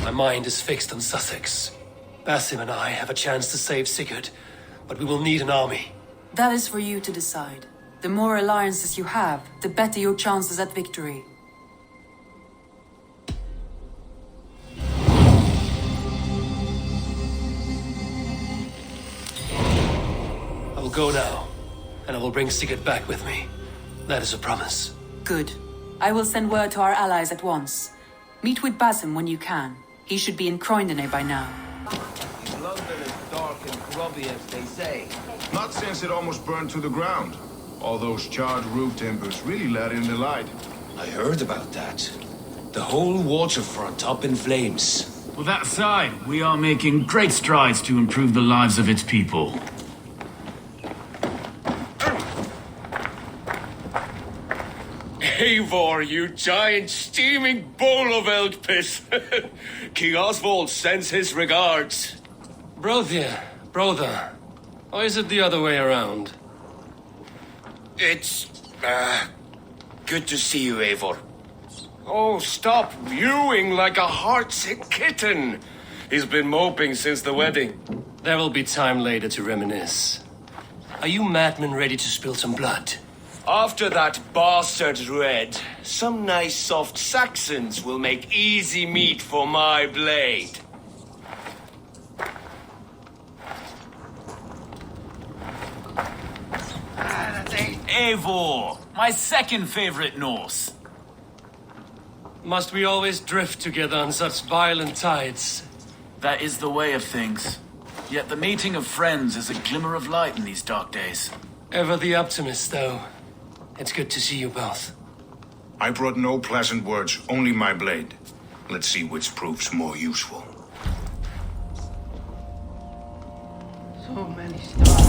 My mind is fixed on Sussex. Basim and I have a chance to save Sigurd, but we will need an army. That is for you to decide. The more alliances you have, the better your chances at victory. I will go now, and I will bring Sigurd back with me. That is a promise. Good. I will send word to our allies at once. Meet with Basim when you can. He should be in Croydon by now. London is dark and grubby, as they say. Not since it almost burned to the ground. All those charred roof timbers really let in the light. I heard about that. The whole waterfront up in flames. Well, that aside, we are making great strides to improve the lives of its people. Eivor, you giant steaming bowl of elk piss. King Oswald sends his regards. Brother. Or is it the other way around? It's, good to see you, Eivor. Oh, stop mewing like a heartsick kitten. He's been moping since the wedding. There will be time later to reminisce. Are you madmen ready to spill some blood? After that bastard Red, some nice soft Saxons will make easy meat for my blade. Eivor, my second favorite Norse. Must we always drift together on such violent tides? That is the way of things. Yet the meeting of friends is a glimmer of light in these dark days. Ever the optimist, though. It's good to see you both. I brought no pleasant words, only my blade. Let's see which proves more useful. So many stars.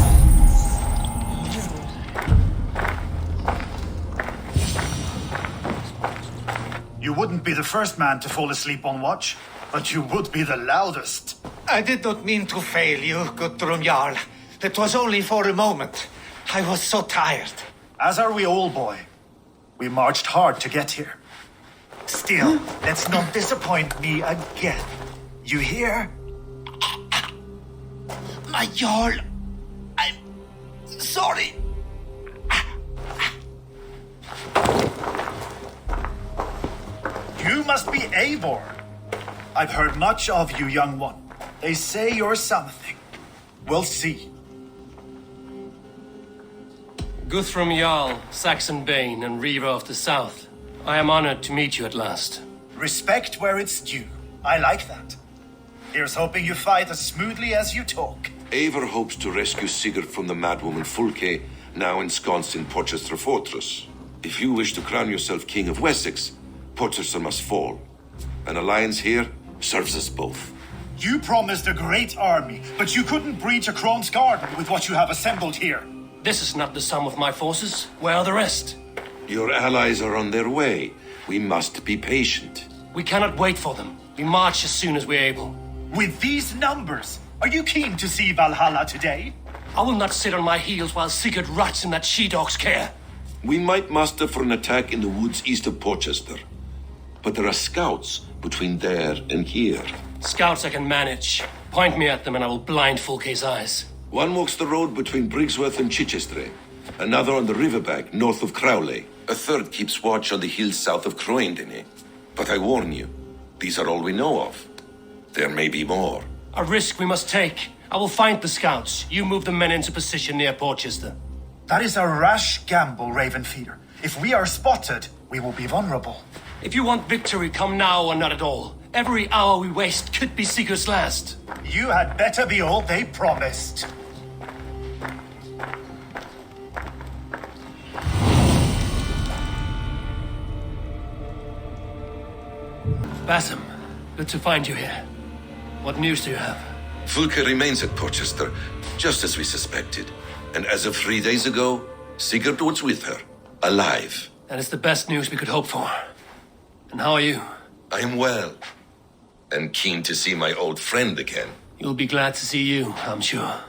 You wouldn't be the first man to fall asleep on watch, but you would be the loudest. I did not mean to fail you, Guthrum Jarl. It was only for a moment. I was so tired. As are we all, boy. We marched hard to get here. Still, let's not disappoint me again. You hear? My Jarl, I'm sorry. You must be Eivor. I've heard much of you, young one. They say you're something. We'll see. Guthrum Jarl, Saxon Bane, and Reaver of the South. I am honored to meet you at last. Respect where it's due. I like that. Here's hoping you fight as smoothly as you talk. Eivor hopes to rescue Sigurd from the madwoman Fulke, now ensconced in Porchester Fortress. If you wish to crown yourself King of Wessex, Porchester must fall. An alliance here serves us both. You promised a great army, but you couldn't breach a Krone's garden with what you have assembled here. This is not the sum of my forces. Where are the rest? Your allies are on their way. We must be patient. We cannot wait for them. We march as soon as we're able. With these numbers, are you keen to see Valhalla today? I will not sit on my heels while Sigurd rots in that she-dog's care. We might muster for an attack in the woods east of Porchester. But there are scouts between there and here. Scouts I can manage. Point me at them and I will blind Fulke's eyes. One walks the road between Briggsworth and Chichester. Another on the riverbank north of Crowley. A third keeps watch on the hills south of Croydon. But I warn you, these are all we know of. There may be more. A risk we must take. I will find the scouts. You move the men into position near Porchester. That is a rash gamble, Ravenfeeder. If we are spotted, we will be vulnerable. If you want victory, come now or not at all. Every hour we waste could be Sigurd's last. You had better be all they promised. Basim, good to find you here. What news do you have? Fulke remains at Porchester, just as we suspected. And as of 3 days ago, Sigurd was with her, alive. That is the best news we could hope for. And how are you? I am well, and keen to see my old friend again. You'll be glad to see you, I'm sure.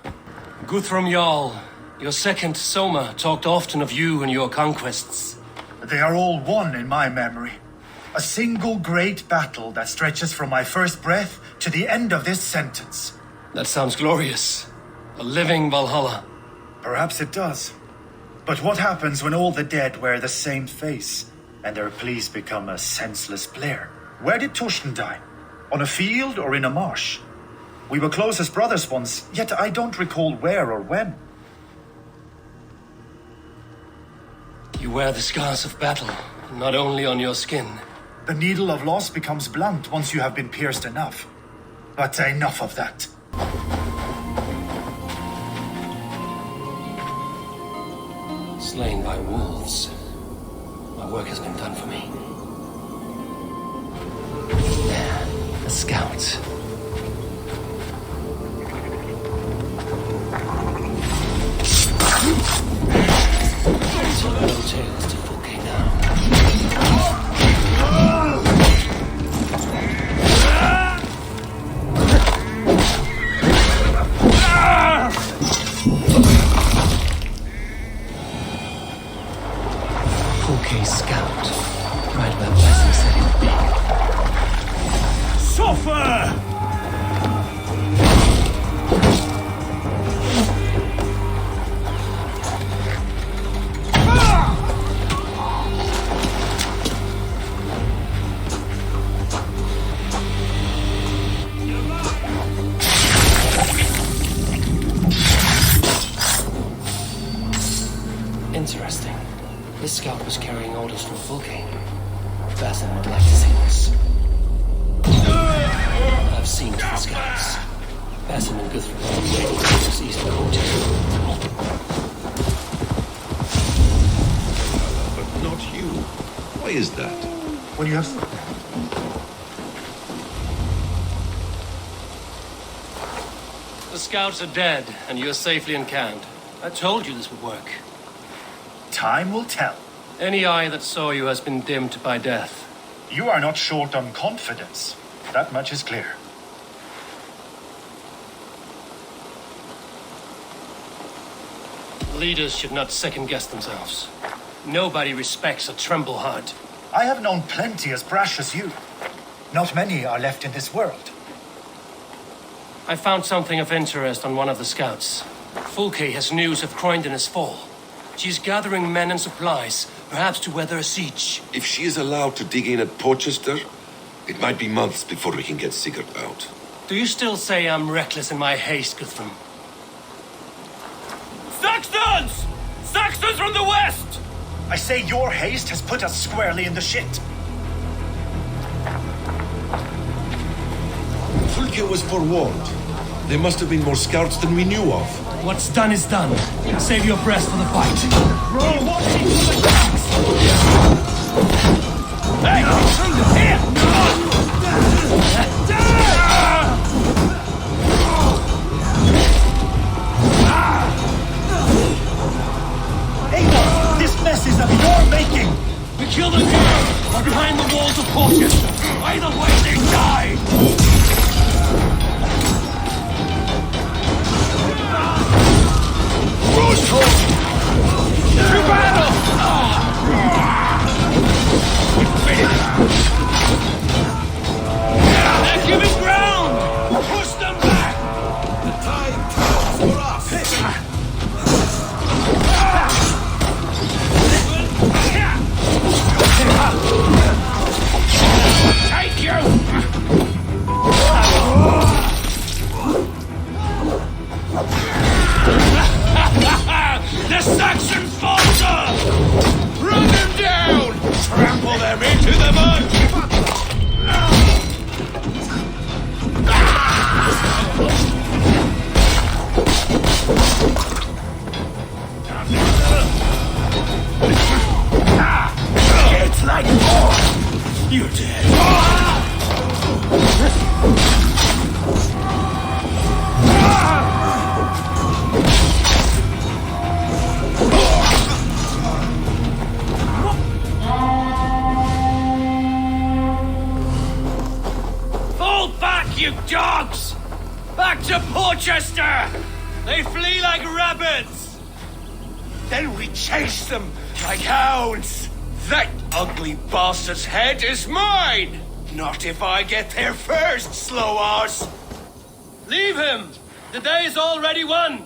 Guthrum Jarl, your second Soma talked often of you and your conquests. They are all one in my memory. A single great battle that stretches from my first breath to the end of this sentence. That sounds glorious. A living Valhalla. Perhaps it does. But what happens when all the dead wear the same face, and their pleas become a senseless blare? Where did Torsten die? On a field or in a marsh? We were close as brothers once, yet I don't recall where or when. You wear the scars of battle, not only on your skin. The needle of loss becomes blunt once you have been pierced enough. But enough of that. Slain by wolves. My work has been done for me. There, a scout. Tell no tales to Fulke now. Fulke scout. Right where Blessing said he would be. Suffer! Interesting. This scout was carrying orders from Fulke. Basim would like to see this. I've seen the scouts. Basim and Guthrum are waiting for this east coast. But not you. Why is that? When you have... The scouts are dead, and you're safely encamped. I told you this would work. Time will tell. Any eye that saw you has been dimmed by death. You are not short on confidence. That much is clear. Leaders should not second-guess themselves. Nobody respects a tremble heart. I have known plenty as brash as you. Not many are left in this world. I found something of interest on one of the scouts. Fulke has news of Croydon's fall. She's gathering men and supplies, perhaps to weather a siege. If she is allowed to dig in at Porchester, it might be months before we can get Sigurd out. Do you still say I'm reckless in my haste, Guthrum? Saxons! Saxons from the west! I say your haste has put us squarely in the shit. Fulke was forewarned. There must have been more scouts than we knew of. What's done is done. Save your breath for the fight. Hey! Here! Eivor, this mess is of your making! We kill them here, or behind the walls of Portchester. Either way, they die! They're giving ground! Push them back! The tide turns for us! Take you! The Saxon falter! Run them down! Trample them into the mud! It's like war! You're dead! Fall back, you dogs! Back to Porchester! They flee like rabbits! Then we chase them like hounds! That ugly bastard's head is mine! Not if I get there first, slow arse! Leave him! The day is already won!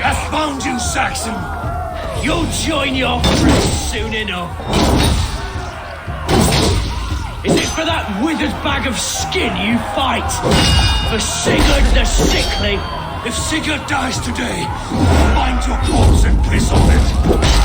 I found you, Saxon! You'll join your friends soon enough! Is it for that withered bag of skin you fight? For Sigurd the Sickly? If Sigurd dies today, find your corpse and piss on it!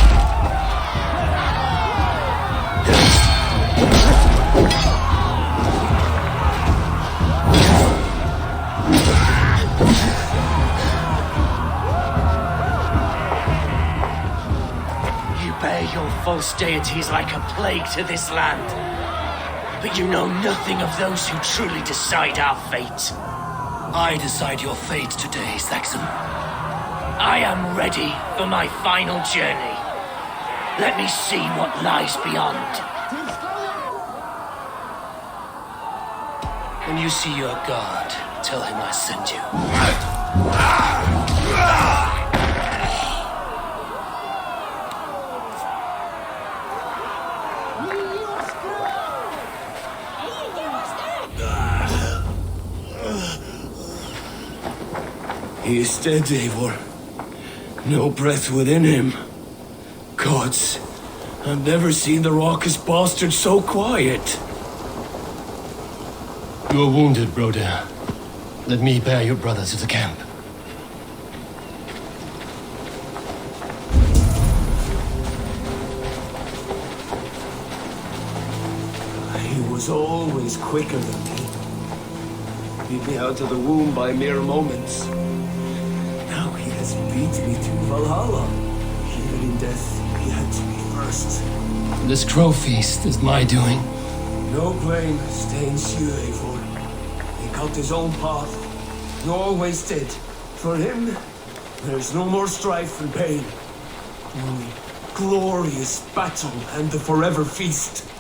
Bear your false deities like a plague to this land. But you know nothing of those who truly decide our fate. I decide your fate today, Saxon. I am ready for my final journey. Let me see what lies beyond. When you see your god, tell him I sent you. He is dead, Eivor. No breath within him. Gods, I've never seen the raucous bastard so quiet. You are wounded, Broder. Let me bear your brother to the camp. He was always quicker than me. Beat me out of the womb by mere moments. Now he has beat me to Valhalla. Even in death, he had to be first. This crow feast is my doing. No blame stains you, Eivor. He cut his own path. You always did. For him, there's no more strife and pain. Only glorious battle and the forever feast.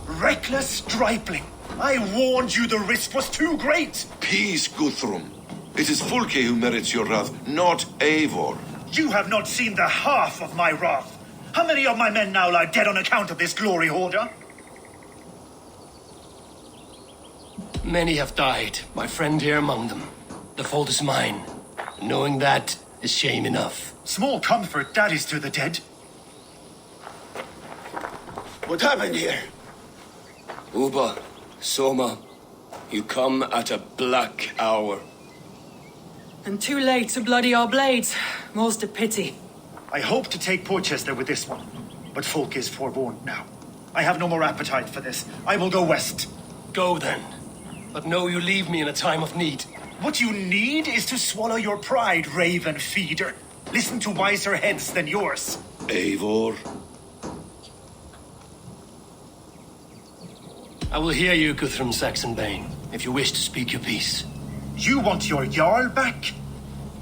Reckless stripling! I warned you the risk was too great! Peace, Guthrum. It is Fulke who merits your wrath, not Eivor. You have not seen the half of my wrath. How many of my men now lie dead on account of this glory hoarder? Many have died, my friend here among them. The fault is mine. Knowing that is shame enough. Small comfort that is to the dead. What happened here? Uba, Soma, you come at a black hour. And too late to bloody our blades. More's the pity. I hope to take Porchester with this one, but Folk is forewarned now. I have no more appetite for this. I will go west. Go then. But know you leave me in a time of need. What you need is to swallow your pride, raven feeder. Listen to wiser heads than yours. Eivor? I will hear you, Guthrum Saxonbane, if you wish to speak your piece. You want your Jarl back?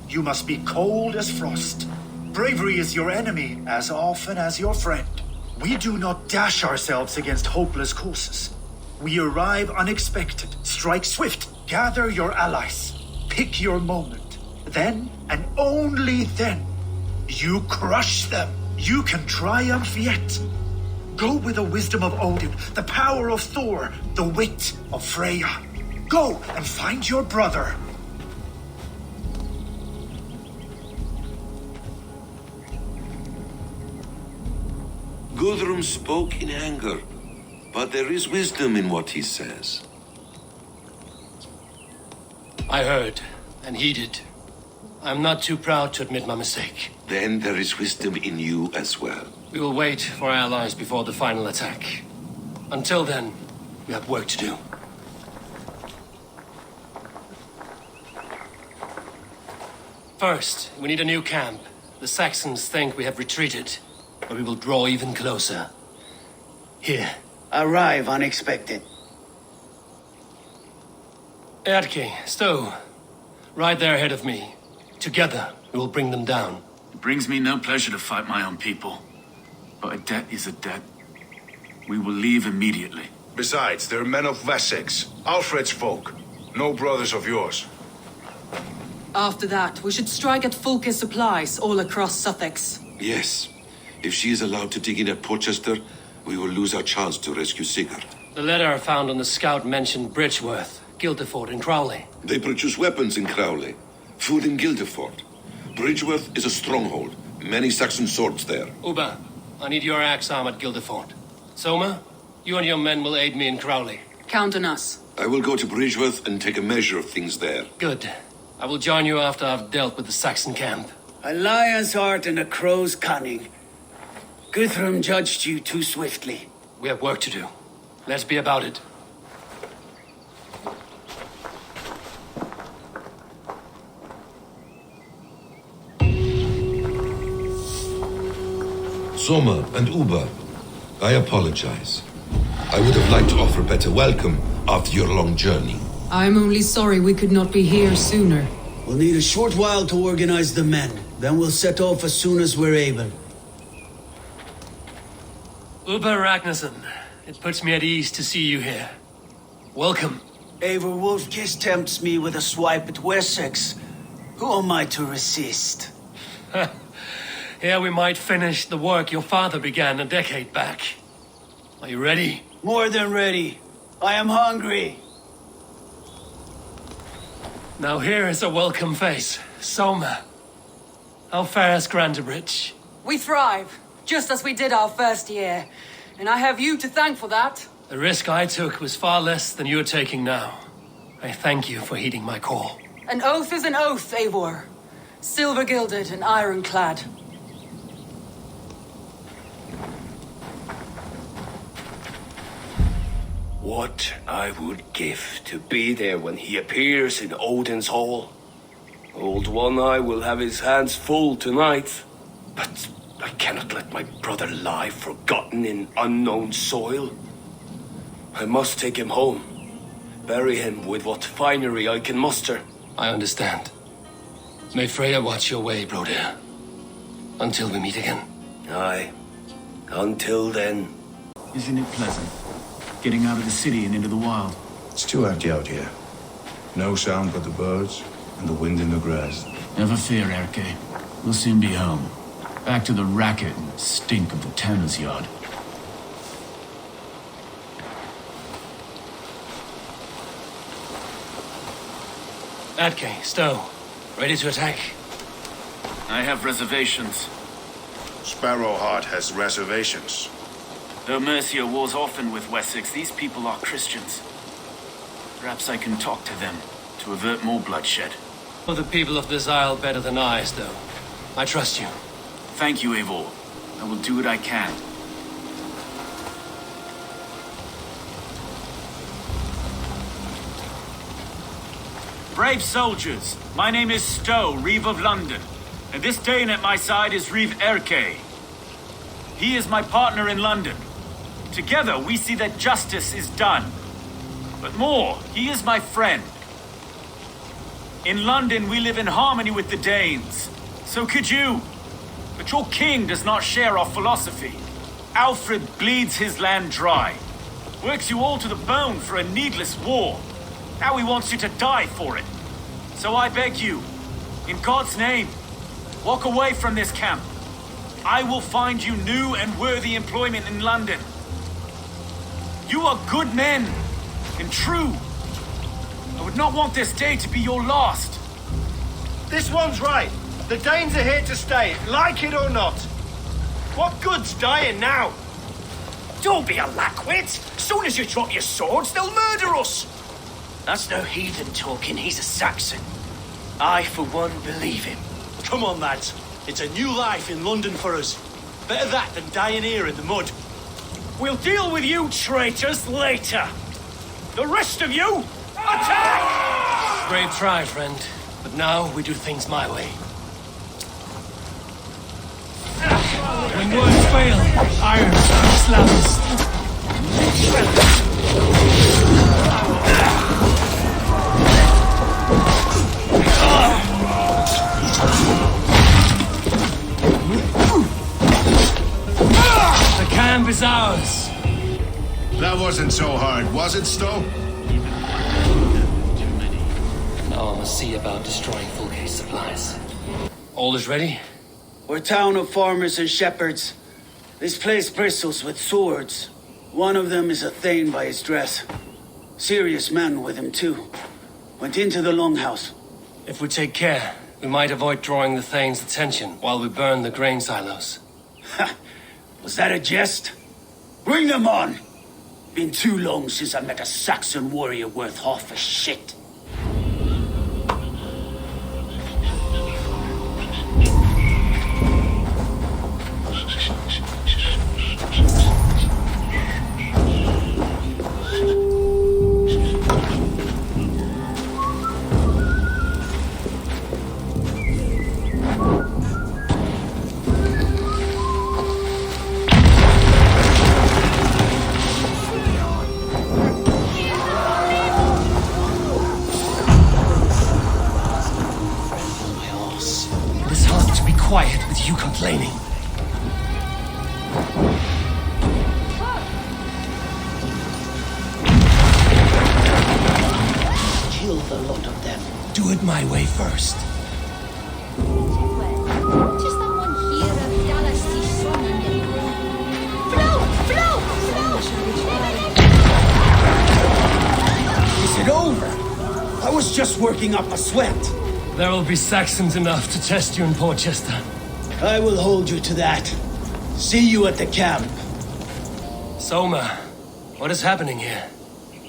You must be cold as frost. Bravery is your enemy as often as your friend. We do not dash ourselves against hopeless courses. We arrive unexpected, strike swift, gather your allies, pick your moment. Then, and only then, you crush them. You can triumph yet. Go with the wisdom of Odin, the power of Thor, the wit of Freya. Go and find your brother. Guthrum spoke in anger, but there is wisdom in what he says. I heard and heeded. I'm not too proud to admit my mistake. Then there is wisdom in you as well. We will wait for our allies before the final attack. Until then, we have work to do. First, we need a new camp. The Saxons think we have retreated, but we will draw even closer. Here. Arrive unexpected. Erki, Stowe. Right there ahead of me. Together, we will bring them down. It brings me no pleasure to fight my own people. But a debt is a debt. We will leave immediately. Besides, they're men of Wessex, Alfred's folk. No brothers of yours. After that, we should strike at Fulke's supplies all across Sussex. Yes. If she is allowed to dig in at Portchester, we will lose our chance to rescue Sigurd. The letter found on the scout mentioned Bridgeworth, Guildeford, and Crowley. They produce weapons in Crowley, food in Guildeford. Bridgeworth is a stronghold. Many Saxon swords there. Uba, I need your axe arm at Guildeford. Soma, you and your men will aid me in Crowley. Count on us. I will go to Bridgeworth and take a measure of things there. Good. I will join you after I've dealt with the Saxon camp. A lion's heart and a crow's cunning. Guthrum judged you too swiftly. We have work to do. Let's be about it. Soma and Uba, I apologize. I would have liked to offer a better welcome after your long journey. I'm only sorry we could not be here sooner. We'll need a short while to organize the men. Then we'll set off as soon as we're able. Uba Ragnarsson, it puts me at ease to see you here. Welcome. Eivor Wolfkiss tempts me with a swipe at Wessex. Who am I to resist? Here we might finish the work your father began a decade back. Are you ready? More than ready. I am hungry. Now here is a welcome face. Soma. How fares Grantebridge? We thrive, just as we did our first year. And I have you to thank for that. The risk I took was far less than you're taking now. I thank you for heeding my call. An oath is an oath, Eivor. Silver-gilded and ironclad. What I would give to be there when he appears in Odin's hall. Old One Eye will have his hands full tonight. But I cannot let my brother lie forgotten in unknown soil. I must take him home. Bury him with what finery I can muster. I understand. May Freya watch your way, Broder. Until we meet again. Aye. Until then. Isn't it pleasant? Getting out of the city and into the wild. It's too empty out here. No sound but the birds and the wind in the grass. Never fear, Erke. We'll soon be home. Back to the racket and stink of the tanner's yard. Atke, Stowe. Ready to attack? I have reservations. Sparrowheart has reservations. Though Mercia wars often with Wessex, these people are Christians. Perhaps I can talk to them to avert more bloodshed. For the people of this isle better than I, Stowe. I trust you. Thank you, Eivor. I will do what I can. Brave soldiers, my name is Stowe, Reeve of London, and this Dane at my side is Reeve Erke. He is my partner in London. Together we see that justice is done. But more, he is my friend. In London we live in harmony with the Danes. So could you. But your king does not share our philosophy. Alfred bleeds his land dry. Works you all to the bone for a needless war. Now he wants you to die for it. So I beg you, in God's name, walk away from this camp. I will find you new and worthy employment in London. You are good men, and true. I would not want this day to be your last. This one's right. The Danes are here to stay, like it or not. What good's dying now? Don't be a lackwit. Soon as you drop your swords, they'll murder us. That's no heathen talking, he's a Saxon. I, for one, believe him. Come on, lads. It's a new life in London for us. Better that than dying here in the mud. We'll deal with you traitors later. The rest of you, attack! Brave try, friend. But now we do things my way. When words fail, iron speaks loudest. camp is ours. That wasn't so hard, was it, Stowe? Now I must see about destroying Fulke's supplies. All is ready? We're a town of farmers and shepherds. This place bristles with swords. One of them is a Thane by his dress. Serious man with him, too. Went into the longhouse. If we take care, we might avoid drawing the Thane's attention while we burn the grain silos. Ha! Was that a jest? Bring them on! Been too long since I met a Saxon warrior worth half a shit. Quiet with you complaining. Kill the lot of them. Do it my way first. Is it over? I was just working up a sweat. There will be Saxons enough to test you in Portchester. I will hold you to that. See you at the camp. Soma, what is happening here?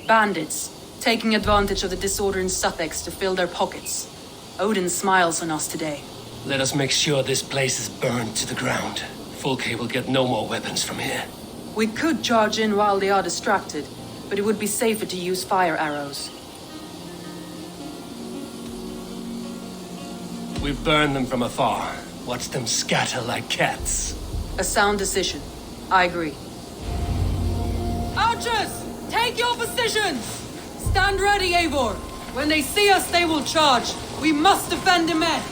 Bandits, taking advantage of the disorder in Sussex to fill their pockets. Odin smiles on us today. Let us make sure this place is burned to the ground. Fulke will get no more weapons from here. We could charge in while they are distracted, but it would be safer to use fire arrows. We burn them from afar. Watch them scatter like cats. A sound decision. I agree. Archers! Take your positions! Stand ready, Eivor! When they see us, they will charge. We must defend the men!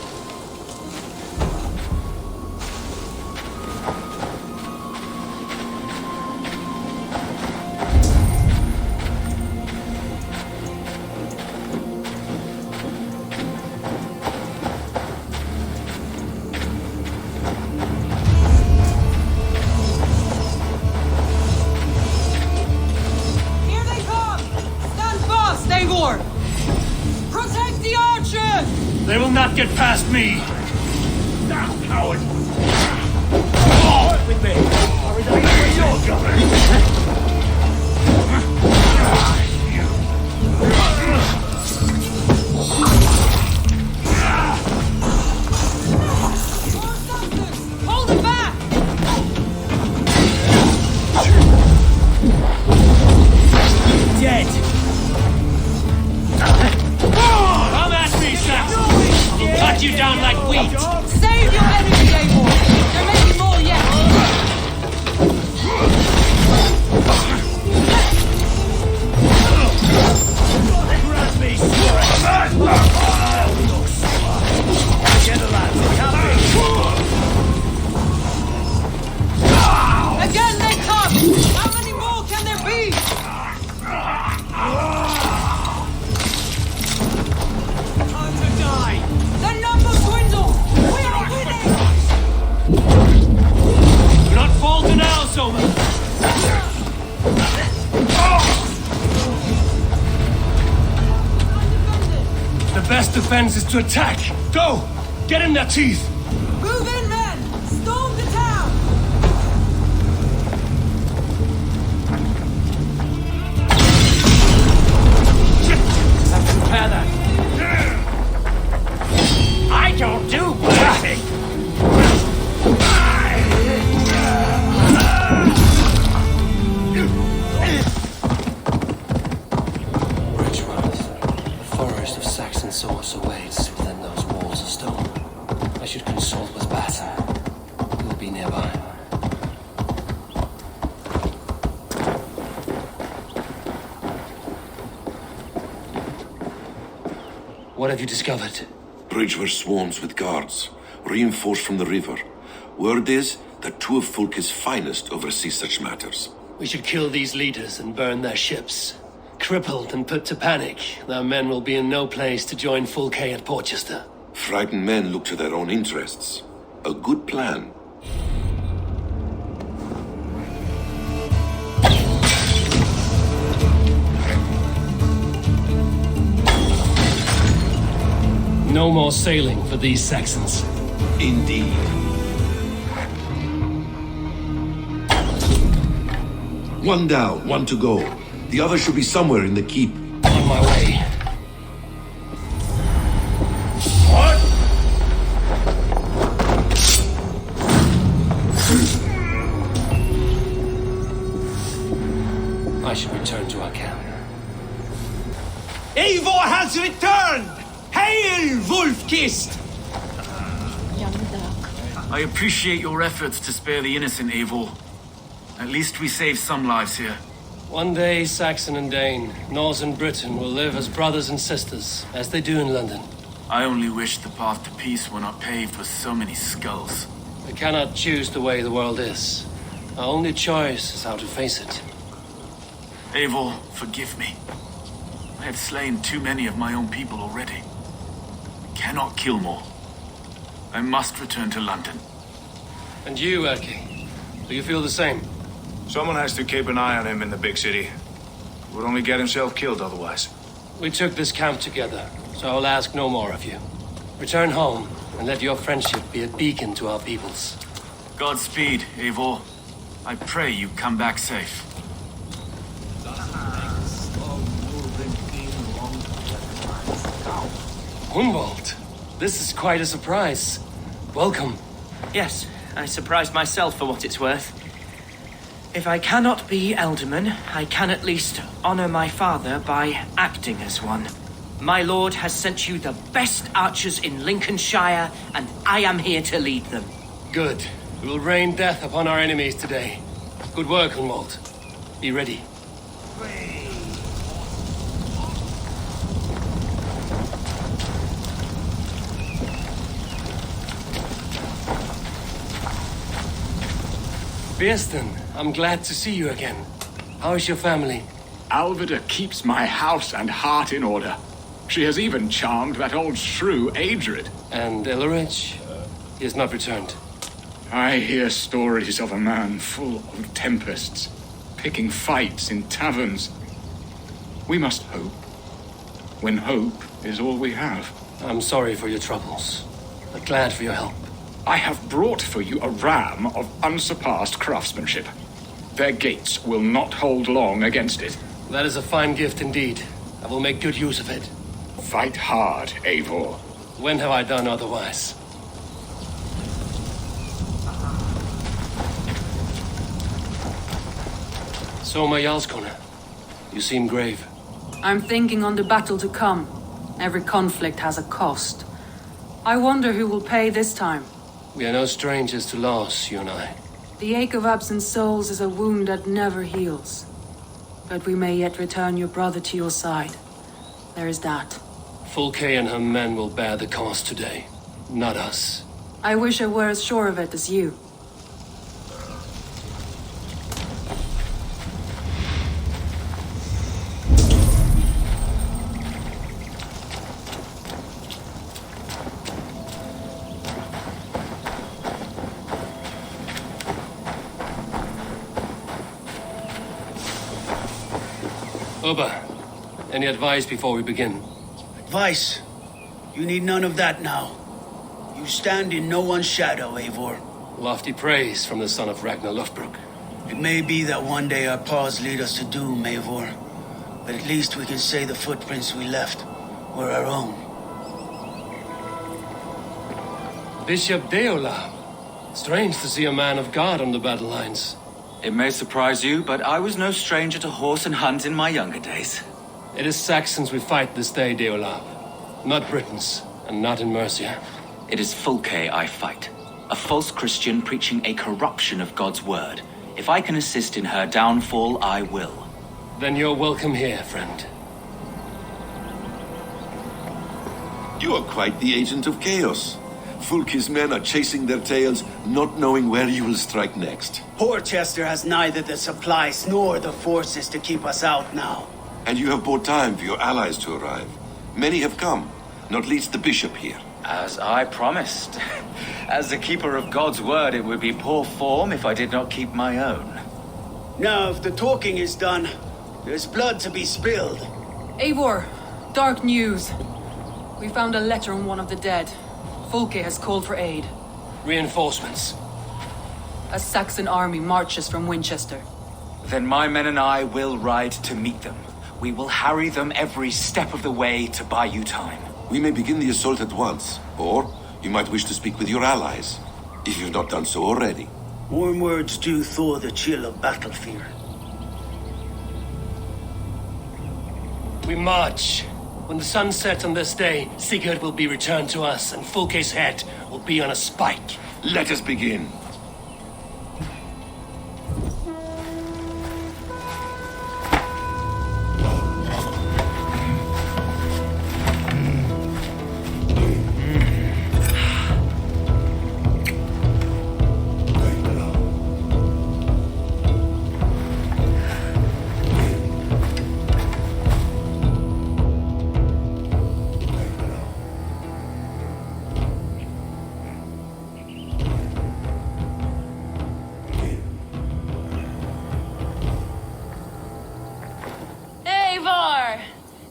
Protect the archers! They will not get past me! Now, coward! Work with me! Hold them back! Dead! Come at me, Saxon! We'll cut you down like wheat! Save your energy, Eivor! There may be more yet! Grab me, get the lads, Again they come! How many more can there be? Time to die! The numbers dwindle! We are winning! Do not falter now, Soma! The best defense is to attack! Go! Get in their teeth! Move in, men! Storm the town! Let's repair that! I don't do blasting! A forest of Saxon swords awaits within those walls of stone. I should consult with Batten. He will be nearby. What have you discovered? Bridge were swarms with guards, reinforced from the river. Word is that two of Fulke's finest oversee such matters. We should kill these leaders and burn their ships. Crippled and put to panic, their men will be in no place to join Fulke at Portchester. Frightened men look to their own interests. A good plan. No more sailing for these Saxons. Indeed. One down, one to go. The other should be somewhere in the keep. On my way. I should return to our camp. Eivor has returned! Hail, Wolf-Kissed! I appreciate your efforts to spare the innocent, Eivor. At least we saved some lives here. One day, Saxon and Dane, Norse and Briton will live as brothers and sisters, as they do in London. I only wish the path to peace were not paved with so many skulls. We cannot choose the way the world is. Our only choice is how to face it. Eivor, forgive me. I have slain too many of my own people already. I cannot kill more. I must return to London. And you, Erki, do you feel the same? Someone has to keep an eye on him in the big city. He would only get himself killed otherwise. We took this camp together, so I'll ask no more of you. Return home, and let your friendship be a beacon to our peoples. Godspeed, Eivor. I pray you come back safe. Hunwald, this is quite a surprise. Welcome. Yes, I surprised myself for what it's worth. If I cannot be Elderman, I can at least honor my father by acting as one. My lord has sent you the best archers in Lincolnshire, and I am here to lead them. Good. We will rain death upon our enemies today. Good work, Hunwald. Be ready. Birsten, I'm glad to see you again. How is your family? Alvida keeps my house and heart in order. She has even charmed that old shrew, Adrid. And Ellerich? He has not returned. I hear stories of a man full of tempests, picking fights in taverns. We must hope, when hope is all we have. I'm sorry for your troubles, but glad for your help. I have brought for you a ram of unsurpassed craftsmanship. Their gates will not hold long against it. That is a fine gift indeed. I will make good use of it. Fight hard, Eivor. When have I done otherwise? So, my Jarlskona, you seem grave. I'm thinking on the battle to come. Every conflict has a cost. I wonder who will pay this time. We are no strangers to loss, you and I. The ache of absent souls is a wound that never heals. But we may yet return your brother to your side. There is that. Fulke and her men will bear the cost today, not us. I wish I were as sure of it as you. Oba, any advice before we begin? Advice? You need none of that now. You stand in no one's shadow, Eivor. Lofty praise from the son of Ragnar Lothbrok. It may be that one day our paths lead us to doom, Eivor. But at least we can say the footprints we left were our own. Bishop Deola. Strange to see a man of God on the battle lines. It may surprise you, but I was no stranger to horse and hunt in my younger days. It is Saxons we fight this day, Deolab. Not Britons, and not in Mercia. It is Fulke I fight. A false Christian preaching a corruption of God's word. If I can assist in her downfall, I will. Then you're welcome here, friend. You are quite the agent of chaos. Fulke's men are chasing their tails, not knowing where you will strike next. Porchester has neither the supplies nor the forces to keep us out now. And you have bought time for your allies to arrive. Many have come, not least the bishop here. As I promised. As the keeper of God's word, it would be poor form if I did not keep my own. Now, if the talking is done, there's blood to be spilled. Eivor, dark news. We found a letter on one of the dead. Fulke has called for aid. Reinforcements. A Saxon army marches from Winchester. Then my men and I will ride to meet them. We will harry them every step of the way to buy you time. We may begin the assault at once, or you might wish to speak with your allies, if you've not done so already. Warm words do thaw the chill of battle fear. We march. When the sun sets on this day, Sigurd will be returned to us, and Fulke's head will be on a spike. Let us begin.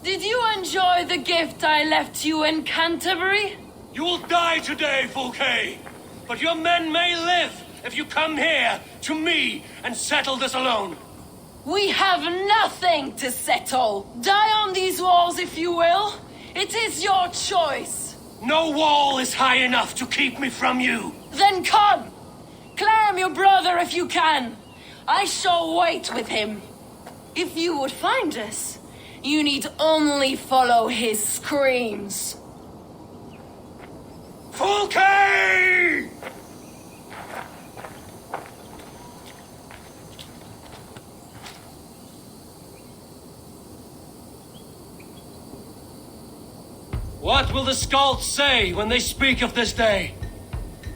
Did you enjoy the gift I left you in Canterbury? You will die today, Fulke! But your men may live if you come here to me and settle this alone. We have nothing to settle. Die on these walls if you will. It is your choice. No wall is high enough to keep me from you. Then come! Claim your brother if you can. I shall wait with him. If you would find us, you need only follow his screams. Fulke! What will the Skalds say when they speak of this day?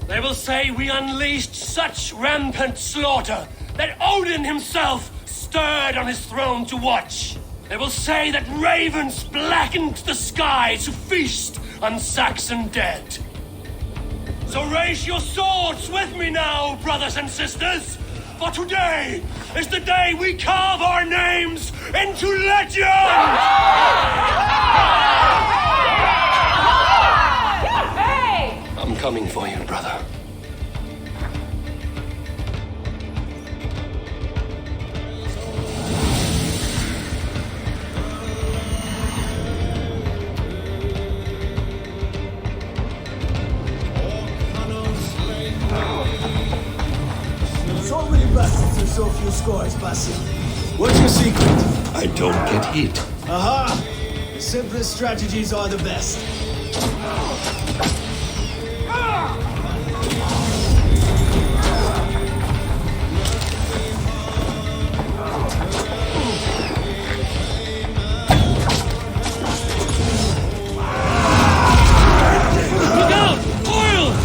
They will say we unleashed such rampant slaughter that Odin himself stirred on his throne to watch. They will say that ravens blackened the sky to feast on Saxon dead. So raise your swords with me now, brothers and sisters, for today is the day we carve our names into legend! I'm coming for you, brother. So many bastards and so few scores, Basil. What's your secret? I don't get hit. Aha! The simplest strategies are the best. Look out! Oil!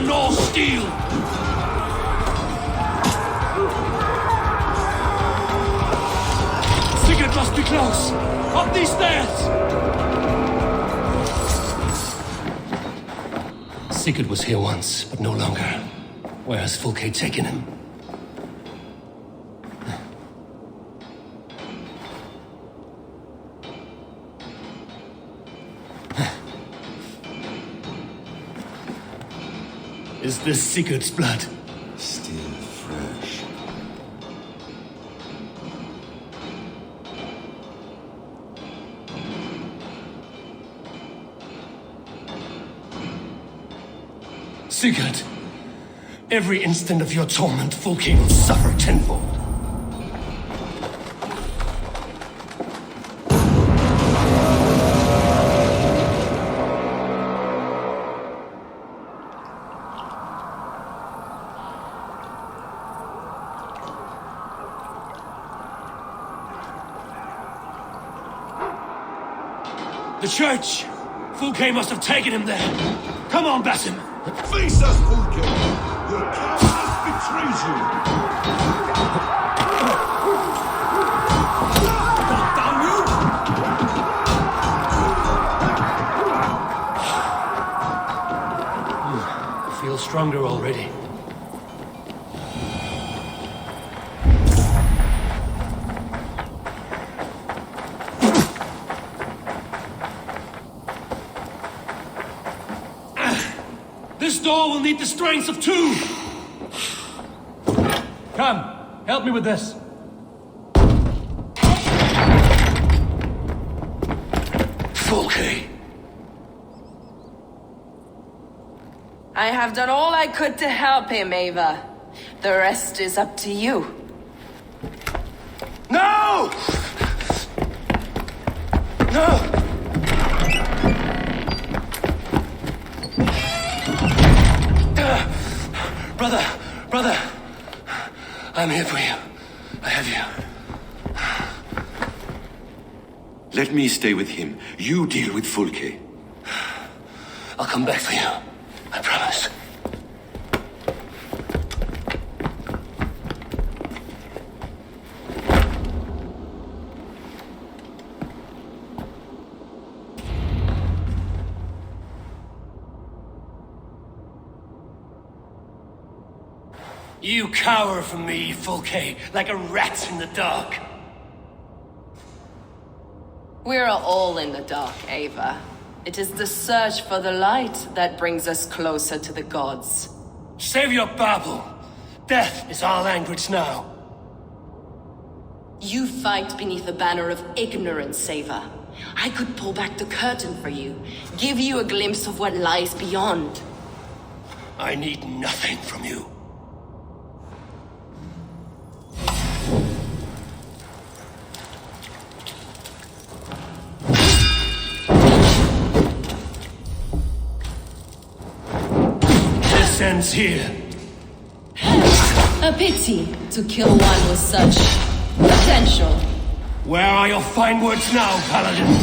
iron or steel. Sigurd must be close. Up these stairs! Sigurd was here once, but no longer. Where has Fulke taken him? Is this Sigurd's blood? Still fresh. Sigurd, every instant of your torment, Fulke will suffer tenfold. The church! Fulke must have taken him there. Come on, Basim. Face us, Fulke! Your cowardice betrays you! Damn you! I feel stronger already. This door will need the strength of two! Come, help me with this. Fulke! I have done all I could to help him, Ava. The rest is up to you. No! No! Brother, I'm here for you. I have you. Let me stay with him. You deal with Fulke. I'll come back for you. I promise. You cower from me, Fulke, like a rat in the dark. We're all in the dark, Ava. It is the search for the light that brings us closer to the gods. Save your babble. Death is our language now. You fight beneath the banner of ignorance, Ava. I could pull back the curtain for you, give you a glimpse of what lies beyond. I need nothing from you. This ends here. A pity to kill one with such potential. Where are your fine words now, Paladin?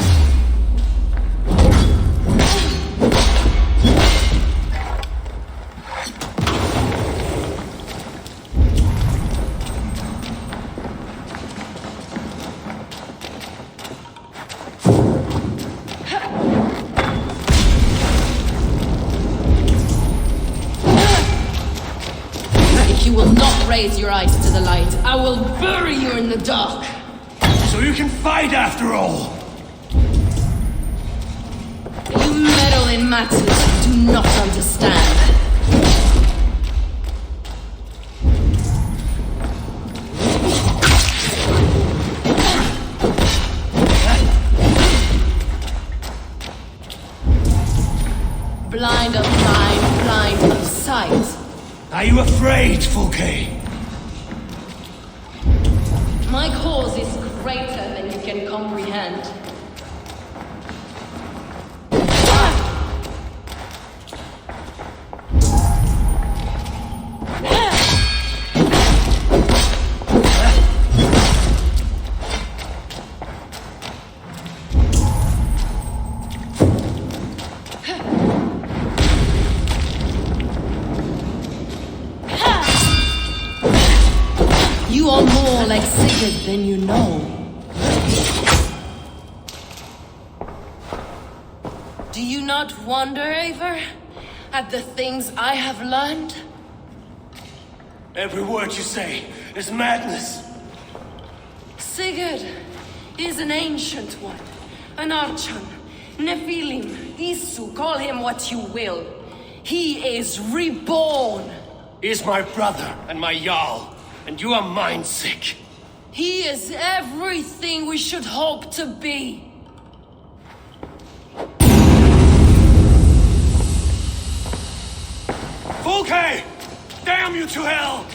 If you will not raise your eyes to the light, I will bury you in the dark. So you can fight after all! You meddle in matters you do not understand. Blind of mind, blind of sight. Are you afraid, Fulke? My cause is greater than you can comprehend. You are more like Sigurd than you know. Do you not wonder, Eivor, at the things I have learned? Every word you say is madness. Sigurd is an ancient one, an Archon, Nephilim, Isu, call him what you will. He is reborn. He is my brother and my Jarl, and you are mind sick. He is everything we should hope to be. Fulke! Damn you to hell!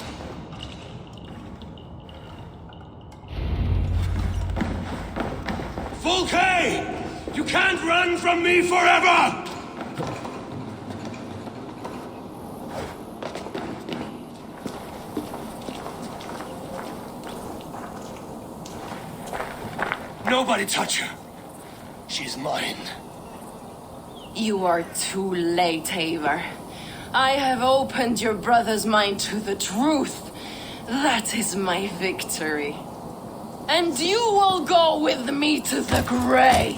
Fulke! You can't run from me forever! Nobody touch her. She's mine. You are too late, Eivor. I have opened your brother's mind to the truth. That is my victory. And you will go with me to the grave.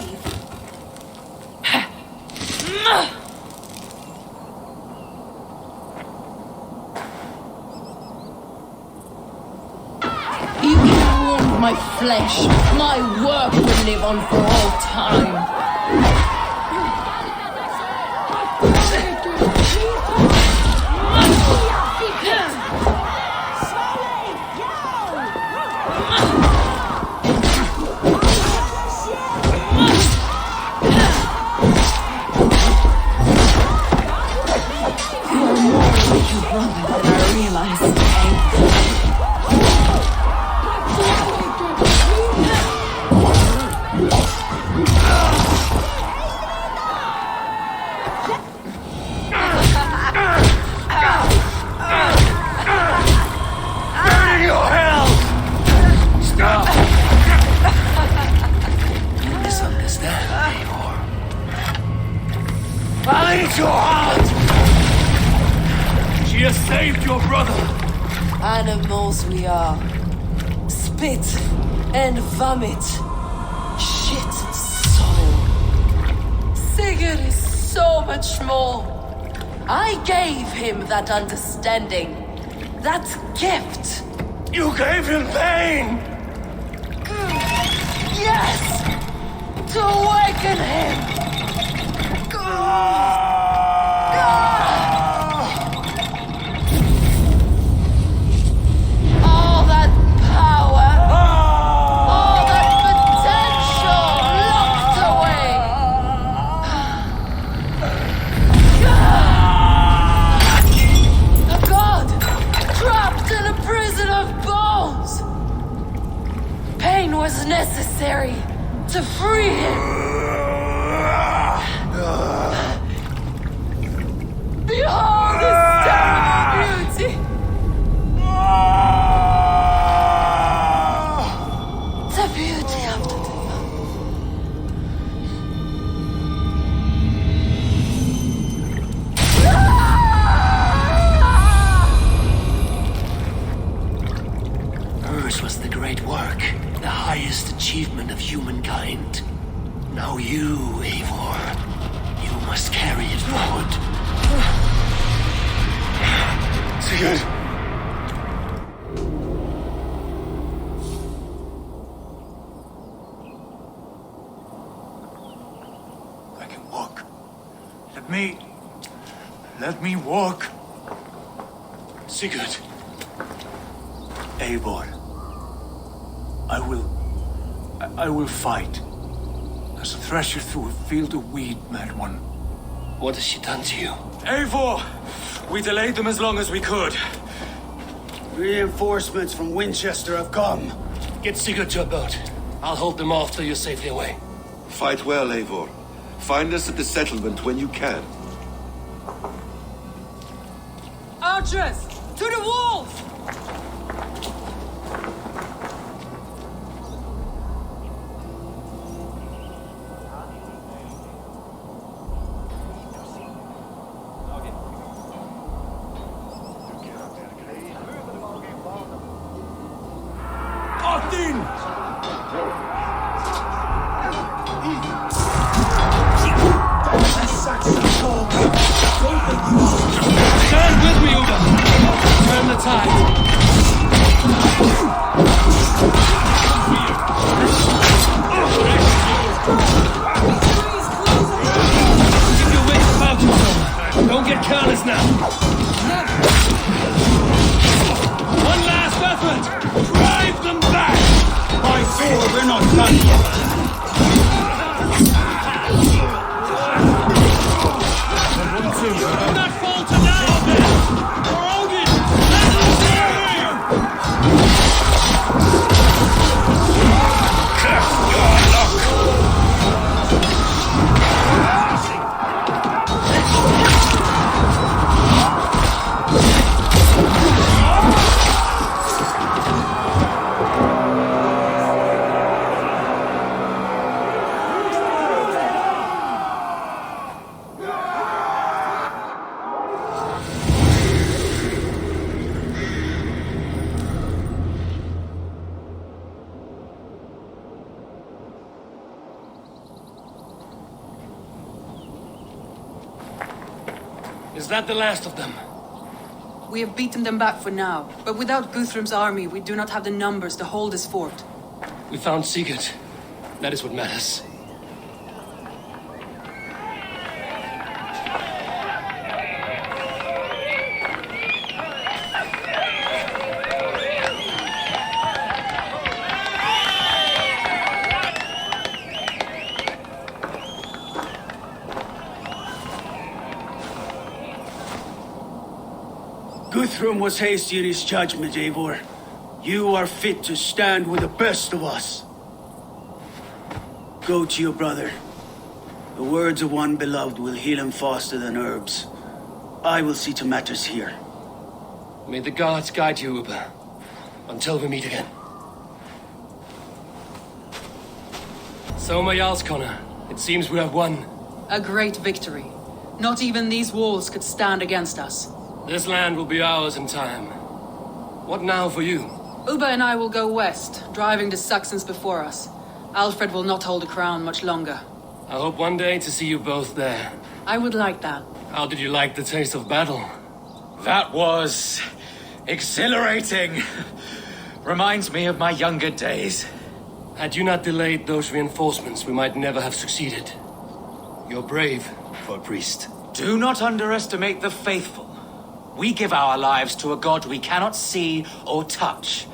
You can wound my flesh. My work will live on for all time. Your heart! She has saved your brother! Animals we are. Spit and vomit. Shit and soul. Sigurd is so much more. I gave him that understanding. That gift. You gave him pain! Yes! To awaken him! All that power, all that potential locked away. A god trapped in a prison of bones. Pain was necessary to free him. Behold the stone of beauty! The beauty of the Hers was the great work, the highest achievement of humankind. Now you, Eivor, you must carry it forward. Sigurd! I can walk. Let me walk. Sigurd! Eivor, I will fight. As a thresher through a field of wheat, mad one. What has she done to you? Eivor! We delayed them as long as we could. Reinforcements from Winchester have come. Get Sigurd to a boat. I'll hold them off till you're safely away. Fight well, Eivor. Find us at the settlement when you can. Archers! To the walls! is now! One last effort! Drive them back! By Thor, we're not done yet! Do not falter now, then! For Odin! Let us Curse your luck! Is that the last of them? We have beaten them back for now, but without Guthrum's army, we do not have the numbers to hold this fort. We found Sigurd. That is what matters. Guthrum was hasty in his judgment, Eivor. You are fit to stand with the best of us. Go to your brother. The words of one beloved will heal him faster than herbs. I will see to matters here. May the gods guide you, Uber. Until we meet again. So, my Jarlskona, it seems we have won. A great victory. Not even these walls could stand against us. This land will be ours in time. What now for you? Uba and I will go west, driving the Saxons before us. Alfred will not hold the crown much longer. I hope one day to see you both there. I would like that. How did you like the taste of battle? That was exhilarating. Reminds me of my younger days. Had you not delayed those reinforcements, we might never have succeeded. You're brave for a priest. Do not underestimate the faithful. We give our lives to a god we cannot see or touch.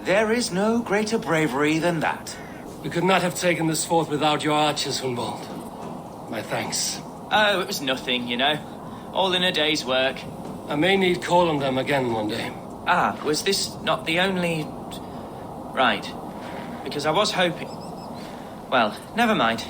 There is no greater bravery than that. We could not have taken this fort without your archers, Hunwald. My thanks. Oh, it was nothing, you know. All in a day's work. I may need call on them again one day. Ah, was this not the only... Right. Because I was hoping... Well, never mind.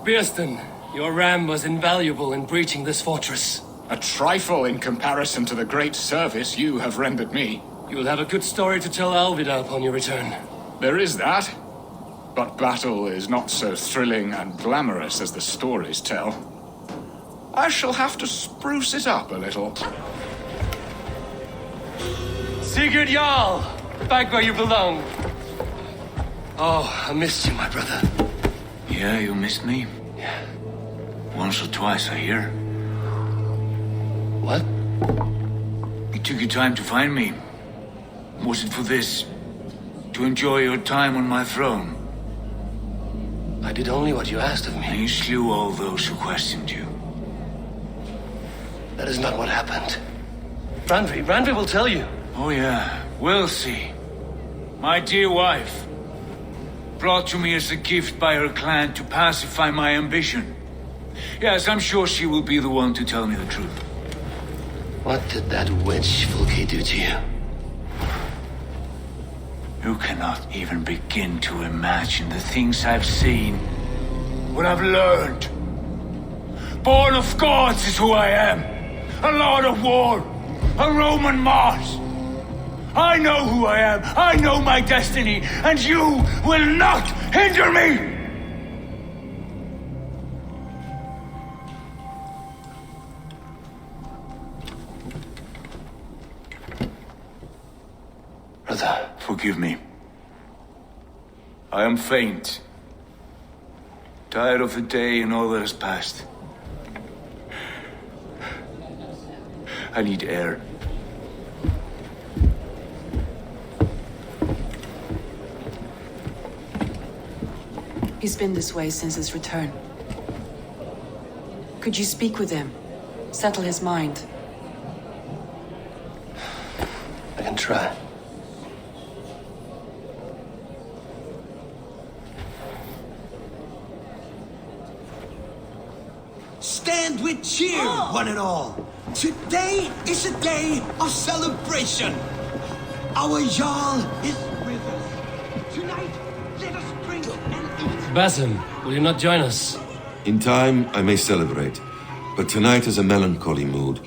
Birsten, your ram was invaluable in breaching this fortress. A trifle in comparison to the great service you have rendered me. You will have a good story to tell Alvida upon your return. There is that. But battle is not so thrilling and glamorous as the stories tell. I shall have to spruce it up a little. Sigurd Jarl! Back where you belong. Oh, I missed you, my brother. Yeah, you missed me? Yeah. Once or twice, I hear. What? You took your time to find me. Was it for this? To enjoy your time on my throne? I did only what you asked of me. And you slew all those who questioned you. That is not what happened. Randvi will tell you. Oh yeah, we'll see. My dear wife, brought to me as a gift by her clan to pacify my ambition. Yes, I'm sure she will be the one to tell me the truth. What did that witch Fulke do to you? You cannot even begin to imagine the things I've seen, what I've learned. Born of gods is who I am. A lord of war, a Roman Mars. I know who I am, I know my destiny, and you will not hinder me! Brother. Forgive me. I am faint. Tired of the day and all that has passed. I need air. He's been this way since his return. Could you speak with him? Settle his mind. I can try. Stand with cheer, one and all. Today is a day of celebration. Our Jarl is with us. Tonight, let us drink and eat. Basim, will you not join us? In time, I may celebrate, but tonight is a melancholy mood.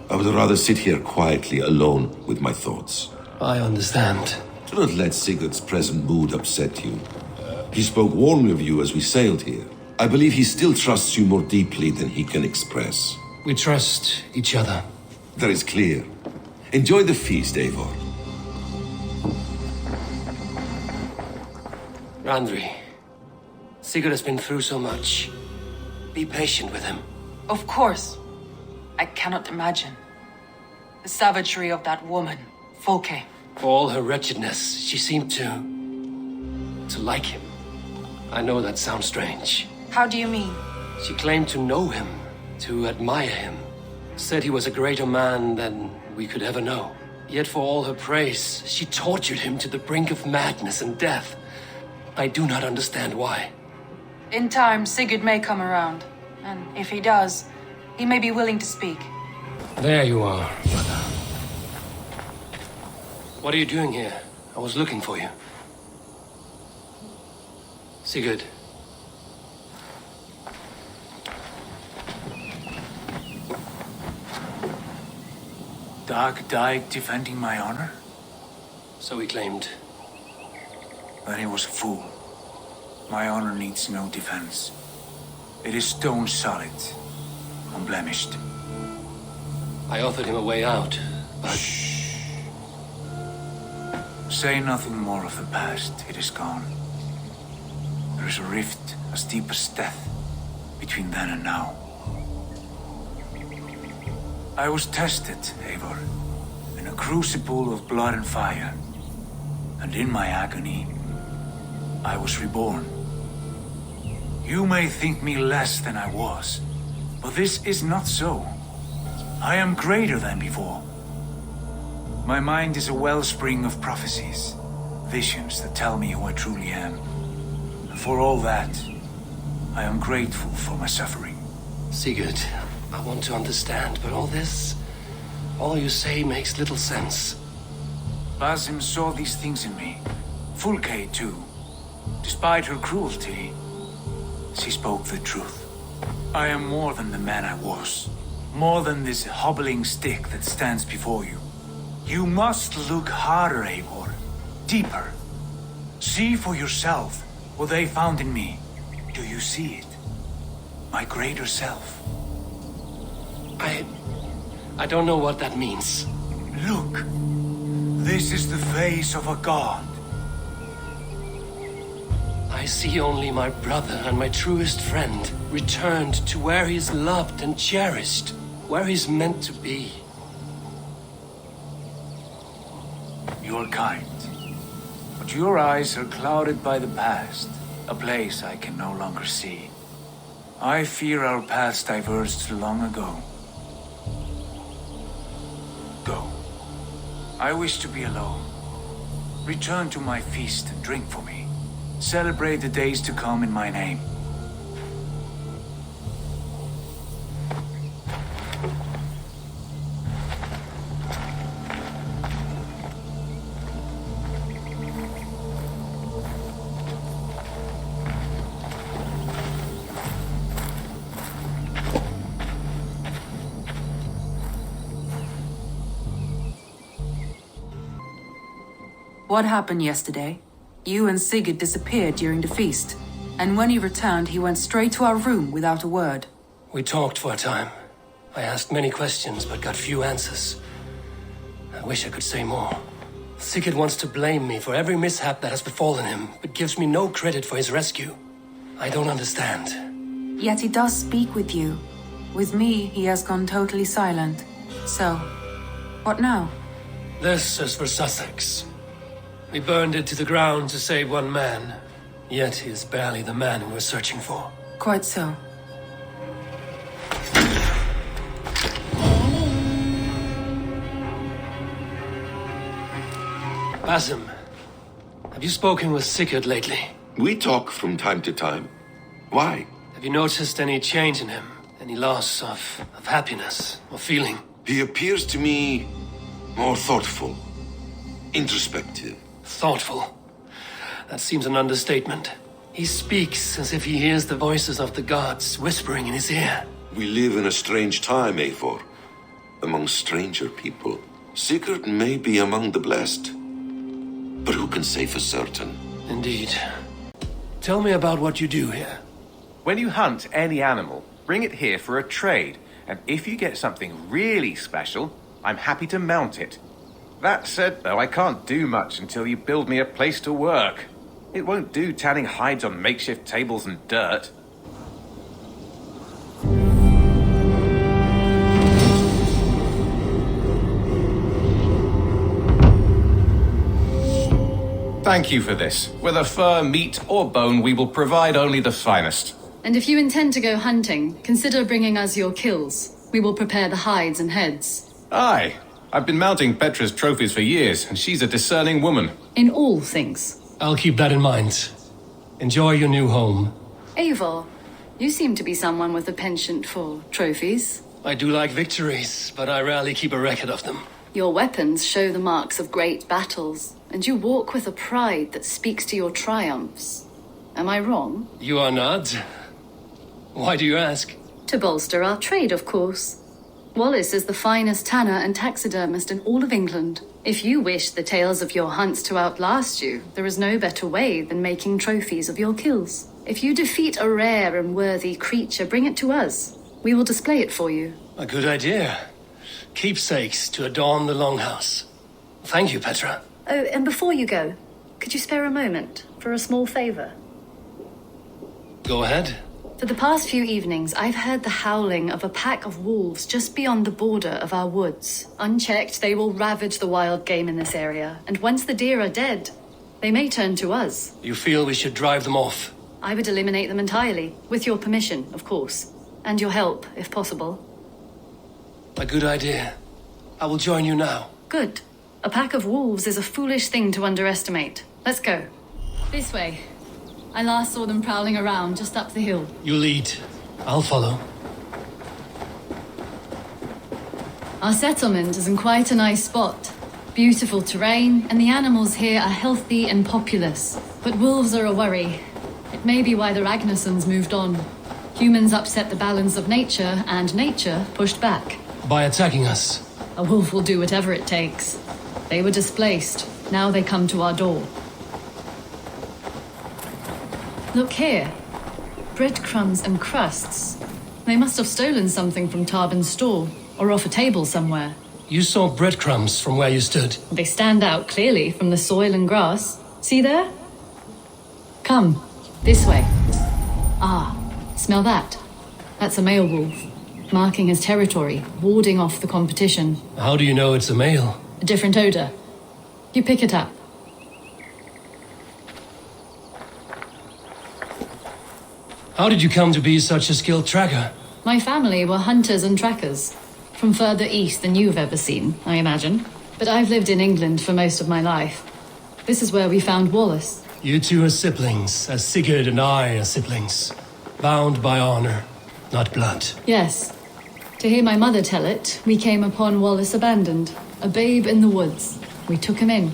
I would rather sit here quietly, alone with my thoughts. I understand. Do not let Sigurd's present mood upset you. He spoke warmly of you as we sailed here. I believe he still trusts you more deeply than he can express. We trust each other. That is clear. Enjoy the feast, Eivor. Randri, Sigurd has been through so much. Be patient with him. Of course. I cannot imagine. The savagery of that woman, Folke. For all her wretchedness, she seemed to like him. I know that sounds strange. How do you mean? She claimed to know him, to admire him. Said he was a greater man than we could ever know. Yet for all her praise, she tortured him to the brink of madness and death. I do not understand why. In time, Sigurd may come around. And if he does, he may be willing to speak. There you are, brother. What are you doing here? I was looking for you. Sigurd. Dag died defending my honor? So he claimed. Then he was a fool. My honor needs no defense. It is stone solid, unblemished. I offered him a way out, but... Shh. Say nothing more of the past. It is gone. There is a rift as deep as death between then and now. I was tested, Eivor, in a crucible of blood and fire. And in my agony, I was reborn. You may think me less than I was, but this is not so. I am greater than before. My mind is a wellspring of prophecies, visions that tell me who I truly am. And for all that, I am grateful for my suffering. Sigurd, I want to understand, but all you say makes little sense. Basim saw these things in me. Fulke, too. Despite her cruelty, she spoke the truth. I am more than the man I was. More than this hobbling stick that stands before you. You must look harder, Eivor. Deeper. See for yourself what they found in me. Do you see it? My greater self. I don't know what that means. Look. This is the face of a god. I see only my brother and my truest friend returned to where he's loved and cherished, where he's meant to be. You're kind. But your eyes are clouded by the past, a place I can no longer see. I fear our paths diverged long ago. Go. I wish to be alone. Return to my feast and drink for me. Celebrate the days to come in my name. What happened yesterday? You and Sigurd disappeared during the feast. And when you returned, he went straight to our room without a word. We talked for a time. I asked many questions, but got few answers. I wish I could say more. Sigurd wants to blame me for every mishap that has befallen him, but gives me no credit for his rescue. I don't understand. Yet he does speak with you. With me, he has gone totally silent. So, what now? This is for Sussex. We burned it to the ground to save one man. Yet he is barely the man we're searching for. Quite so. Basim, have you spoken with Sigurd lately? We talk from time to time. Why? Have you noticed any change in him? Any loss of happiness or feeling? He appears to me more thoughtful, introspective. Thoughtful? That seems an understatement. He speaks as if he hears the voices of the gods whispering in his ear. We live in a strange time, Eivor. Among stranger people. Sigurd may be among the blessed. But who can say for certain? Indeed. Tell me about what you do here. When you hunt any animal, bring it here for a trade. And if you get something really special, I'm happy to mount it. That said, though, I can't do much until you build me a place to work. It won't do tanning hides on makeshift tables and dirt. Thank you for this. Whether fur, meat, or bone, we will provide only the finest. And if you intend to go hunting, consider bringing us your kills. We will prepare the hides and heads. Aye. I've been mounting Petra's trophies for years, and she's a discerning woman. In all things. I'll keep that in mind. Enjoy your new home. Eivor, you seem to be someone with a penchant for trophies. I do like victories, but I rarely keep a record of them. Your weapons show the marks of great battles, and you walk with a pride that speaks to your triumphs. Am I wrong? You are not. Why do you ask? To bolster our trade, of course. Wallace is the finest tanner and taxidermist in all of England. If you wish the tales of your hunts to outlast you, there is no better way than making trophies of your kills. If you defeat a rare and worthy creature, bring it to us. We will display it for you. A good idea. Keepsakes to adorn the longhouse. Thank you, Petra. Oh, and before you go, could you spare a moment for a small favor? Go ahead. For the past few evenings, I've heard the howling of a pack of wolves just beyond the border of our woods. Unchecked, they will ravage the wild game in this area, and once the deer are dead, they may turn to us. You feel we should drive them off? I would eliminate them entirely, with your permission, of course, and your help, if possible. A good idea. I will join you now. Good. A pack of wolves is a foolish thing to underestimate. Let's go. This way. I last saw them prowling around just up the hill. You lead. I'll follow. Our settlement is in quite a nice spot. Beautiful terrain, and the animals here are healthy and populous. But wolves are a worry. It may be why the Ragnarsons moved on. Humans upset the balance of nature, and nature pushed back. By attacking us? A wolf will do whatever it takes. They were displaced. Now they come to our door. Look here. Breadcrumbs and crusts. They must have stolen something from Tarbin's store, or off a table somewhere. You saw breadcrumbs from where you stood. They stand out clearly from the soil and grass. See there? Come, this way. Ah, smell that? That's a male wolf, marking his territory, warding off the competition. How do you know it's a male? A different odor. You pick it up. How did you come to be such a skilled tracker? My family were hunters and trackers. From further east than you've ever seen, I imagine. But I've lived in England for most of my life. This is where we found Wallace. You two are siblings, as Sigurd and I are siblings. Bound by honor, not blood. Yes. To hear my mother tell it, we came upon Wallace abandoned, a babe in the woods. We took him in.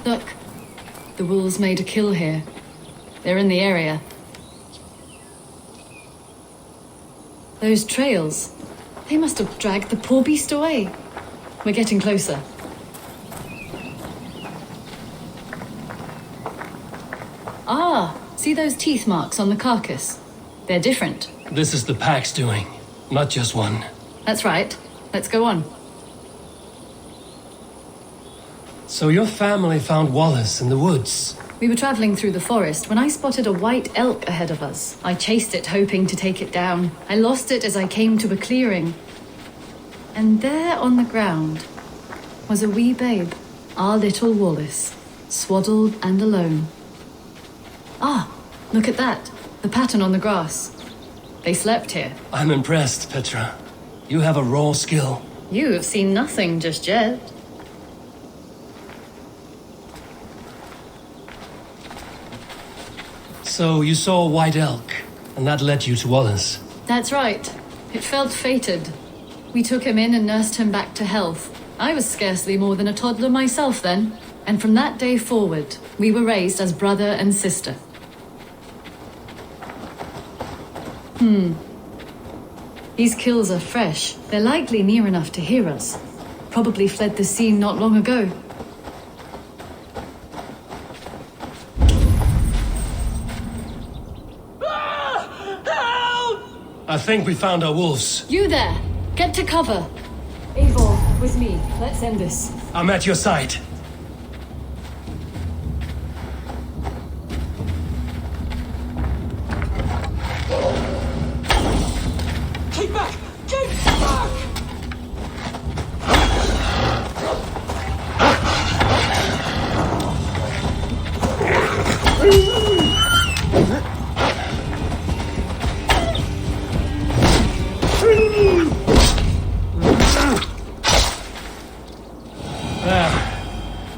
Look, the wolves made a kill here. They're in the area. Those trails, they must have dragged the poor beast away. We're getting closer. Ah, see those teeth marks on the carcass? They're different. This is the pack's doing, not just one. That's right. Let's go on. So your family found Wallace in the woods? We were traveling through the forest when I spotted a white elk ahead of us. I chased it, hoping to take it down. I lost it as I came to a clearing. And there on the ground was a wee babe, our little Wallace, swaddled and alone. Ah, look at that. The pattern on the grass. They slept here. I'm impressed, Petra. You have a raw skill. You have seen nothing just yet. So you saw a white elk, and that led you to Wallace. That's right. It felt fated. We took him in and nursed him back to health. I was scarcely more than a toddler myself then. And from that day forward, we were raised as brother and sister. These kills are fresh. They're likely near enough to hear us. Probably fled the scene not long ago. I think we found our wolves. You there! Get to cover! Eivor, with me. Let's end this. I'm at your side. Keep back! Keep back!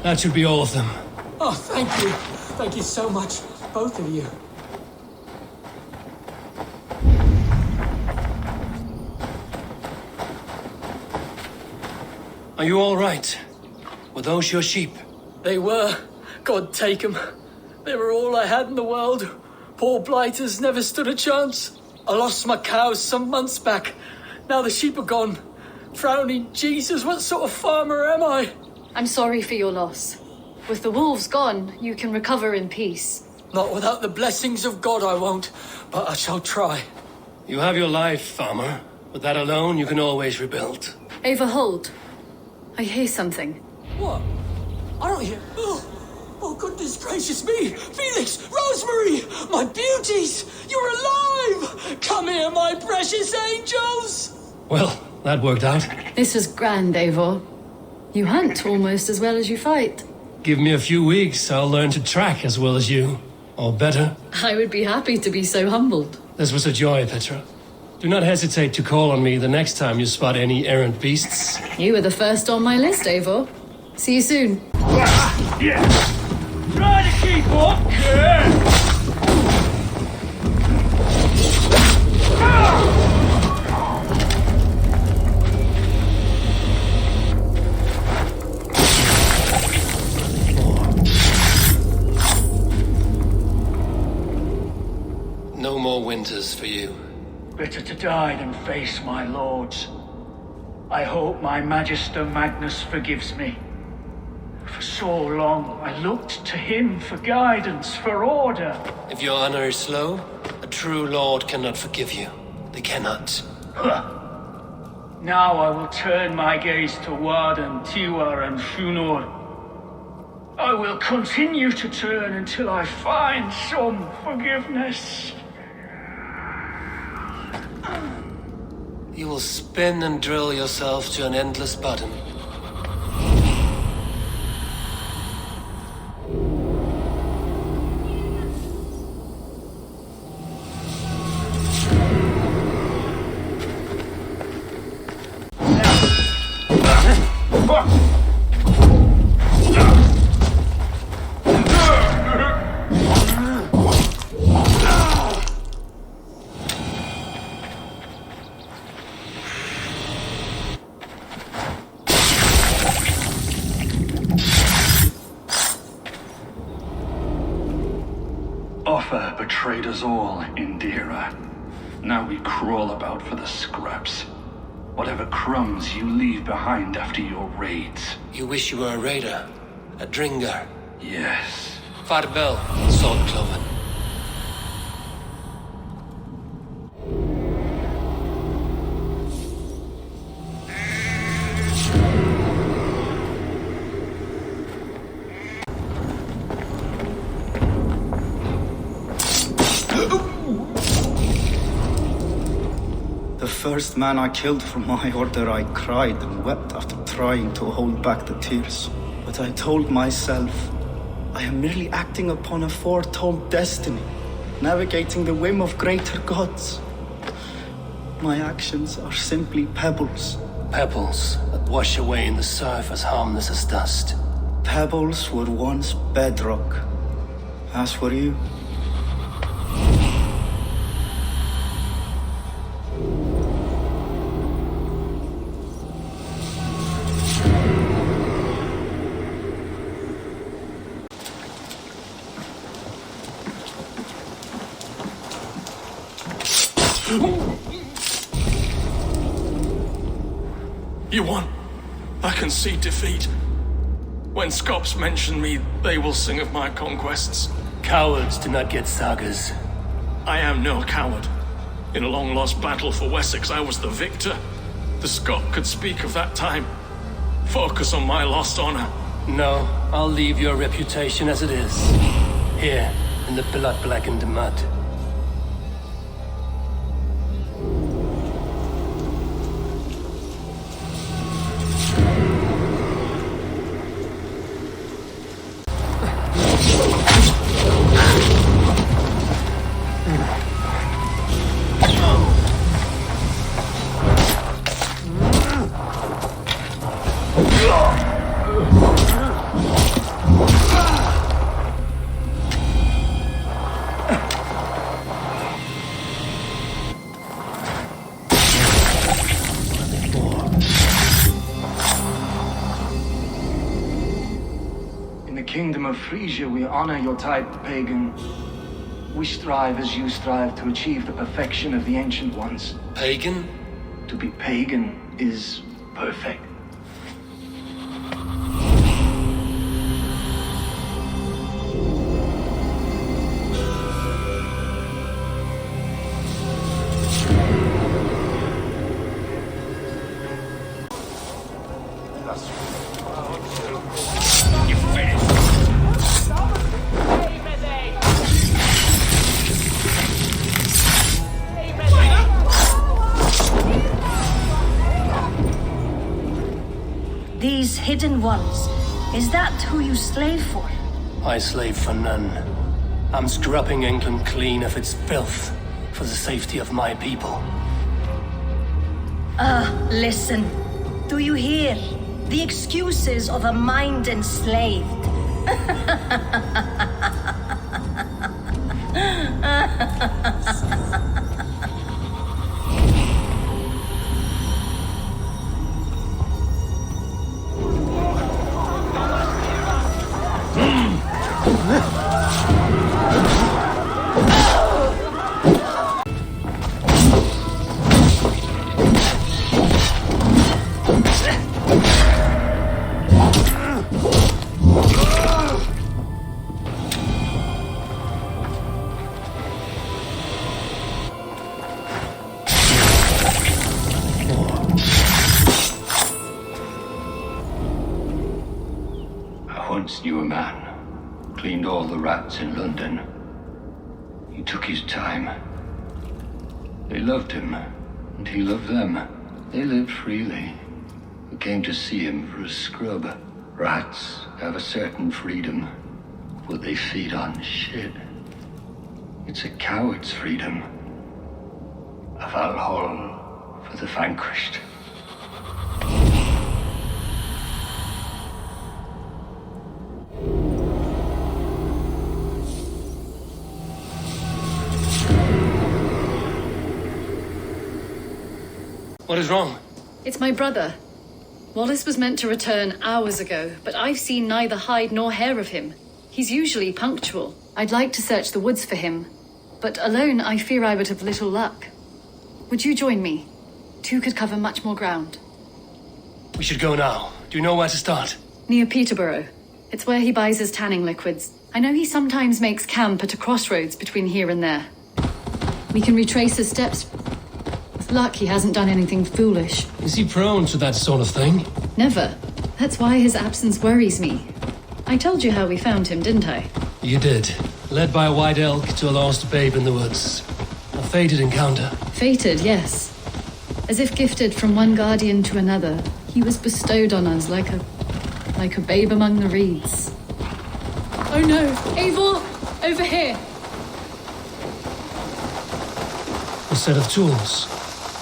That should be all of them. Oh, thank you. Thank you so much, both of you. Are you all right? Were those your sheep? They were. God take them. They were all I had in the world. Poor blighters never stood a chance. I lost my cows some months back. Now the sheep are gone. Frowning Jesus, what sort of farmer am I? I'm sorry for your loss. With the wolves gone, you can recover in peace. Not without the blessings of God I won't, but I shall try. You have your life, farmer. With that alone, you can always rebuild. Ava, hold. I hear something. What? I don't hear... Oh, goodness gracious me! Felix! Rosemary! My beauties! You're alive! Come here, my precious angels! Well, that worked out. This is grand, Eivor. You hunt almost as well as you fight. Give me a few weeks, I'll learn to track as well as you. Or better. I would be happy to be so humbled. This was a joy, Petra. Do not hesitate to call on me the next time you spot any errant beasts. You were the first on my list, Eivor. See you soon. Yeah. Try to keep up. Yeah. No more winters for you. Better to die than face my lords. I hope my Magister Magnus forgives me. For so long, I looked to him for guidance, for order. If your honor is slow, a true lord cannot forgive you. They cannot. Now I will turn my gaze to Warden, Tiwar, and Shunor. I will continue to turn until I find some forgiveness. You will spin and drill yourself to an endless bottom. Offa betrayed us all, Indira. Now we crawl about for the scraps. Whatever crumbs you leave behind after your raids. You wish you were a raider, a dringar. Yes. Farvel, Swordcloven. The first man I killed for my order, I cried and wept after trying to hold back the tears. But I told myself, I am merely acting upon a foretold destiny, navigating the whim of greater gods. My actions are simply pebbles. Pebbles that wash away in the surf as harmless as dust. Pebbles were once bedrock. As were you. You won. I can see defeat. When Scops mention me, they will sing of my conquests. Cowards do not get sagas. I am no coward. In a long-lost battle for Wessex, I was the victor. The Scot could speak of that time. Focus on my lost honor. No, I'll leave your reputation as it is. Here, in the blood-blackened mud. Kingdom of Frisia, we honor your type, pagan. We strive as you strive to achieve the perfection of the Ancient Ones. Pagan? To be pagan is perfect. These hidden ones, is that who you slave for? I slave for none. I'm scrubbing England clean of its filth for the safety of my people. Listen. Do you hear? The excuses of a mind enslaved. Once knew a man, cleaned all the rats in London. He took his time. They loved him, and he loved them. They lived freely. We came to see him for a scrub. Rats have a certain freedom, but they feed on shit. It's a coward's freedom. A Valhalla for the vanquished. What is wrong? It's my brother. Wallace was meant to return hours ago, but I've seen neither hide nor hair of him. He's usually punctual. I'd like to search the woods for him, but alone I fear I would have little luck. Would you join me? Two could cover much more ground. We should go now. Do you know where to start? Near Peterborough. It's where he buys his tanning liquids. I know he sometimes makes camp at a crossroads between here and there. We can retrace his steps. With luck, he hasn't done anything foolish. Is he prone to that sort of thing? Never. That's why his absence worries me. I told you how we found him, didn't I? You did. Led by a white elk to a lost babe in the woods. A fated encounter. Fated, yes. As if gifted from one guardian to another, he was bestowed on us like a babe among the reeds. Oh no! Eivor! Over here! A set of tools.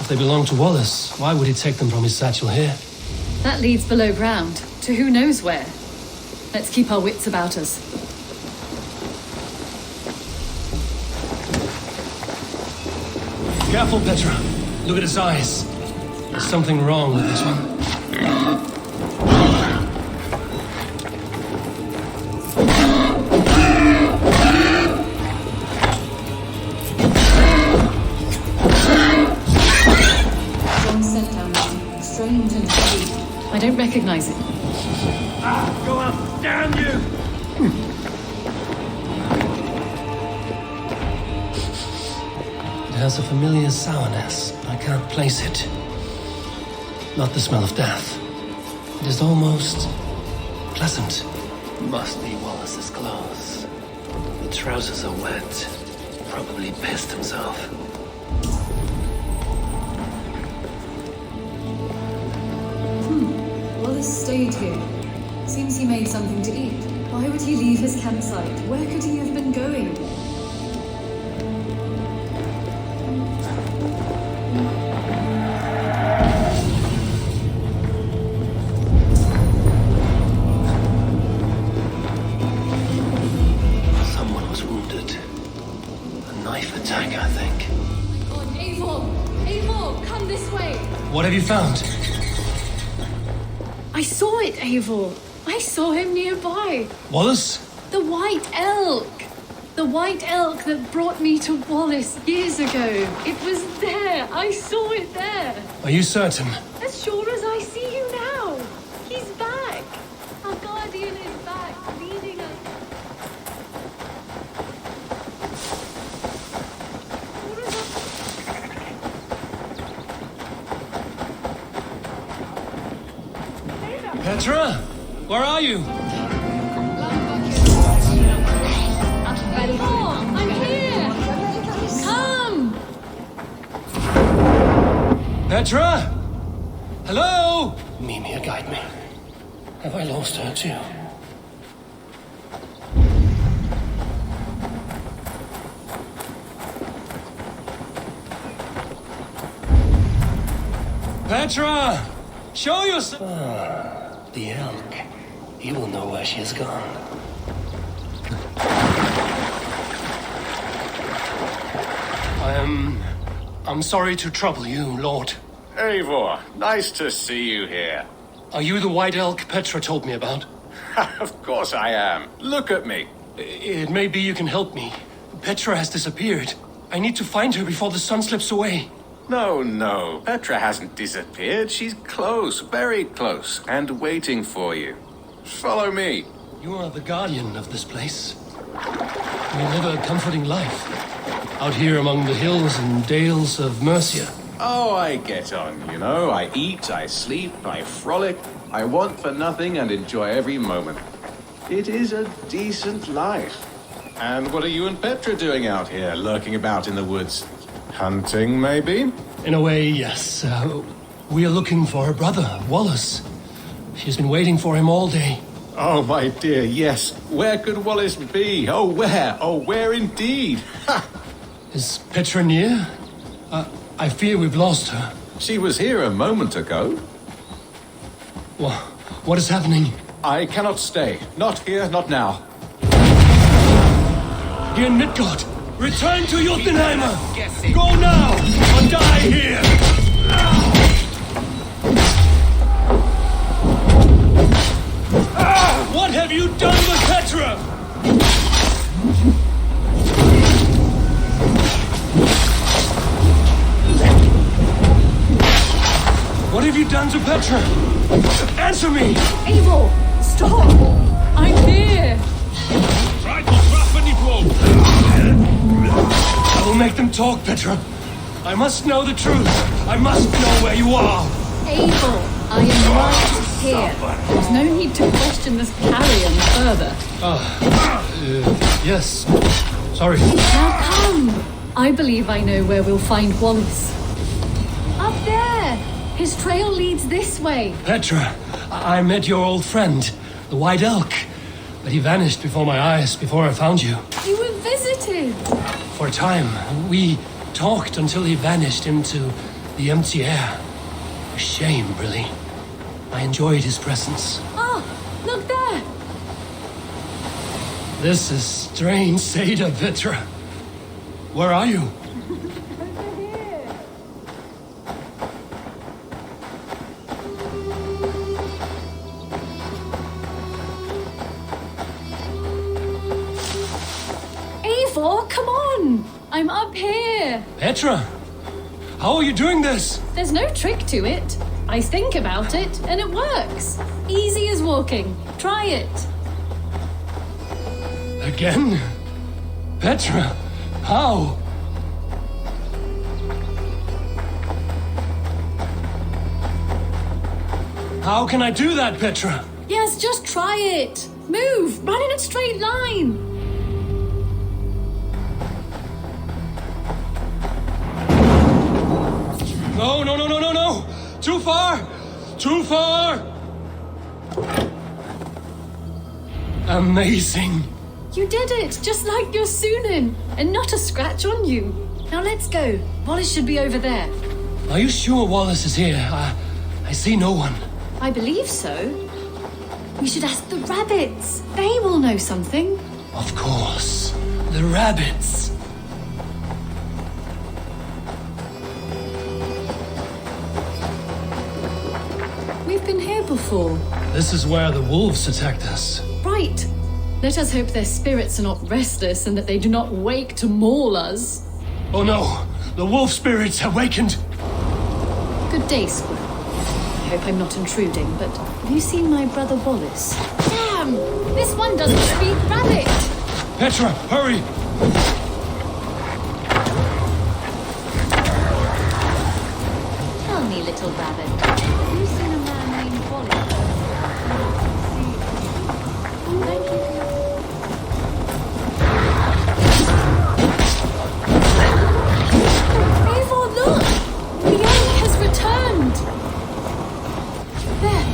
If they belong to Wallace, why would he take them from his satchel here? That leads below ground, to who knows where. Let's keep our wits about us. Careful, Petra. Look at his eyes. There's something wrong with this one. Strong scent down there. Strange and heavy. I don't recognize it. Go up! Damn you! It has a familiar sourness, but I can't place it. Not the smell of death. It is almost pleasant. Must be Wallace's clothes. The trousers are wet. Probably pissed himself. Wallace stayed here. Seems he made something to eat. Why would he leave his campsite? Where could he have been going? Someone was wounded. A knife attack, I think. Oh my god, Eivor! Eivor, come this way! What have you found? I saw it, Eivor. I saw him nearby. Wallace? The white elk. The white elk that brought me to Wallace years ago. It was there. I saw it there. Are you certain? As sure as I see you now. He's back. Our guardian is back, leading us. Petra? Where are you? Eivor, I'm here. Come. Petra? Hello? Mimir, guide me. Have I lost her too? Petra! Show yourself! The elk. He will know where she has gone. I'm sorry to trouble you, Lord. Eivor, nice to see you here. Are you the white elk Petra told me about? Of course I am. Look at me. It may be you can help me. Petra has disappeared. I need to find her before the sun slips away. No. Petra hasn't disappeared. She's close, very close, and waiting for you. Follow me. You are the guardian of this place. We live a comforting life. Out here among the hills and dales of Mercia. Oh, I get on, you know. I eat, I sleep, I frolic. I want for nothing and enjoy every moment. It is a decent life. And what are you and Petra doing out here, lurking about in the woods? Hunting, maybe? In a way, yes. We are looking for her brother, Wallace. She's been waiting for him all day. Oh, my dear, yes. Where could Wallace be? Oh, where? Oh, where indeed? Ha! Is Petra near? I fear we've lost her. She was here a moment ago. What is happening? I cannot stay. Not here, not now. Here in Midgard, return to Jotunheimer! Go now, or die here! What have you done with Petra? What have you done to Petra? Answer me! Eivor, stop! I'm here! I will make them talk, Petra. I must know the truth. I must know where you are. Eivor, I am right here. There's no need to question this carrion further. Yes. Sorry. Now come! I believe I know where we'll find Wallace. Up there! His trail leads this way. Petra, I met your old friend, the White Elk. But he vanished before my eyes, before I found you. You were visited! For a time, we talked until he vanished into The empty air. A shame, really. I enjoyed his presence. Oh, look there! This is strange, Seda Vitra. Where are you? Eivor, come on! I'm up here! Petra! How are you doing this? There's no trick to it. I think about it, and it works. Easy as walking. Try it. Again? Petra, how? How can I do that, Petra? Yes, just try it. Move. Run in a straight line. No, no, no, no, no, no! Too far! Too far! Amazing! You did it, just like your Sunan, and not a scratch on you. Now let's go. Wallace should be over there. Are you sure Wallace is here? I see no one. I believe so. We should ask the rabbits. They will know something. Of course. The rabbits. We've been here before. This is where the wolves attacked us. Right. Let us hope their spirits are not restless and that they do not wake to maul us. Oh no! The wolf spirits awakened! Good day, Squirrel. I hope I'm not intruding, but have you seen my brother Wallace? Damn! This one doesn't speak rabbit! Petra, hurry! Tell me, little rabbit, have you seen a man named Wallace? Thank you. Eivor, look! The elk has returned! There,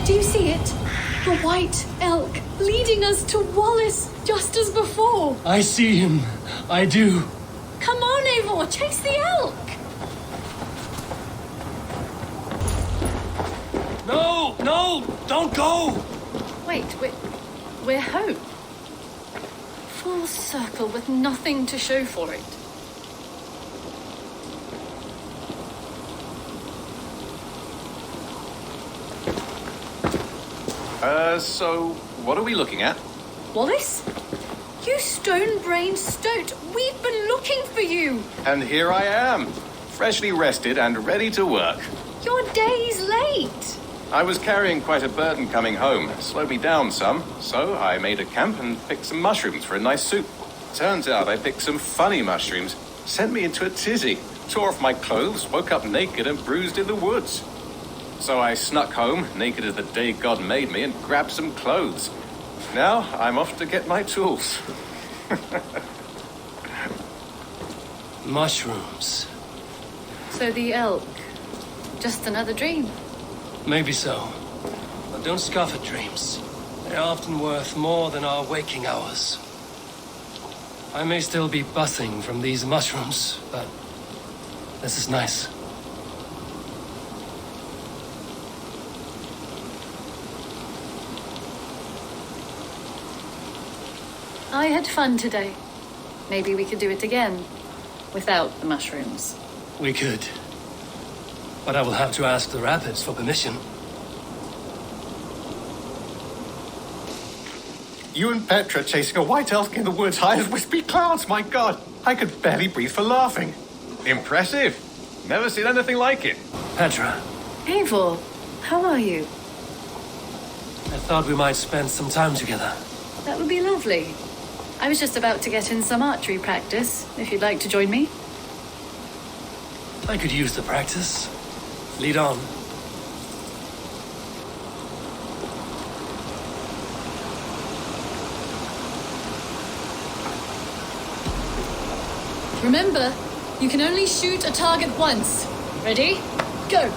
do you see it? The white elk leading us to Wallace, just as before. I see him. I do. Come on, Eivor, chase the elk! No! No! Don't go! Wait, we're home. Full circle with nothing to show for it. So what are we looking at? Wallace? You stone-brained stoat! We've been looking for you! And here I am, freshly rested and ready to work. You're days late! I was carrying quite a burden coming home. Slowed me down some, so I made a camp and picked some mushrooms for a nice soup. Turns out I picked some funny mushrooms. Sent me into a tizzy. Tore off my clothes, woke up naked and bruised in the woods. So I snuck home, naked as the day God made me, and grabbed some clothes. Now I'm off to get my tools. Mushrooms. So the elk, just another dream. Maybe so. But don't scoff at dreams. They're often worth more than our waking hours. I may still be buzzing from these mushrooms, but this is nice. I had fun today. Maybe we could do it again, without the mushrooms. We could. But I will have to ask the rabbits for permission. You and Petra chasing a white elk in the woods high as wispy clouds, my God! I could barely breathe for laughing. Impressive. Never seen anything like it. Petra, Eivor, how are you? I thought we might spend some time together. That would be lovely. I was just about to get in some archery practice, if you'd like to join me. I could use the practice. Lead on. Remember, you can only shoot a target once. Ready? Go!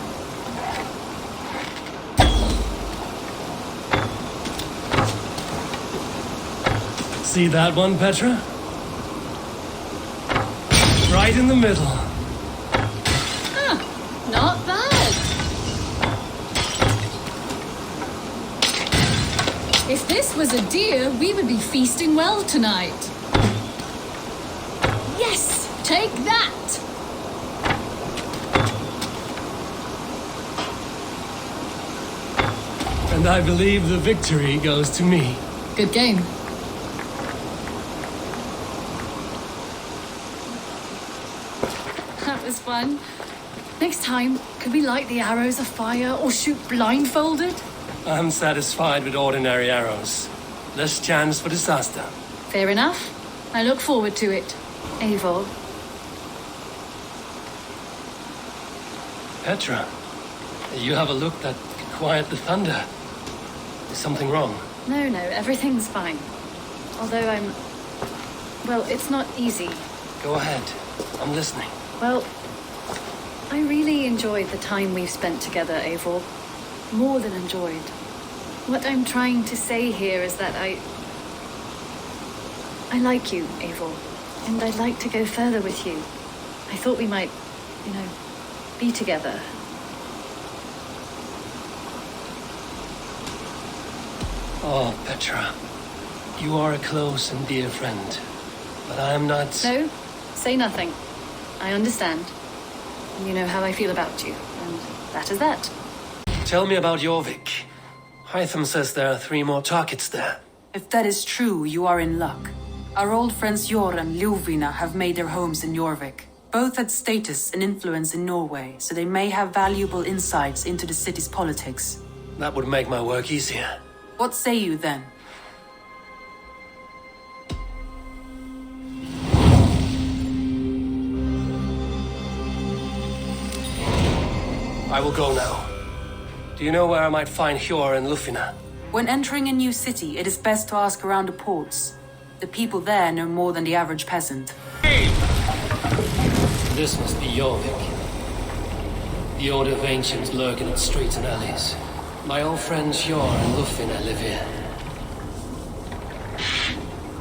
See that one, Petra? Right in the middle. this was a deer, we would be feasting well tonight. Yes! Take that! And I believe the victory goes to me. Good game. That was fun. Next time, could we light the arrows afire or shoot blindfolded? I'm satisfied with ordinary arrows. Less chance for disaster. Fair enough. I look forward to it. Eivor. Petra, you have a look that can quiet the thunder. Is something wrong? No, everything's fine. Although well, it's not easy. Go ahead. I'm listening. Well, I really enjoyed the time we've spent together, Eivor. More than enjoyed. What I'm trying to say here is that I like you, Eivor. And I'd like to go further with you. I thought we might, be together. Oh, Petra. You are a close and dear friend. But I am not... No, say nothing. I understand. You know how I feel about you, and that is that. Tell me about Jorvik. Hytham says there are 3 more targets there. If that is true, you are in luck. Our old friends Jor and Ljuvina have made their homes in Jorvik. Both had status and influence in Norway, so they may have valuable insights into the city's politics. That would make my work easier. What say you then? I will go now. Do you know where I might find Hjor and Lufina? When entering a new city, it is best to ask around the ports. The people there know more than the average peasant. This must be Jorvik. The Order of Ancients lurk in its streets and alleys. My old friends Hjor and Lufina live here.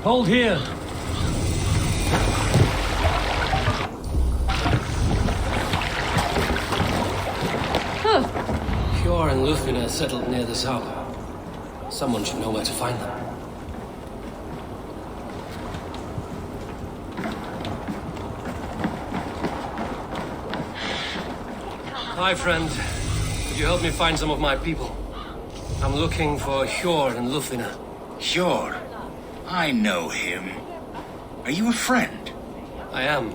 Hold here. Hjor and Lufina settled near this harbor. Someone should know where to find them. Hi, friend. Could you help me find some of my people? I'm looking for Hjor and Lufina. Hjor? I know him. Are you a friend? I am.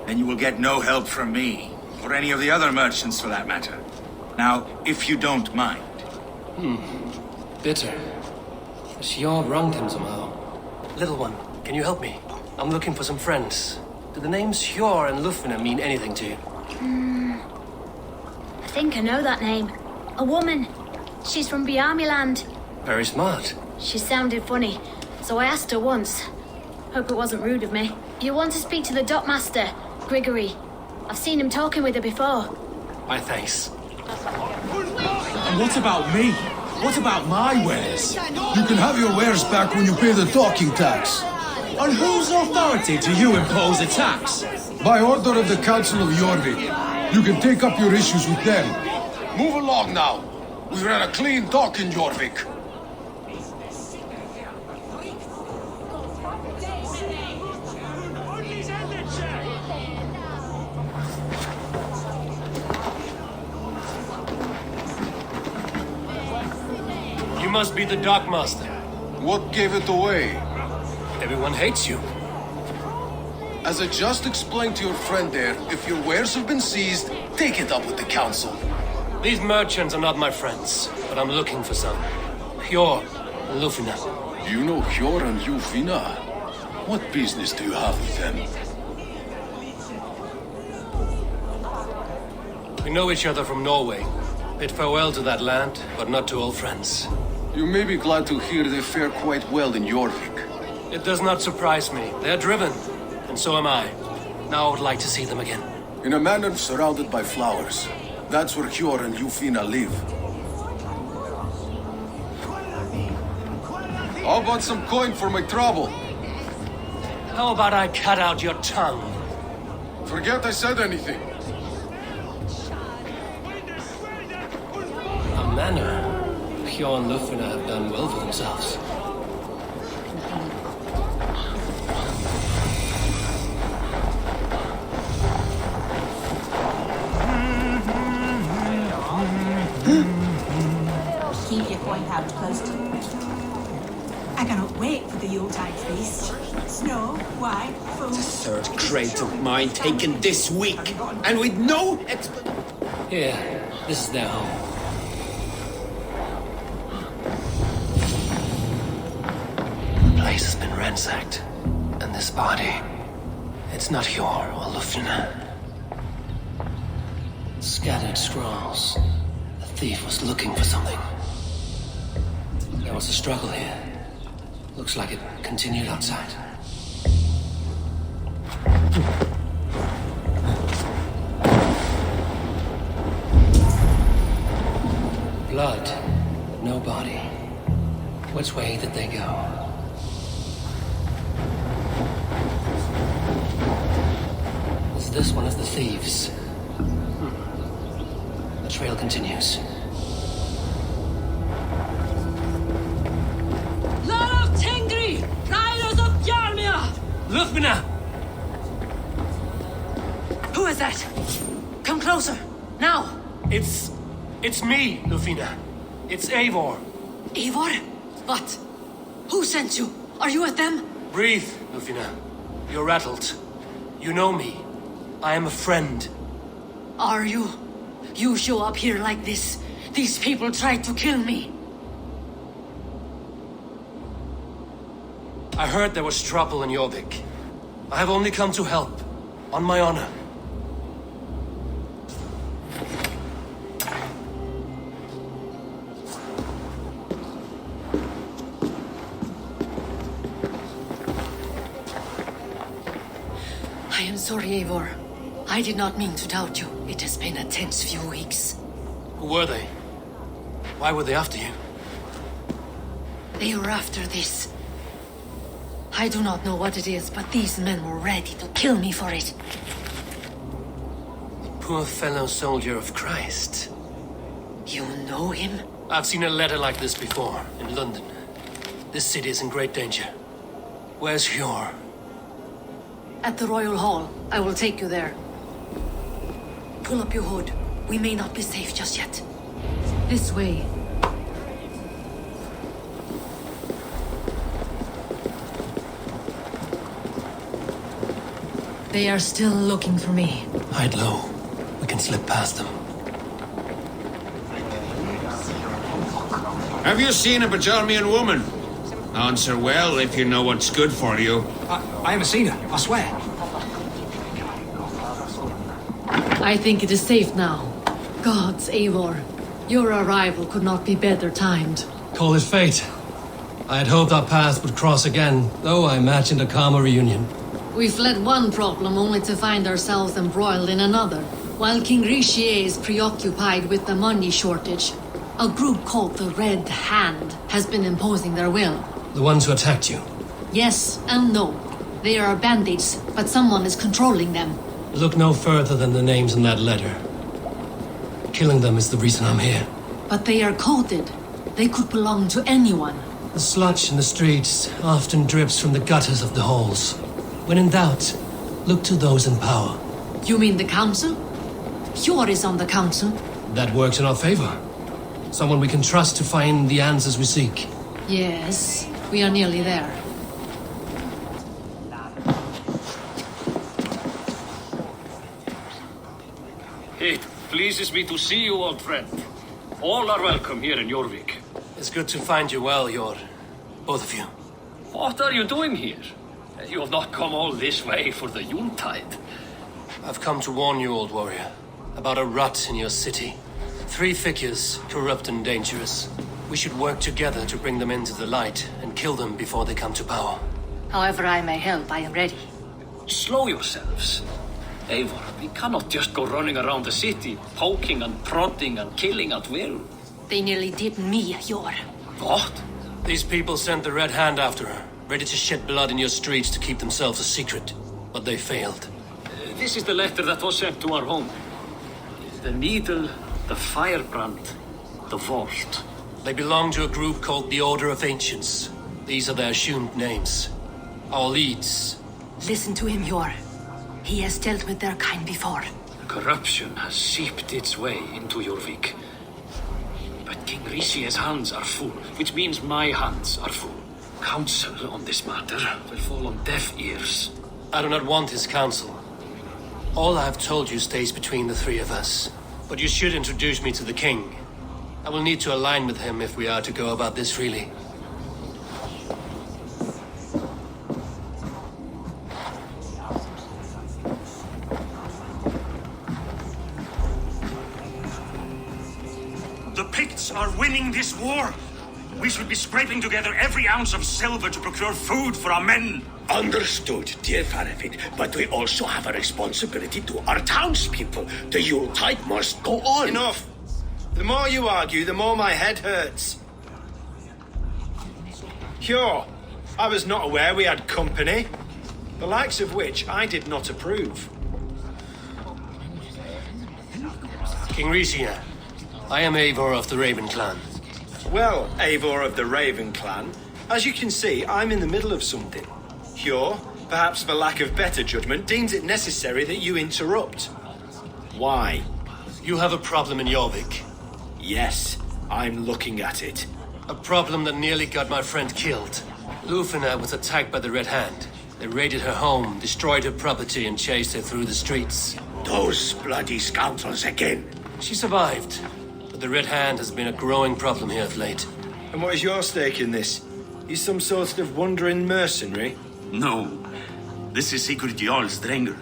Then you will get no help from me, or any of the other merchants for that matter. Now, if you don't mind. Bitter. Hjor wronged him somehow. Little one, can you help me? I'm looking for some friends. Do the names Hjor and Lufina mean anything to you? I think I know that name. A woman. She's from Biamiland. Very smart. She sounded funny, so I asked her once. Hope it wasn't rude of me. You want to speak to the dockmaster, Grigory. I've seen him talking with her before. My thanks. And what about me? What about my wares? You can have your wares back when you pay the docking tax. On whose authority do you impose a tax? By order of the Council of Jorvik. You can take up your issues with them. Move along now. We ran a clean dock in Jorvik. You must be the dockmaster. What gave it away? Everyone hates you. As I just explained to your friend there, if your wares have been seized, take it up with the council. These merchants are not my friends, but I'm looking for some. Hjor and Lufina. You know Hjor and Lufina? What business do you have with them? We know each other from Norway. Bid farewell to that land, but not to old friends. You may be glad to hear they fare quite well in Jorvik. It does not surprise me. They're driven, and so am I. Now I would like to see them again. In a manor surrounded by flowers. That's where Hjor and Lufina live. How about some coin for my trouble? How about I cut out your tongue? Forget I said anything. A manor. Hjor and Lufina have done well for themselves. going out close to you. I cannot wait for the Yuletide feast. Snow, wine, food. Third crate of mine taken this week, and with no Here, this is their home. The place has been ransacked, and this body, it's not Hjor or Lufina. Scattered scrolls. The thief was looking for something. There was a struggle here. Looks like it continued outside. Blood, but no body. Which way did they go? Is this one of the thieves? The trail continues. Lord of Tengri! Riders of Yarmia! Lufmina! Who is that? Come closer, now! It's me, Lufina. It's Eivor. Eivor? What? Who sent you? Are you with them? Breathe, Lufina. You're rattled. You know me. I am a friend. Are you? You show up here like this. These people tried to kill me. I heard there was trouble in Jorvik. I have only come to help. On my honor. I am sorry, Eivor. I did not mean to doubt you. It has been a tense few weeks. Who were they? Why were they after you? They were after this. I do not know what it is, but these men were ready to kill me for it. Poor fellow soldier of Christ. You know him? I've seen a letter like this before, in London. This city is in great danger. Where's Hjor? At the Royal Hall. I will take you there. Pull up your hood. We may not be safe just yet. This way. They are still looking for me. Hide low. We can slip past them. Have you seen a Bajarmian woman? Answer well if you know what's good for you. I haven't seen her, I swear. I think it is safe now. Gods, Eivor. Your arrival could not be better timed. Call it fate. I had hoped our paths would cross again, though I imagined a calmer reunion. We fled one problem only to find ourselves embroiled in another. While King Richier is preoccupied with the money shortage, a group called the Red Hand has been imposing their will. The ones who attacked you? Yes and no. They are bandits, but someone is controlling them. Look no further than the names in that letter. Killing them is the reason I'm here. But they are coded. They could belong to anyone. The sludge in the streets often drips from the gutters of the halls. When in doubt, look to those in power. You mean the council? Hjor is on the council. That works in our favor. Someone we can trust to find the answers we seek. Yes, we are nearly there. It pleases me to see you, old friend. All are welcome here in Jorvik. It's good to find you well, Hjor. Both of you. What are you doing here? You have not come all this way for the Yuletide. I've come to warn you, old warrior, about a rot in your city. 3 figures, corrupt and dangerous. We should work together to bring them into the light and kill them before they come to power. However I may help, I am ready. Slow yourselves. Eivor, we cannot just go running around the city, poking and prodding and killing at will. They nearly did me, Hjor. What? These people sent the Red Hand after her, ready to shed blood in your streets to keep themselves a secret. But they failed. This is the letter that was sent to our home. The needle, the firebrand, the vault. They belong to a group called the Order of Ancients. These are their assumed names. Our leads. Listen to him, Hjor. He has dealt with their kind before. Corruption has seeped its way into Jorvik. But King Rishi's hands are full, which means my hands are full. Counsel on this matter will fall on deaf ears. I do not want his counsel. All I have told you stays between the three of us. But you should introduce me to the king. I will need to align with him if we are to go about this freely. The Picts are winning this war. We should be scraping together every ounce of silver to procure food for our men. Understood, dear Faravid, but we also have a responsibility to our townspeople. The Yuletide must go on. Enough! The more you argue, the more my head hurts. Sure, I was not aware we had company, the likes of which I did not approve. King Risia, I am Eivor of the Raven clan. Well, Eivor of the Raven clan, as you can see, I'm in the middle of something. Hjor, perhaps for lack of better judgment, deems it necessary that you interrupt. Why? You have a problem in Jorvik. Yes, I'm looking at it. A problem that nearly got my friend killed. Lufina was attacked by the Red Hand. They raided her home, destroyed her property, and chased her through the streets. Those bloody scoundrels again. She survived, but the Red Hand has been a growing problem here of late. And what is your stake in this? You some sort of wandering mercenary? No. This is Sigurd Jarl's Drenger.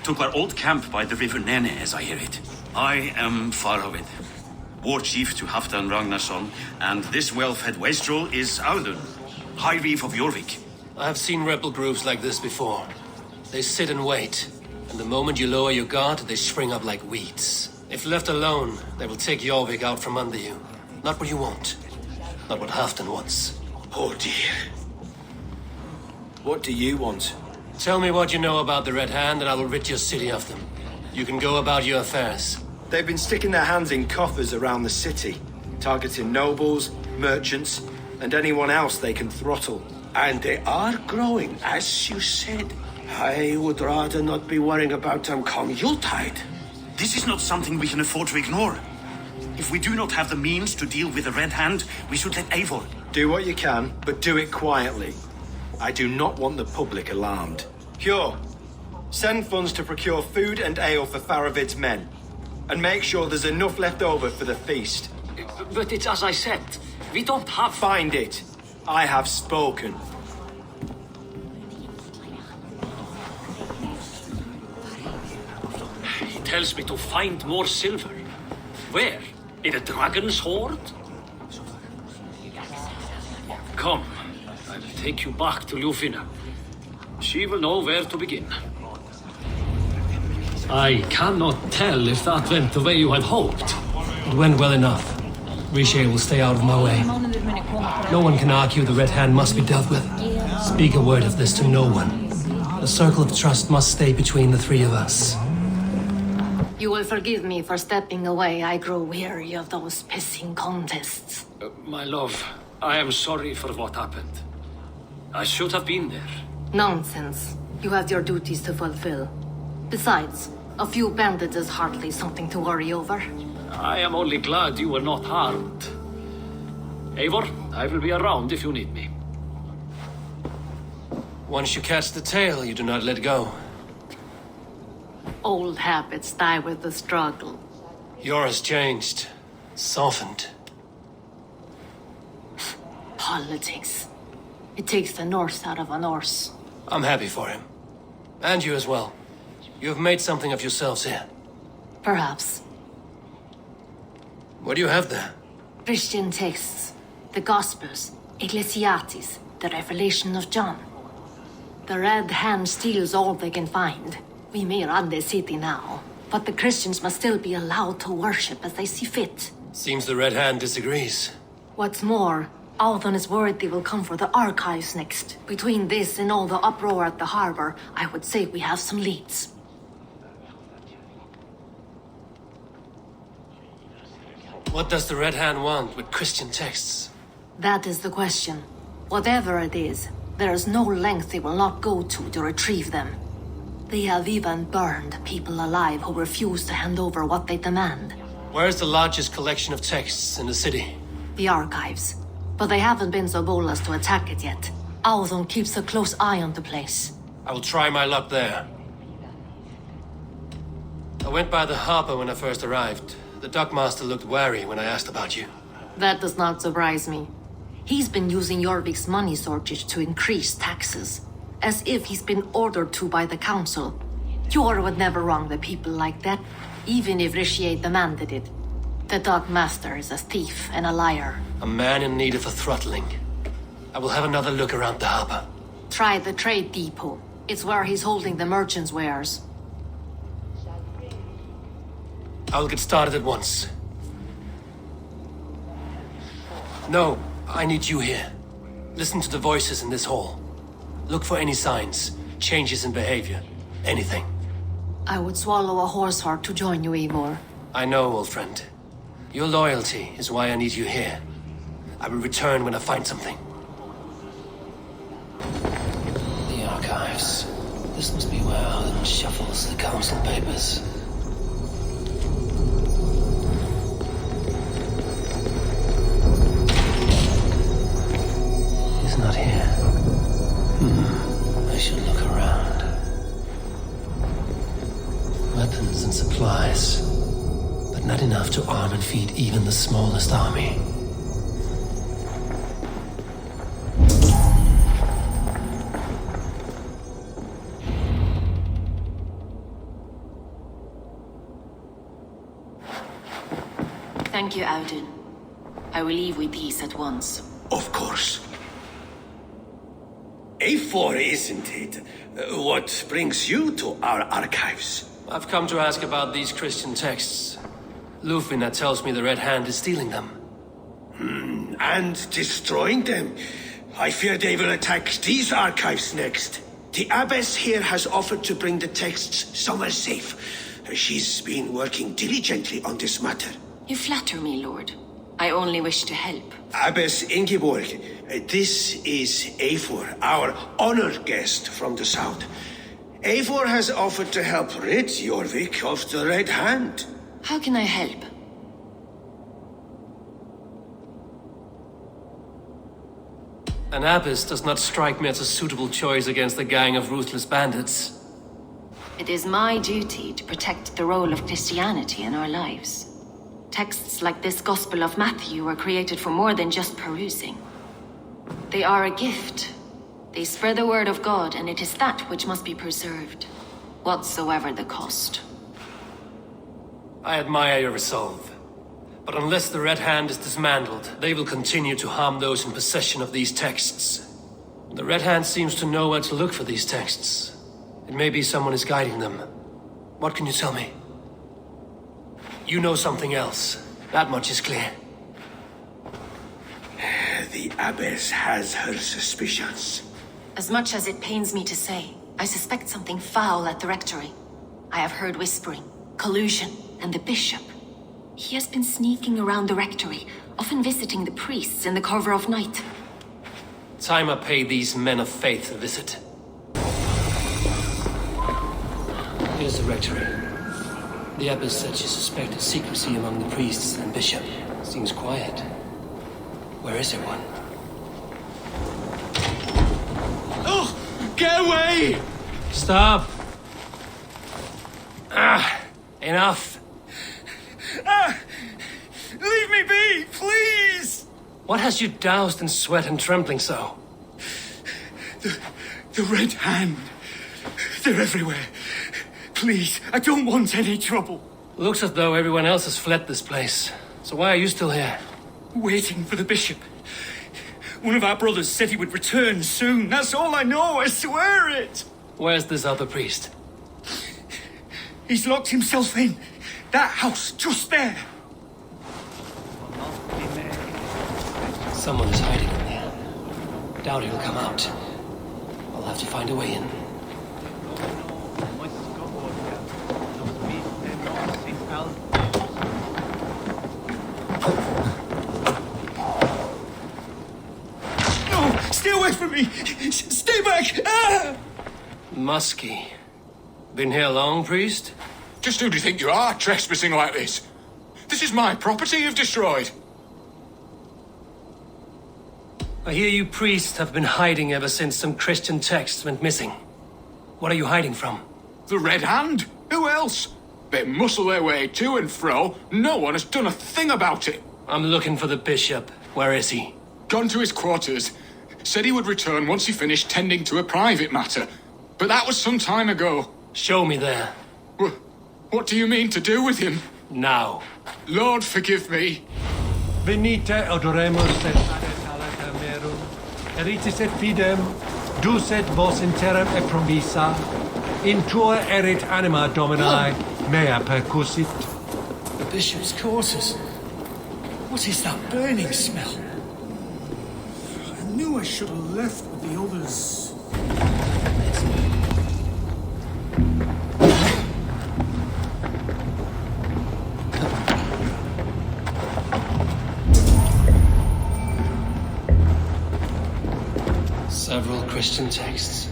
Took our old camp by the river Nene, as I hear it. I am Faravid, war chief to Halfdan Ragnarsson, and this well-fed wastrel is Audun, High Reeve of Jorvik. I have seen rebel groups like this before. They sit and wait, and the moment you lower your guard, they spring up like weeds. If left alone, they will take Jorvik out from under you. Not what you want. Not what Halfdan wants. Oh dear. What do you want? Tell me what you know about the Red Hand, and I will rid your city of them. You can go about your affairs. They've been sticking their hands in coffers around the city, targeting nobles, merchants, and anyone else they can throttle. And they are growing, as you said. I would rather not be worrying about them come Yuletide. This is not something we can afford to ignore. If we do not have the means to deal with the Red Hand, we should let Eivor. Do what you can, but do it quietly. I do not want the public alarmed. Hjor, send funds to procure food and ale for Faravid's men. And make sure there's enough left over for the feast. But it's as I said, we don't have... Find it. I have spoken. He tells me to find more silver. Where? In a dragon's hoard? Come, I will take you back to Lufina. She will know where to begin. I cannot tell if that went the way you had hoped. It went well enough. Riche will stay out of my way. No one can argue the Red Hand must be dealt with. Speak a word of this to no one. The circle of trust must stay between the three of us. You will forgive me for stepping away. I grow weary of those pissing contests. My love, I am sorry for what happened. I should have been there. Nonsense. You have your duties to fulfill. Besides, a few bandits is hardly something to worry over. I am only glad you were not harmed. Eivor, I will be around if you need me. Once you catch the tail, you do not let go. Old habits die with the struggle. Yours changed. Softened. Politics. It takes the Norse out of a Norse. I'm happy for him. And you as well. You have made something of yourselves here. Perhaps. What do you have there? Christian texts, the Gospels, Ecclesiastes, the Revelation of John. The Red Hand steals all they can find. We may run the city now, but the Christians must still be allowed to worship as they see fit. Seems the Red Hand disagrees. What's more, Althon is worried they will come for the archives next. Between this and all the uproar at the harbor, I would say we have some leads. What does the Red Hand want with Christian texts? That is the question. Whatever it is, there is no length they will not go to retrieve them. They have even burned people alive who refuse to hand over what they demand. Where's the largest collection of texts in the city? The archives. But they haven't been so bold as to attack it yet. Audun keeps a close eye on the place. I will try my luck there. I went by the harbor when I first arrived. The dockmaster looked wary when I asked about you. That does not surprise me. He's been using Jorvik's money shortage to increase taxes. As if he's been ordered to by the council. Jor would never wrong the people like that, even if Rishiate demanded it. The dockmaster is a thief and a liar. A man in need of a throttling. I will have another look around the harbor. Try the trade depot. It's where he's holding the merchants' wares. I will get started at once. No, I need you here. Listen to the voices in this hall. Look for any signs, changes in behavior, anything. I would swallow a horse heart to join you, Eivor. I know, old friend. Your loyalty is why I need you here. I will return when I find something. The archives. This must be where Audun shuffles the council papers. He's not here. I should look around. Weapons and supplies, but not enough to arm and feed even the smallest army. Thank you, Audun. I will leave with these at once. Of course. A4, isn't it? What brings you to our archives? I've come to ask about these Christian texts. Lufina tells me the Red Hand is stealing them. And destroying them. I fear they will attack these archives next. The abbess here has offered to bring the texts somewhere safe. She's been working diligently on this matter. You flatter me, Lord. I only wish to help. Abbess Ingeborg, this is Eivor, our honored guest from the south. Eivor has offered to help rid Jorvik of the Red Hand. How can I help? An abbess does not strike me as a suitable choice against a gang of ruthless bandits. It is my duty to protect the role of Christianity in our lives. Texts like this Gospel of Matthew were created for more than just perusing. They are a gift. They spread the word of God, and it is that which must be preserved, whatsoever the cost. I admire your resolve. But unless the Red Hand is dismantled, they will continue to harm those in possession of these texts. The Red Hand seems to know where to look for these texts. It may be someone is guiding them. What can you tell me? You know something else. That much is clear. The abbess has her suspicions. As much as it pains me to say, I suspect something foul at the rectory. I have heard whispering, collusion, and the bishop. He has been sneaking around the rectory, often visiting the priests in the cover of night. Time I pay these men of faith a visit. Here's the rectory. The abbess said she suspected secrecy among the priests and bishop. Seems quiet. Where is everyone? Oh! Get away! Stop! Enough! Leave me be, please! What has you doused in sweat and trembling so? The Red Hand. They're everywhere. Please, I don't want any trouble. Looks as though everyone else has fled this place. So why are you still here? Waiting for the bishop. One of our brothers said he would return soon. That's all I know, I swear it. Where's this other priest? He's locked himself in. That house, just there. Someone is hiding in there. Doubt he'll come out. I'll have to find a way in. No! Stay away from me! Stay back! Ah! Muskie. Been here long, priest? Just who do you think you are, trespassing like this? The This is my property you've destroyed. I hear you priests have been hiding ever since some Christian texts went missing. What are you hiding from? The Red Hand? Who else? They muscle their way to and fro. No one has done a thing about it. I'm looking for the bishop. Where is he? Gone to his quarters. Said he would return once he finished tending to a private matter. But that was some time ago. Show me there. What do you mean to do with him? Now. Lord, forgive me. Venite odoremus et adet alata merum, eritis et fidem, dus et vos in terram e promissa, in tua erit anima Domini, mea percussit. The bishop's quarters. What is that burning smell? I knew I should have left with the others. Several Christian texts.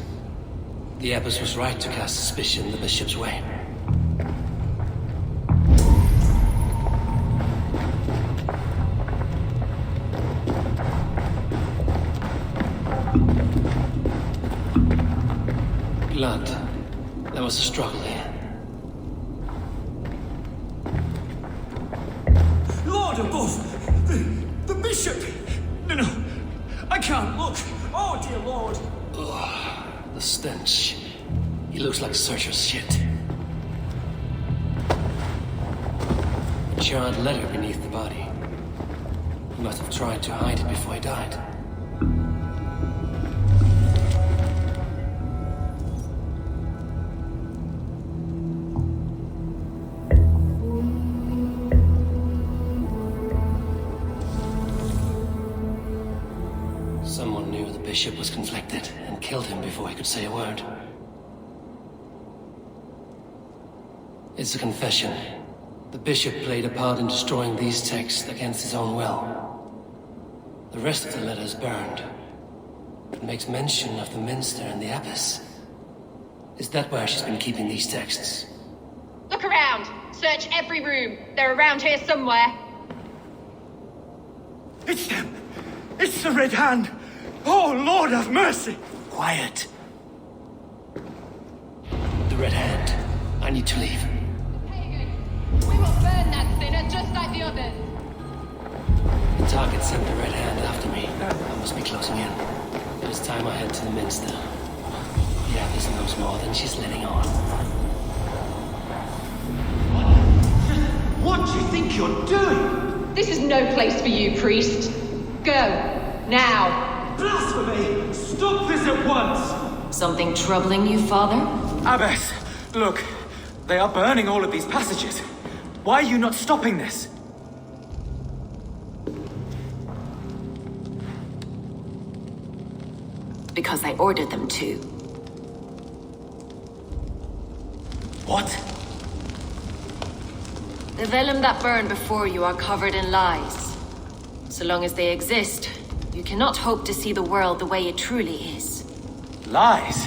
The abbess was right to cast suspicion the bishop's way. Blood. There was a struggle here. Lord above! The bishop! No, I can't look! Oh, dear Lord! Ugh, the stench. He looks like Searcher's shit. A charred letter beneath the body. He must have tried to hide it before he died. Someone knew the bishop was conflicted and killed him before he could say a word. It's a confession. The bishop played a part in destroying these texts against his own will. The rest of the letter is burned. It makes mention of the minster and the abbess. Is that where she's been keeping these texts? Look around! Search every room. They're around here somewhere. It's them! It's the Red Hand! Oh, Lord have mercy! Quiet. The Red Hand. I need to leave. We will burn that sinner just like the others. The target sent the Red Hand after me. I must be closing in. It is time I head to the minster. The abbess knows more than she's letting on. What do you think you're doing? This is no place for you, priest. Go. Now. Blasphemy! Stop this at once! Something troubling you, Father? Abbess, look. They are burning all of these passages. Why are you not stopping this? Because I ordered them to. What? The vellum that burned before you are covered in lies. So long as they exist, you cannot hope to see the world the way it truly is. Lies?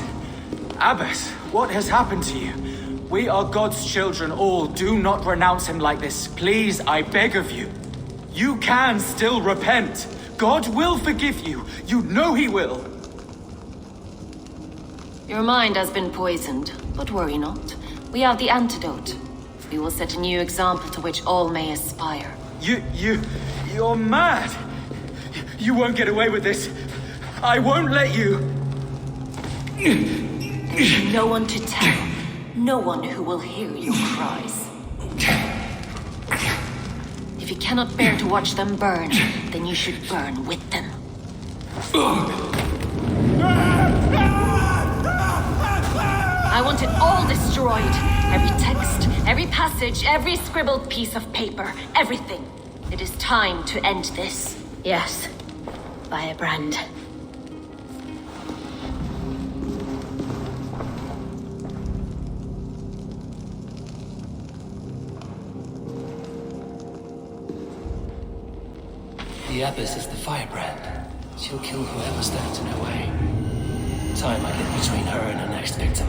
Abbess, what has happened to you? We are God's children all. Do not renounce him like this. Please, I beg of you. You can still repent. God will forgive you. You know he will. Your mind has been poisoned, but worry not. We have the antidote. We will set a new example to which all may aspire. You're mad. You won't get away with this. I won't let you. There's no one to tell. No one who will hear your cries. If you cannot bear to watch them burn, then you should burn with them. I want it all destroyed. Every text, every passage, every scribbled piece of paper, everything. It is time to end this. Yes. By a brand. The abbess is the firebrand. She'll kill whoever stands in her way. Time I get between her and her next victim.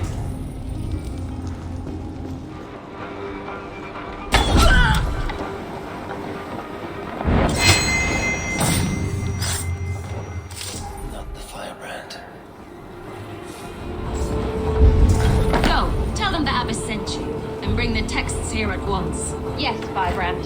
Yes, Firebrand.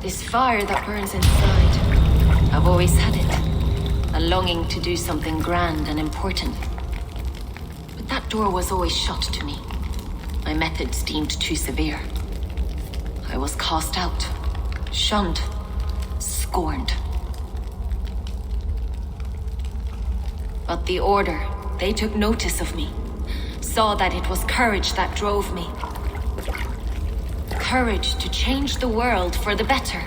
This fire that burns inside, I've always had it. A longing to do something grand and important. But that door was always shut to me. My methods deemed too severe. I was cast out, shunned, scorned. But the Order, they took notice of me. Saw that it was courage that drove me. Courage to change the world for the better.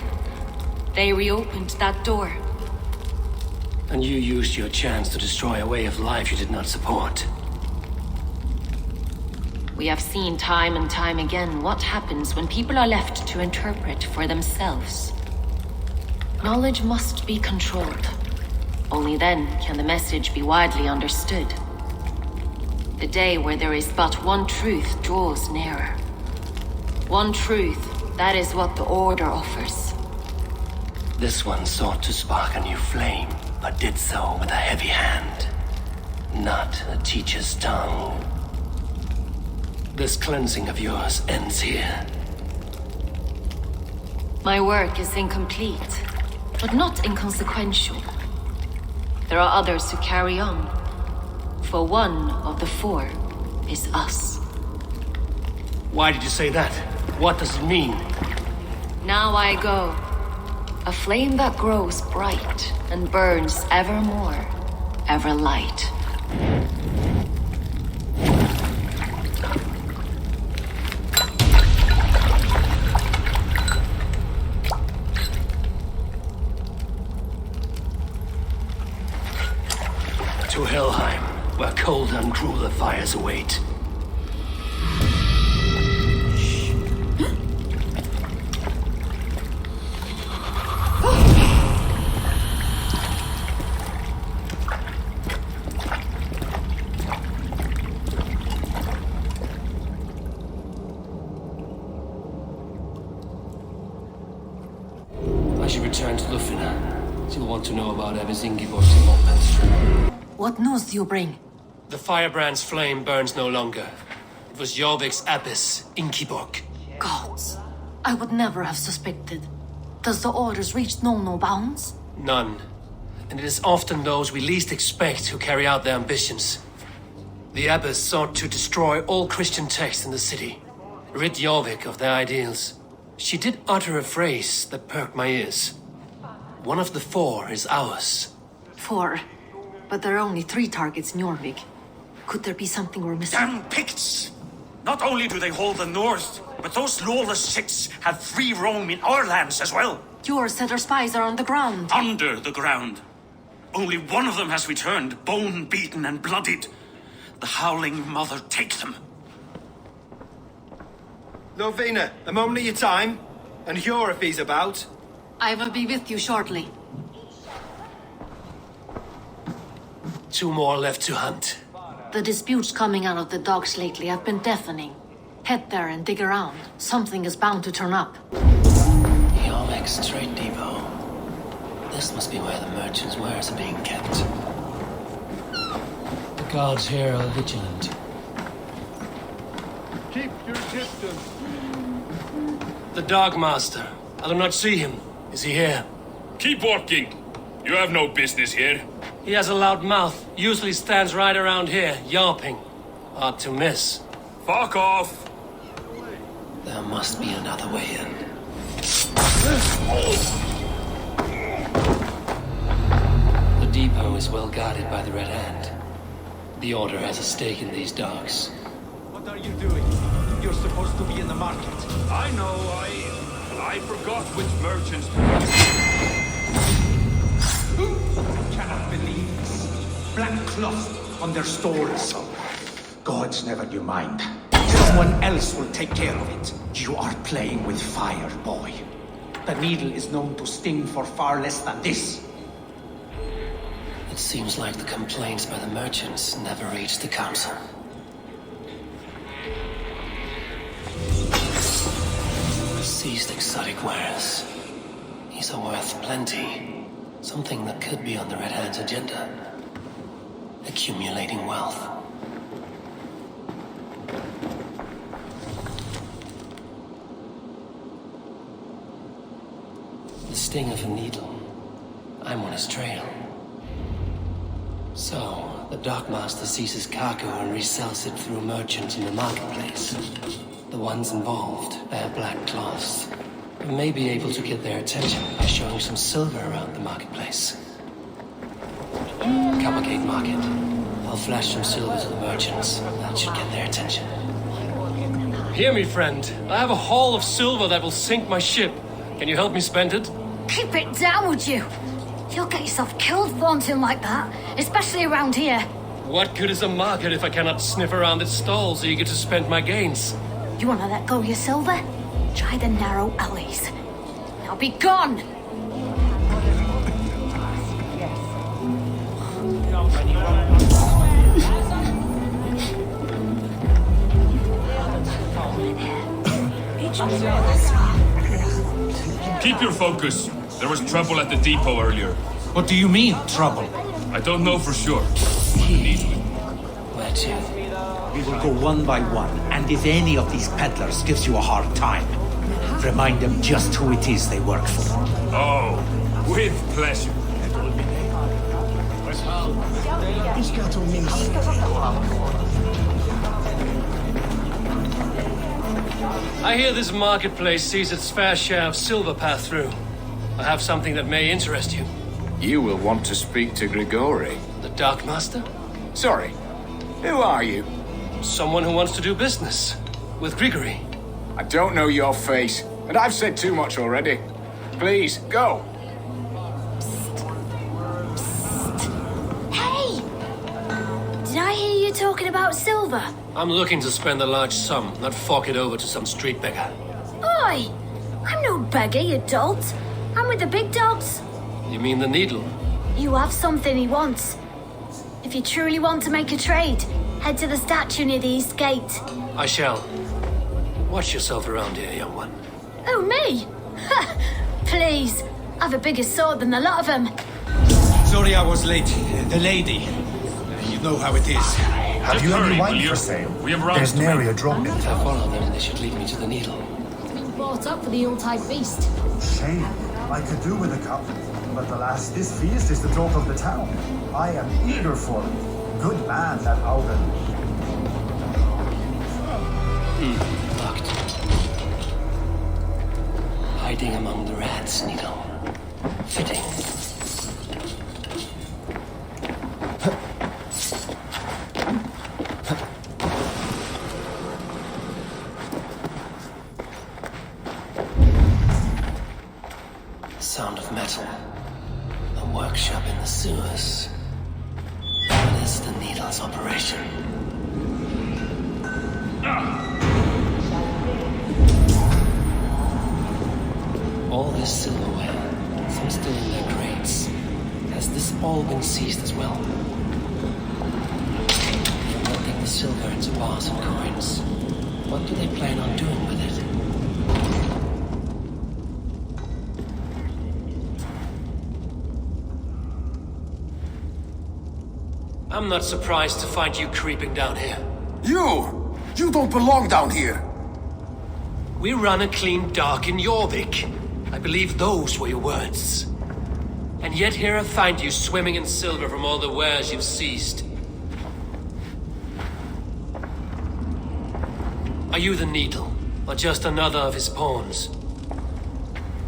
They reopened that door. And you used your chance to destroy a way of life you did not support. We have seen time and time again what happens when people are left to interpret for themselves. Knowledge must be controlled. Only then can the message be widely understood. The day where there is but one truth draws nearer. One truth, that is what the Order offers. This one sought to spark a new flame, but did so with a heavy hand, not a teacher's tongue. This cleansing of yours ends here. My work is incomplete, but not inconsequential. There are others who carry on. For one of the four is us. Why did you say that? What does it mean? Now I go. A flame that grows bright and burns ever more, ever light. To Helheim, where cold and crueler fires await. I should return to Lufina. She'll want to know about Abbess Ingeborg's involvement. What news do you bring? The firebrand's flame burns no longer. It was Jorvik's abbess, Ingeborg. Gods, I would never have suspected. Does the Order's reach know no bounds? None. And it is often those we least expect who carry out their ambitions. The abbess sought to destroy all Christian texts in the city, rid Jorvik of their ideals. She did utter a phrase that perked my ears. One of the four is ours. 4. But there are only 3 targets in Jorvik. Could there be something we're missing? Damn Picts! Not only do they hold the north, but those lawless shits have free roam in our lands as well. Yours said our spies are on the ground. Under the ground. Only one of them has returned, bone-beaten and bloodied. The Howling Mother take them. Lovina, a moment of your time. And Hjor if he's about. I will be with you shortly. 2 more left to hunt. The disputes coming out of the docks lately have been deafening. Head there and dig around. Something is bound to turn up. Jorvik's trade depot. This must be where the merchants' wares are being kept. The guards here are vigilant. Keep your distance. The Dogmaster. I do not see him. Is he here? Keep working. You have no business here. He has a loud mouth. Usually stands right around here, yawping. Hard to miss. Fuck off. There must be another way in. The depot is well guarded by the Red Hand. The Order has a stake in these docks. What are you doing? You're supposed to be in the market. I know, I forgot which merchants. Cannot believe this. Black cloth on their stores. Gods never do mind. Someone else will take care of it. You are playing with fire, boy. The needle is known to sting for far less than this. It seems like the complaints by the merchants never reached the council. Seized exotic wares. These are worth plenty. Something that could be on the Red Hand's agenda. Accumulating wealth. The sting of a needle. I'm on his trail. So, the dockmaster seizes cargo and resells it through merchants in the marketplace. The ones involved bear black cloths. We may be able to get their attention by showing some silver around the marketplace. Coppergate Market. I'll flash some silver to the merchants. That should get their attention. Hear me, friend. I have a haul of silver that will sink my ship. Can you help me spend it? Keep it down, would you? You'll get yourself killed flaunting like that, especially around here. What good is a market if I cannot sniff around its stalls eager to spend my gains? You want to let go of your silver? Try the narrow alleys. Now be gone! Keep your focus. There was trouble at the depot earlier. What do you mean, trouble? I don't know for sure. Needle. Where to? We will go one by one, and if any of these peddlers gives you a hard time, remind them just who it is they work for. Oh, with pleasure. I hear this marketplace sees its fair share of silver pass through. I have something that may interest you. You will want to speak to Grigori. The Dark Master? Sorry, who are you? Someone who wants to do business. With Grigori. I don't know your face, and I've said too much already. Please, go. Hey! Did I hear you talking about silver? I'm looking to spend a large sum, not fork it over to some street beggar. Oi! I'm no beggar, you dolt. I'm with the big dogs. You mean the needle? You have something he wants. If you truly want to make a trade, head to the statue near the east gate. I shall. Watch yourself around here, young one. Oh, me? Ha! Please. I've a bigger sword than the lot of them. Sorry I was late. The lady. You know how it is. Have you any wine for sale? There's nary a drop in If I follow them, they should lead me to the needle. Been bought up for the Yuletide feast. Shame. I could do with a cup. But alas, this feast is the talk of the town. I am eager for it. Good man, that Augen. Locked. Hiding among the rats, needle. Fitting. Sound of metal. A workshop in the sewers. What is the needle's operation? All this silverware, some still in their crates. Has this all been seized as well? Melting the silver into bars and coins. What do they plan on doing with it? I'm not surprised to find you creeping down here. You! You don't belong down here! We run a clean dock in Jorvik. I believe those were your words. And yet here I find you swimming in silver from all the wares you've seized. Are you the needle, or just another of his pawns?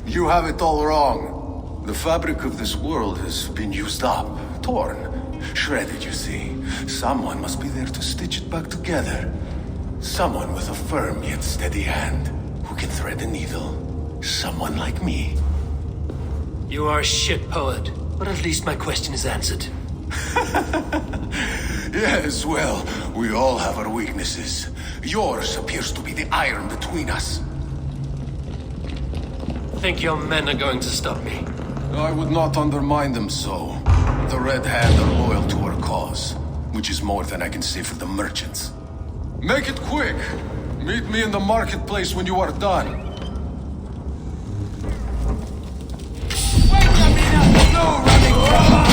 You have it all wrong. The fabric of this world has been used up, torn, shredded, you see. Someone must be there to stitch it back together. Someone with a firm yet steady hand, who can thread a needle. Someone like me. You are a shit poet, but at least my question is answered. Yes, well, we all have our weaknesses. Yours appears to be the iron between us. Think your men are going to stop me? I would not undermine them so. The Red Hand are loyal to our cause, which is more than I can say for the merchants. Make it quick! Meet me in the marketplace when you are done. No running from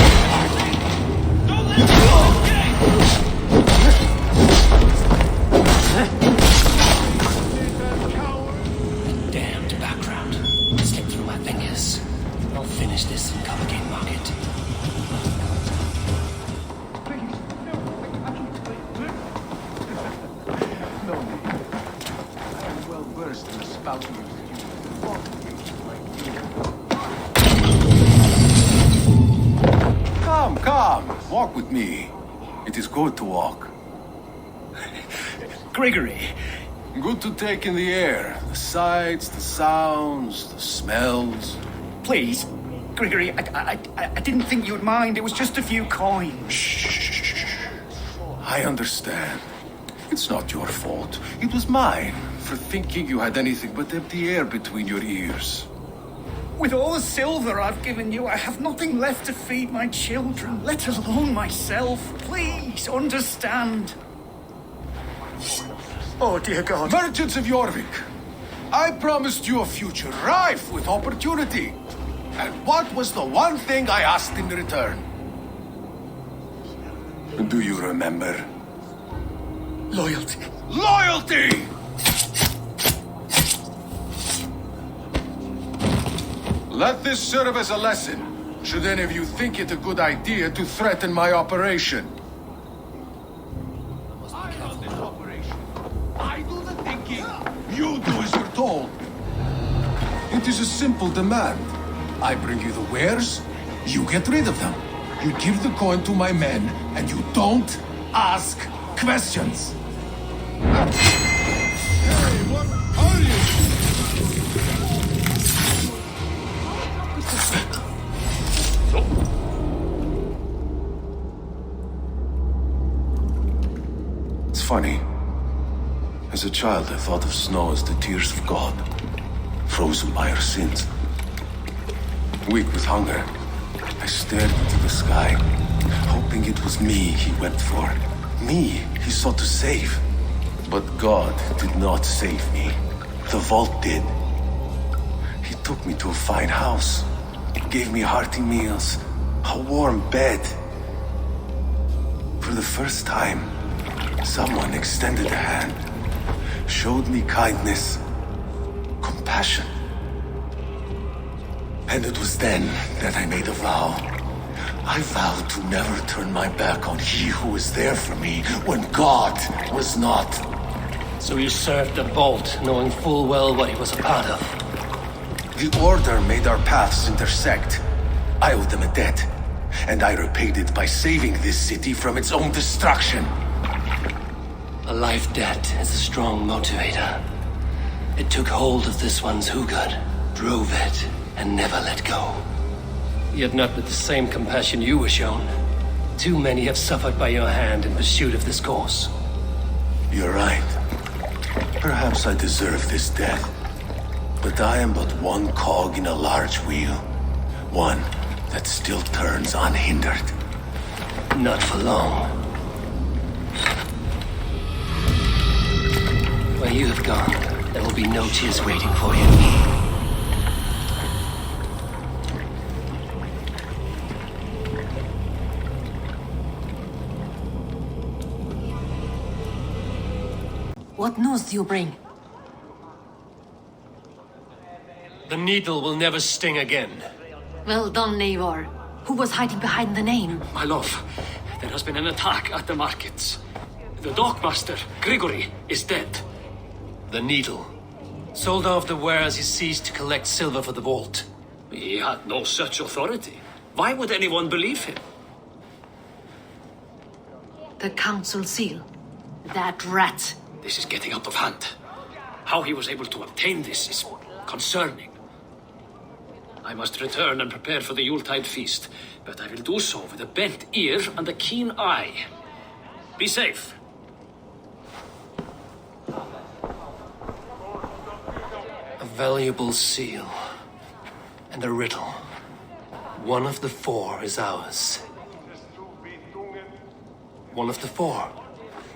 Damned background. Slipped through my fingers. I'll finish this in Coppergate Market. No need. I am well versed in the spouting of Come, come. Walk with me. It is good to walk. Gregory. Good to take in the air. The sights, the sounds, the smells. Please, Gregory, I didn't think you'd mind. It was just a few coins. Shh. I understand. It's not your fault. It was mine for thinking you had anything but empty air between your ears. With all the silver I've given you, I have nothing left to feed my children, let alone myself. Please, understand. Oh, dear God. Merchants of Jorvik, I promised you a future rife with opportunity. And what was the one thing I asked in return? Do you remember? Loyalty. Loyalty! Let this serve as a lesson, should any of you think it a good idea to threaten my operation. I run this operation. I do the thinking. You do as you're told. It is a simple demand. I bring you the wares, you get rid of them. You give the coin to my men, and you don't ask questions. Hey, what are you? It's funny. As a child, I thought of snow as the tears of God, frozen by our sins. Weak with hunger, I stared into the sky, hoping it was me he wept for. Me he sought to save. But God did not save me. The vault did. He took me to a fine house, gave me hearty meals, a warm bed. For the first time, someone extended a hand, showed me kindness, compassion. And it was then that I made a vow. I vowed to never turn my back on he who was there for me when God was not. So you served the Vault, knowing full well what he was a part of. The Order made our paths intersect. I owed them a debt, and I repaid it by saving this city from its own destruction. A life debt is a strong motivator. It took hold of this one's Hugad, drove it, and never let go. Yet not with the same compassion you were shown. Too many have suffered by your hand in pursuit of this cause. You're right. Perhaps I deserve this death. But I am but one cog in a large wheel. One that still turns unhindered. Not for long. Where you have gone, there will be no tears waiting for you. What news do you bring? The needle will never sting again. Well done, Eivor. Who was hiding behind the name? My love, there has been an attack at the markets. The dockmaster, Grigory, is dead. The needle. Sold off the wares he seized to collect silver for the vault. He had no such authority. Why would anyone believe him? The council seal. That rat. This is getting out of hand. How he was able to obtain this is concerning. I must return and prepare for the Yuletide feast, but I will do so with a bent ear and a keen eye. Be safe. A valuable seal. And a riddle. One of the four is ours. One of the four.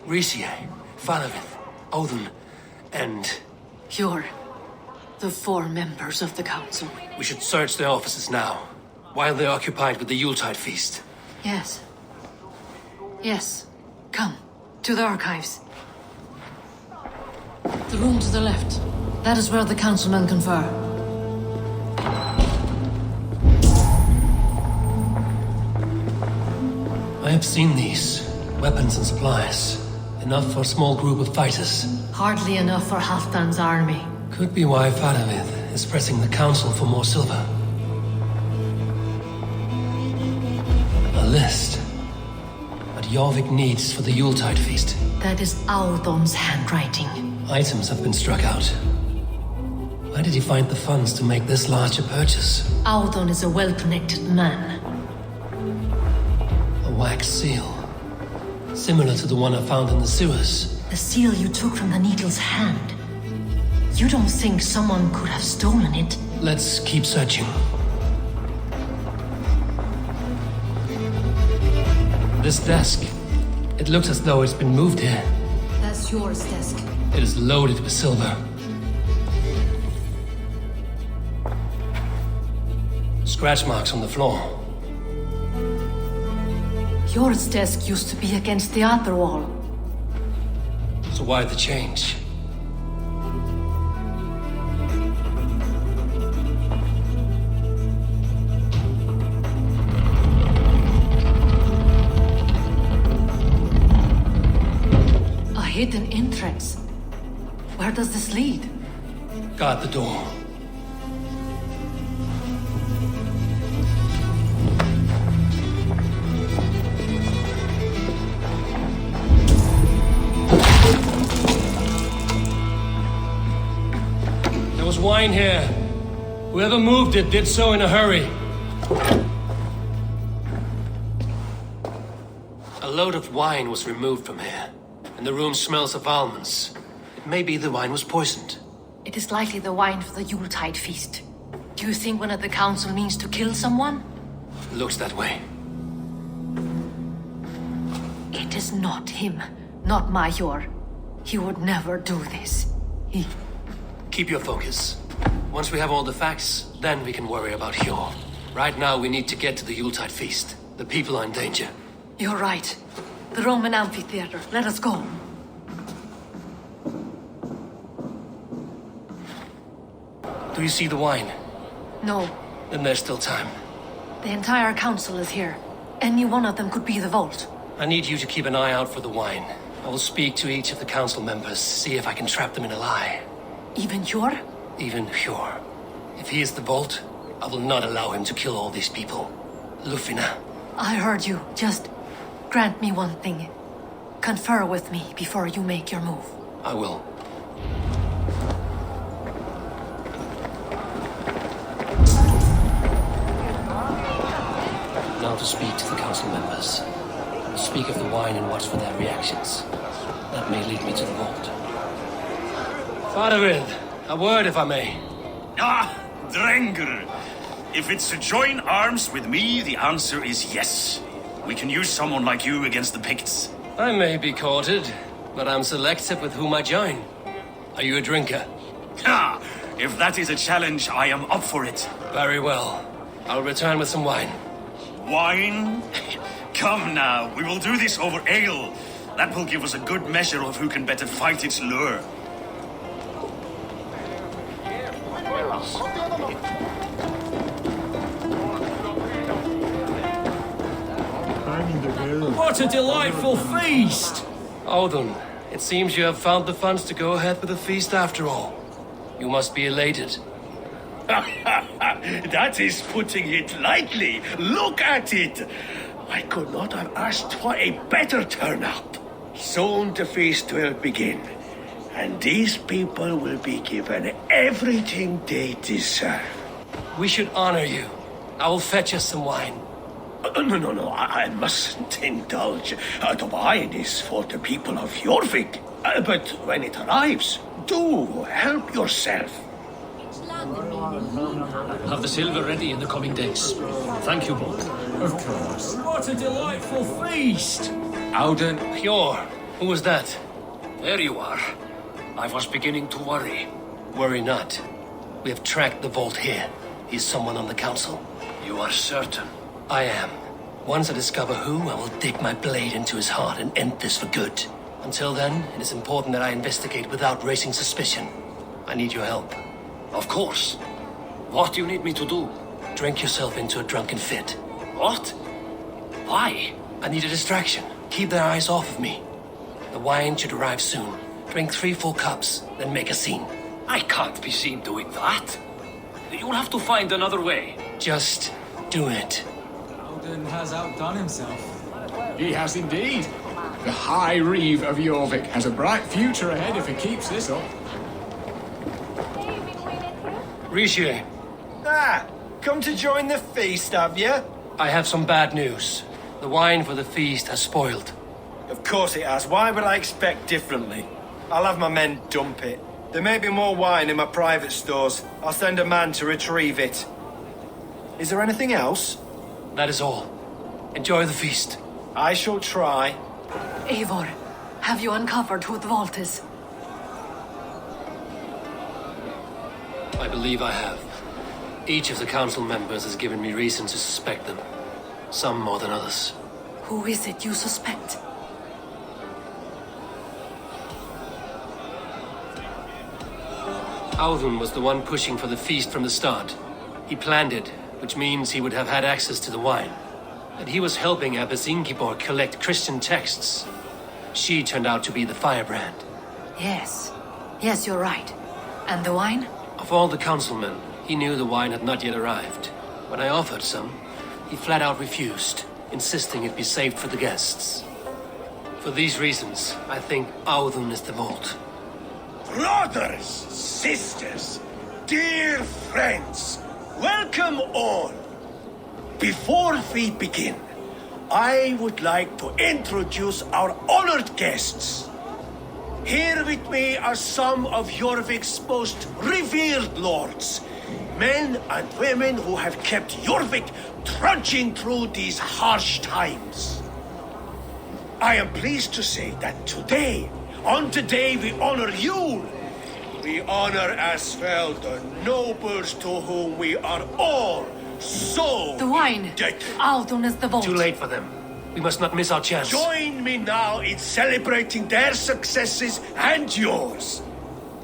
Riesier, Falavith, Odin, and... You're the four members of the council. We should search their offices now, while they're occupied with the Yuletide feast. Yes. Yes. Come, to the archives. The room to the left. That is where the councilmen confer. I have seen these. Weapons and supplies. Enough for a small group of fighters. Hardly enough for Halfdan's army. Could be why Faravith is pressing the council for more silver. A list. What Jorvik needs for the Yuletide feast. That is Audon's handwriting. Items have been struck out. Where did he find the funds to make this large a purchase? Audon is a well-connected man. A wax seal. Similar to the one I found in the sewers. The seal you took from the Needle's hand. You don't think someone could have stolen it? Let's keep searching. This desk. It looks as though it's been moved here. That's yours, desk. It is loaded with silver. Scratch marks on the floor. Yours desk used to be against the other wall. So why the change? A hidden entrance. Where does this lead? Guard the door. There was wine here. Whoever moved it did so in a hurry. A load of wine was removed from here, and the room smells of almonds. It may be the wine was poisoned. It is likely the wine for the Yuletide feast. Do you think one of the council means to kill someone? Looks that way. It is not him, not Major. He would never do this. He... Keep your focus. Once we have all the facts, then we can worry about Hjor. Right now, we need to get to the Yuletide feast. The people are in danger. You're right. The Roman amphitheater. Let us go. Do you see the wine? No. Then there's still time. The entire council is here. Any one of them could be the vault. I need you to keep an eye out for the wine. I will speak to each of the council members, see if I can trap them in a lie. Even Hjor? Even Hjor. If he is the vault, I will not allow him to kill all these people. Lufina. I heard you. Just grant me one thing. Confer with me before you make your move. I will. Now to speak to the council members. Speak of the wine and watch for their reactions. That may lead me to the vault. Faravid, a word if I may. Ah, Drenger. If it's to join arms with me, the answer is yes. We can use someone like you against the Picts. I may be courted, but I'm selective with whom I join. Are you a drinker? Ah, if that is a challenge, I am up for it. Very well. I'll return with some wine. Wine? Come now, we will do this over ale. That will give us a good measure of who can better fight its lure. What a delightful feast! Odin, it seems you have found the funds to go ahead with the feast after all. You must be elated. That is putting it lightly. Look at it. I could not have asked for a better turnout. Soon the feast will begin, and these people will be given everything they deserve. We should honor you. I will fetch us some wine. No, I mustn't indulge. The wine is for the people of Jorvik. But when it arrives, do help yourself. Have the silver ready in the coming days. Thank you both. Of course. What a delightful feast! Auden. Hjor, who was that? There you are. I was beginning to worry. Worry not. We have tracked the vault here. He's someone on the council. You are certain? I am. Once I discover who, I will dig my blade into his heart and end this for good. Until then, it is important that I investigate without raising suspicion. I need your help. Of course. What do you need me to do? Drink yourself into a drunken fit. What? Why? I need a distraction. Keep their eyes off of me. The wine should arrive soon. Drink 3 full cups, then make a scene. I can't be seen doing that. You'll have to find another way. Just do it. Auden has outdone himself. He has indeed. The High Reeve of Jorvik has a bright future ahead if he keeps this up. Rishi. Come to join the feast, have you? I have some bad news. The wine for the feast has spoiled. Of course it has. Why would I expect differently? I'll have my men dump it. There may be more wine in my private stores. I'll send a man to retrieve it. Is there anything else? That is all. Enjoy the feast. I shall try. Eivor, have you uncovered who the vault is? I believe I have. Each of the council members has given me reason to suspect them. Some more than others. Who is it you suspect? Audun was the one pushing for the feast from the start. He planned it, which means he would have had access to the wine. And he was helping Abbess Ingeborg collect Christian texts. She turned out to be the firebrand. Yes. Yes, you're right. And the wine? Of all the councilmen, he knew the wine had not yet arrived. When I offered some, he flat out refused, insisting it be saved for the guests. For these reasons, I think Audun is the vault. Brothers, sisters, dear friends, welcome all. Before we begin, I would like to introduce our honored guests. Here with me are some of Jorvik's most revered lords, men and women who have kept Jorvik trudging through these harsh times. I am pleased to say that today, on the day we honor you, we honor as well the nobles to whom we are all so The wine! indebted. Audun is the vault. Too late for them. We must not miss our chance. Join me now in celebrating their successes and yours.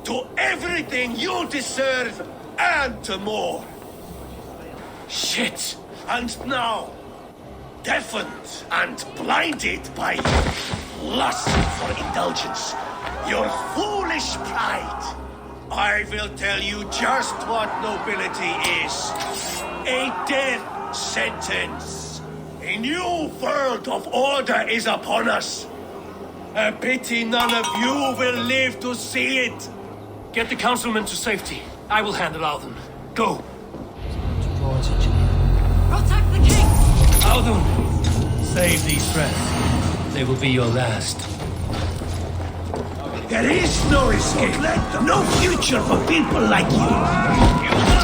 To everything you deserve and more. Shit! And now, deafened and blinded by lust for indulgence, your foolish pride, I will tell you just what nobility is. A death sentence. A new world of order is upon us. A pity none of you will live to see it. Get the councilmen to safety. I will handle Audun. Go. Protect the king! Audun, save these threats. They will be your last. There is no escape, no future for people like you.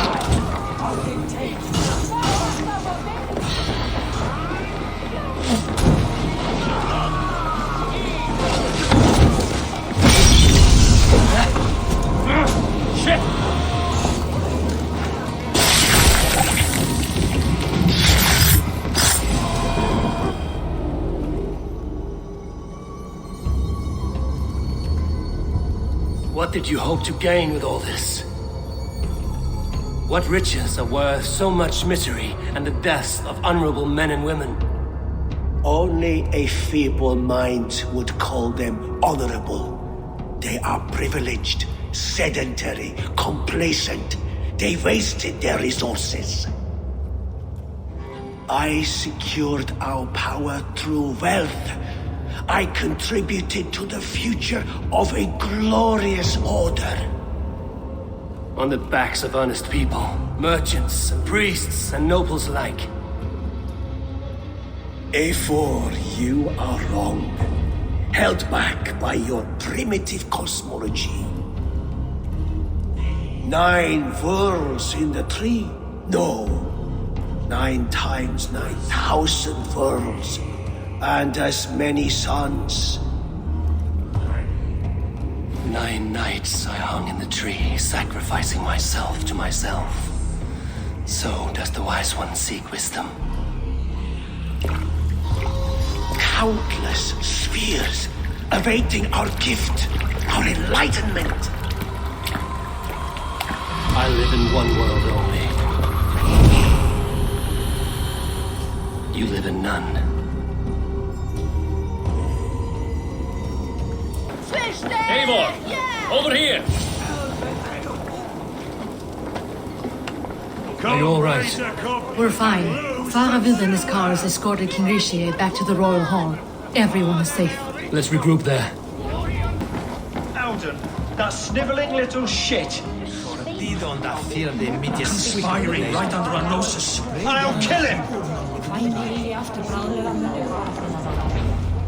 Shit! What did you hope to gain with all this? What riches are worth so much misery and the deaths of honorable men and women? Only a feeble mind would call them honorable. They are privileged, sedentary, complacent. They wasted their resources. I secured our power through wealth. I contributed to the future of a glorious order. On the backs of honest people, merchants, and priests, and nobles alike. Eivor, you are wrong. Held back by your primitive cosmology. 9 worlds in the tree? No. 9 times 9,000 worlds. And as many suns. 9 nights I hung in the tree, sacrificing myself to myself. So does the wise one seek wisdom. Countless spheres awaiting our gift, our enlightenment. I live in one world only. You live in none. Eivor! Over here! Are you all right? We're fine. Faravid and his cars escorted King Rishi back to the Royal Hall. Everyone is safe. Let's regroup there. Alden, that snivelling little shit. Conspiring right under our noses. I'll kill him!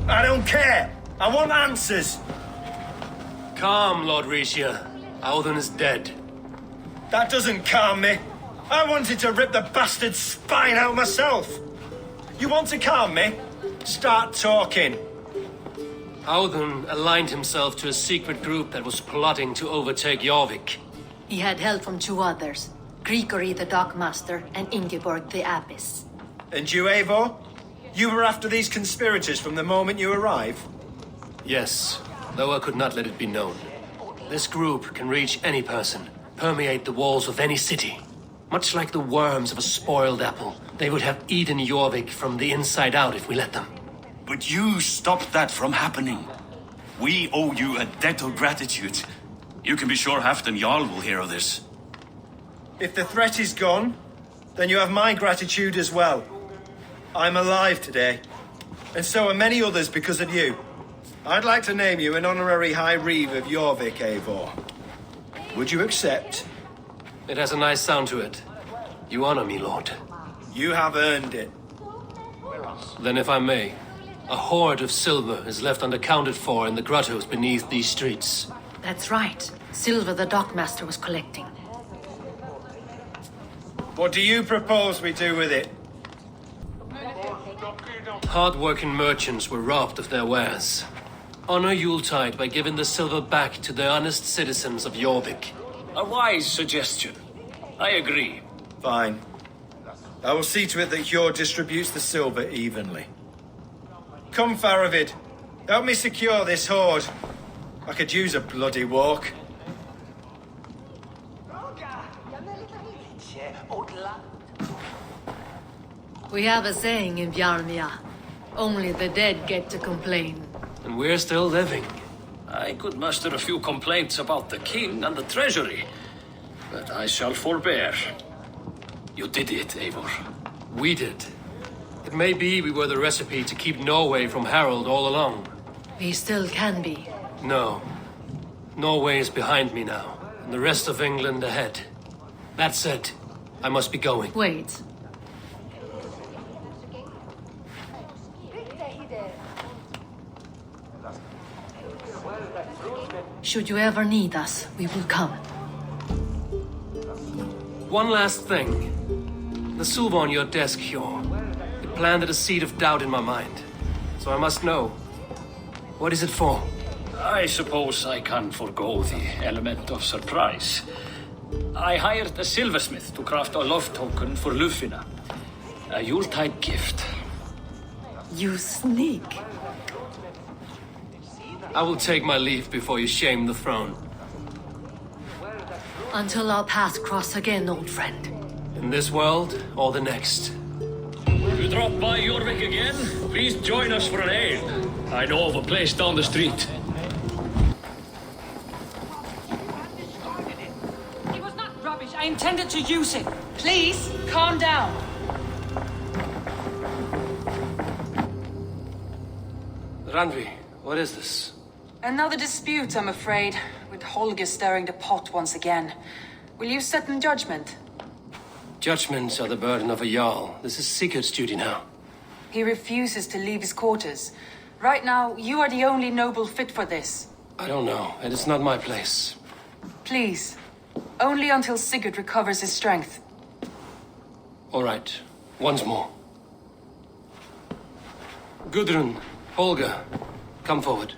I don't care! I want answers! Calm, Lord Rishia. Alden is dead. That doesn't calm me. I wanted to rip the bastard's spine out myself. You want to calm me? Start talking. Alden aligned himself to a secret group that was plotting to overtake Jorvik. He had help from 2 others, Grigory the Dockmaster and Ingeborg the Abbess. And you, Eivor? You were after these conspirators from the moment you arrived? Yes, though I could not let it be known. This group can reach any person, permeate the walls of any city. Much like the worms of a spoiled apple, they would have eaten Jorvik from the inside out if we let them. But you stopped that from happening. We owe you a debt of gratitude. You can be sure Halfdan Jarl will hear of this. If the threat is gone, then you have my gratitude as well. I'm alive today, and so are many others because of you. I'd like to name you an honorary High Reeve of Jorvik, Eivor. Would you accept? It has a nice sound to it. You honor me, Lord. You have earned it. Then if I may, a hoard of silver is left unaccounted for in the grottos beneath these streets. That's right. Silver the Dockmaster was collecting. What do you propose we do with it? Hard-working merchants were robbed of their wares. Honor Yuletide by giving the silver back to the honest citizens of Jorvik. A wise suggestion. I agree. Fine. I will see to it that Hjord distributes the silver evenly. Come, Faravid. Help me secure this hoard. I could use a bloody walk. We have a saying in Bjarmia. Only the dead get to complain. And we're still living. I could muster a few complaints about the king and the treasury, but I shall forbear. You did it, Eivor. We did. It may be we were the recipe to keep Norway from Harold all along. We still can be. No. Norway is behind me now, and the rest of England ahead. That said, I must be going. Wait. Should you ever need us, we will come. One last thing. The silver on your desk, Hjord. It planted a seed of doubt in my mind. So I must know. What is it for? I suppose I can forego the element of surprise. I hired a silversmith to craft a love token for Lufina. A Yuletide gift. You sneak. I will take my leave before you shame the throne. Until our paths cross again, old friend. In this world, or the next. You drop by Jorvik again? Please join us for an ale. I know of a place down the street. It was not rubbish. I intended to use it. Please, calm down. Randvi, what is this? Another dispute, I'm afraid, with Holger stirring the pot once again. Will you set in judgment? Judgments are the burden of a Jarl. This is Sigurd's duty now. He refuses to leave his quarters. Right now, you are the only noble fit for this. I don't know. It is not my place. Please. Only until Sigurd recovers his strength. All right. Once more. Gudrun, Holger, come forward.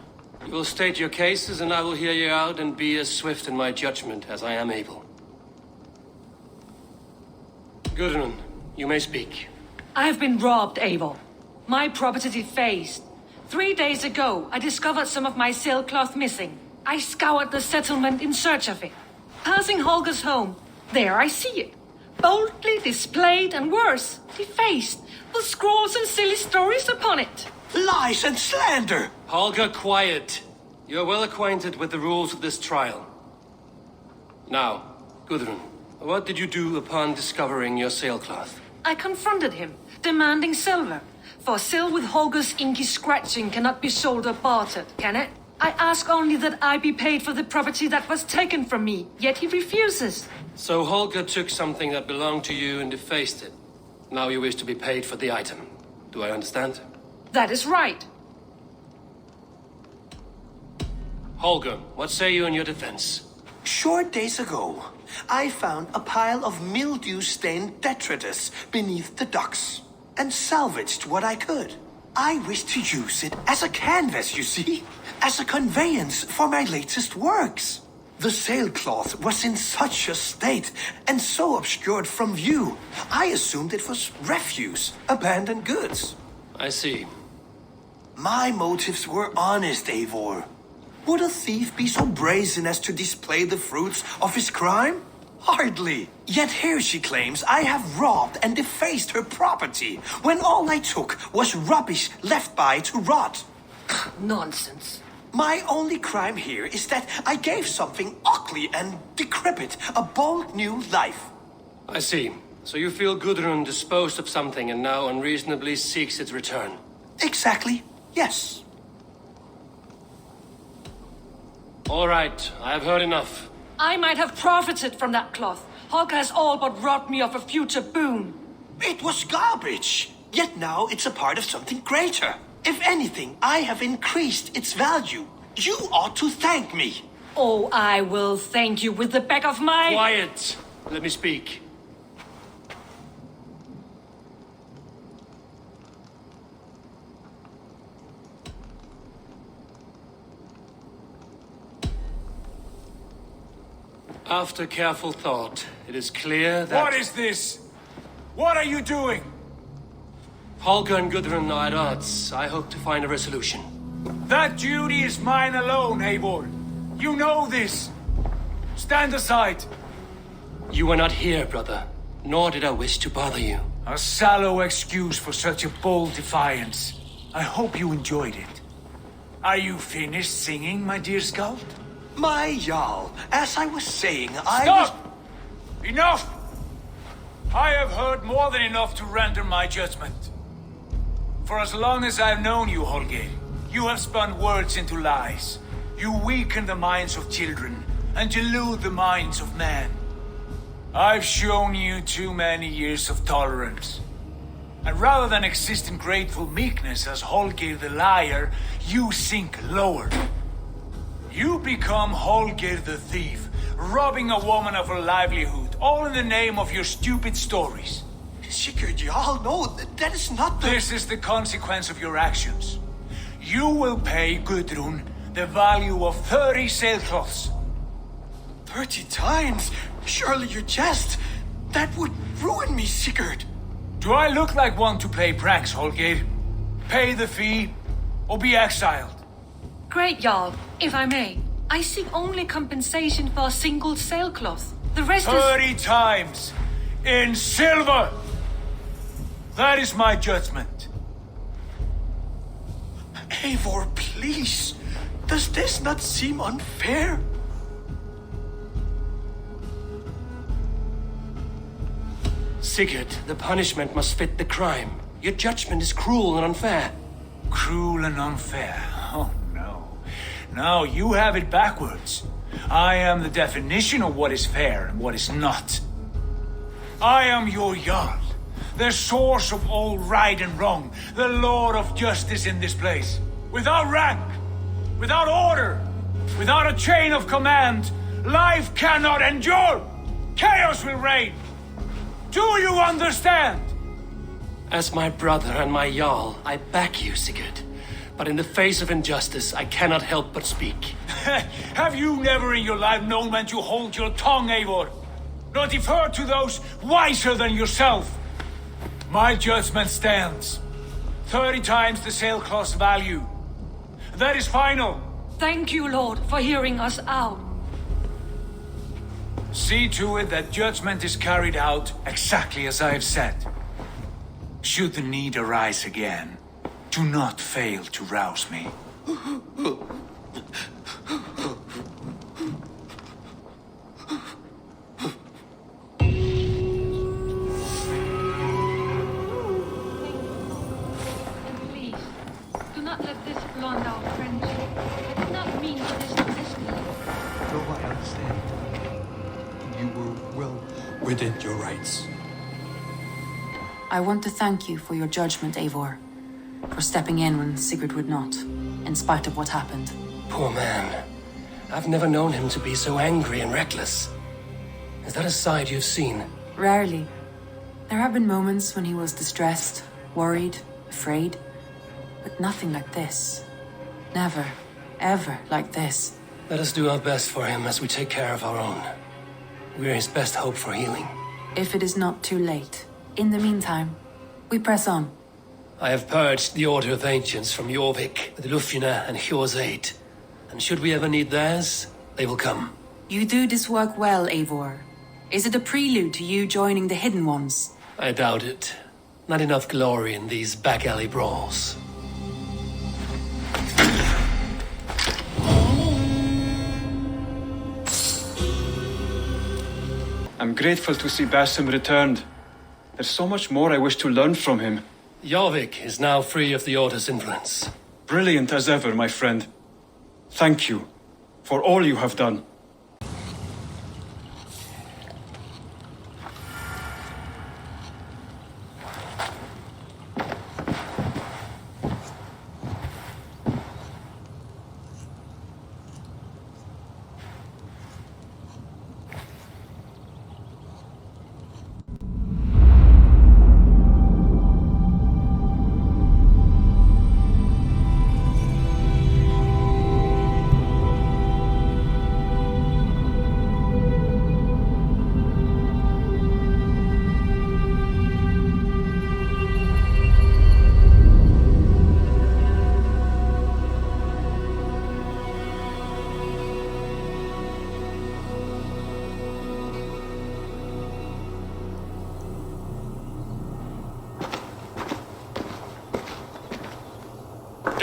You will state your cases, and I will hear you out and be as swift in my judgment as I am able. Gudrun, you may speak. I have been robbed, Eivor. My property defaced. 3 days ago, I discovered some of my sailcloth missing. I scoured the settlement in search of it. Passing Holger's home, there I see it. Boldly displayed and worse, defaced, with scrawls and silly stories upon it. Lies and slander! Holger, quiet. You're well acquainted with the rules of this trial. Now, Gudrun, what did you do upon discovering your sailcloth? I confronted him, demanding silver. For silver with Holger's inky scratching cannot be sold or bartered, can it? I ask only that I be paid for the property that was taken from me, yet he refuses. So Holger took something that belonged to you and defaced it. Now you wish to be paid for the item. Do I understand? That is right. Holger, what say you in your defense? Short days ago, I found a pile of mildew-stained detritus beneath the docks, and salvaged what I could. I wished to use it as a canvas, you see, as a conveyance for my latest works. The sailcloth was in such a state, and so obscured from view, I assumed it was refuse, abandoned goods. I see. My motives were honest, Eivor. Would a thief be so brazen as to display the fruits of his crime? Hardly. Yet here she claims I have robbed and defaced her property, when all I took was rubbish left by to rot. Nonsense. My only crime here is that I gave something ugly and decrepit a bold new life. I see. So you feel Gudrun disposed of something and now unreasonably seeks its return? Exactly, yes. All right, I have heard enough. I might have profited from that cloth. Holger has all but robbed me of a future boon. It was garbage. Yet now it's a part of something greater. If anything, I have increased its value. You ought to thank me. Oh, I will thank you with the back of my... Quiet! Let me speak. After careful thought, it is clear that... What is this? What are you doing? Holger and Gudrun are at odds. I hope to find a resolution. That duty is mine alone, Eivor. You know this. Stand aside. You were not here, brother. Nor did I wish to bother you. A sallow excuse for such a bold defiance. I hope you enjoyed it. Are you finished singing, my dear Skald? My Jarl, as I was saying, Stop! Enough! I have heard more than enough to render my judgment. For as long as I've known you, Holger, you have spun words into lies. You weaken the minds of children and delude the minds of men. I've shown you too many years of tolerance. And rather than exist in grateful meekness as Holger the liar, you sink lower. You become Holger the thief, robbing a woman of her livelihood, all in the name of your stupid stories. Sigurd, Jarl, no, that is not the... This is the consequence of your actions. You will pay Gudrun the value of 30 sailcloths. 30 times? Surely you jest. That would ruin me, Sigurd. Do I look like one to play pranks, Holger? Pay the fee, or be exiled. Great, Jarl. If I may, I seek only compensation for a single sailcloth. The rest 30 times! In silver! That is my judgment. Eivor, please. Does this not seem unfair? Sigurd, the punishment must fit the crime. Your judgment is cruel and unfair. Cruel and unfair? Oh, no. Now you have it backwards. I am the definition of what is fair and what is not. I am your Jarl, the source of all right and wrong, the Lord of justice in this place. Without rank, without order, without a chain of command, life cannot endure. Chaos will reign. Do you understand? As my brother and my Jarl, I back you, Sigurd. But in the face of injustice, I cannot help but speak. Have you never in your life known when to hold your tongue, Eivor? Nor defer to those wiser than yourself? My judgment stands. 30 times the sailcloth's value. That is final. Thank you, Lord, for hearing us out. See to it that judgment is carried out exactly as I have said. Should the need arise again, do not fail to rouse me. Please, do not let this blunt our friendship. I did not mean for this to escalate. No, I understand. You were well within your rights. I want to thank you for your judgment, Eivor. For stepping in when Sigurd would not, in spite of what happened. Poor man. I've never known him to be so angry and reckless. Is that a side you've seen? Rarely. There have been moments when he was distressed, worried, afraid. But nothing like this. Never, ever like this. Let us do our best for him as we take care of our own. We're his best hope for healing. If it is not too late. In the meantime, we press on. I have purged the Order of Ancients from Jorvik with Lufina and Hjor's aid. And should we ever need theirs, they will come. You do this work well, Eivor. Is it a prelude to you joining the Hidden Ones? I doubt it. Not enough glory in these back alley brawls. I'm grateful to see Basim returned. There's so much more I wish to learn from him. Jorvik is now free of the Order's influence. Brilliant as ever, my friend. Thank you for all you have done.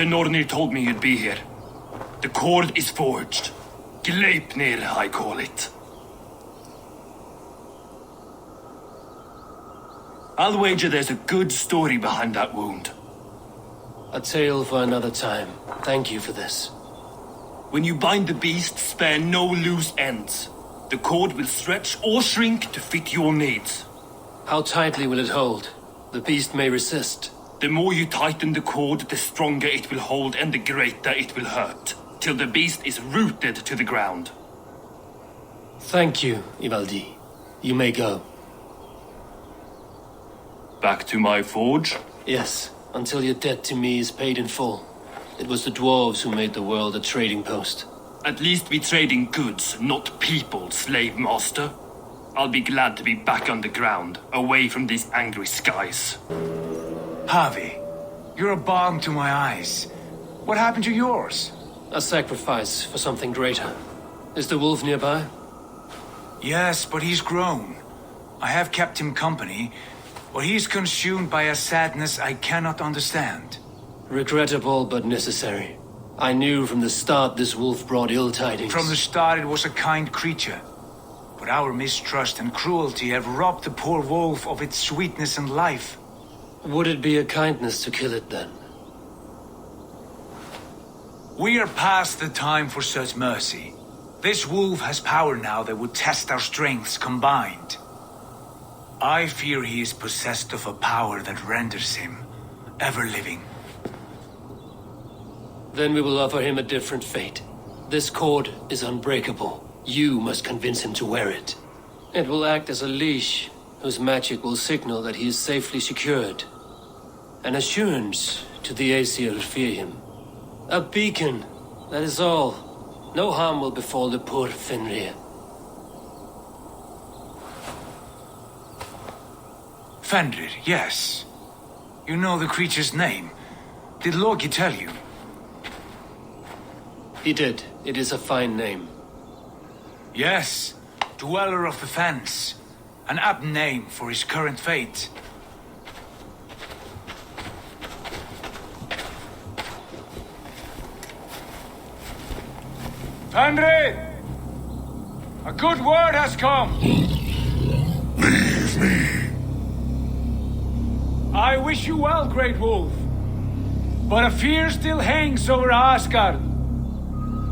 The Nornir told me you'd be here. The cord is forged. Gleipnir, I call it. I'll wager there's a good story behind that wound. A tale for another time. Thank you for this. When you bind the beast, spare no loose ends. The cord will stretch or shrink to fit your needs. How tightly will it hold? The beast may resist. The more you tighten the cord, the stronger it will hold and the greater it will hurt, till the beast is rooted to the ground. Thank you, Ivaldi. You may go. Back to my forge? Yes, until your debt to me is paid in full. It was the dwarves who made the world a trading post. At least we trade in goods, not people, slave master. I'll be glad to be back on the ground, away from these angry skies. Harvey, you're a balm to my eyes. What happened to yours? A sacrifice for something greater. Is the wolf nearby? Yes, but he's grown. I have kept him company, but he's consumed by a sadness I cannot understand. Regrettable but necessary. I knew from the start this wolf brought ill tidings. From the start it was a kind creature. But our mistrust and cruelty have robbed the poor wolf of its sweetness and life. Would it be a kindness to kill it then? We are past the time for such mercy. This wolf has power now that would test our strengths combined. I fear he is possessed of a power that renders him ever living. Then we will offer him a different fate. This cord is unbreakable. You must convince him to wear it. It will act as a leash, whose magic will signal that he is safely secured. An assurance to the Aesir who fear him. A beacon, that is all. No harm will befall the poor Fenrir. Fenrir, yes. You know the creature's name. Did Loki tell you? He did. It is a fine name. Yes. Dweller of the Fens. An apt name for his current fate. Fenrir! A good word has come! Leave me. I wish you well, Great Wolf. But a fear still hangs over Asgard.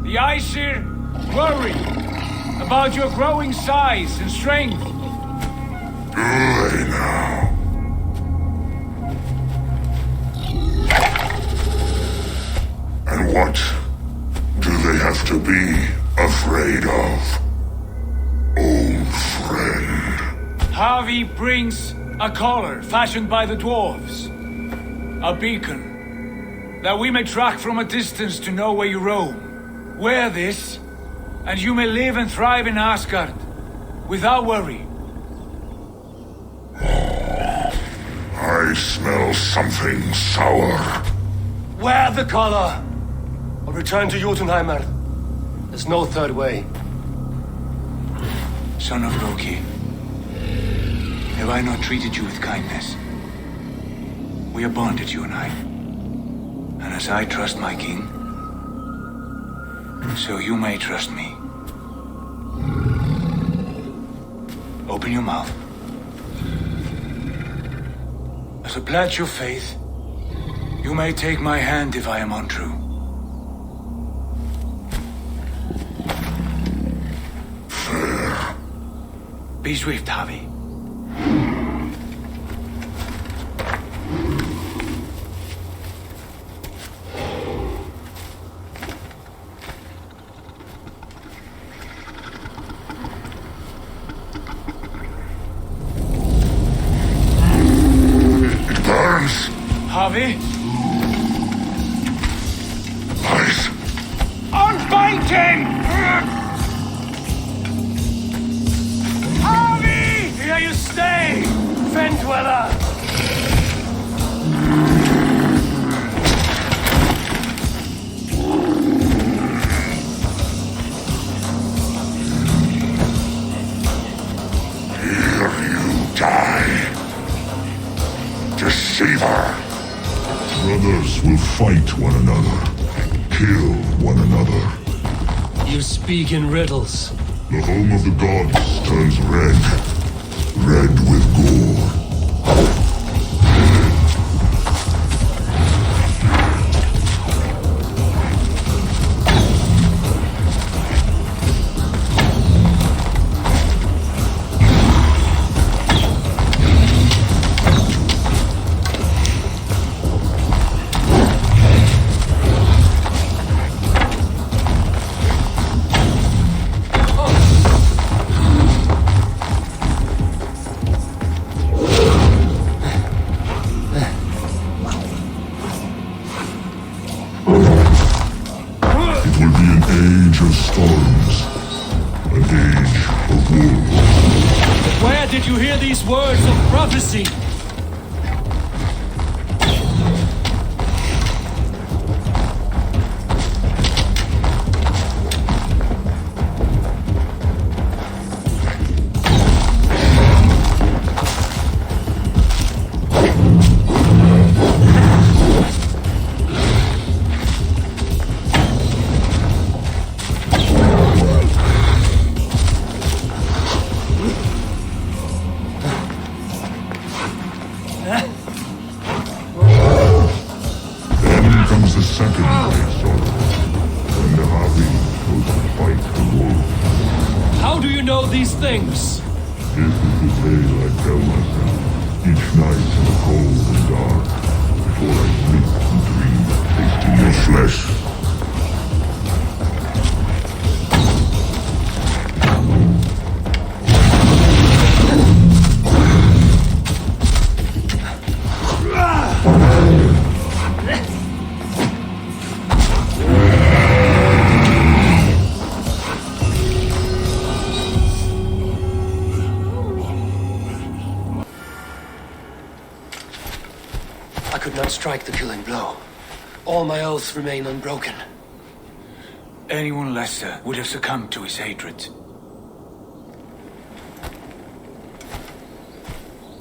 The Aesir worry about your growing size and strength. Do they now? And what do they have to be afraid of? Old friend. Harvey brings a collar fashioned by the dwarves. A beacon that we may track from a distance to know where you roam. Wear this, and you may live and thrive in Asgard without worry. I smell something sour. Wear the collar! Or return to Jotunheimer. There's no third way. Son of Loki, have I not treated you with kindness? We are bonded, you and I. And as I trust my king, so you may trust me. Open your mouth. As a pledge of faith, you may take my hand if I am untrue. Fair. Be swift, Harvey. Harvey? Lies. Unbind him! Harvey! Here you stay, Fen Dweller! Here you die. Deceiver. Brothers will fight one another, kill one another. You speak in riddles. The home of the gods turns red, red with gore. Age of storms, an age of wolves. Where did you hear these words of prophecy? The second great sorrow, when the Harvey goes to fight the wolf. How do you know these things? This is the tale I tell myself each night in the cold and dark before I sleep and dream of tasting your flesh. I could not strike the killing blow. All my oaths remain unbroken. Anyone lesser would have succumbed to his hatred.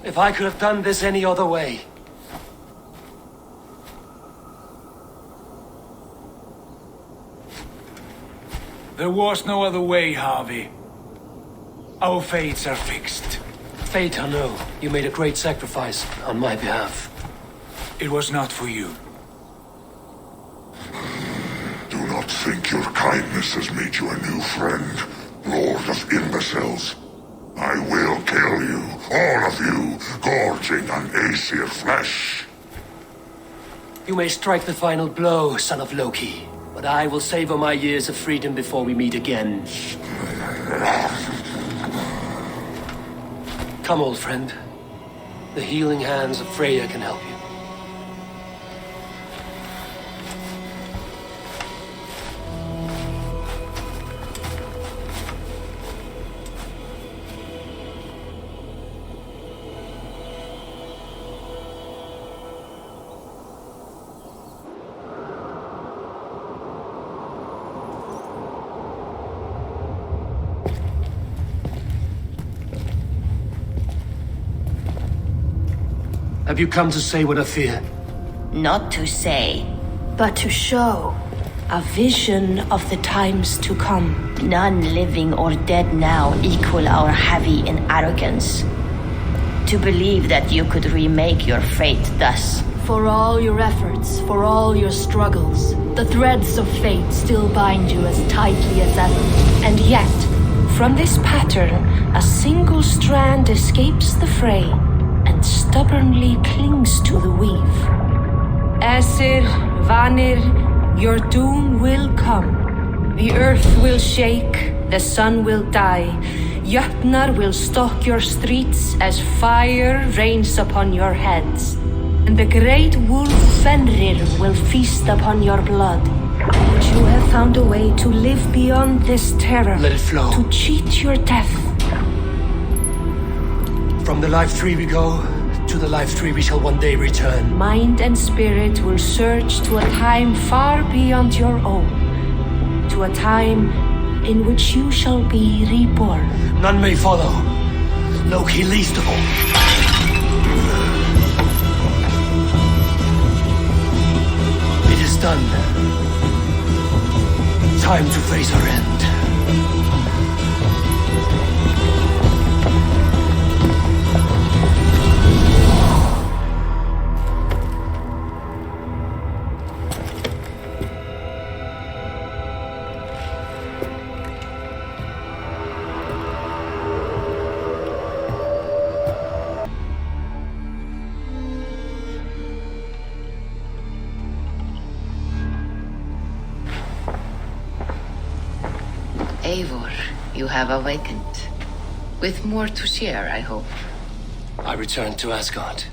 If I could have done this any other way. There was no other way, Harvey. Our fates are fixed. Fate, I know. You made a great sacrifice on my behalf. It was not for you. Do not think your kindness has made you a new friend, Lord of Imbeciles. I will kill you, all of you, gorging on Aesir flesh. You may strike the final blow, son of Loki, but I will savor my years of freedom before we meet again. Come, old friend. The healing hands of Freya can help you. Have you come to say what I fear? Not to say, but to show. A vision of the times to come. None living or dead now equal our heavy in arrogance. To believe that you could remake your fate thus. For all your efforts, for all your struggles, the threads of fate still bind you as tightly as ever. And yet, from this pattern, a single strand escapes the fray and stubbornly clings to the weave. Aesir, Vanir, your doom will come. The earth will shake, the sun will die. Jötnar will stalk your streets as fire rains upon your heads. And the great wolf Fenrir will feast upon your blood. But you have found a way to live beyond this terror. Let it flow. To cheat your death. From the life tree we go, to the life tree we shall one day return. Mind and spirit will surge to a time far beyond your own. To a time in which you shall be reborn. None may follow. Loki least of all. It is done. Time to face our end. Eivor, you have awakened. With more to share, I hope. I returned to Asgard.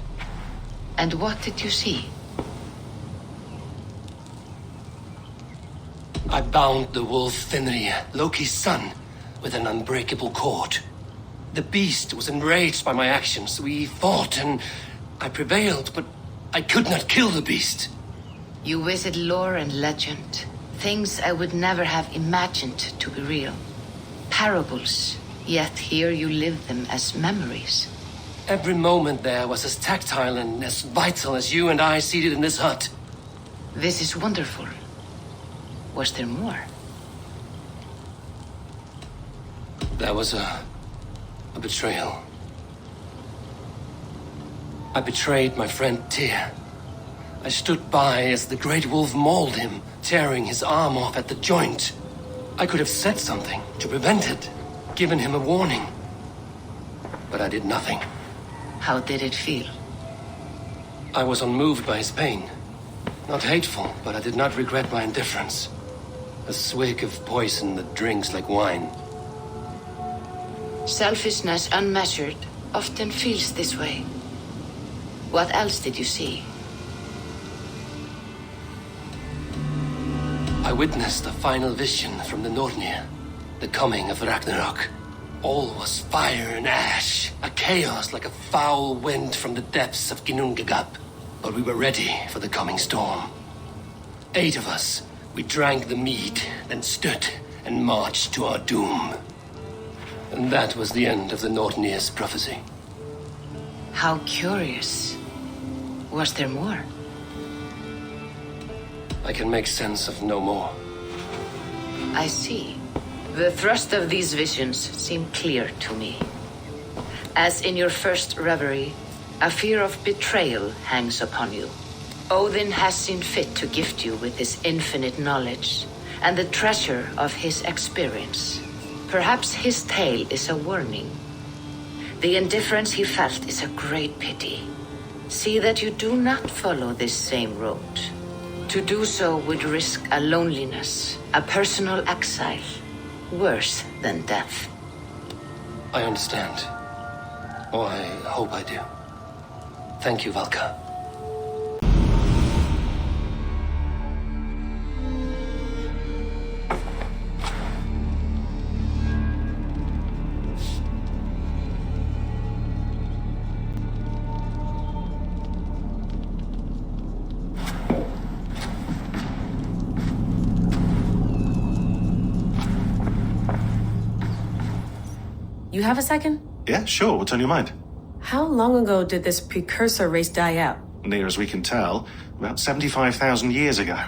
And what did you see? I bound the wolf Fenrir, Loki's son, with an unbreakable cord. The beast was enraged by my actions. We fought and I prevailed, but I could not kill the beast. You visit lore and legend. Things I would never have imagined to be real. Parables, yet here you live them as memories. Every moment there was as tactile and as vital as you and I seated in this hut. This is wonderful. Was there more? There was a betrayal. I betrayed my friend Tyr. I stood by as the great wolf mauled him, tearing his arm off at the joint. I could have said something to prevent it, given him a warning. But I did nothing. How did it feel? I was unmoved by his pain. Not hateful, but I did not regret my indifference. A swig of poison that drinks like wine. Selfishness unmeasured often feels this way. What else did you see? I witnessed a final vision from the Nornir. The coming of Ragnarok. All was fire and ash. A chaos like a foul wind from the depths of Ginnungagap. But we were ready for the coming storm. 8 of us. We drank the mead, then stood and marched to our doom. And that was the end of the Nornir's prophecy. How curious. Was there more? I can make sense of no more. I see. The thrust of these visions seem clear to me. As in your first reverie, a fear of betrayal hangs upon you. Odin has seen fit to gift you with his infinite knowledge and the treasure of his experience. Perhaps his tale is a warning. The indifference he felt is a great pity. See that you do not follow this same road. To do so would risk a loneliness, a personal exile, worse than death. I understand. Or I hope I do. Thank you, Valka. You have a second? Yeah, sure. What's on your mind? How long ago did this precursor race die out? Near as we can tell, about 75,000 years ago.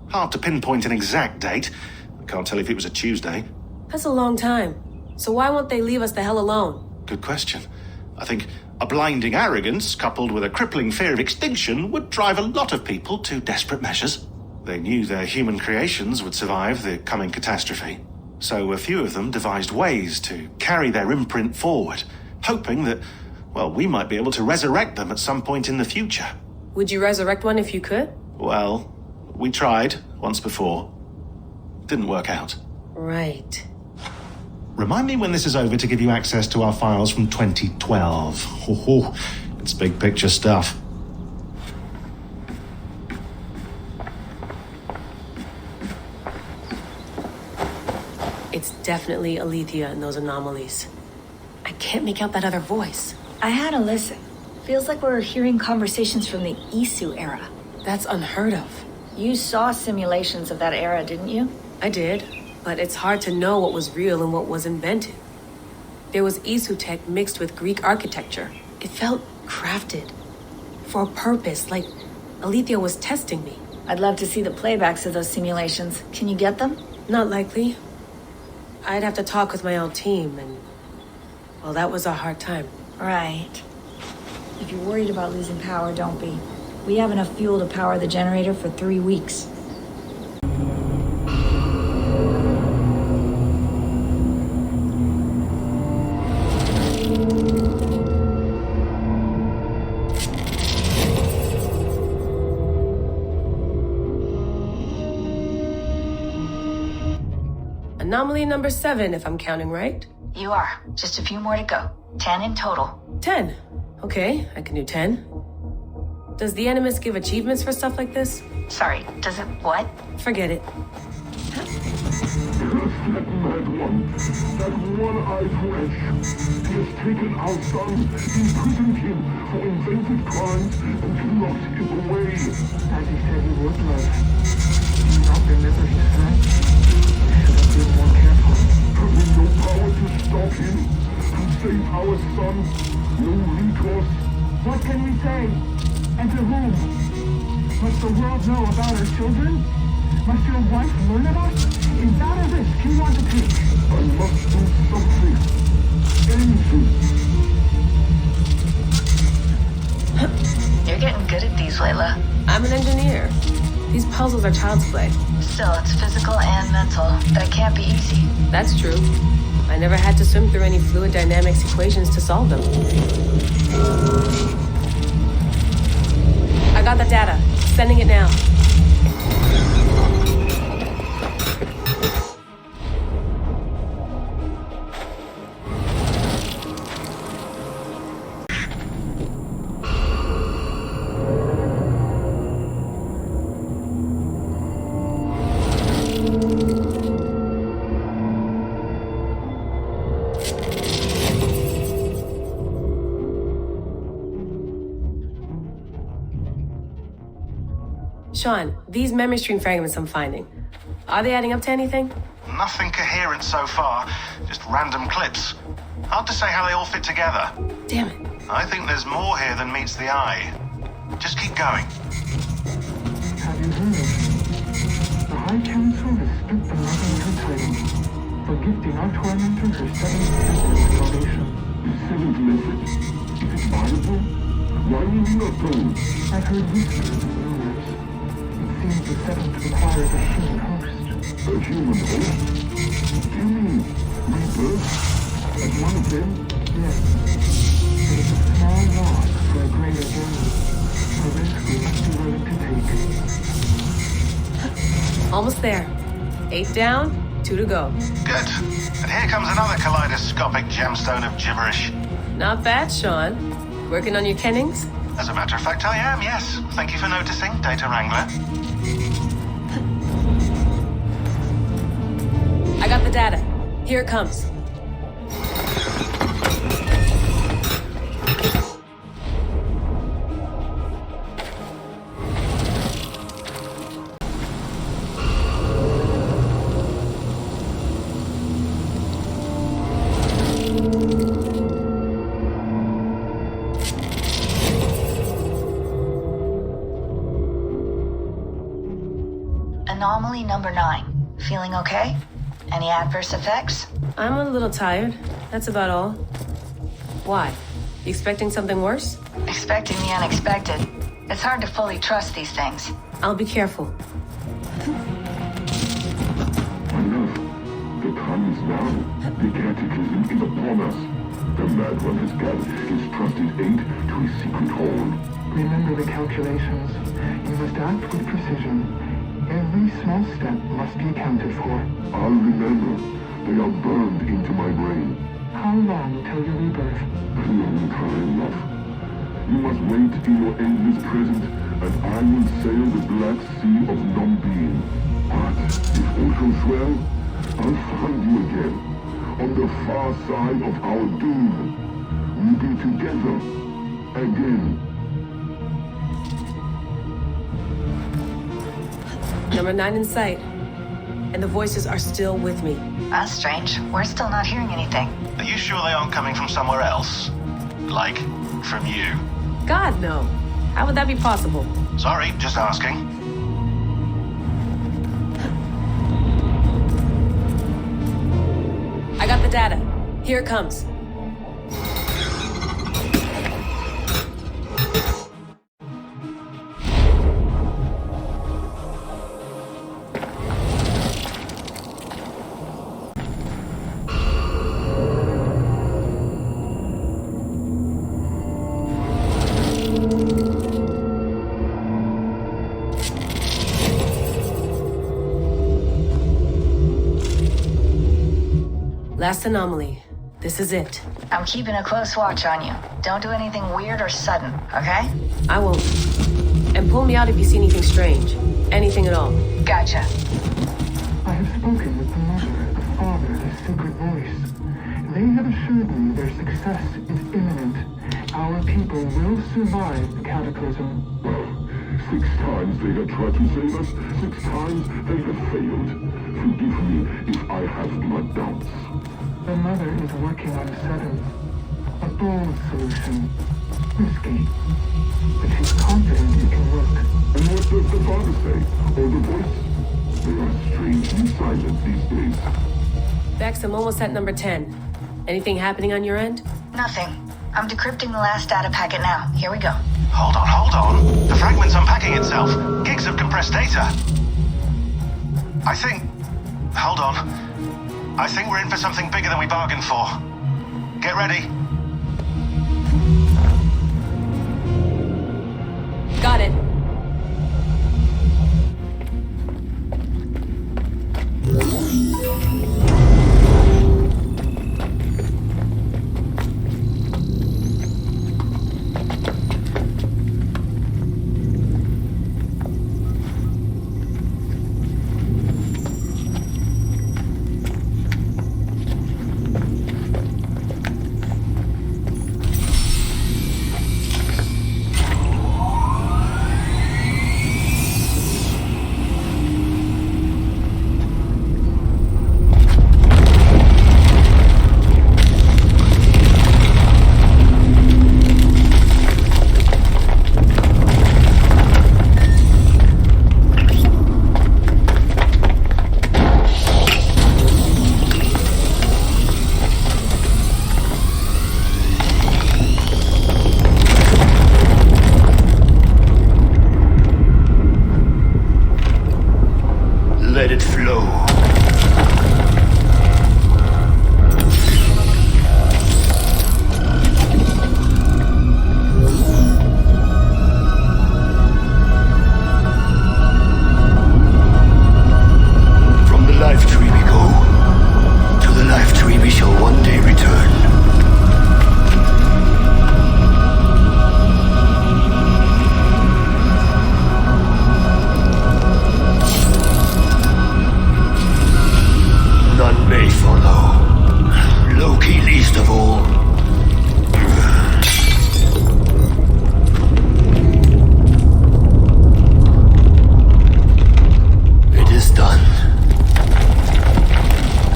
Hard to pinpoint an exact date. I can't tell if it was a Tuesday. That's a long time. So why won't they leave us the hell alone? Good question. I think a blinding arrogance coupled with a crippling fear of extinction would drive a lot of people to desperate measures. They knew their human creations would survive the coming catastrophe. So a few of them devised ways to carry their imprint forward, hoping that, well, we might be able to resurrect them at some point in the future. Would you resurrect one if you could? Well, we tried once before. Didn't work out. Right. Remind me when this is over to give you access to our files from 2012. Oh, it's big picture stuff. It's definitely Alethea and those anomalies. I can't make out that other voice. I had to listen. Feels like we're hearing conversations from the Isu era. That's unheard of. You saw simulations of that era, didn't you? I did, but it's hard to know what was real and what was invented. There was Isu tech mixed with Greek architecture. It felt crafted. For a purpose, like Alethea was testing me. I'd love to see the playbacks of those simulations. Can you get them? Not likely. I'd have to talk with my old team, and, well, that was a hard time. Right. If you're worried about losing power, don't be. We have enough fuel to power the generator for 3 weeks. Anomaly number 7, if I'm counting right. You are. Just a few more to go. 10 in total. 10. Okay, I can do 10. Does the Animus give achievements for stuff like this? Sorry, does it what? Forget it. Mad one, that one-eyed wretch. He has taken our son, imprisoned him for invented crimes, and locked him away. As he said he would, love. Do you not remember his threat? Should have been more careful. Have we no power to stop him? To save our son? No recourse? What can we say? And to whom? Must the world know about our children? Must your wife learn of us? Is that a risk you want to take? I must do something. Anything. You're getting good at these, Layla. I'm an engineer. These puzzles are child's play. Still, it's physical and mental. That can't be easy. That's true. I never had to swim through any fluid dynamics equations to solve them. I got the data. Sending it now. Sean, these memory stream fragments I'm finding, are they adding up to anything? Nothing coherent so far, just random clips. Hard to say how they all fit together. Damn it. I think there's more here than meets the eye. Just keep going. Have you heard? The High Council has stripped the mother of her title for gifting our tormentor her seventh method of salvation. The seventh method? Is it viable? Why will you oppose? I've heard whispers and rumors. It seems the seventh requires a human host. A human host? Do you mean rebirth? As one of them? Yes. It is a small loss for a greater journey. A risk we must be willing to take. Almost there. 8 down, 2 to go. Good. And here comes another kaleidoscopic gemstone of gibberish. Not bad, Sean. Working on your kennings? As a matter of fact, I am, yes. Thank you for noticing, Data Wrangler. I got the data. Here it comes. Anomaly number 9. Feeling okay? Any adverse effects? I'm a little tired. That's about all. Why? You expecting something worse? Expecting the unexpected. It's hard to fully trust these things. I'll be careful. Enough. The time is now. The cataclysm is upon us. The Mad One has gathered his trusted aid to his secret hold. Remember the calculations. You must act with precision. Every small step must be accounted for. I'll remember. They are burned into my brain. How long till your rebirth? Long time enough. You must wait in your endless present, and I will sail the black sea of non-being. But if all goes well, I'll find you again, on the far side of our doom. We'll be together again. Number 9 in sight. And the voices are still with me. That's strange. We're still not hearing anything. Are you sure they aren't coming from somewhere else? Like, from you? God, no. How would that be possible? Sorry, just asking. I got the data. Here it comes. Last anomaly. This is it. I'm keeping a close watch on you. Don't do anything weird or sudden, okay? I won't. And pull me out if you see anything strange. Anything at all. Gotcha. I have spoken with the mother, the father, the sacred voice. They have assured me their success is imminent. Our people will survive the cataclysm. Well, 6 times they have tried to save us, 6 times they have failed. Forgive me if I have my doubts. The mother is working on a 7th. A bold solution. Risky. But she's confident it can work. And what does the father say? Or the voice? They are strangely silent these days. Bex, I'm almost at number 10. Anything happening on your end? Nothing. I'm decrypting the last data packet now. Here we go. Hold on. The fragment's unpacking itself. Gigs of compressed data. I think... Hold on. I think we're in for something bigger than we bargained for. Get ready. Got it. Let it flow. From the life tree we go. To the life tree we shall one day return. None may follow. Loki least of all. It is done.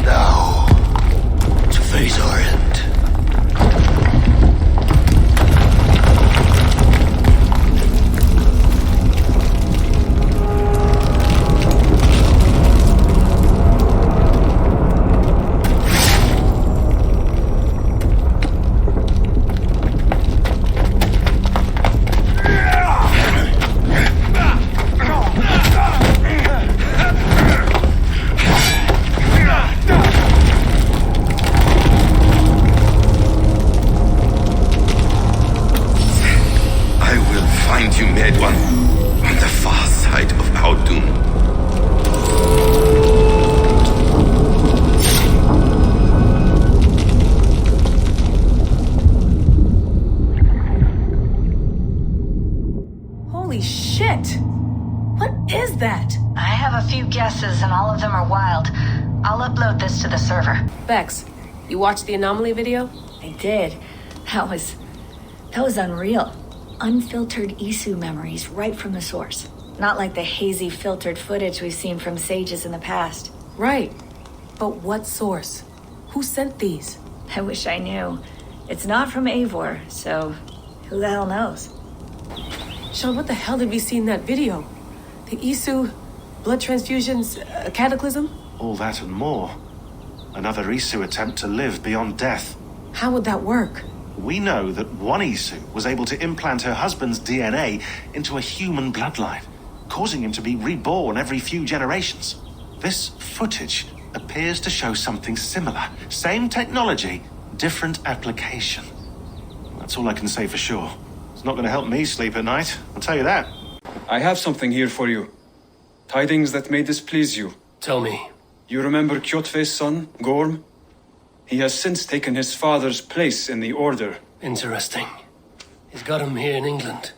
Now, to face our end. Find you, Mad One, on the far side of our doom. Holy shit! What is that? I have a few guesses, and all of them are wild. I'll upload this to the server. Bex, you watched the anomaly video? I did. That was unreal. Unfiltered Isu memories right from the source. Not like the hazy filtered footage we've seen from sages in the past. Right. But what source? Who sent these? I wish I knew. It's not from Eivor, so who the hell knows? Sean, what the hell did we see in that video? The Isu, blood transfusions, a cataclysm? All that and more. Another Isu attempt to live beyond death. How would that work? We know that one Isu was able to implant her husband's DNA into a human bloodline, causing him to be reborn every few generations. This footage appears to show something similar. Same technology, different application. That's all I can say for sure. It's not going to help me sleep at night, I'll tell you that. I have something here for you. Tidings that may displease you. Tell me. You remember Kjotve's son, Gorm? He has since taken his father's place in the Order. Interesting. He's got him here in England.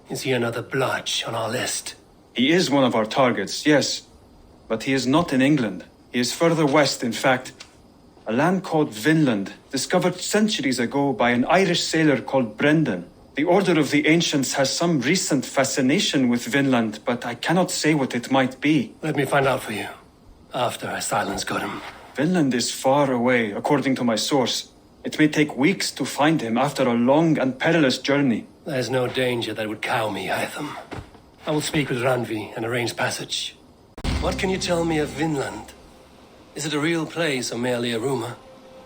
Is he another blotch on our list? He is one of our targets, yes. But he is not in England. He is further west, in fact. A land called Vinland, discovered centuries ago by an Irish sailor called Brendan. The Order of the Ancients has some recent fascination with Vinland, but I cannot say what it might be. Let me find out for you. After I silence got him. Vinland is far away, according to my source. It may take weeks to find him after a long and perilous journey. There's no danger that would cow me, Hytham. I will speak with Ranvi and arrange passage. What can you tell me of Vinland? Is it a real place or merely a rumor?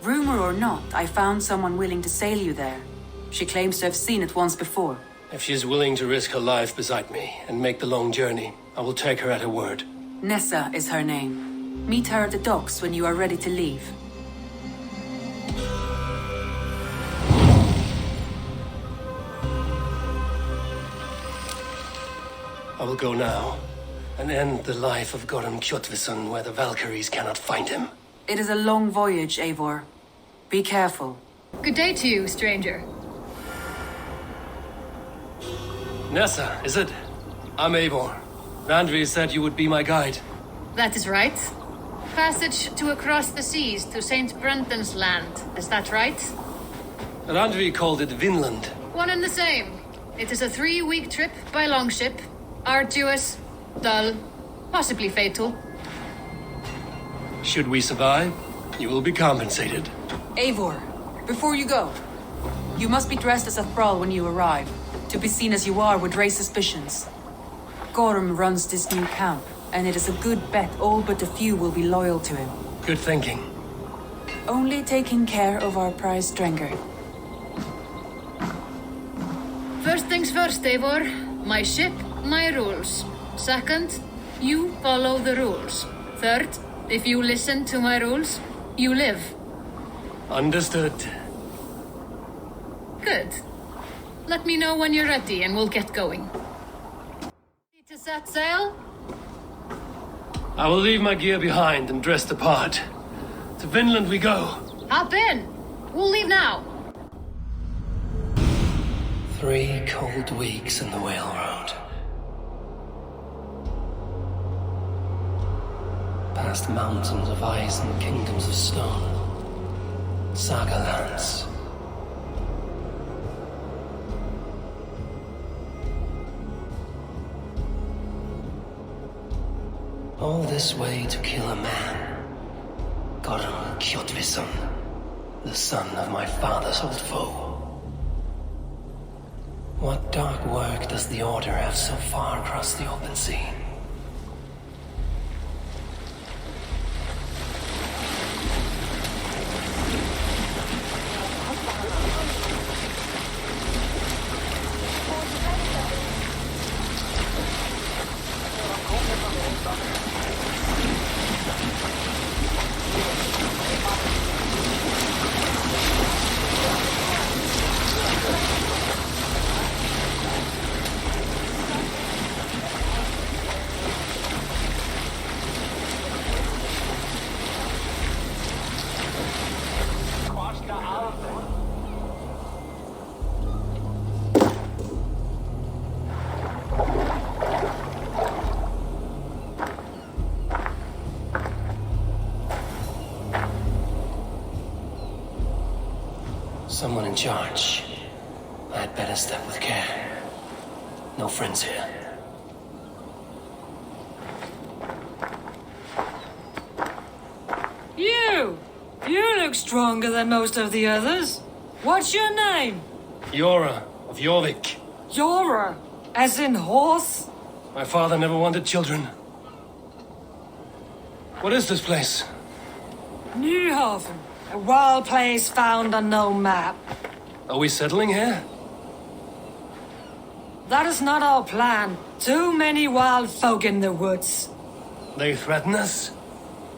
Rumor or not, I found someone willing to sail you there. She claims to have seen it once before. If she is willing to risk her life beside me and make the long journey, I will take her at her word. Nessa is her name. Meet her at the docks when you are ready to leave. I will go now and end the life of Gorum Kjotvisson where the Valkyries cannot find him. It is a long voyage, Eivor. Be careful. Good day to you, stranger. Nessa, is it? I'm Eivor. Randvi said you would be my guide. That is right. Passage to across the seas to St. Brenton's land. Is that right? Randvi called it Vinland. One and the same. It is a 3-week trip by longship. Arduous, dull, possibly fatal. Should we survive, you will be compensated. Eivor, before you go, you must be dressed as a thrall when you arrive. To be seen as you are would raise suspicions. Gorum runs this new camp, and it is a good bet all but a few will be loyal to him. Good thinking. Only taking care of our prized Drenger. First things first, Eivor. My ship, my rules. Second, you follow the rules. Third, if you listen to my rules, you live. Understood. Good. Let me know when you're ready and we'll get going. Ready to set sail? I will leave my gear behind and dress the part. To Vinland we go. Hop in. We'll leave now. 3 cold weeks in the whale road. Past mountains of ice and kingdoms of stone. Saga lands. All this way to kill a man. Gorum Kjotvisson, the son of my father's old foe. What dark work does the Order have so far across the open sea? Someone in charge. I'd better step with care. No friends here. You! You look stronger than most of the others. What's your name? Yora of Jorvik. Yora, as in horse? My father never wanted children. What is this place? Newhaven, a wild place found on no map. Are we settling here? That is not our plan. Too many wild folk in the woods. They threaten us?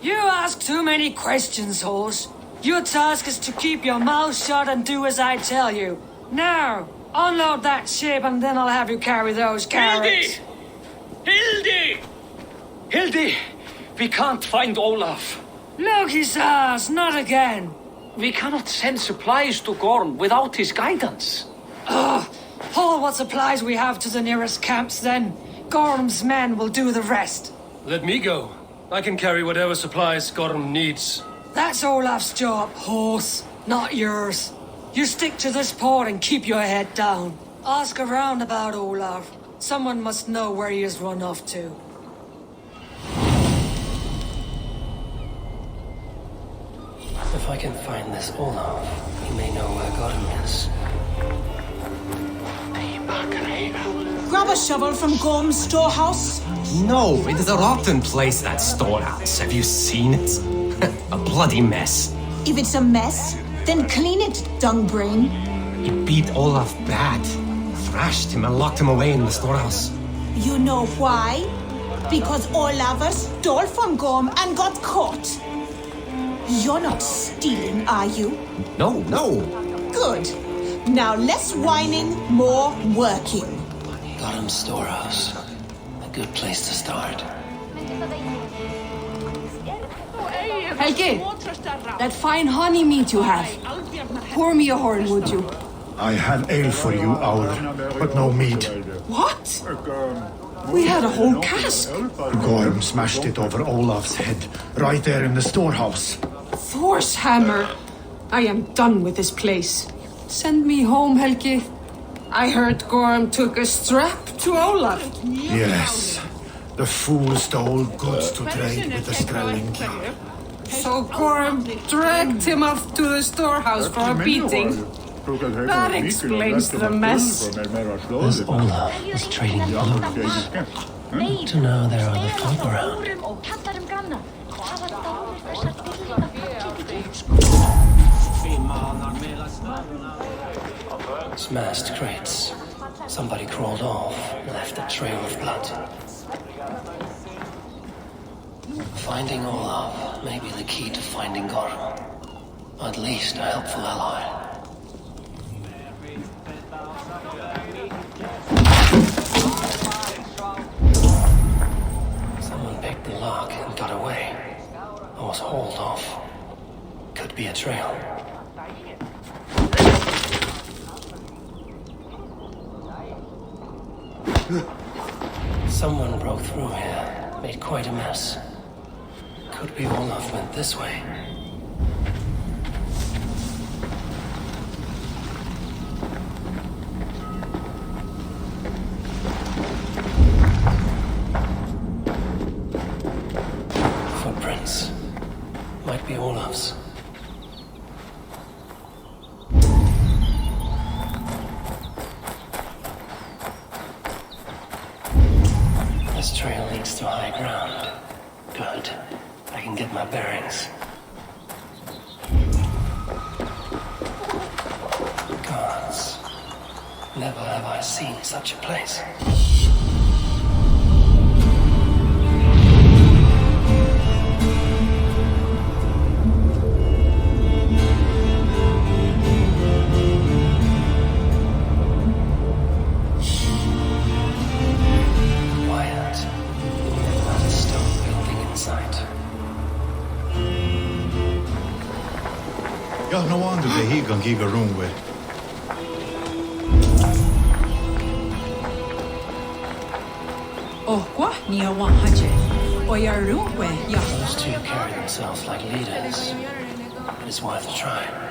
You ask too many questions, horse. Your task is to keep your mouth shut and do as I tell you. Now, unload that ship and then I'll have you carry those carrots. Hildi! Hildi! We can't find Olaf. Look, his ass, not again. We cannot send supplies to Gorm without his guidance. Haul what supplies we have to the nearest camps then. Gorm's men will do the rest. Let me go. I can carry whatever supplies Gorum needs. That's Olaf's job, horse, not yours. You stick to this port and keep your head down. Ask around about Olaf. Someone must know where he has run off to. If I can find this Olaf, he may know where Gorum is. Grab a shovel from Gorm's storehouse. No, it is a rotten place, that storehouse. Have you seen it? A bloody mess. If it's a mess, then clean it, dungbrain. He beat Olaf bad. Thrashed him and locked him away in the storehouse. You know why? Because Olafur stole from Gorm and got caught. You're not stealing, are you? No, no. Good. Now less whining, more working. Gorm's storehouse. A good place to start. Helge, that fine honey meat you have. Pour me a horn, would you? I have ale for you, Aur, but no meat. What? We had a whole cask. Gorm smashed it over Olaf's head, right there in the storehouse. Thor's hammer. I am done with this place. Send me home, Helge. I heard Gorm took a strap to Olaf. Yes. The fool stole goods to trade with the Strelling King. So Gorm dragged him off to the storehouse for a beating. That explains the mess. This Olaf is trading clothes. Good to know there are other folk around. Smashed crates. Somebody crawled off, left a trail of blood. Finding Olaf may be the key to finding Gorm. At least a helpful ally. Someone picked the lock and got away. I was hauled off. Could be a trail. Someone broke through here, made quite a mess. Could be Olaf went this way. Footprints. Might be Olaf's. This trail leads to high ground. Good. I can get my bearings. Gods. Never have I seen such a place. Ja, no wonder the Higan giga room with. Oh, what? Nia want haje. Oya ruwe ya. Those two carry themselves like leaders. It's worth a try.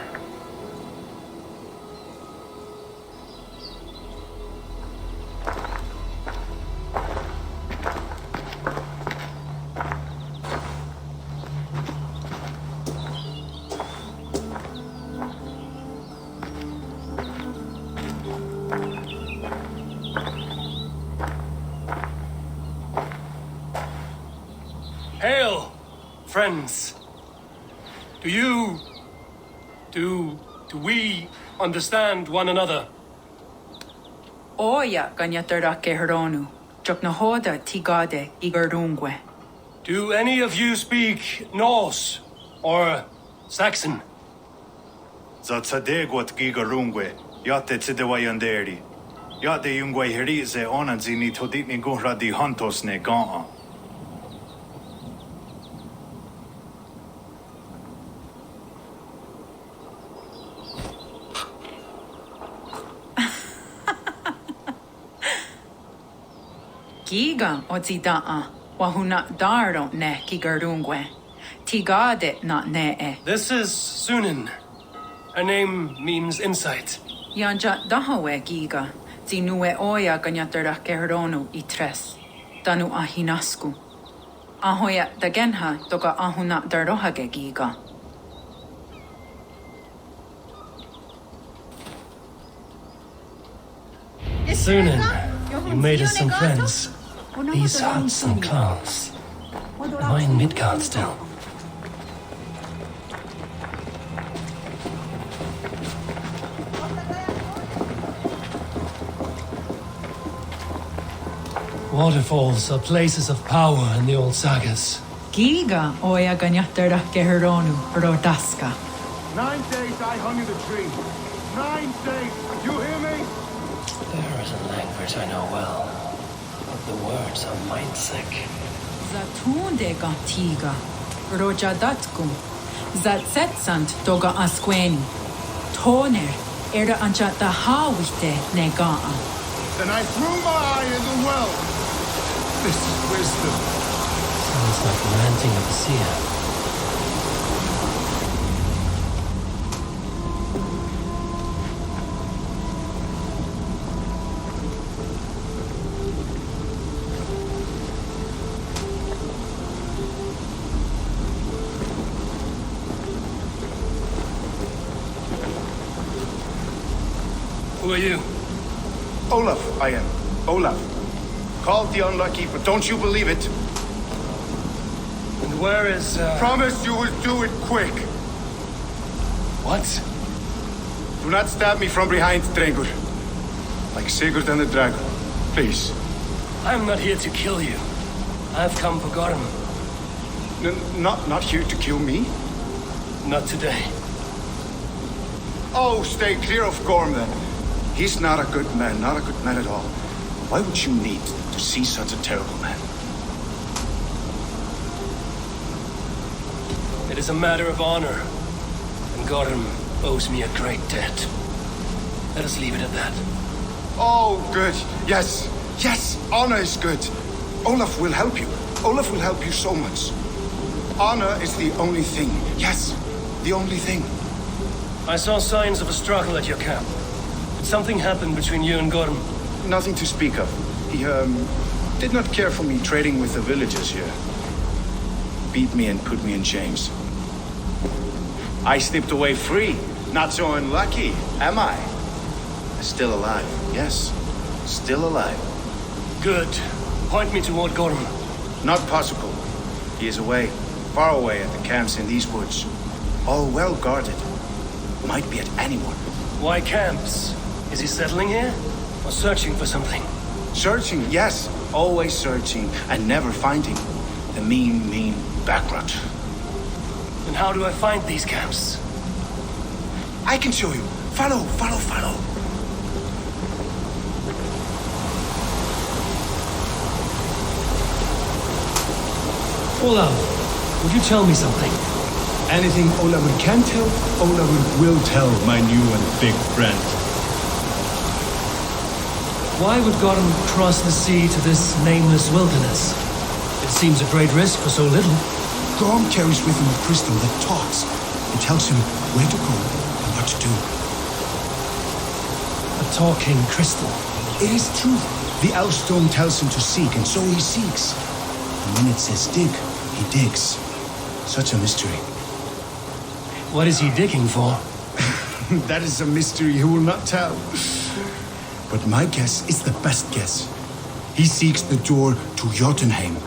Hail, friends. Do we understand one another? Oya ganyatara kehronu. Joknahoda tigade igarungwe. Do any of you speak Norse or Saxon? Zatsadegot giga rungwe. Yate tsidewayanderi. Yate yungwe herize onanzini toditni guhra di hantos ne gaa. Giga ozida'a. Wahuna daro ne kigarungwe. Tigade not ne. This is Sunin. Her name means insight. Yanja dahawe giga. Zinue oya ganyatara kehronu itres. Danu ahinasku. Ahoya dagenha toga ahuna darohage giga. Sunin, you made us some friends. These huts and clothes. Am I in Midgard still? Waterfalls are places of power in the old sagas. Giga oya ganyattera geheronu rodaska. 9 days I hung in the tree. 9 days. You hear me? There is a language I know well, but the words are mind-sick. Zatunde gatiga. Rojadatkum. Zatsetsant doga asqueni. Toner era anchata hawite negaa. Then I threw my eye in the well. This is wisdom. Sounds like ranting of a seer. Who are you? Olaf, I am. Olaf. Called the unlucky, but don't you believe it? And where is, Promise you will do it quick. What? Do not stab me from behind, Drengur. Like Sigurd and the dragon. Please. I'm not here to kill you. I've come for Gorm. Not here to kill me? Not today. Oh, stay clear of Gorm then. He's not a good man, not a good man at all. Why would you need to see such a terrible man? It is a matter of honor, and Gorm owes me a great debt. Let us leave it at that. Oh, good. Yes, yes, honor is good. Olaf will help you. Olaf will help you so much. Honor is the only thing. Yes, the only thing. I saw signs of a struggle at your camp. Did something happen between you and Gorm? Nothing to speak of. He, did not care for me trading with the villagers here. Beat me and put me in chains. I slipped away free. Not so unlucky, am I? Still alive, yes. Still alive. Good. Point me toward Gorm. Not possible. He is away, far away at the camps in these woods. All well guarded. Might be at anyone. Why camps? Is he settling here? Or searching for something? Searching, yes. Always searching and never finding. The mean backrot. And how do I find these camps? I can show you. Follow. Olaf, would you tell me something? Anything Olafur can tell, Olafur will tell, my new and big friend. Why would Gorm cross the sea to this nameless wilderness? It seems a great risk for so little. Gorm carries with him a crystal that talks and tells him where to go and what to do. A talking crystal. It is true. The Elfstone tells him to seek, and so he seeks. And when it says dig, he digs. Such a mystery. What is he digging for? That is a mystery he will not tell. But my guess is the best guess. He seeks the door to Jotunheim.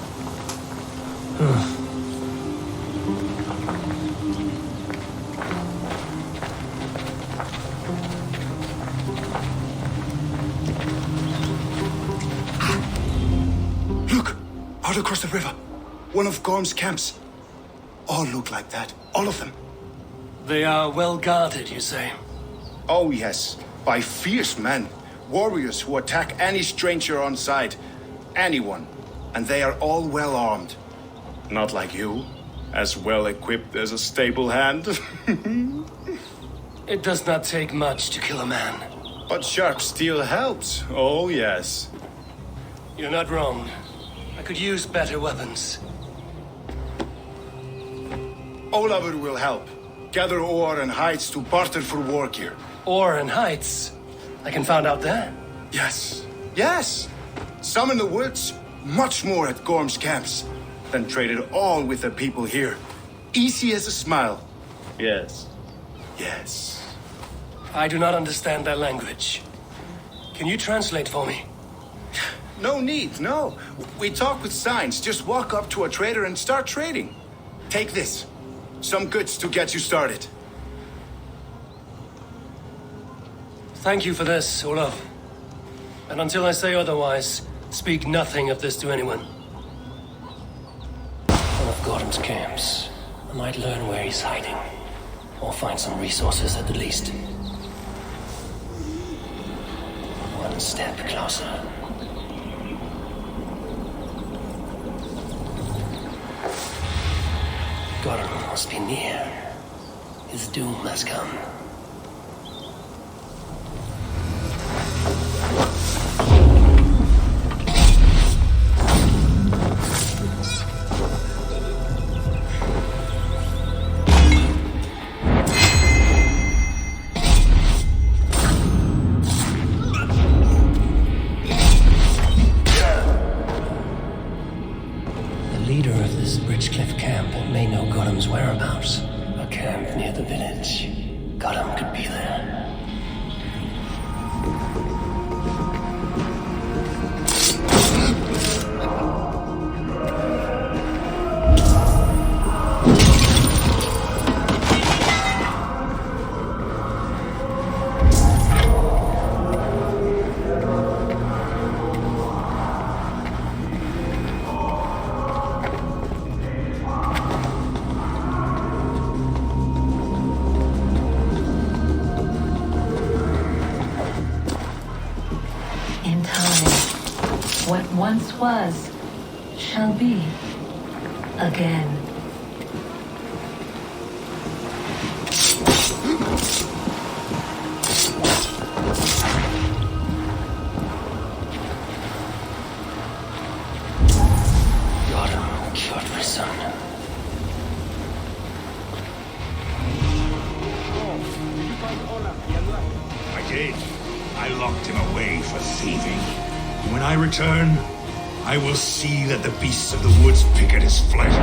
Look! Out across the river. One of Gorm's camps. All look like that. All of them. They are well guarded, you say? Oh, yes. By fierce men. Warriors who attack any stranger on sight. Anyone. And they are all well armed. Not like you. As well equipped as a stable hand. It does not take much to kill a man. But sharp steel helps. Oh, yes. You're not wrong. I could use better weapons. Olafur will help. Gather ore and hides to barter for war gear. Ore and hides? I can find out there? Yes. Yes! Some in the woods, much more at Gorm's camps. Then traded all with the people here. Easy as a smile. Yes. Yes. I do not understand their language. Can you translate for me? No need, no. We talk with signs. Just walk up to a trader and start trading. Take this. Some goods to get you started. Thank you for this, Olaf. And until I say otherwise, Speak nothing of this to anyone. One of Gorham's camps. I might learn where he's hiding. Or find some resources at the least. One step closer. Gorham must be near. His doom has come. Whereabouts? A camp near the village. Gotham could be there. Once was, shall be, again. Gotham killed my son. I did. I locked him away for thieving. When I return, I will see that the beasts of the woods pick at his flesh.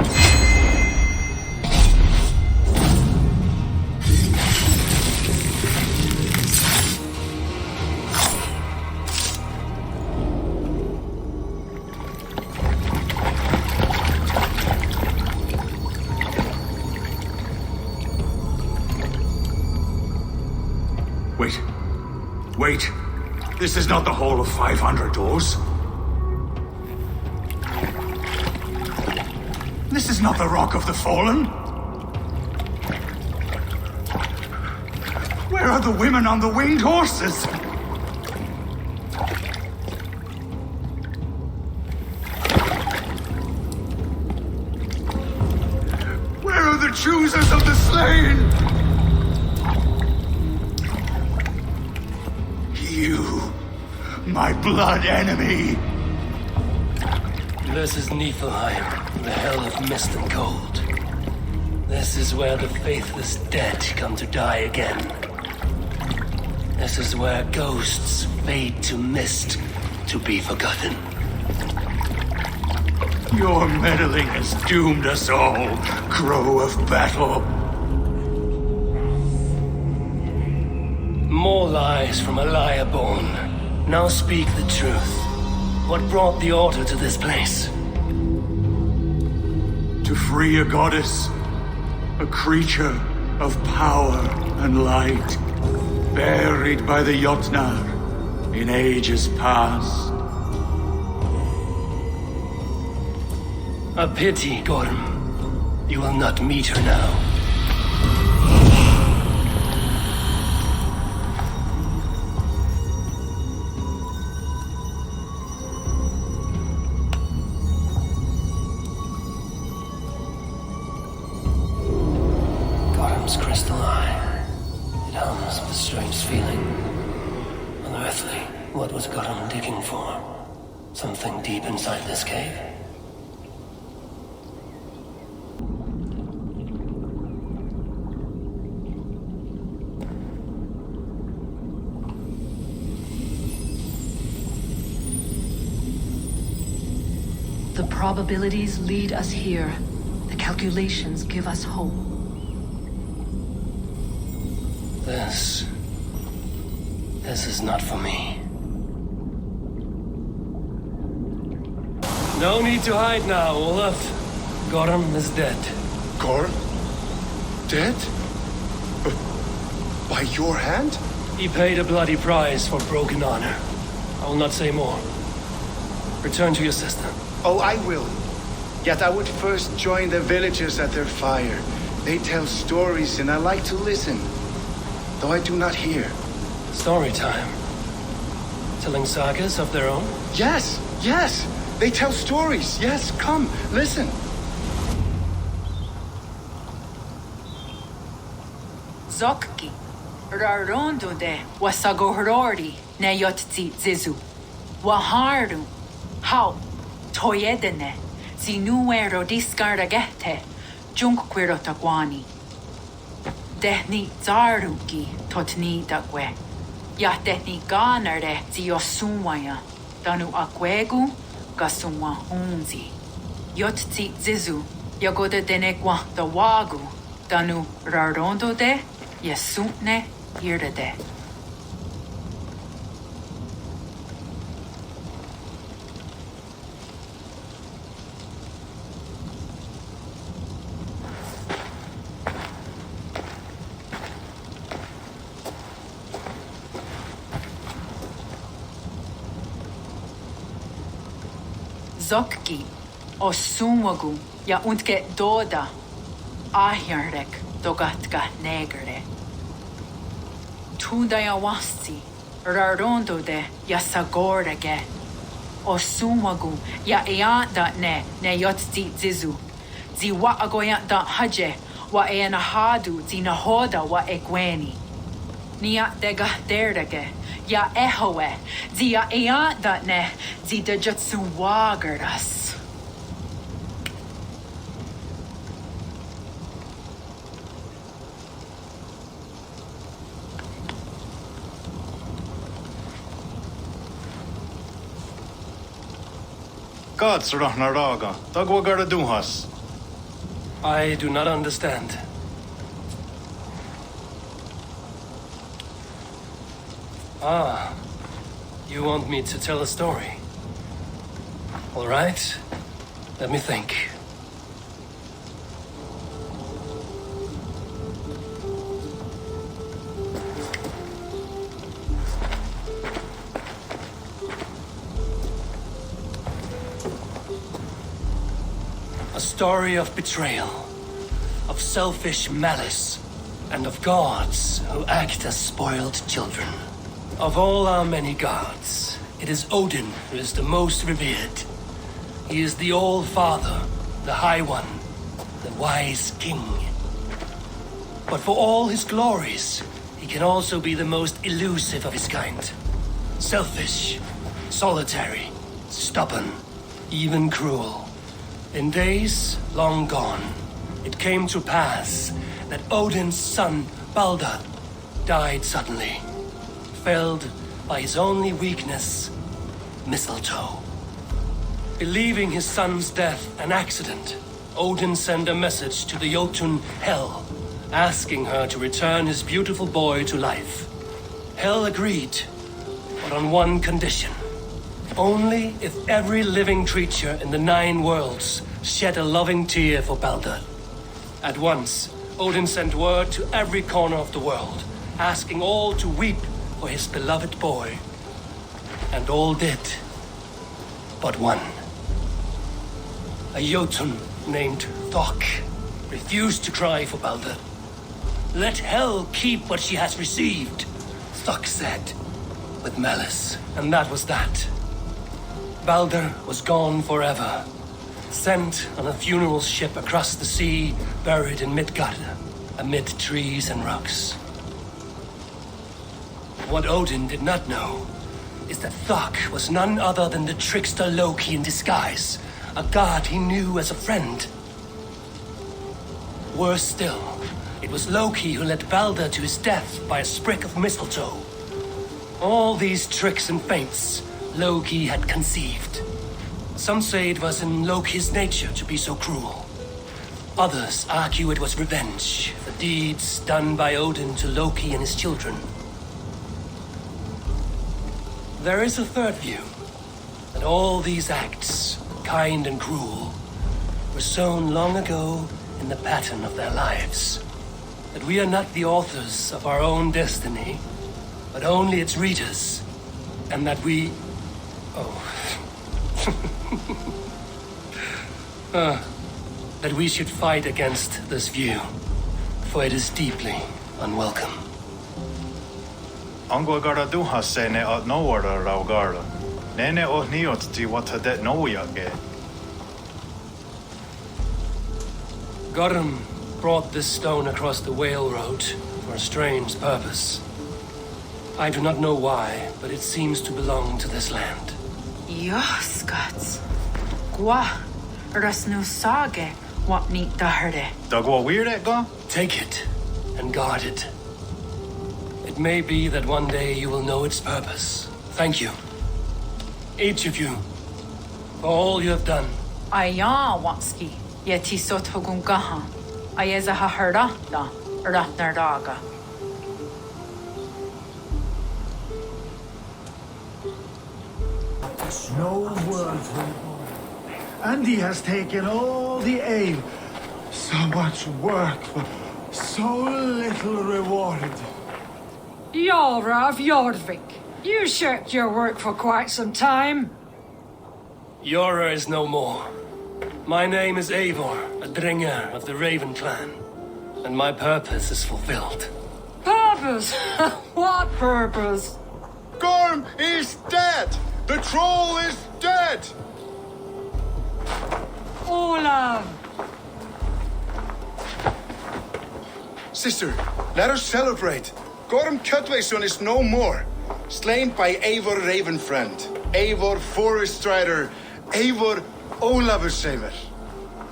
Wait. This is not the Hall of 500 Doors. This is not the Rock of the Fallen. Where are the women on the winged horses? Where are the choosers of the slain? You, my blood enemy. This is Niflheim, the hell of mist and cold. This is where the faithless dead come to die again. This is where ghosts fade to mist, to be forgotten. Your meddling has doomed us all, crow of battle. More lies from a liar born. Now speak the truth. What brought the Order to this place? To free a goddess, a creature of power and light, buried by the Jotnar in ages past. A pity, Gorm. You will not meet her now. Gorham's crystal eye. It hums with a strange feeling. Unearthly. What was Gorham digging for? Something deep inside this cave? The probabilities lead us here. The calculations give us hope. This is not for me. No need to hide now, Olaf. Gorham is dead. Gorham? Dead? By your hand? He paid a bloody price for broken honor. I will not say more. Return to your sister. Oh, I will. Yet I would first join the villagers at their fire. They tell stories and I like to listen, though I do not hear. Story time. Telling sagas of their own? Yes, yes! They tell stories. Yes, come, listen. Zokki, Rarondo de Wasagohorori, Nayotzi Zizu, Waharu, How, Toyedene, Zinuero discaragete, Junquirotagwani. Dehni Zaruki, Totni Dagwe, Yatehni Ganare, Ziosumwaya, Danu Akwegu, Gasumwa Unzi, Yotzi Zizu, Yagoda Denekwa the Wagu, Danu Rarondo de, Yesutne Irede. Zokki, Osumagu, ja untke doda, ahjarek dogatka negere. Tudaya wasti, rarondo de ja sagorege. Osumagu, ja eanda ne yotzi zizu. Zi wa agoya da haje, wa eanahadu zi nahoda wa egweni. Nia dega derdege, ja ehoe, zi ja eanda ne, zi de jutsu wagerdas. Gods Rahnaraga, Dagwagara Duhas. I do not understand. Ah, you want me to tell a story? All right, let me think. A story of betrayal, of selfish malice, and of gods who act as spoiled children. Of all our many gods, it is Odin who is the most revered. He is the All-Father, the High One, the Wise King. But for all his glories, he can also be the most elusive of his kind. Selfish, solitary, stubborn, even cruel. In days long gone, it came to pass that Odin's son, Balder, died suddenly, felled by his only weakness, mistletoe. Believing his son's death an accident, Odin sent a message to the Jotun Hel, asking her to return his beautiful boy to life. Hel agreed, but on one condition. Only if every living creature in the 9 worlds shed a loving tear for Balder. At once, Odin sent word to every corner of the world, asking all to weep for his beloved boy. And all did, but one. A Jotun named Thok refused to cry for Balder. Let Hel keep what she has received, Thok said, with malice, and that was that. Balder was gone forever, sent on a funeral ship across the sea, buried in Midgard, amid trees and rocks. What Odin did not know is that Thok was none other than the trickster Loki in disguise, a god he knew as a friend. Worse still, it was Loki who led Balder to his death by a sprig of mistletoe. All these tricks and feints Loki had conceived. Some say it was in Loki's nature to be so cruel. Others argue it was revenge for deeds done by Odin to Loki and his children. There is a third view, that all these acts, kind and cruel, were sown long ago in the pattern of their lives. That we are not the authors of our own destiny, but only its readers, and that we... Oh, That we should fight against this view, for it is deeply unwelcome. Ongo gara duha se ne at nowara raugara. Nene o niot ti wata det noyage. Gorum brought this stone across the Whale Road for a strange purpose. I do not know why, but it seems to belong to this land. Joskats. Gwa. Rasnu sage. What neat daherde. Dagwa weird go? Take it and guard it. It may be that one day you will know its purpose. Thank you. Each of you. For all you have done. Aya watski. Yeti sotogun gaha. Ayeza ha herda da. Ratnardaga. No word from him. And he has taken all the ale. So much work for so little reward. Yara of Jordvik, you shirked your work for quite some time. Yora is no more. My name is Eivor, a Dringer of the Raven clan. And my purpose is fulfilled. Purpose? What purpose? Gorm is dead! The troll is dead! Olav! Sister, let us celebrate. Gorm Kjotveson is no more. Slain by Eivor Ravenfriend, Eivor Forest Strider, Eivor Olavursaver.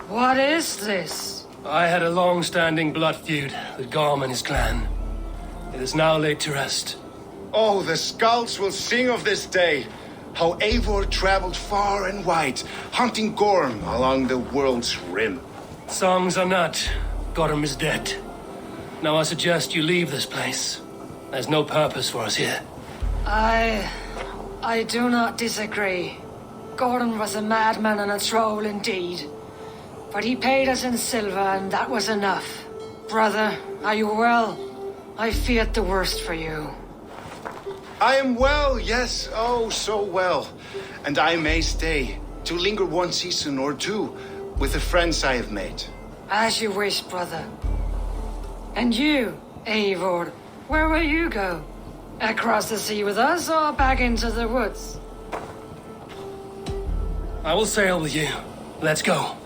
What is this? I had a long-standing blood feud with Gorm and his clan. It is now laid to rest. Oh, the skulls will sing of this day. How Eivor traveled far and wide, hunting Gorm along the world's rim. Songs are not. Gorm is dead. Now I suggest you leave this place. There's no purpose for us here. I do not disagree. Gordon was a madman and a troll indeed. But he paid us in silver, and that was enough. Brother, are you well? I feared the worst for you. I am well, yes, oh, so well. And I may stay, to linger one season or two, with the friends I have made. As you wish, brother. And you, Eivor, where will you go? Across the sea with us, or back into the woods? I will sail with you. Let's go.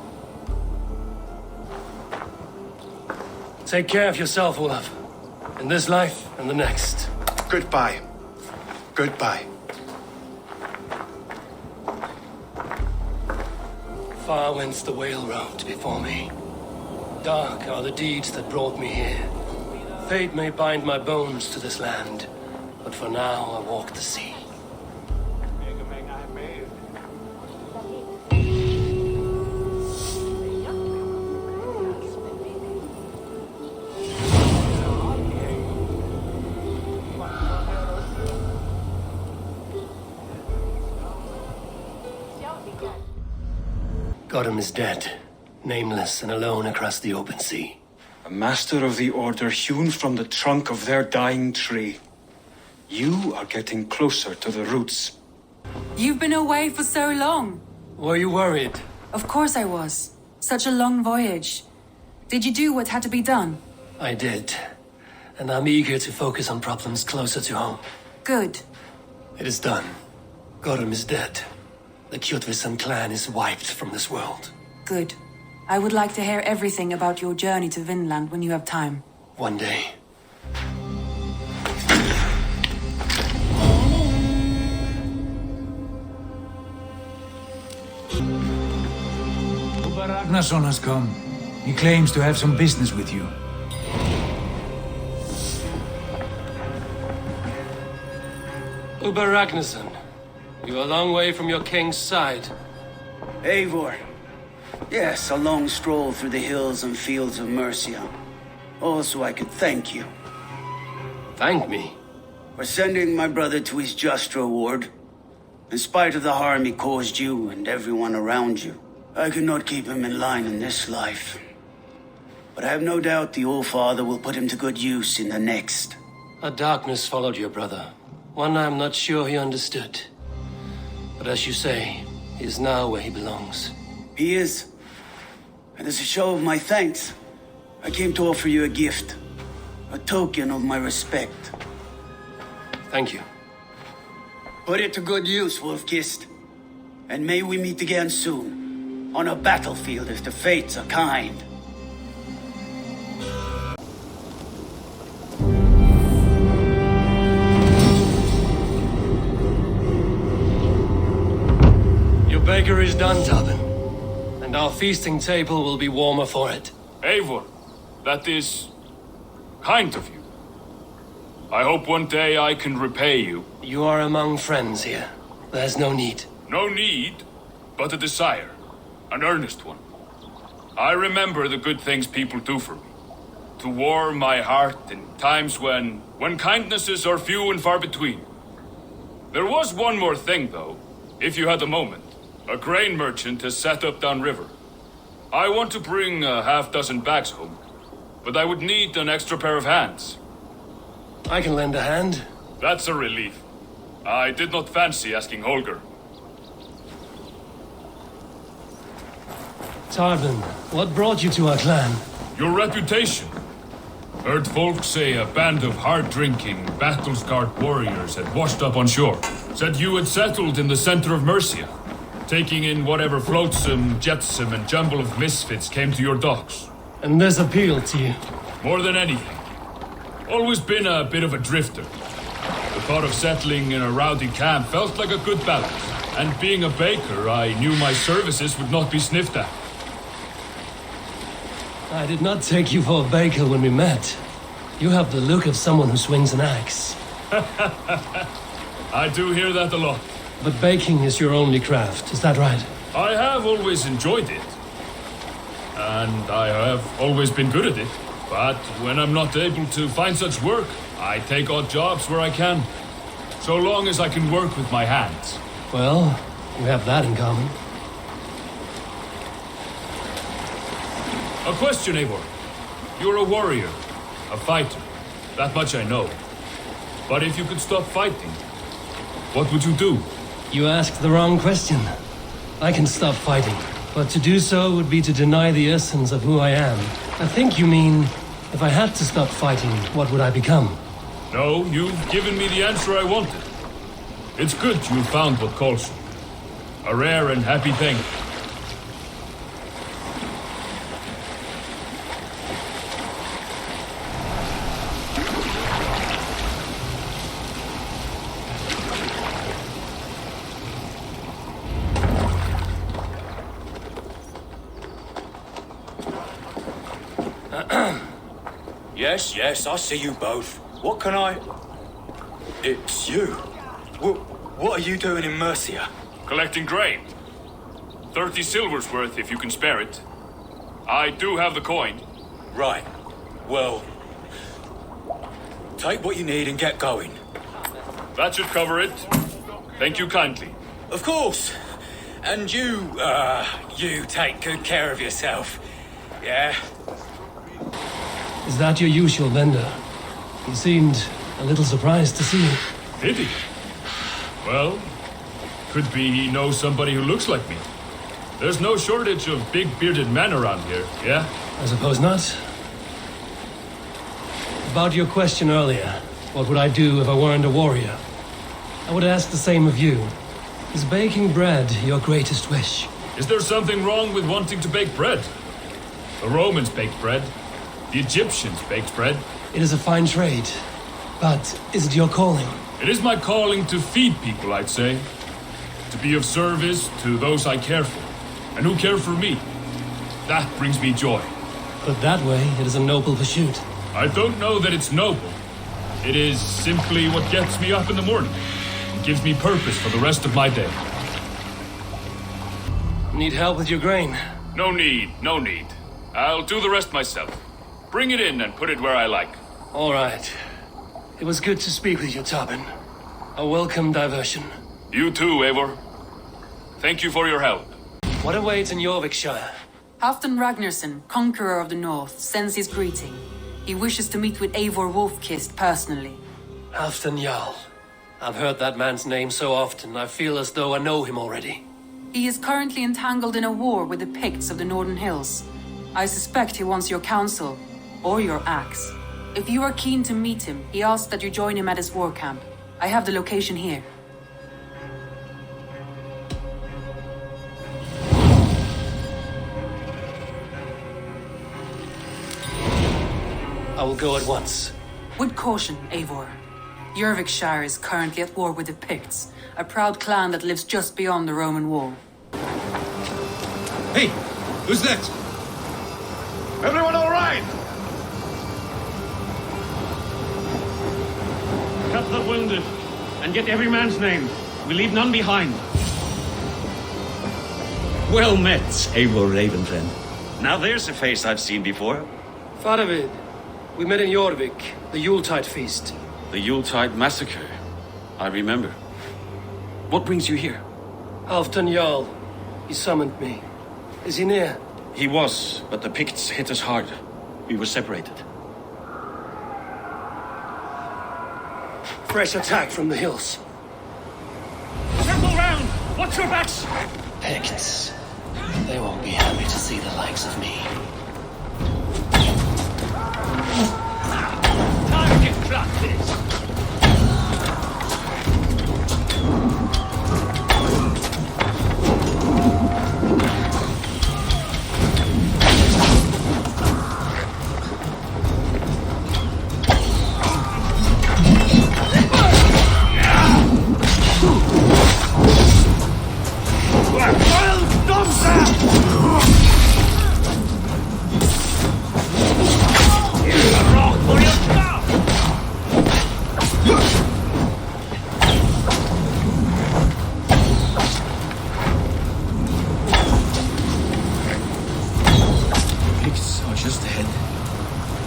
Take care of yourself, Olaf. In this life and the next. Goodbye. Goodbye. Far went the Whale Road before me. Dark are the deeds that brought me here. Fate may bind my bones to this land, but for now I walk the sea. Gorum is dead, nameless and alone across the open sea. A master of the order hewn from the trunk of their dying tree. You are getting closer to the roots. You've been away for so long. Were you worried? Of course I was. Such a long voyage. Did you do what had to be done? I did. And I'm eager to focus on problems closer to home. Good. It is done. Gorum is dead. The Kjotveson clan is wiped from this world. Good. I would like to hear everything about your journey to Vinland when you have time. One day. Uber Ragnarsson has come. He claims to have some business with you. Uber Ragnarsson, you are a long way from your king's side. Eivor. Yes, a long stroll through the hills and fields of Mercia. Also, I could thank you. Thank me? For sending my brother to his just reward. In spite of the harm he caused you and everyone around you, I could not keep him in line in this life. But I have no doubt the All-Father will put him to good use in the next. A darkness followed your brother. One I'm not sure he understood. But as you say, He is now where he belongs. He is. And as a show of my thanks, I came to offer you a gift. A token of my respect. Thank you. Put it to good use, Wolf-Kissed. And may we meet again soon. On a battlefield if the fates are kind. Your baker is done, Tobin. And our feasting table will be warmer for it. Eivor, that is kind of you. I hope one day I can repay you. You are among friends here. There's no need. No need, but a desire. An earnest one. I remember the good things people do for me. To warm my heart in times when kindnesses are few and far between. There was one more thing, though, if you had a moment. A grain merchant has set up downriver. I want to bring a half-dozen bags home, but I would need an extra pair of hands. I can lend a hand. That's a relief. I did not fancy asking Holger. Tarbin, what brought you to our clan? Your reputation. Heard folks say a band of hard-drinking, battle-scarred warriors had washed up on shore. Said you had settled in the center of Mercia, taking in whatever flotsam, jetsam, and jumble of misfits came to your docks. And this appealed to you? More than anything. Always been a bit of a drifter. The thought of settling in a rowdy camp felt like a good balance. And being a baker, I knew my services would not be sniffed at. I did not take you for a baker when we met. You have the look of someone who swings an axe. I do hear that a lot. But baking is your only craft, is that right? I have always enjoyed it. And I have always been good at it. But when I'm not able to find such work, I take odd jobs where I can. So long as I can work with my hands. Well, we have that in common. A question, Eivor. You're a warrior, a fighter. That much I know. But if you could stop fighting, what would you do? You asked the wrong question. I can stop fighting, but to do so would be to deny the essence of who I am. I think you mean, if I had to stop fighting, what would I become? No, you've given me the answer I wanted. It's good you found what calls you. A rare and happy thing. Yes, I see you both. What can I... It's you. What are you doing in Mercia? Collecting grain. 30 silver's worth if you can spare it. I do have the coin. Right. Well... Take what you need and get going. That should cover it. Thank you kindly. Of course. And you take good care of yourself. Yeah? Is that your usual vendor? He seemed a little surprised to see you. Did he? Well, could be he knows somebody who looks like me. There's no shortage of big bearded men around here, yeah? I suppose not. About your question earlier, what would I do if I weren't a warrior? I would ask the same of you. Is baking bread your greatest wish? Is there something wrong with wanting to bake bread? The Romans baked bread. The Egyptians baked bread. It is a fine trade. But is it your calling? It is my calling to feed people, I'd say. To be of service to those I care for, and who care for me. That brings me joy. Put that way, it is a noble pursuit. I don't know that it's noble. It is simply what gets me up in the morning and gives me purpose for the rest of my day. Need help with your grain? No need, no need. I'll do the rest myself. Bring it in and put it where I like. All right. It was good to speak with you, Tobin. A welcome diversion. You too, Eivor. Thank you for your help. What awaits in Jorvikshire? Halfdan Ragnarsson, conqueror of the north, sends his greeting. He wishes to meet with Eivor Wolf-Kissed personally. Halfdan Jarl. I've heard that man's name so often, I feel as though I know him already. He is currently entangled in a war with the Picts of the Northern Hills. I suspect he wants your counsel, or your axe. If you are keen to meet him, he asks that you join him at his war camp. I have the location here. I will go at once. With caution, Eivor. Jorvikshire is currently at war with the Picts, a proud clan that lives just beyond the Roman wall. Hey, who's that? Everyone all right? Cut the wounded, and get every man's name. We leave none behind. Well met, Eivor Ravenfriend. Now there's a face I've seen before. Faravid, we met in Jorvik, the Yuletide feast. The Yuletide massacre. I remember. What brings you here? Halfdan Jarl. He summoned me. Is he near? He was, but the Picts hit us hard. We were separated. Fresh attack from the hills. Circle round! Watch your backs! Picts. They won't be happy to see the likes of me. Target practice!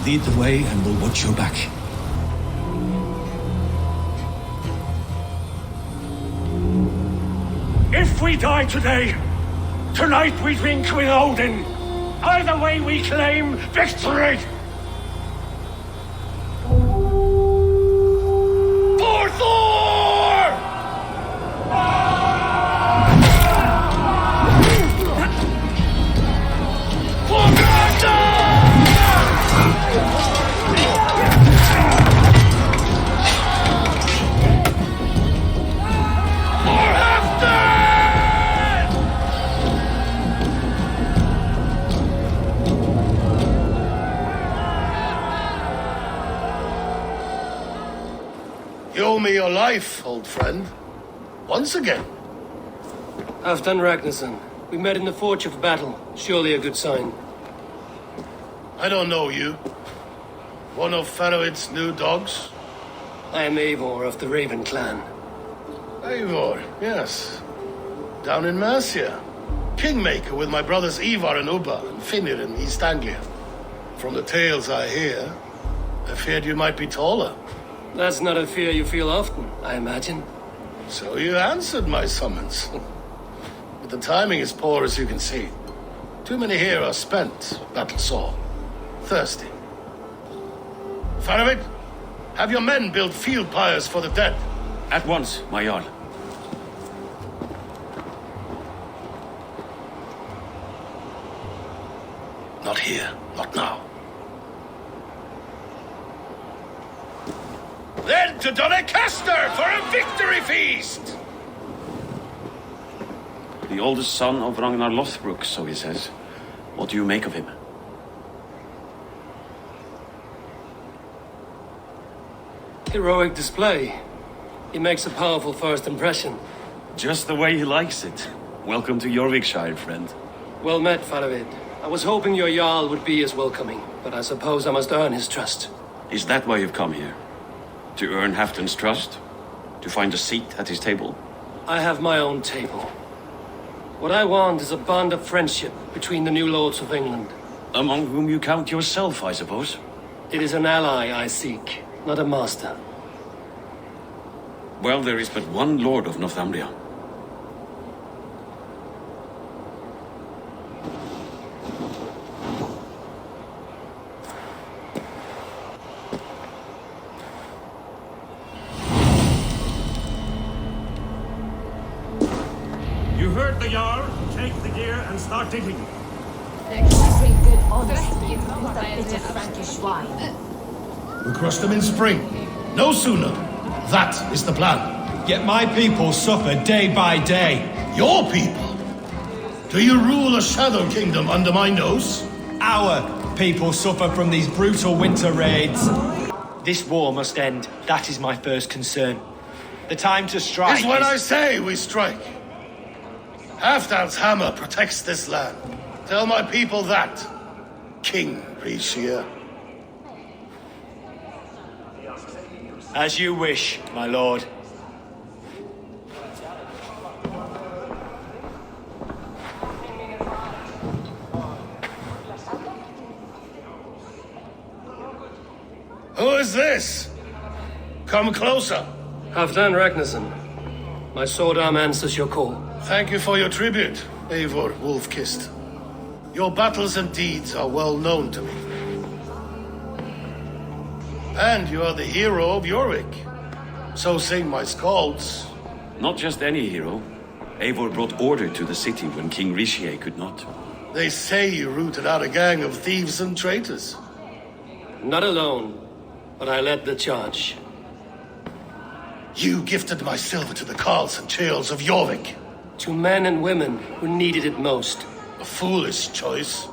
Lead the way and we'll watch your back. If we die today, tonight we drink with Odin. Either way we claim victory! For Thor! For Ragnar! You owe me your life, old friend. Once again. Halfdan Ragnarsson. We met in the Forge of Battle. Surely a good sign. I don't know you. One of Faravid's new dogs? I am Eivor of the Raven clan. Eivor, yes. Down in Mercia. Kingmaker with my brothers Ivar and Ubba and Finnir in East Anglia. From the tales I hear, I feared you might be taller. That's not a fear you feel often, I imagine. So you answered my summons. But the timing is poor, as you can see. Too many here are spent, battle sore, thirsty. Faravid, have your men build field pyres for the dead. At once, my Jarl. Not here, not now. Then to Doncaster for a victory feast! The oldest son of Ragnar Lothbrok, so he says. What do you make of him? Heroic display. He makes a powerful first impression. Just the way he likes it. Welcome to Jorvikshire, friend. Well met, Faravid. I was hoping your Jarl would be as welcoming, but I suppose I must earn his trust. Is that why you've come here? To earn Halfdan's trust? To find a seat at his table? I have my own table. What I want is a bond of friendship between the new lords of England. Among whom you count yourself, I suppose? It is an ally I seek, not a master. Well, there is but one lord of Northumbria. You You heard the Jarl. Take the gear and start digging. We crush them in spring. No sooner. That is the plan. Yet my people suffer day by day. Your people? Do you rule a shadow kingdom under my nose? Our people suffer from these brutal winter raids. This war must end. That is my first concern. The time to strike is when I say we strike. Halfdan's hammer protects this land. Tell my people that, King Rishia. As you wish, my lord. Who is this? Come closer. Halfdan Ragnarsson. My sword arm answers your call. Thank you for your tribute, Eivor Wolf-Kissed. Your battles and deeds are well known to me. And you are the hero of Jorvik. So sing my skalds. Not just any hero. Eivor brought order to the city when King Rishie could not. They say you rooted out a gang of thieves and traitors. Not alone, but I led the charge. You gifted my silver to the carls and churls of Jorvik. To men and women who needed it most. A foolish choice.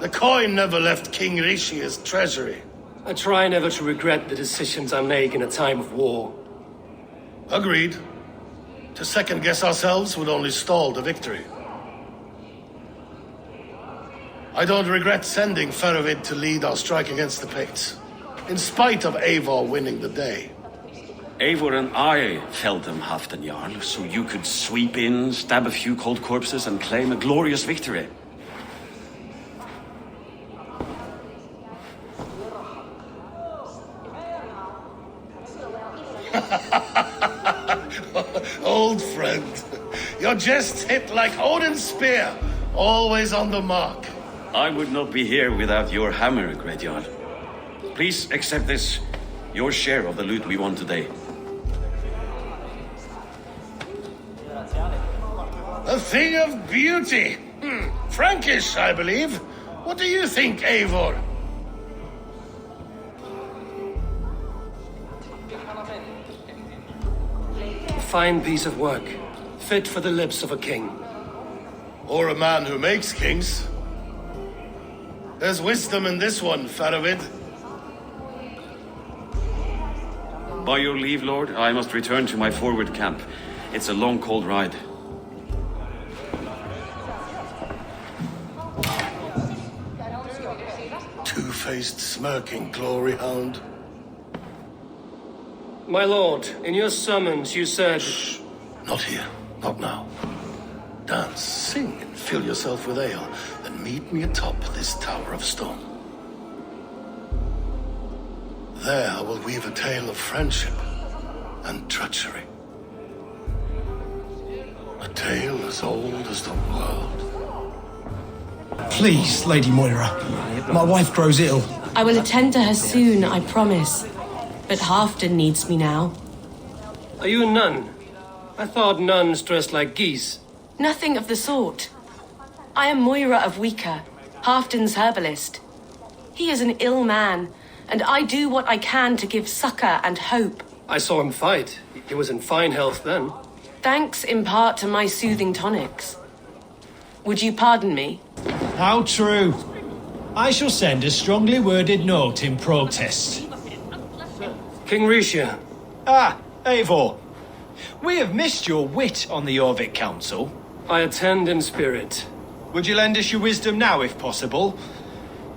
The coin never left King Rishia's treasury. I try never to regret the decisions I make in a time of war. Agreed. To second-guess ourselves would only stall the victory. I don't regret sending Faravid to lead our strike against the Picts, in spite of Eivor winning the day. Eivor and I felled them, Halfdan Jarl, so you could sweep in, stab a few cold corpses, and claim a glorious victory. Old friend, your jests hit like Odin's spear, always on the mark. I would not be here without your hammer, Great Jarl. Please accept this, your share of the loot we won today. A thing of beauty. Frankish, I believe. What do you think, Eivor? A fine piece of work, fit for the lips of a king. Or a man who makes kings. There's wisdom in this one, Faravid. By your leave, Lord, I must return to my forward camp. It's a long, cold ride. Two-faced, smirking glory hound. My lord, in your summons you said... Shh. Not here. Not now. Dance, sing, and fill yourself with ale, then meet me atop this tower of stone. There I will weave a tale of friendship and treachery. A tale as old as the world. Please, Lady Moira. My wife grows ill. I will attend to her soon, I promise. But Halfdan needs me now. Are you a nun? I thought nuns dressed like geese. Nothing of the sort. I am Moira of Wika, Halfdan's herbalist. He is an ill man, and I do what I can to give succor and hope. I saw him fight. He was in fine health then. Thanks in part to my soothing tonics. Would you pardon me? How true. I shall send a strongly worded note in protest. King Rishia. Ah, Eivor. We have missed your wit on the Jorvik Council. I attend in spirit. Would you lend us your wisdom now, if possible?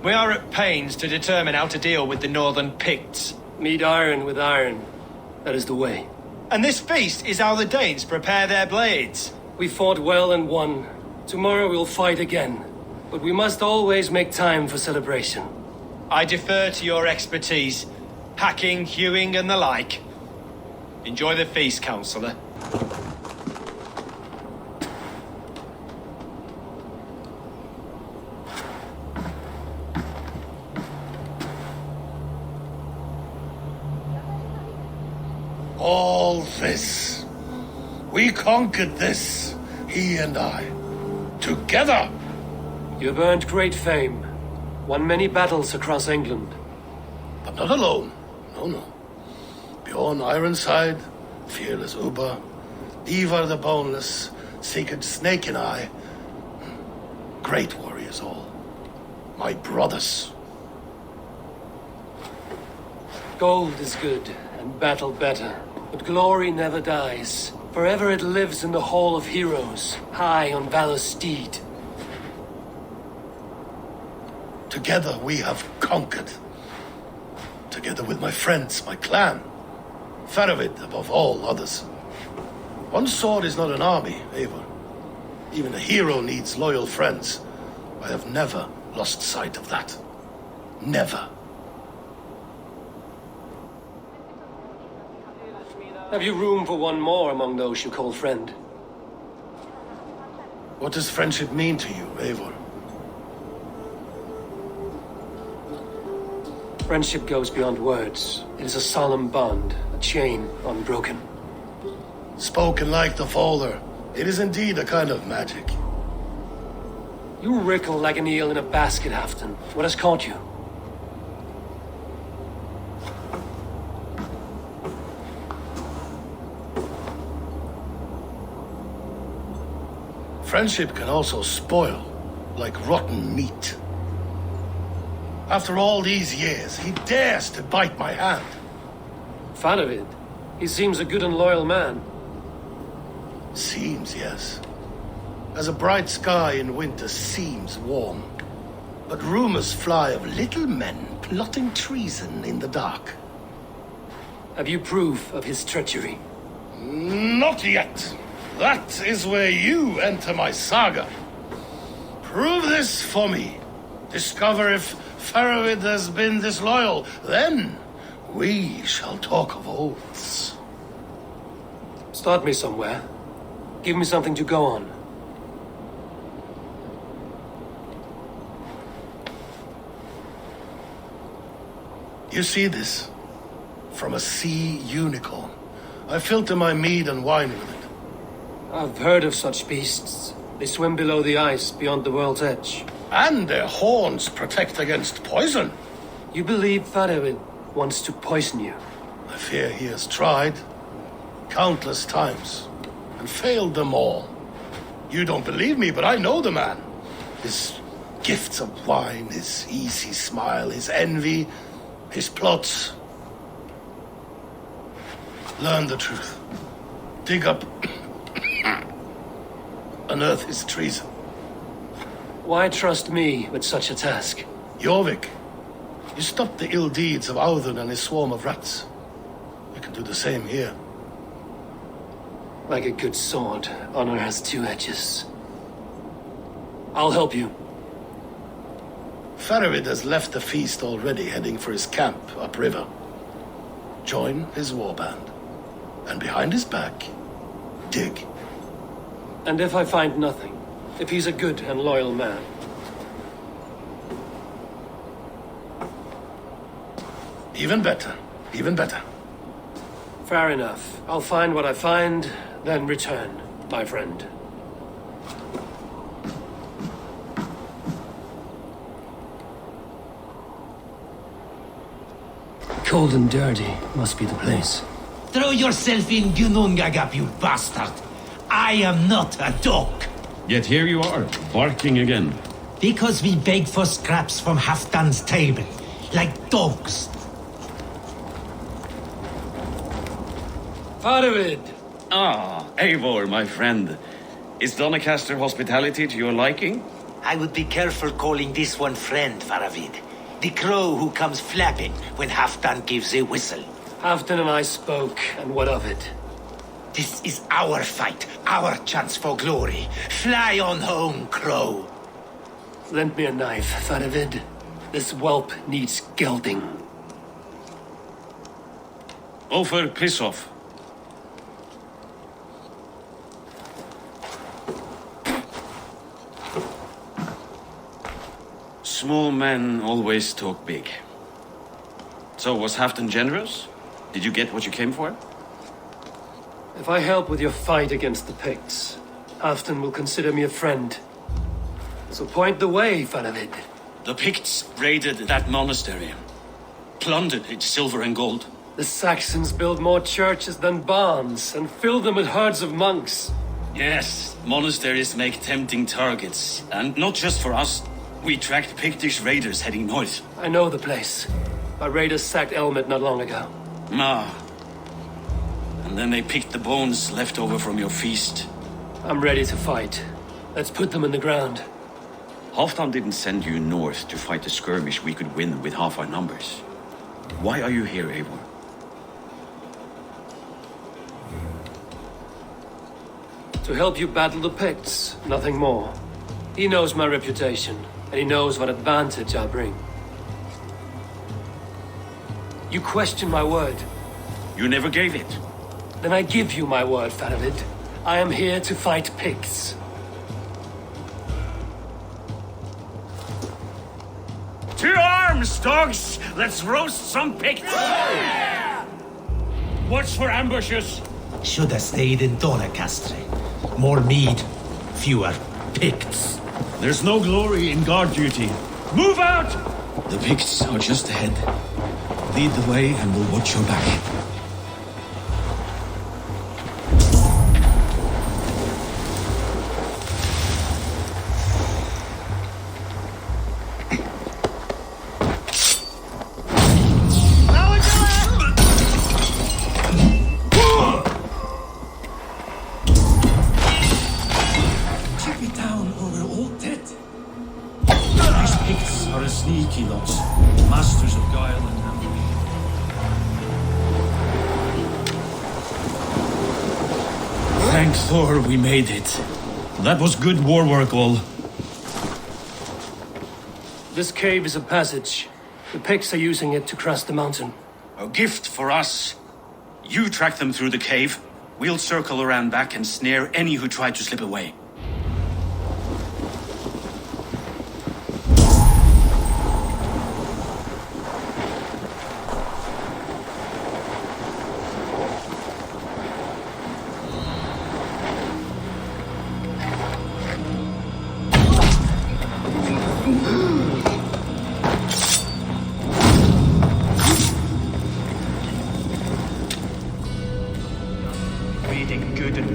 We are at pains to determine how to deal with the Northern Picts. Meet iron with iron. That is the way. And this feast is how the Danes prepare their blades. We fought well and won. Tomorrow we'll fight again. But we must always make time for celebration. I defer to your expertise. Hacking, hewing, and the like. Enjoy the feast, Councillor. All this. We conquered this. He and I. Together! You've earned great fame. Won many battles across England. But not alone. No, no. Bjorn Ironside, fearless Uber, Ivar the Boneless, Sigurd Snake and I. Great warriors all. My brothers. Gold is good, and battle better. But glory never dies. Forever it lives in the Hall of Heroes, high on Valor's steed. Together we have conquered. Together with my friends, my clan. Faravid above all others. One sword is not an army, Eivor. Even a hero needs loyal friends. I have never lost sight of that. Never. Have you room for one more among those you call friend? What does friendship mean to you, Eivor? Friendship goes beyond words. It is a solemn bond, a chain unbroken. Spoken like the Folder, it is indeed a kind of magic. You wrinkle like an eel in a basket, Halfdan. What has caught you? Friendship can also spoil, like rotten meat. After all these years, he dares to bite my hand. Faravid, he seems a good and loyal man. Seems, yes. As a bright sky in winter seems warm. But rumors fly of little men plotting treason in the dark. Have you proof of his treachery? Not yet. That is where you enter my saga. Prove this for me. Discover if Faravid has been disloyal. Then we shall talk of oaths. Start me somewhere. Give me something to go on. You see this? From a sea unicorn. I filter my mead and wine with it. I've heard of such beasts. They swim below the ice, beyond the world's edge. And their horns protect against poison. You believe Faravid wants to poison you? I fear he has tried. Countless times. And failed them all. You don't believe me, but I know the man. His gifts of wine, his easy smile, his envy, his plots. Learn the truth. Dig up. Unearth his treason. Why trust me with such a task? Jorvik, you stopped the ill deeds of Audun and his swarm of rats. You can do the same here. Like a good sword, honor has two edges. I'll help you. Faravid has left the feast already, heading for his camp upriver. Join his warband. And behind his back, dig. And if I find nothing? If he's a good and loyal man? Even better. Even better. Fair enough. I'll find what I find, then return, my friend. Cold and dirty must be the place. Throw yourself in Gunungagap, you bastard! I am not a dog! Yet here you are, barking again. Because we beg for scraps from Halfdan's table, like dogs. Faravid! Ah, Eivor, my friend. Is Doncaster hospitality to your liking? I would be careful calling this one friend, Faravid. The crow who comes flapping when Halfdan gives a whistle. Halfdan and I spoke, and what of it? This is our fight, our chance for glory. Fly on home, crow. Lend me a knife, Faravid. This whelp needs gelding. Over, piss off. Small men always talk big. So, was Halfdan generous? Did you get what you came for? If I help with your fight against the Picts, Halfdan will consider me a friend. So point the way, Fanavid. The Picts raided that monastery, plundered its silver and gold. The Saxons build more churches than barns and fill them with herds of monks. Yes, monasteries make tempting targets. And not just for us. We tracked Pictish raiders heading north. I know the place. Our raiders sacked Elmet not long ago. Ah. And then they picked the bones left over from your feast. I'm ready to fight. Let's put them in the ground. Halfdan didn't send you north to fight a skirmish we could win with half our numbers. Why are you here, Eivor? To help you battle the Picts, nothing more. He knows my reputation, and he knows what advantage I bring. You question my word. You never gave it. Then I give you my word, Fanavid. I am here to fight Picts. To arms, dogs! Let's roast some Picts! Watch for ambushes. Should have stayed in Doncaster. More mead, fewer Picts. There's no glory in guard duty. Move out! The Picts are just ahead. Lead the way and we'll watch your back. Sneaky lots. Masters of guile and ambush. Thank Thor we made it. That was good war work, all. This cave is a passage. The Picts are using it to cross the mountain. A gift for us. You track them through the cave. We'll circle around back and snare any who try to slip away.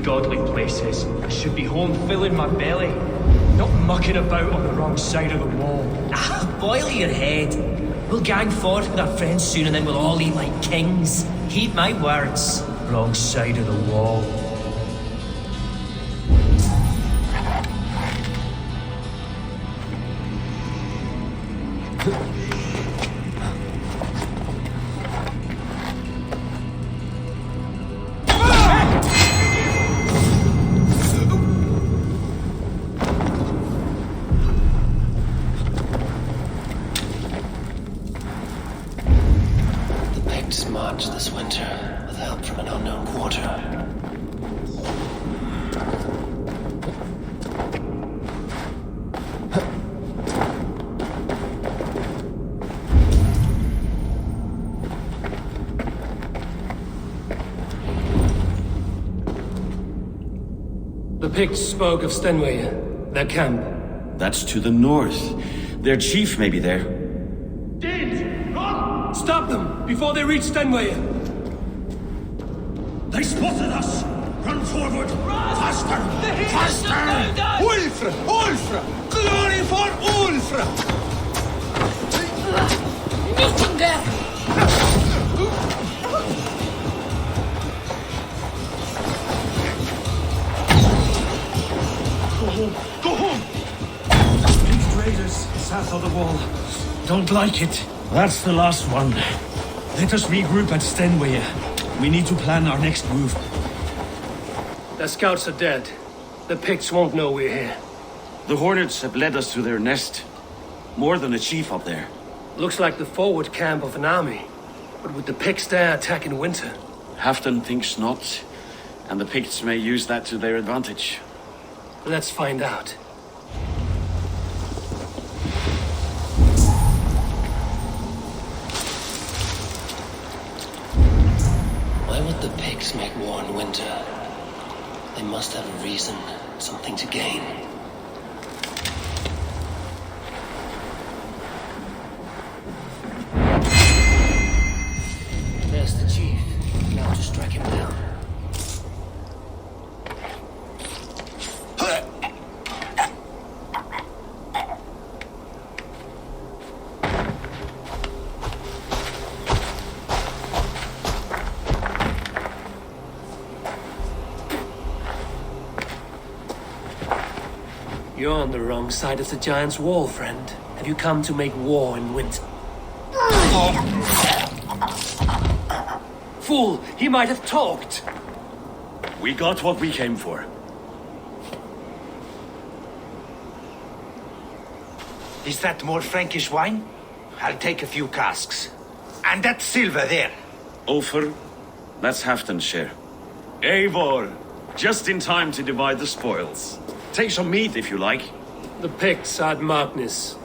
Godly places. I should be home filling my belly, not mucking about on the wrong side of the wall. Boil your head. We'll gang forth with our friends soon and then we'll all eat like kings. Heed my words. Wrong side of the wall. March this winter with help from an unknown quarter. The Picts spoke of Stenway, their camp. That's to the north. Their chief may be there. Stop them before they reach Stenway. They spotted us! Run forward! Faster! Faster! Ulfra! Ulfra! Glory for Ulfra! Nothing there! Go home! Go home! Picked raiders south of the wall. Don't like it. That's the last one. Let us regroup at Stenway. We need to plan our next move. Their scouts are dead. The Picts won't know we're here. The Hornets have led us to their nest. More than a chief up there. Looks like the forward camp of an army. But would the Picts dare attack in winter? Halfdan thinks not. And the Picts may use that to their advantage. Let's find out. Why would the Picts make war in winter? They must have a reason, something to gain. There's the chief. Now to strike him down. You're on the wrong side of the giant's wall, friend. Have you come to make war in winter? Fool! He might have talked! We got what we came for. Is that more Frankish wine? I'll take a few casks. And that silver there. Ulfr, that's Halfdan's share. Eivor, just in time to divide the spoils. Take some meat if you like. The Picts had Magnus.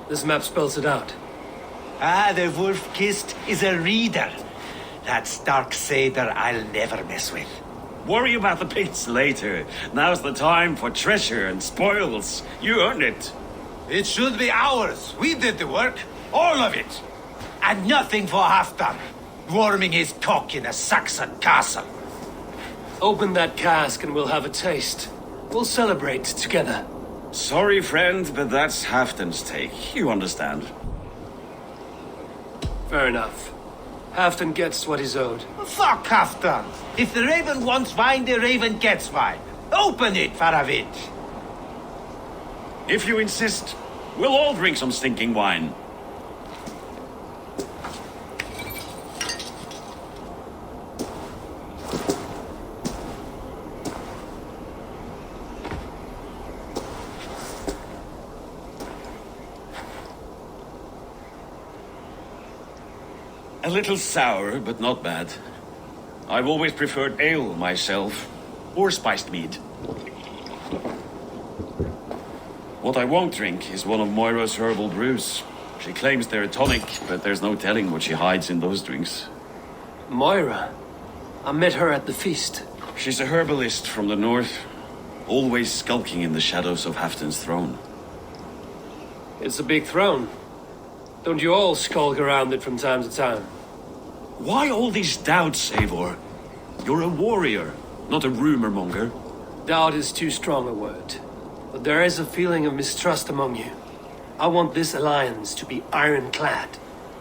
This map spells it out. Ah, the wolf-kissed is a reader. That stark satyr I'll never mess with. Worry about the Picts later. Now's the time for treasure and spoils. You earned it. It should be ours. We did the work. All of it. And nothing for Halfdan. Warming his cock in a Saxon castle. Open that cask and we'll have a taste. We'll celebrate together. Sorry, friend, but that's Halfdan's take. You understand. Fair enough. Halfdan gets what he's owed. Fuck Halfdan. If the raven wants wine, the raven gets wine. Open it, Faravid. If you insist, we'll all drink some stinking wine. A little sour, but not bad. I've always preferred ale myself, or spiced mead. What I won't drink is one of Moira's herbal brews. She claims they're a tonic, but there's no telling what she hides in those drinks. Moira? I met her at the feast. She's a herbalist from the north, always skulking in the shadows of Halfdan's throne. It's a big throne. Don't you all skulk around it from time to time? Why all these doubts, Eivor? You're a warrior, not a rumor monger. Doubt is too strong a word. But there is a feeling of mistrust among you. I want this alliance to be ironclad.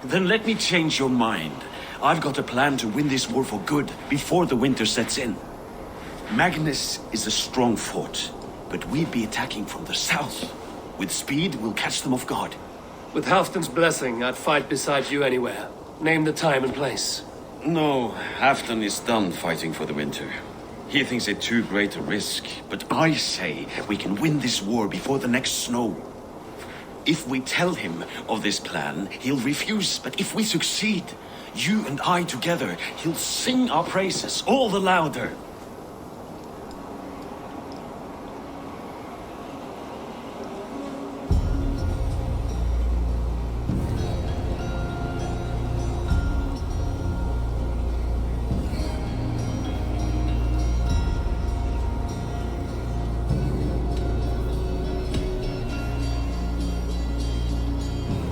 Then let me change your mind. I've got a plan to win this war for good, before the winter sets in. Magnus is a strong fort, but we'd be attacking from the south. With speed, we'll catch them off guard. With Halfdan's blessing, I'd fight beside you anywhere. Name the time and place. No, Halfdan is done fighting for the winter. He thinks it too great a risk, but I say we can win this war before the next snow. If we tell him of this plan, he'll refuse, but if we succeed, you and I together, he'll sing our praises all the louder.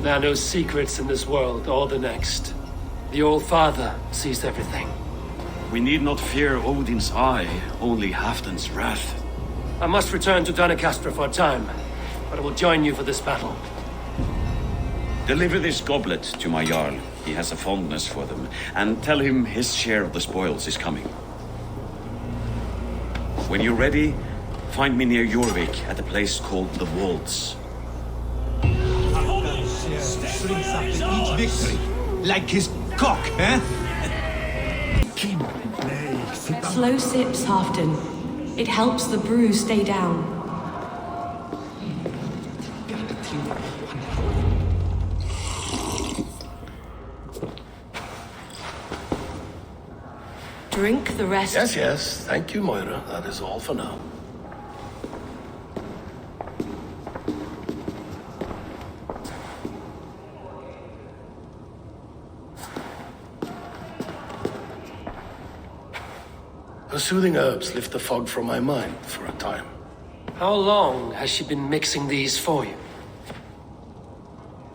There are no secrets in this world or the next. The Old Father sees everything. We need not fear Odin's eye, only Halfdan's wrath. I must return to Doncaster for a time, but I will join you for this battle. Deliver this goblet to my Jarl. He has a fondness for them. And tell him his share of the spoils is coming. When you're ready, find me near Jorvik at a place called the Wolds. Shrinks up in each victory. Like his cock, eh? Slow sips, Halfdan. It helps the brew stay down. Drink the rest. Yes, yes. Thank you, Moira. That is all for now. soothing herbs lift the fog from my mind for a time. How long has she been mixing these for you?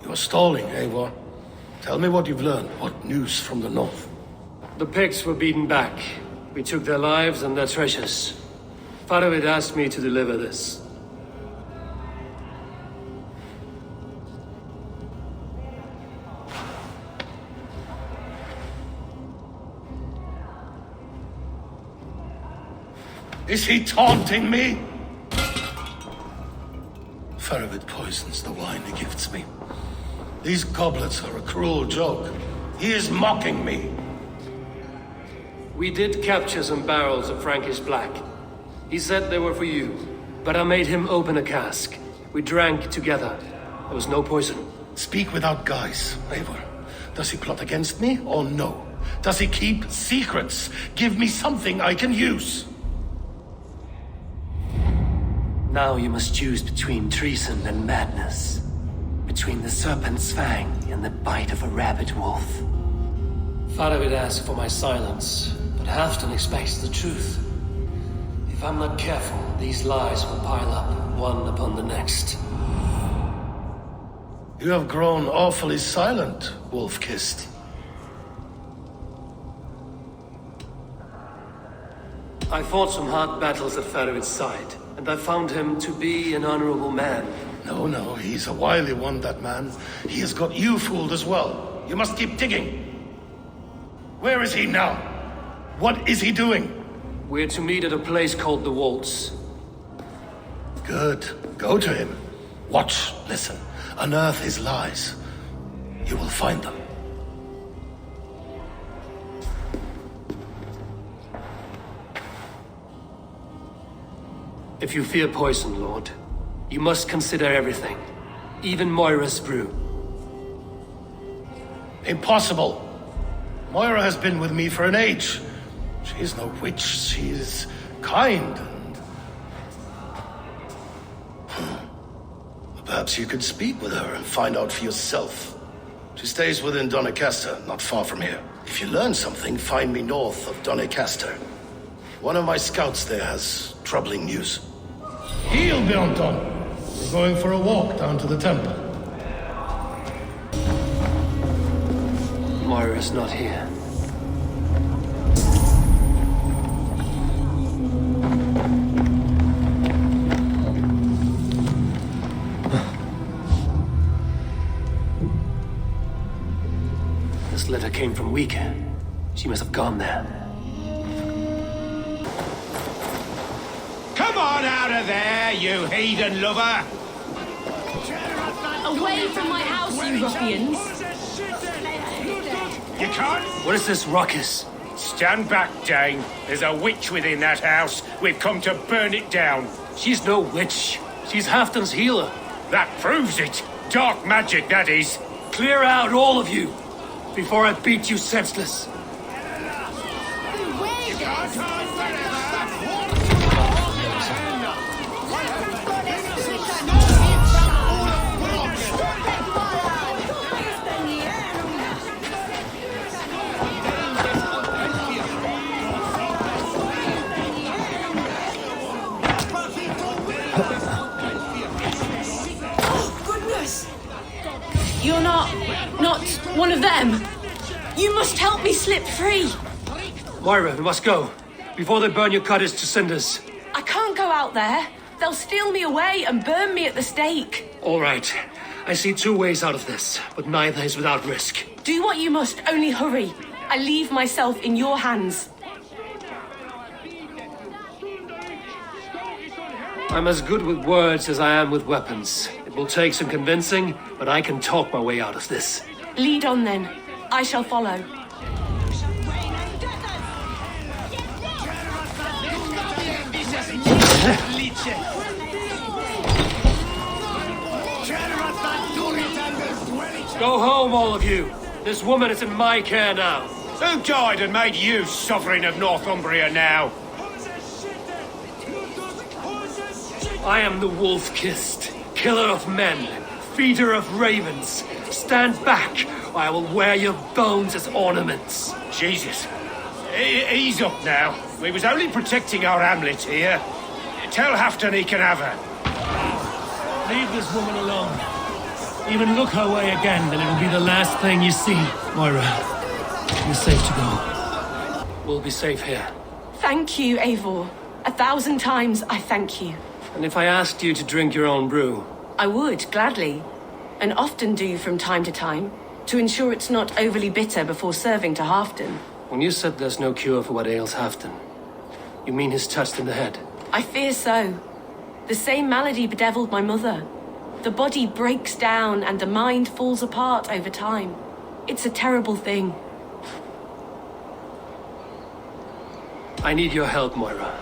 You're stalling, Eivor. Tell me what you've learned. What news from the north? The Picts were beaten back. We took their lives and their treasures. Farovid asked me to deliver this. Is he taunting me? Farovid poisons the wine he gifts me. These goblets are a cruel joke. He is mocking me. We did capture some barrels of Frankish black. He said they were for you, but I made him open a cask. We drank together. There was no poison. Speak without guise, Eivor. Does he plot against me or no? Does he keep secrets? Give me something I can use. Now you must choose between treason and madness. Between the serpent's fang and the bite of a rabid wolf. Farovid asked for my silence, but Halfdan expects the truth. If I'm not careful, these lies will pile up, one upon the next. You have grown awfully silent, wolf-kissed. I fought some hard battles at Farovid's side, and I found him to be an honorable man. No, he's a wily one, that man. He has got you fooled as well. You must keep digging. Where is he now? What is he doing? We're to meet at a place called the Waltz. Good. Go to him. Watch, listen. Unearth his lies. You will find them. If you fear poison, Lord, you must consider everything. Even Moira's brew. Impossible. Moira has been with me for an age. She is no witch. She is kind and... Perhaps you could speak with her and find out for yourself. She stays within Doncaster, not far from here. If you learn something, find me north of Doncaster. One of my scouts there has troubling news. Heal, Bjornton! We're going for a walk down to the temple. Moira's not here. This letter came from Wika. She must have gone there. Come on out of there, you heathen lover! Away from my house, you ruffians! You can't? What is this ruckus? Stand back, Dane. There's a witch within that house. We've come to burn it down. She's no witch. She's Halfdan's healer. That proves it. Dark magic, that is. Clear out, all of you, before I beat you senseless. You're not one of them. You must help me slip free. Moira, we must go, before they burn your cottage to cinders. I can't go out there. They'll steal me away and burn me at the stake. All right. I see two ways out of this, but neither is without risk. Do what you must, only hurry. I leave myself in your hands. I'm as good with words as I am with weapons. It will take some convincing, but I can talk my way out of this. Lead on then. I shall follow. Go home, all of you. This woman is in my care now. Who died and made you sovereign of Northumbria now? I am the wolf-kissed, killer of men, feeder of ravens. Stand back, or I will wear your bones as ornaments. Jesus. Ease up now. We was only protecting our hamlet here. Tell Hafton he can have her. Leave this woman alone. Even look her way again, and it'll be the last thing you see. Moira, you're safe to go. We'll be safe here. Thank you, Eivor. 1,000 times I thank you. And if I asked you to drink your own brew? I would, gladly. And often do from time to time, to ensure it's not overly bitter before serving to Halfdan. When you said there's no cure for what ails Halfdan, you mean he's touched in the head? I fear so. The same malady bedeviled my mother. The body breaks down and the mind falls apart over time. It's a terrible thing. I need your help, Moira.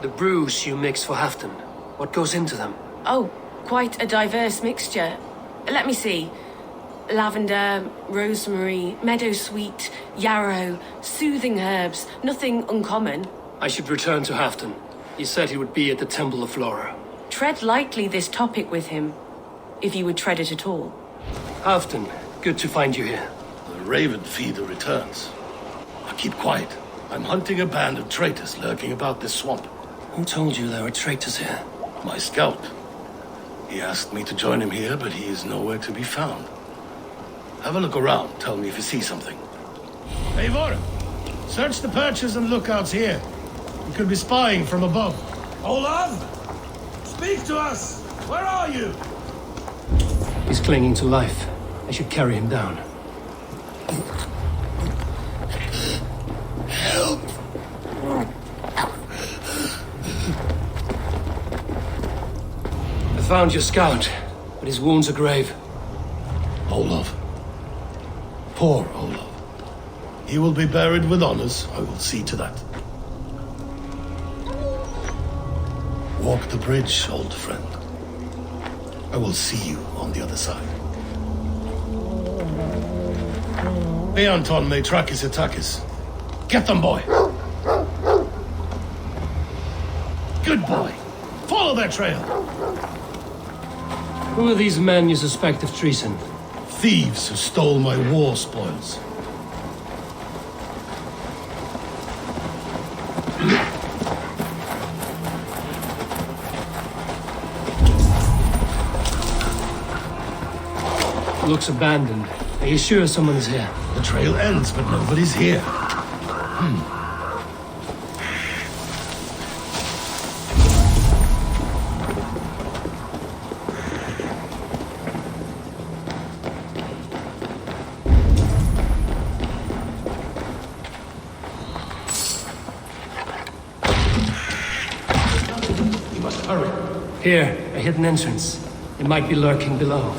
The brews you mix for Halfdan, what goes into them? Oh, quite a diverse mixture. Let me see. Lavender, rosemary, meadowsweet, yarrow, soothing herbs, nothing uncommon. I should return to Halfdan. He said he would be at the Temple of Flora. Tread lightly this topic with him, if you would tread it at all. Halfdan, good to find you here. The Raven Feeder returns. Now keep quiet. I'm hunting a band of traitors lurking about this swamp. Who told you there were traitors here? My scout. He asked me to join him here, but he is nowhere to be found. Have a look around. Tell me if you see something. Eivor, search the perches and lookouts here. You could be spying from above. Olav! Speak to us! Where are you? He's clinging to life. I should carry him down. Help! I found your scout, but his wounds are grave. Olaf. Poor Olaf. He will be buried with honors. I will see to that. Walk the bridge, old friend. I will see you on the other side. Eanton may track his attackers. Get them, boy! Good boy! Follow their trail! Who are these men you suspect of treason? Thieves who stole my war spoils. Looks abandoned. Are you sure someone is here? The trail ends, but nobody's here. You must hurry. Here, a hidden entrance. It might be lurking below.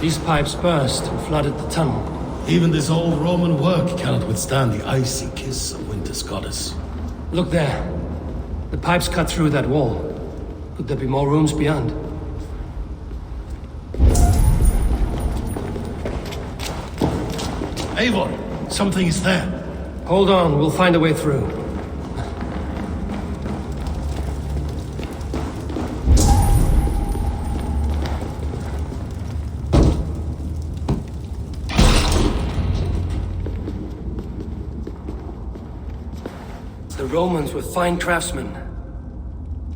These pipes burst and flooded the tunnel. Even this old Roman work cannot withstand the icy kiss of winter's goddess. Look there. The pipes cut through that wall. Could there be more rooms beyond? Eivor, something is there. Hold on, we'll find a way through. The Romans were fine craftsmen.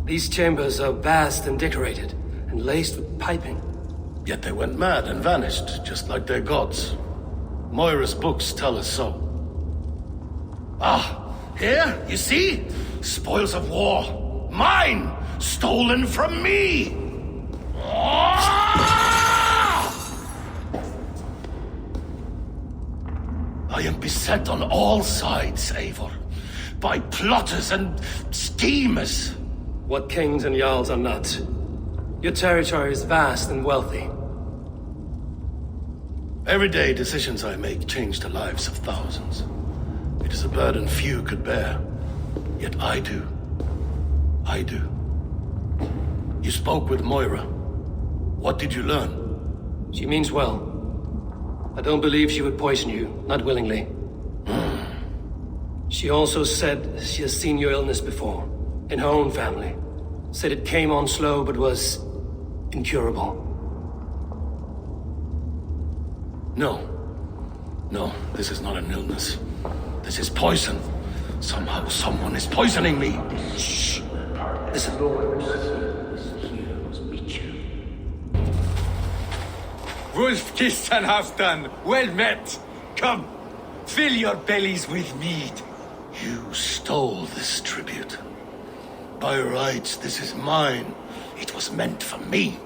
These chambers are vast and decorated, and laced with piping. Yet they went mad and vanished, just like their gods. Moira's books tell us so. Ah, here, you see? Spoils of war. Mine! Stolen from me! I am beset on all sides, Eivor. By plotters and schemers. What kings and jarls are not? Your territory is vast and wealthy. Everyday decisions I make change the lives of thousands. It is a burden few could bear. Yet I do. I do. You spoke with Moira. What did you learn? She means well. I don't believe she would poison you, not willingly. She also said she has seen your illness before, in her own family. Said it came on slow, but was incurable. No. No, this is not an illness. This is poison. Somehow, someone is poisoning me. Shh. Listen. Wolf-kissed and Halfdan, well met. Come, fill your bellies with mead. You stole this tribute. By rights, this is mine. It was meant for me.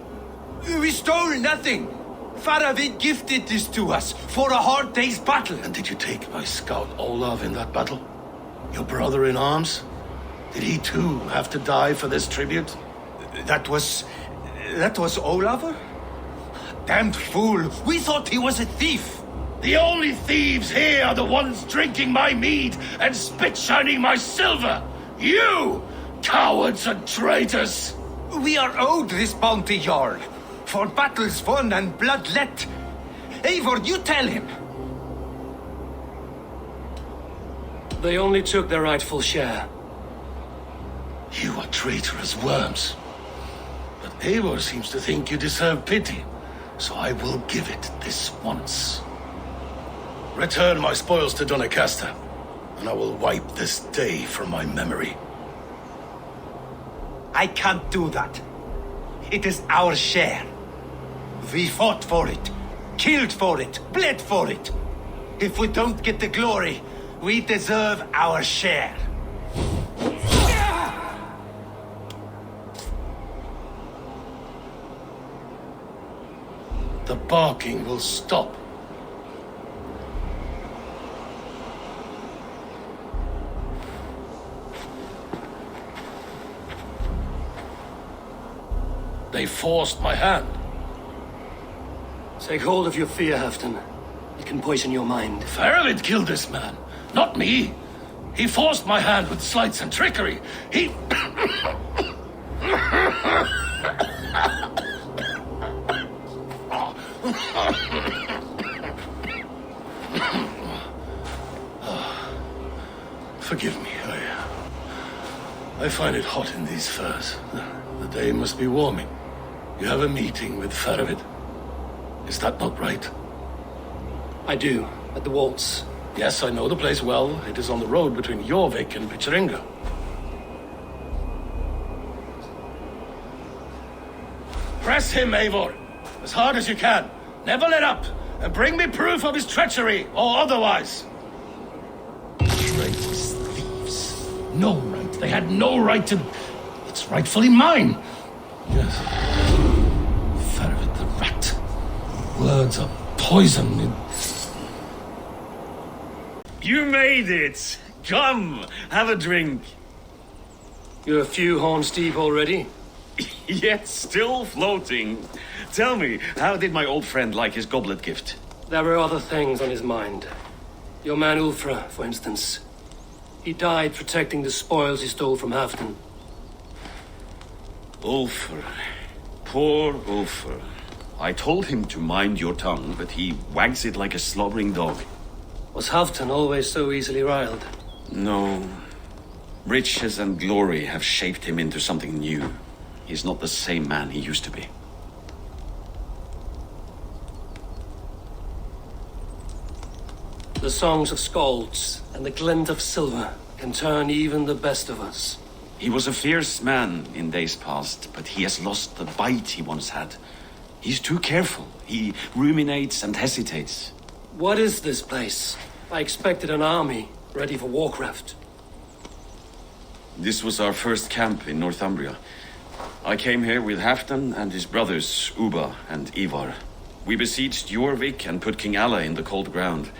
We stole nothing. Faravid gifted this to us for a hard day's battle. And did you take my scout Olav in that battle? Your brother in arms? Did he too have to die for this tribute? That was Olav? Damned fool. We thought he was a thief. The only thieves here are the ones drinking my mead and spit-shining my silver. You, cowards and traitors. We are owed this bounty, Jarl. For battles won and blood let. Eivor, you tell him. They only took their rightful share. You are traitorous worms. But Eivor seems to think you deserve pity. So I will give it this once. Return my spoils to Doncaster, and I will wipe this day from my memory. I can't do that. It is our share. We fought for it, killed for it, bled for it. If we don't get the glory, we deserve our share. The barking will stop. They forced my hand. Take hold of your fear, Halfdan. It can poison your mind. Faravid killed this man, not me. He forced my hand with sleights and trickery. He... Forgive me, I find it hot in these furs. The day must be warming. You have a meeting with Faravid. Is that not right? I do, at the waltz. Yes, I know the place well. It is on the road between Jorvik and Picheringa. Press him, Eivor, as hard as you can. Never let up, and bring me proof of his treachery, or otherwise. Traitors, thieves. No right. They had no right to... It's rightfully mine. Yes. Faravid the rat. Words are poison. You made it! Come, have a drink. You're a few horns deep already? Yet still floating. Tell me, how did my old friend like his goblet gift? There were other things on his mind. Your man Ulfra, for instance. He died protecting the spoils he stole from Halfdan. Ulfr. Poor Ulfr. I told him to mind your tongue, but he wags it like a slobbering dog. Was Halfdan always so easily riled? No. Riches and glory have shaped him into something new. He's not the same man he used to be. The songs of skalds and the glint of silver can turn even the best of us. He was a fierce man in days past, but he has lost the bite he once had. He's too careful. He ruminates and hesitates. What is this place? I expected an army ready for warcraft. This was our first camp in Northumbria. I came here with Halfdan and his brothers, Ubba and Ivar. We besieged Jorvik and put King Alla in the cold ground.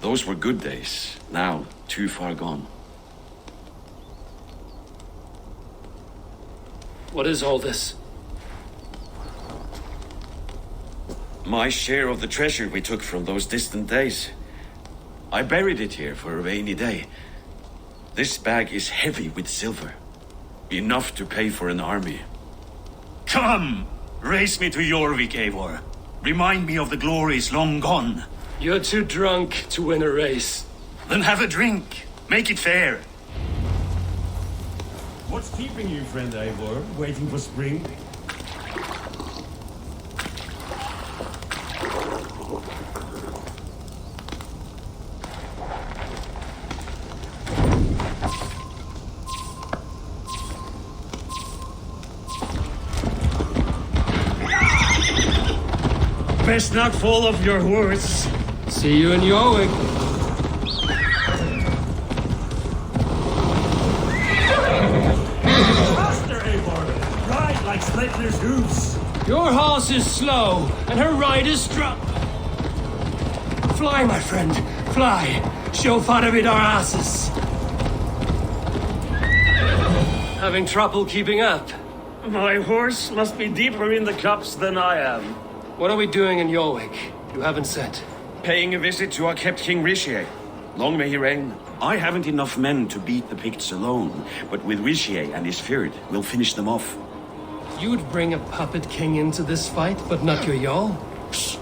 Those were good days, now too far gone. What is all this? My share of the treasure we took from those distant days. I buried it here for a rainy day. This bag is heavy with silver. Enough to pay for an army. Come! Race me to Jorvik, Eivor. Remind me of the glories long gone. You're too drunk to win a race. Then have a drink. Make it fair. What's keeping you, friend Eivor? Waiting for spring? best not fall off your horse. See you in Yorwick. Faster, Eivor! Ride like Sleipnir's hooves! Your horse is slow, and her rider's strong. Fly, my friend, fly. Show Faravid our asses. Having trouble keeping up? My horse must be deeper in the cups than I am. What are we doing in Yorwick? You haven't said. Paying a visit to our kept King Richier. Long may he reign. I haven't enough men to beat the Picts alone, but with Richier and his Fird, we'll finish them off. You'd bring a puppet king into this fight, but not your Jarl? Shh.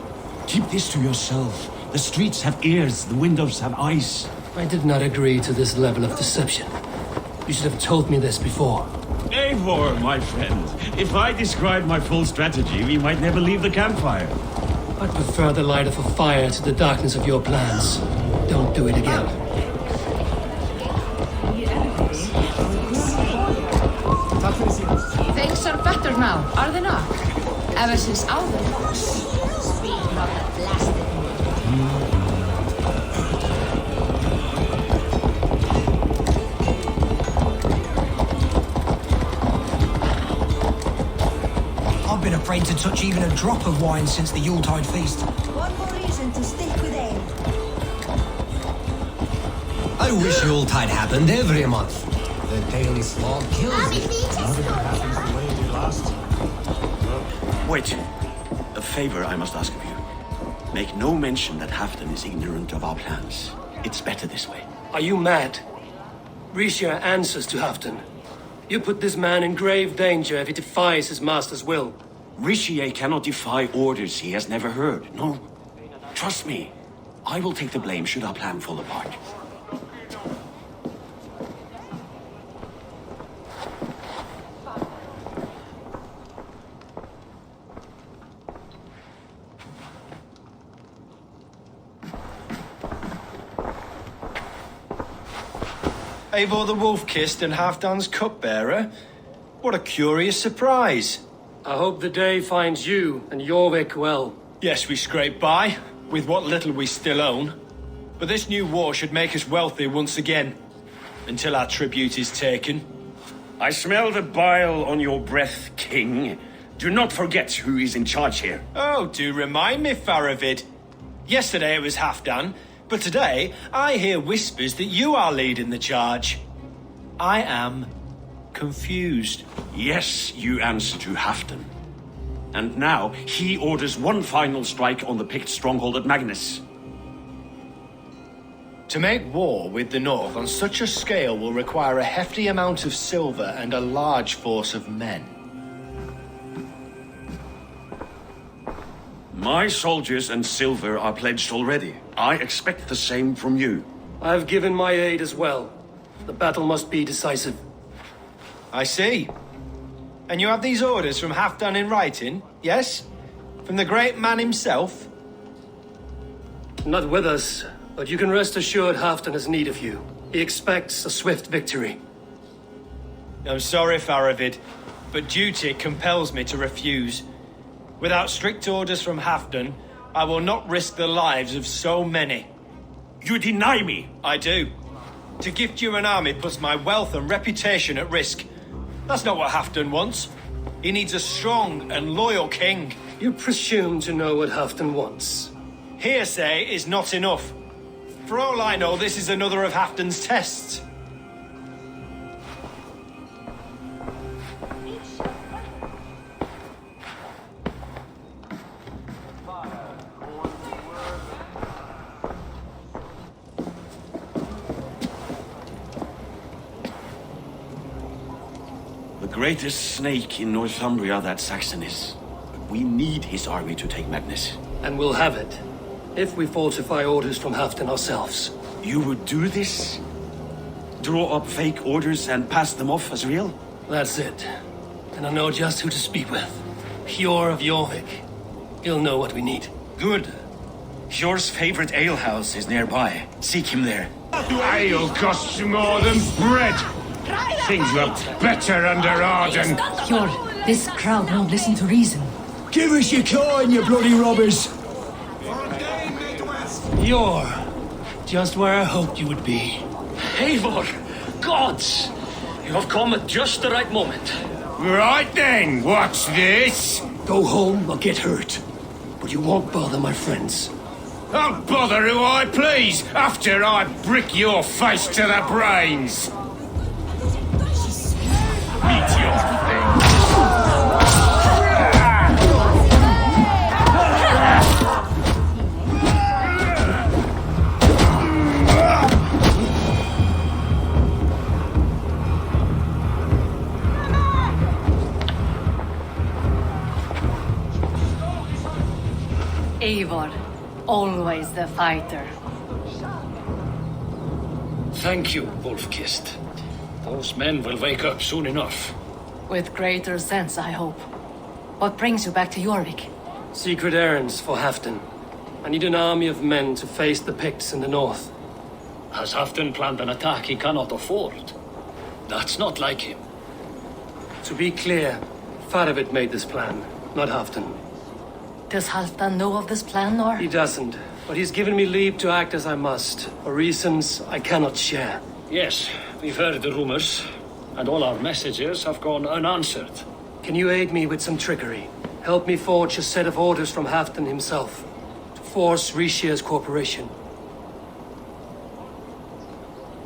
Keep this to yourself. The streets have ears, the windows have eyes. I did not agree to this level of deception. You should have told me this before. Eivor, my friend. If I described my full strategy, we might never leave the campfire. I prefer the light of a fire to the darkness of your plans. Don't do it again. Things are better now, are they not? Ever since Alden. Speak of the blasted. I've been afraid to touch even a drop of wine since the Yuletide feast. One more reason to stick with ale. I wish Yuletide happened every month. The daily slog kills me. Wait. A favor I must ask of you. Make no mention that Halfdan is ignorant of our plans. It's better this way. Are you mad? Richier answers to Halfdan. You put this man in grave danger if he defies his master's will. Richier cannot defy orders he has never heard. No. Trust me. I will take the blame should our plan fall apart. Eivor the Wolf-Kissed and Halfdan's cupbearer? What a curious surprise. I hope the day finds you and Jorvik well. Yes, we scrape by, with what little we still own. But this new war should make us wealthy once again, until our tribute is taken. I smell the bile on your breath, King. Do not forget who is in charge here. Oh, do remind me, Faravid. Yesterday it was Halfdan, but today I hear whispers that you are leading the charge. I am confused. Yes, you answer to Halfdan. And now he orders one final strike on the Pict stronghold at Magnus. To make war with the North on such a scale will require a hefty amount of silver and a large force of men. My soldiers and silver are pledged already. I expect the same from you. I've given my aid as well. The battle must be decisive. I see. And you have these orders from Halfdan in writing, yes? From the great man himself? Not with us, but you can rest assured Halfdan has need of you. He expects a swift victory. I'm sorry, Faravid, but duty compels me to refuse. Without strict orders from Halfdan, I will not risk the lives of so many. You deny me? I do. To gift you an army puts my wealth and reputation at risk. That's not what Halfdan wants. He needs a strong and loyal king. You presume to know what Halfdan wants. Hearsay is not enough. For all I know, this is another of Halfdan's tests. The greatest snake in Northumbria that Saxon is. We need his army to take Magnus. And we'll have it. If we falsify orders from Halfdan ourselves. You would do this? Draw up fake orders and pass them off as real? That's it. And I know just who to speak with. Hjor of Jorvik. He'll know what we need. Good. Hjor's favorite alehouse is nearby. Seek him there. Ale costs more than bread. Things were better under Arden. Hjor, this crowd won't listen to reason. Give us your coin, you bloody robbers! You're just where I hoped you would be. Eivor! Gods! You have come at just the right moment. Right then, watch this. Go home or get hurt. But you won't bother my friends. I'll bother who I please after I brick your face to the brains. Meet your thing. Eivor, always the fighter. Thank you, Wolf-Kissed. Those men will wake up soon enough. With greater sense, I hope. What brings you back to Jorvik? Secret errands for Halfdan. I need an army of men to face the Picts in the north. Has Halfdan planned an attack he cannot afford? That's not like him. To be clear, Faravid made this plan, not Halfdan. Does Halfdan know of this plan, or? He doesn't, but he's given me leave to act as I must, for reasons I cannot share. Yes, we've heard the rumors, and all our messages have gone unanswered. Can you aid me with some trickery? Help me forge a set of orders from Halfdan himself, to force Rishia's cooperation.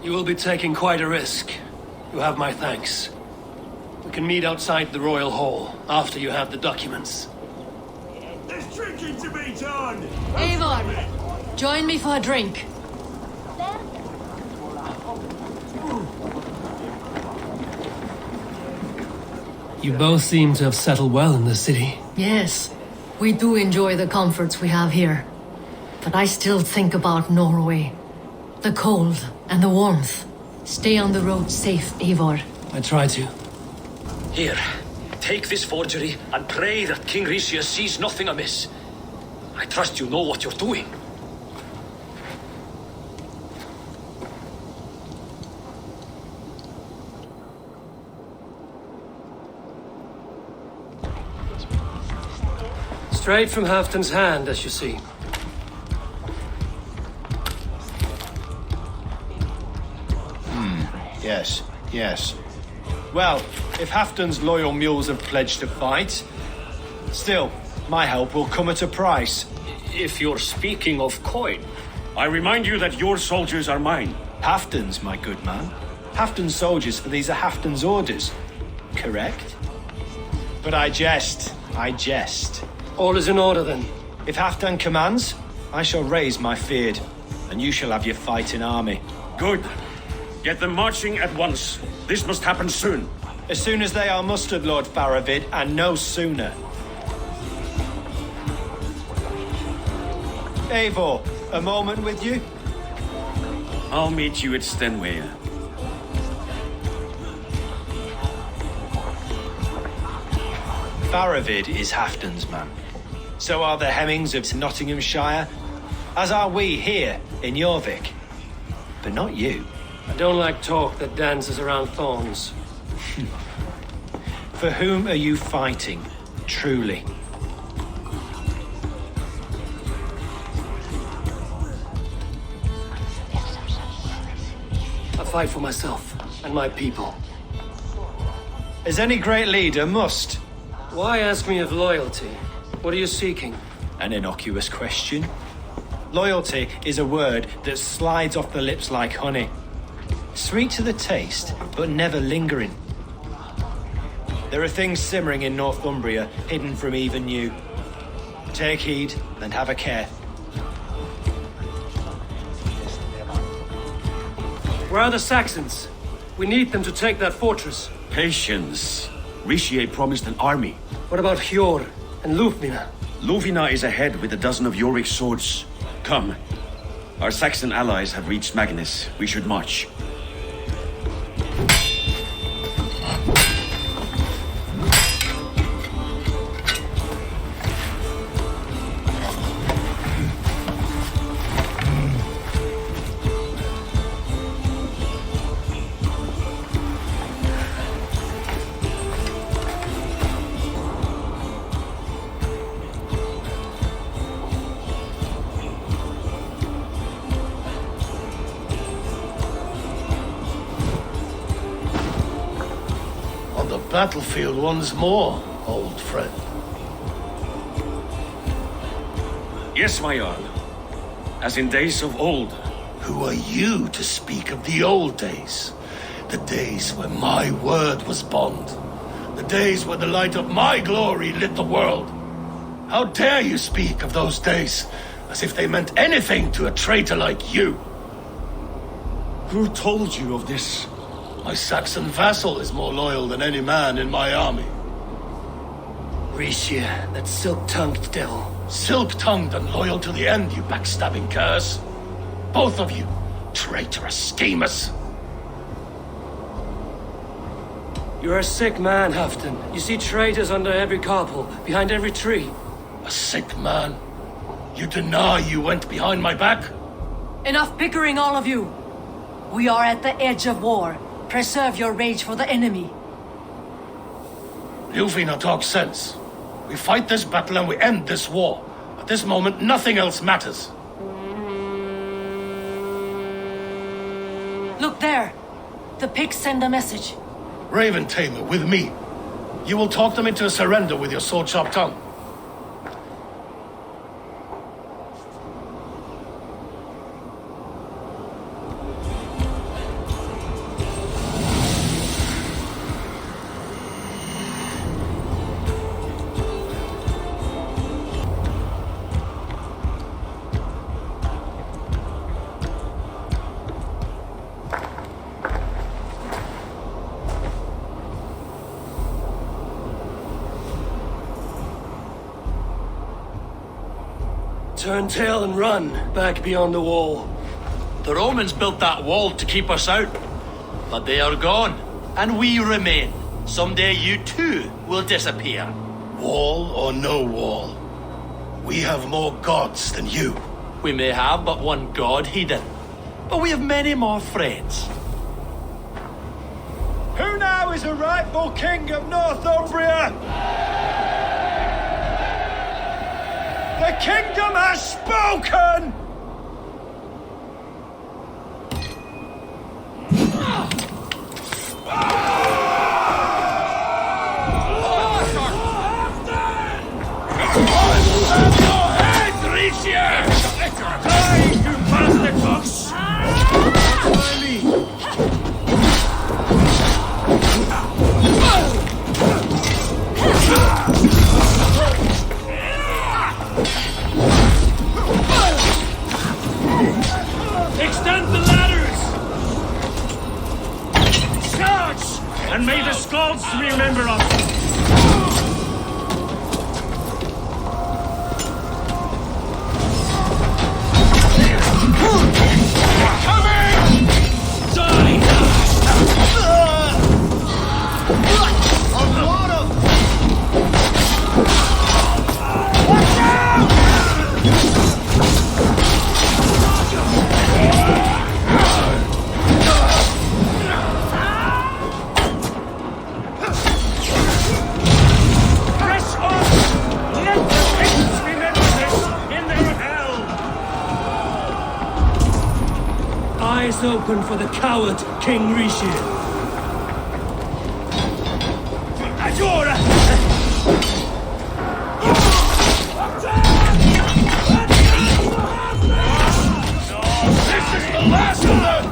You will be taking quite a risk. You have my thanks. We can meet outside the Royal Hall, after you have the documents. There's drinking to be done! Eivor, join me for a drink. You both seem to have settled well in the city. Yes, we do enjoy the comforts we have here. But I still think about Norway. The cold and the warmth. Stay on the road safe, Eivor. I try to. Here, take this forgery and pray that King Rishia sees nothing amiss. I trust you know what you're doing. Straight from Halfdan's hand, as you see. Yes, yes. Well, if Halfdan's loyal mules have pledged to fight, still, my help will come at a price. If you're speaking of coin, I remind you that your soldiers are mine. Halfdan's, my good man. Halfdan's soldiers, for these are Halfdan's orders. Correct? But I jest. I jest. All is in order, then. If Halfdan commands, I shall raise my feared, and you shall have your fighting army. Good. Get them marching at once. This must happen soon. As soon as they are mustered, Lord Faravid, and no sooner. Eivor, a moment with you? I'll meet you at Stenway. Faravid is Halfdan's man. So are the Hemmings of Nottinghamshire, as are we here in Jorvik. But not you. I don't like talk that dances around thorns. For whom are you fighting, truly? I fight for myself and my people. As any great leader must. Why ask me of loyalty? What are you seeking? An innocuous question. Loyalty is a word that slides off the lips like honey. Sweet to the taste, but never lingering. There are things simmering in Northumbria, hidden from even you. Take heed and have a care. Where are the Saxons? We need them to take that fortress. Patience. Rishi promised an army. What about Hjor and Lufmina? Lufina is ahead with a dozen of Jorvik's swords. Come. Our Saxon allies have reached Magnus. We should march. battlefield once more, old friend. Yes, my Jarl. As in days of old. Who are you to speak of the old days? The days when my word was bond. The days when the light of my glory lit the world. How dare you speak of those days as if they meant anything to a traitor like you? Who told you of this? My Saxon vassal is more loyal than any man in my army. Risha, that silk-tongued devil. Silk-tongued and loyal to the end, you backstabbing curs. Both of you, traitorous schemers. You're a sick man, Hafton. You see traitors under every couple, behind every tree. A sick man? You deny you went behind my back? Enough bickering, all of you. We are at the edge of war. Preserve your rage for the enemy. Ljuvina talks sense. We fight this battle and we end this war. At this moment, nothing else matters. Look there. The pigs send a message. Raven Tamer, with me. You will talk them into a surrender with your sword-sharp tongue. Turn tail and run back beyond the wall. The Romans built that wall to keep us out. But they are gone, and we remain. Someday you too will disappear. Wall or no wall, we have more gods than you. We may have but one god, Hedon, but we have many more friends. Who now is the rightful king of Northumbria? The kingdom has spoken! Extend the ladders! Charge! And may the Skalds remember us! Eyes open for the coward, King Rishi. Adora! This is the last of them!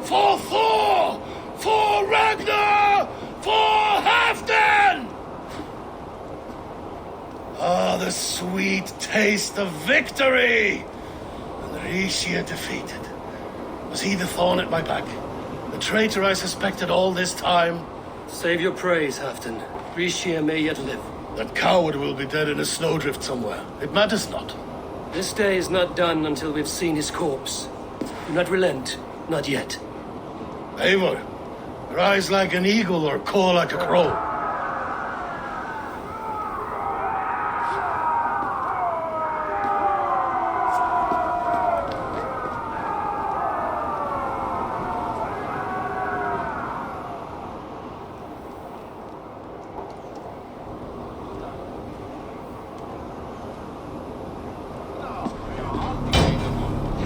For Thor! For Ragnar! For Halfdan! Ah, the sweet taste of victory! And Rishia defeated. Was he the thorn at my back? The traitor I suspected all this time? Save your praise, Hafton. Rishia may yet live. That coward will be dead in a snowdrift somewhere. It matters not. This day is not done until we've seen his corpse. Do not relent, not yet. Eivor, rise like an eagle or caw like a crow.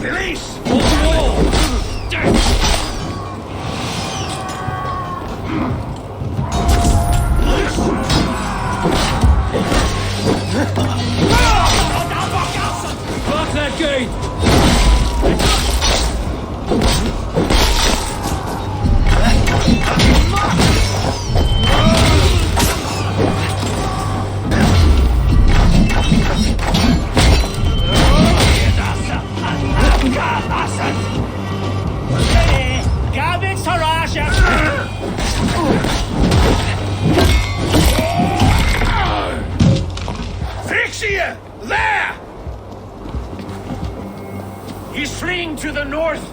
Release! Hold the wall! Block that gate! Frixia! There! He's fleeing to the north!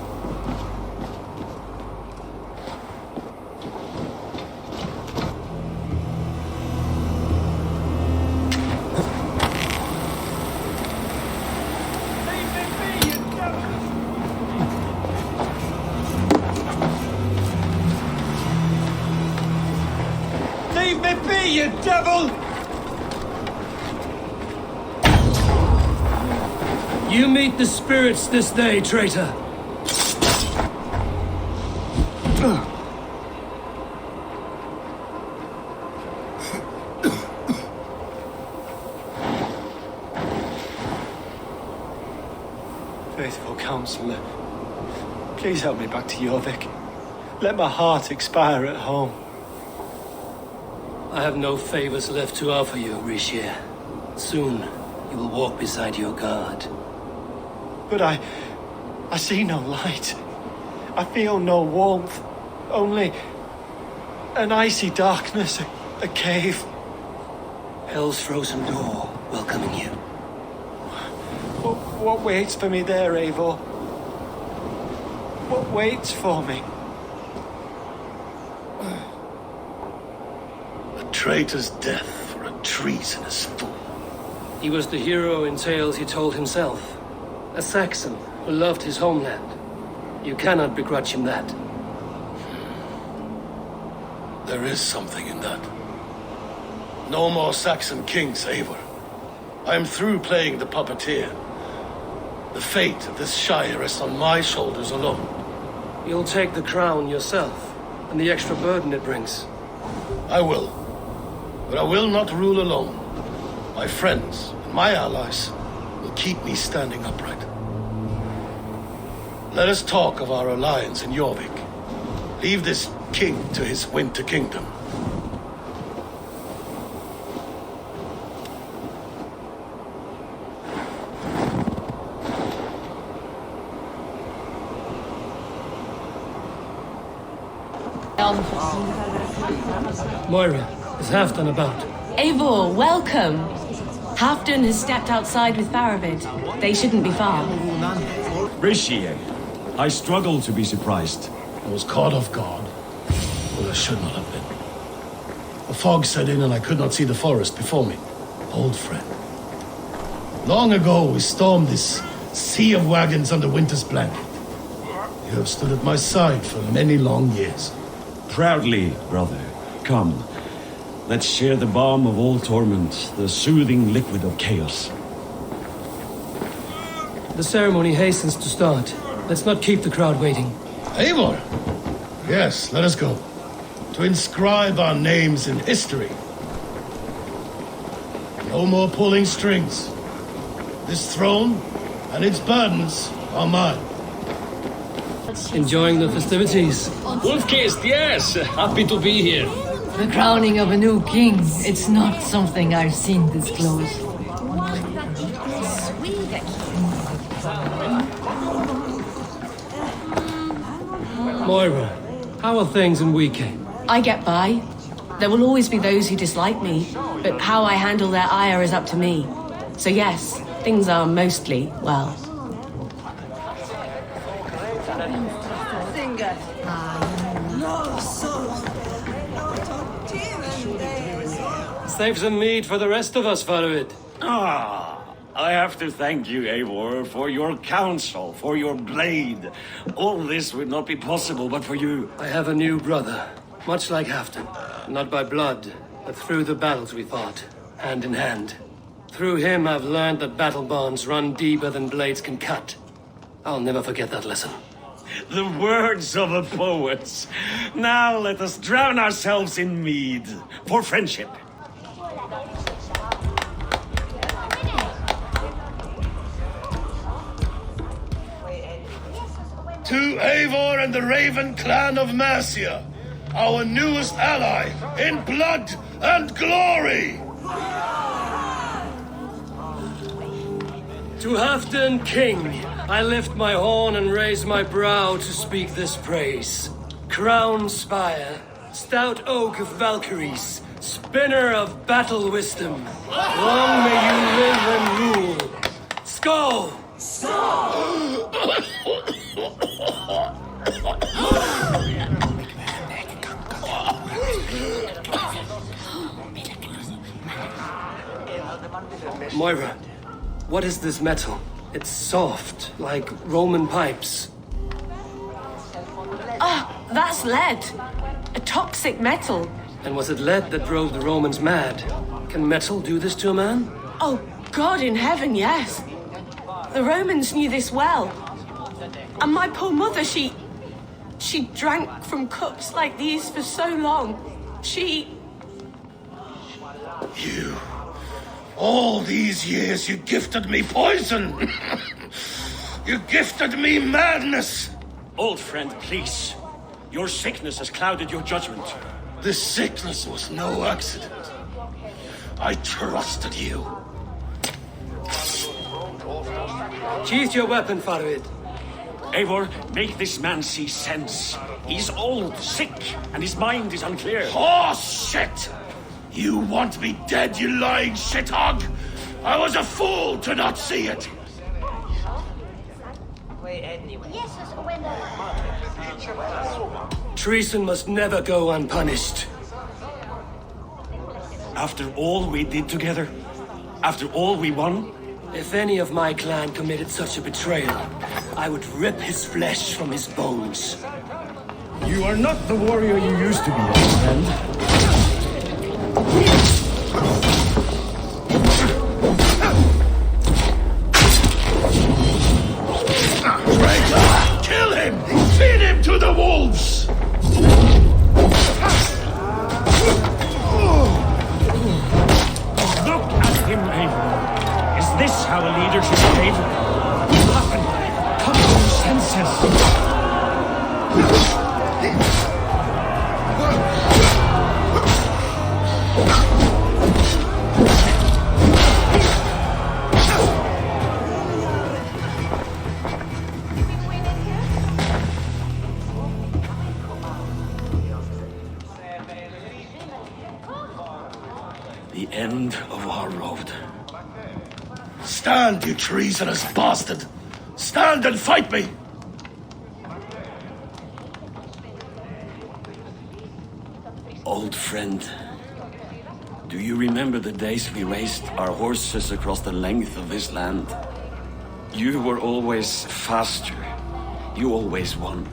Leave me be, you devil! You meet the spirits this day, traitor. Faithful counselor, please help me back to Jorvik. Let my heart expire at home. I have no favors left to offer you, Rishir. Soon, you will walk beside your guard. But I see no light. I feel no warmth. Only an icy darkness, a cave. Hell's frozen door welcoming you. What waits for me there, Eivor? What waits for me? A traitor's death for a treasonous fool. He was the hero in tales he told himself. A Saxon who loved his homeland. You cannot begrudge him that. There is something in that. No more Saxon kings, Eivor. I am through playing the puppeteer. The fate of this shire rests on my shoulders alone. You'll take the crown yourself, and the extra burden it brings. I will. But I will not rule alone. My friends and my allies will keep me standing upright. Let us talk of our alliance in Jorvik. Leave this king to his winter kingdom. Moira, is Halfdan about? Eivor, welcome. Halfdan has stepped outside with Faravid. They shouldn't be far. Rishie, I struggle to be surprised. I was caught off guard. Well, I should not have been. The fog set in and I could not see the forest before me. Old friend. Long ago, we stormed this sea of wagons under winter's blanket. You have stood at my side for many long years. Proudly, brother. Come, let's share the balm of all torment, the soothing liquid of chaos. The ceremony hastens to start. Let's not keep the crowd waiting. Eivor! Yes, let us go. To inscribe our names in history. No more pulling strings. This throne and its burdens are mine. Enjoying the festivities? Wolf-kissed, yes! Happy to be here. The crowning of a new king. It's not something I've seen this close. Moira, how are things in Wike? I get by. There will always be those who dislike me, but how I handle their ire is up to me. So yes, things are mostly well. Save some meat for the rest of us, Farid. I have to thank you, Eivor, for your counsel, for your blade. All this would not be possible but for you. I have a new brother, much like Halfdan. Not by blood, but through the battles we fought, hand in hand. Through him, I've learned that battle bonds run deeper than blades can cut. I'll never forget that lesson. The words of a poet. Now let us drown ourselves in mead for friendship. To Eivor and the Raven clan of Mercia, our newest ally in blood and glory! To Halfdan King, I lift my horn and raise my brow to speak this praise. Crown spire, stout oak of Valkyries, spinner of battle wisdom. Long may you live and rule. Skull! Moira, what is this metal? It's soft, like Roman pipes. Ah, that's lead. A toxic metal. And was it lead that drove the Romans mad? Can metal do this to a man? Oh, God in heaven, yes. The Romans knew this well. And my poor mother, she drank from cups like these for so long. You... All these years you gifted me poison! You gifted me madness! Old friend, please. Your sickness has clouded your judgment. This sickness was no accident. I trusted you. Sheath your weapon, Farid. Eivor, make this man see sense. He's old, sick, and his mind is unclear. Oh, shit! You want me dead, you lying shithog? I was a fool to not see it! Treason must never go unpunished. After all we did together? After all we won? If any of my clan committed such a betrayal, I would rip his flesh from his bones. You are not the warrior you used to be, old friend. Traitor! Kill him! Feed him to the wolves! Look at him, Eivor. Is this how a leader should behave? Come to your senses. The end of our road. Stand, you treasonous bastard! Stand and fight me! Old friend, do you remember the days we raced our horses across the length of this land? You were always faster. You always won.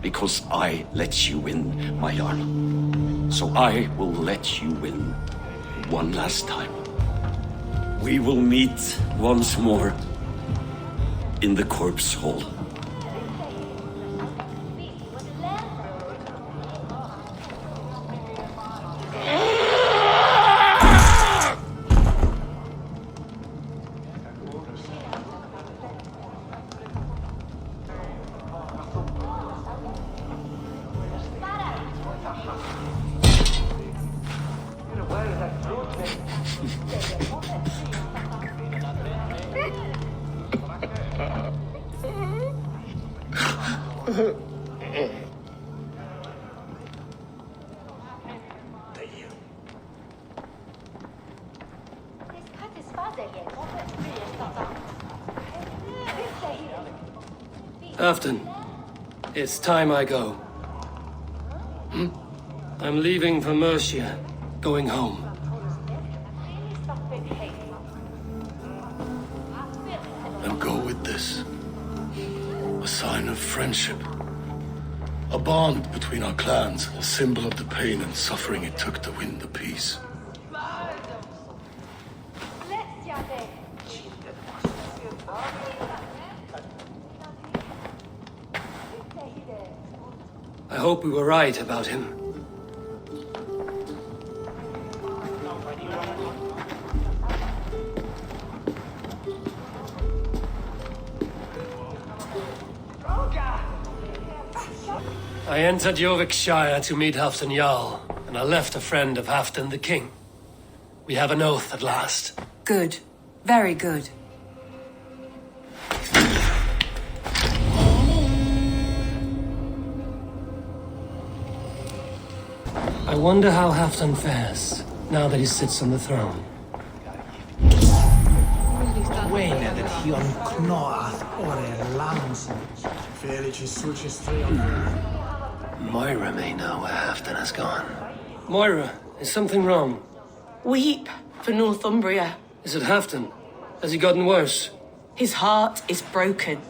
Because I let you win, my Jarl. So I will let you win one last time. We will meet once more in the corpse hall. Halfdan, it's time I go. I'm leaving for Mercia, going home. And go with this. A sign of friendship. A bond between our clans, a symbol of the pain and suffering it took to win the peace. I hope we were right about him. I entered Yorkshire to meet Halfdan Jarl, and I left a friend of Halfdan the King. We have an oath at last. Good. Very good. I wonder how Halfdan fares, now that he sits on the throne. Wayne that he on knoath or a lance. Felix is such a straight. Moira may know where Halfdan has gone. Moira, is something wrong? Weep for Northumbria. Is it Halfdan? Has he gotten worse? His heart is broken.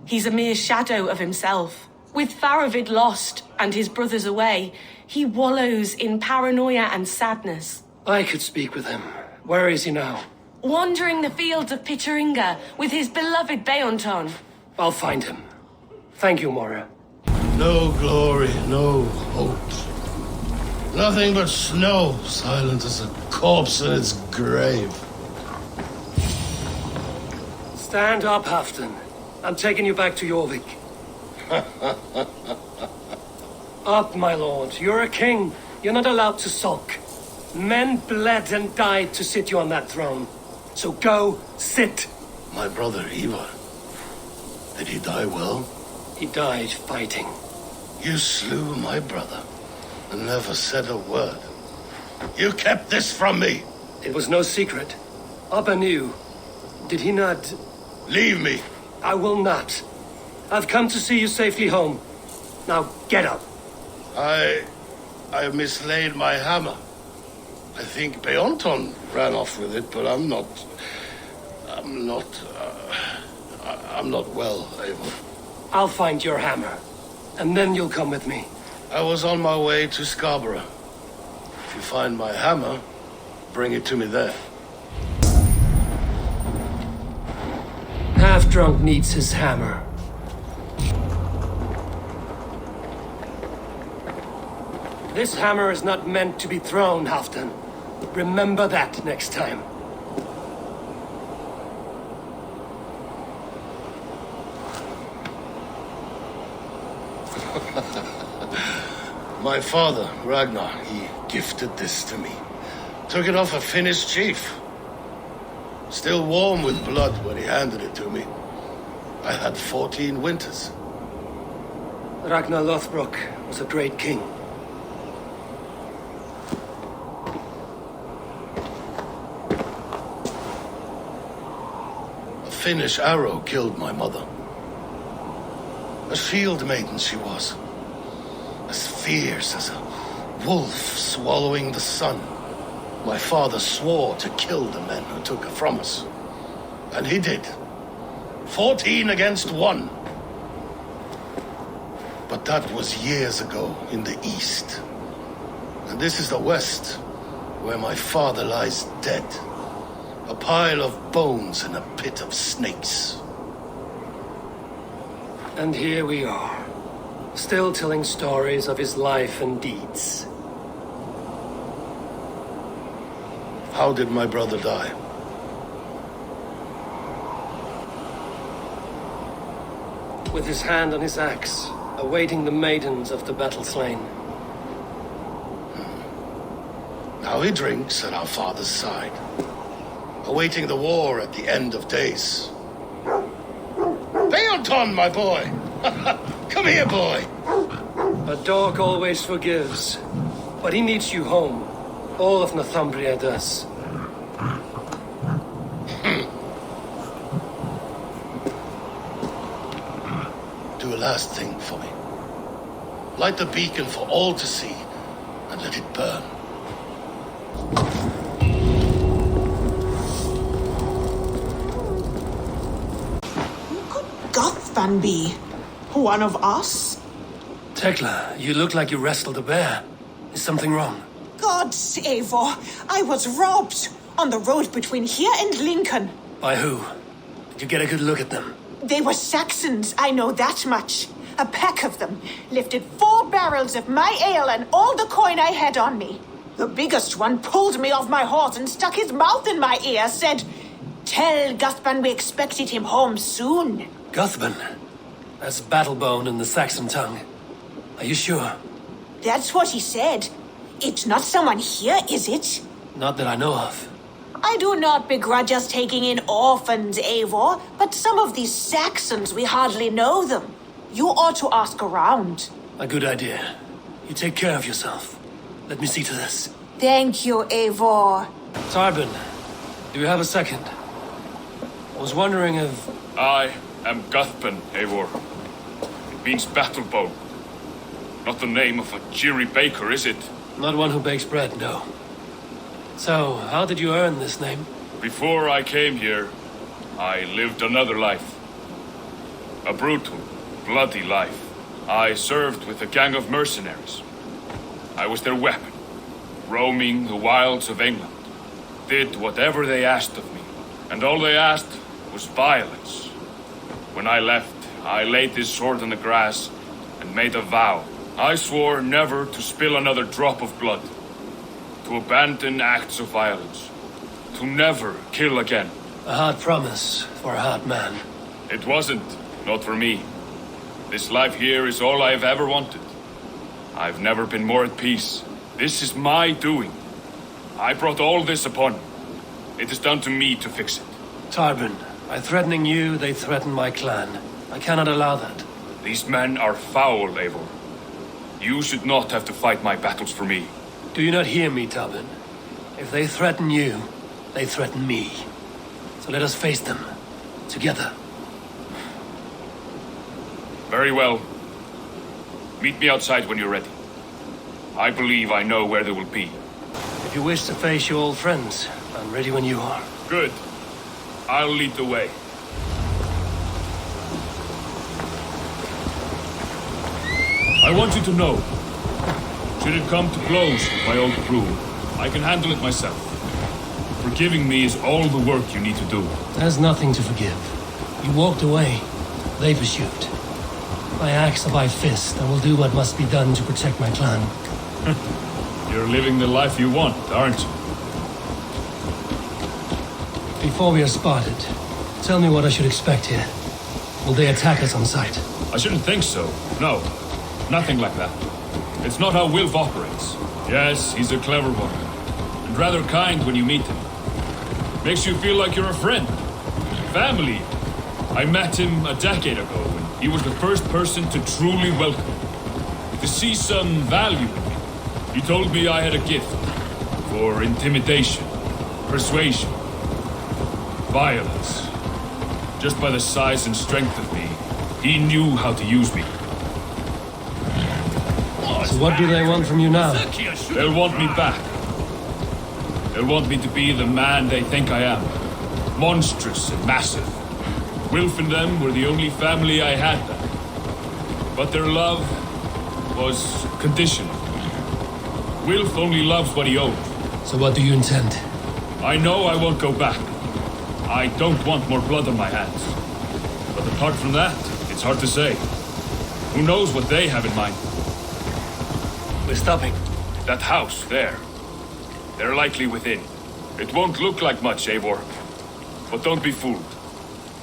He's a mere shadow of himself. With Faravid lost and his brothers away, he wallows in paranoia and sadness. I could speak with him. Where is he now? Wandering the fields of Pitteringa with his beloved Beonton. I'll find him. Thank you, Moira. No glory, no hope. Nothing but snow, silent as a corpse in its grave. Stand up, Halfdan. I'm taking you back to Jorvik. Up, my lord. You're a king. You're not allowed to sulk. Men bled and died to sit you on that throne. So go, sit. My brother Ivar. Did he die well? He died fighting. You slew my brother and never said a word. You kept this from me. It was no secret. Abba knew. Did he not? Leave me. I will not. I've come to see you safely home. Now get up. I mislaid my hammer. I think Beonton ran off with it, but I'm not well, Eivor. I'll find your hammer, and then you'll come with me. I was on my way to Scarborough. If you find my hammer, bring it to me there. Half-drunk needs his hammer. This hammer is not meant to be thrown, Halfdan. Remember that next time. My father, Ragnar, he gifted this to me. Took it off a Finnish chief. Still warm with blood when he handed it to me. I had 14 winters. Ragnar Lothbrok was a great king. A Finnish arrow killed my mother. A shield maiden she was. As fierce as a wolf swallowing the sun. My father swore to kill the men who took her from us. And he did. 14 against 1. But that was years ago in the east. And this is the west, where my father lies dead. A pile of bones in a pit of snakes. And here we are, still telling stories of his life and deeds. How did my brother die? With his hand on his axe, awaiting the maidens of the battle slain. Now he drinks at our father's side, awaiting the war at the end of days. Beonton, my boy! Come here, boy! A dog always forgives, but he needs you home. All of Northumbria does. Do a last thing for me. Light the beacon for all to see, and let it burn. Guthban be? One of us? Tekla, you look like you wrestled a bear. Is something wrong? Gods, Eivor, I was robbed on the road between here and Lincoln. By who? Did you get a good look at them? They were Saxons, I know that much. A pack of them lifted 4 barrels of my ale and all the coin I had on me. The biggest one pulled me off my horse and stuck his mouth in my ear, said, "Tell Guthban we expected him home soon." Guthban? That's Battlebone in the Saxon tongue. Are you sure? That's what he said. It's not someone here, is it? Not that I know of. I do not begrudge us taking in orphans, Eivor, but some of these Saxons, we hardly know them. You ought to ask around. A good idea. You take care of yourself. Let me see to this. Thank you, Eivor. Tarbin, do you have a second? I was wondering if... I am Guthban, Eivor. It means battlebone. Not the name of a jeery baker, is it? Not one who bakes bread, no. So, how did you earn this name? Before I came here, I lived another life. A brutal, bloody life. I served with a gang of mercenaries. I was their weapon, roaming the wilds of England. Did whatever they asked of me, and all they asked was violence. When I left, I laid this sword on the grass and made a vow. I swore never to spill another drop of blood, to abandon acts of violence, to never kill again. A hard promise for a hard man. It wasn't, not for me. This life here is all I've ever wanted. I've never been more at peace. This is my doing. I brought all this upon me. It is down to me to fix it. Tarbin, by threatening you, they threaten my clan. I cannot allow that. These men are foul, Eivor. You should not have to fight my battles for me. Do you not hear me, Tarbin? If they threaten you, they threaten me. So let us face them. Together. Very well. Meet me outside when you're ready. I believe I know where they will be. If you wish to face your old friends, I'm ready when you are. Good. I'll lead the way. I want you to know, should it come to blows with my old crew, I can handle it myself. Forgiving me is all the work you need to do. There's nothing to forgive. You walked away. They pursued. By axe or by fist, I will do what must be done to protect my clan. You're living the life you want, aren't you? Before we are spotted, tell me what I should expect here. Will they attack us on sight? I shouldn't think so. No. Nothing like that. It's not how Wilf operates. Yes, he's a clever one. And rather kind when you meet him. Makes you feel like you're a friend. Family. I met him a decade ago, and he was the first person to truly welcome me. To see some value in me. He told me I had a gift. For intimidation. Persuasion. Violence. Just by the size and strength of me, he knew how to use me. So what do they want from you now? They'll want me back. They'll want me to be the man they think I am. Monstrous and massive. Wilf and them were the only family I had then. But their love was conditional. Wilf only loves what he owed. So what do you intend? I know I won't go back. I don't want more blood on my hands. But apart from that, it's hard to say. Who knows what they have in mind? We're stopping. That house, there. They're likely within. It won't look like much, Eivor. But don't be fooled.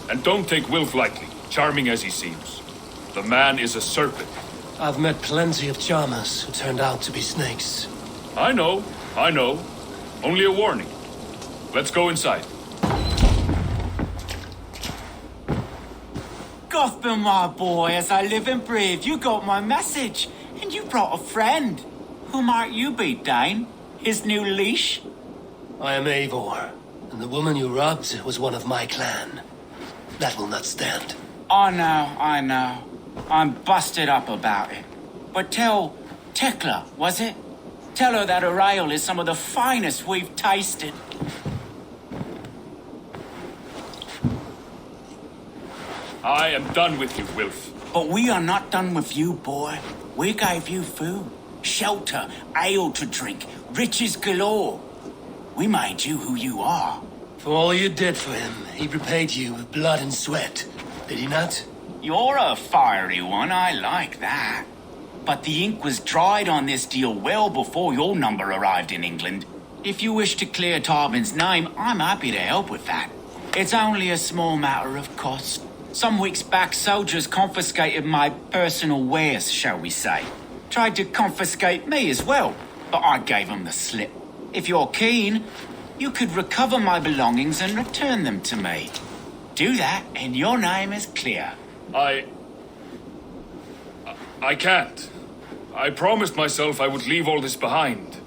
And don't take Wilf lightly, charming as he seems. The man is a serpent. I've met plenty of charmers who turned out to be snakes. I know. Only a warning. Let's go inside. Guthban, my boy, as I live and breathe, you got my message. And you brought a friend. Who might you be, Dane? His new leash? I am Eivor, and the woman you robbed was one of my clan. That will not stand. I know. I'm busted up about it. But tell Tekla, was it? Tell her that her ale is some of the finest we've tasted. I am done with you, Wilf. But we are not done with you, boy. We gave you food, shelter, ale to drink, riches galore. We made you who you are. For all you did for him, he repaid you with blood and sweat, did he not? You're a fiery one, I like that. But the ink was dried on this deal well before your number arrived in England. If you wish to clear Tarbin's name, I'm happy to help with that. It's only a small matter of cost. Some weeks back, soldiers confiscated my personal wares, shall we say. Tried to confiscate me as well, but I gave them the slip. If you're keen, you could recover my belongings and return them to me. Do that, and your name is clear. I can't. I promised myself I would leave all this behind.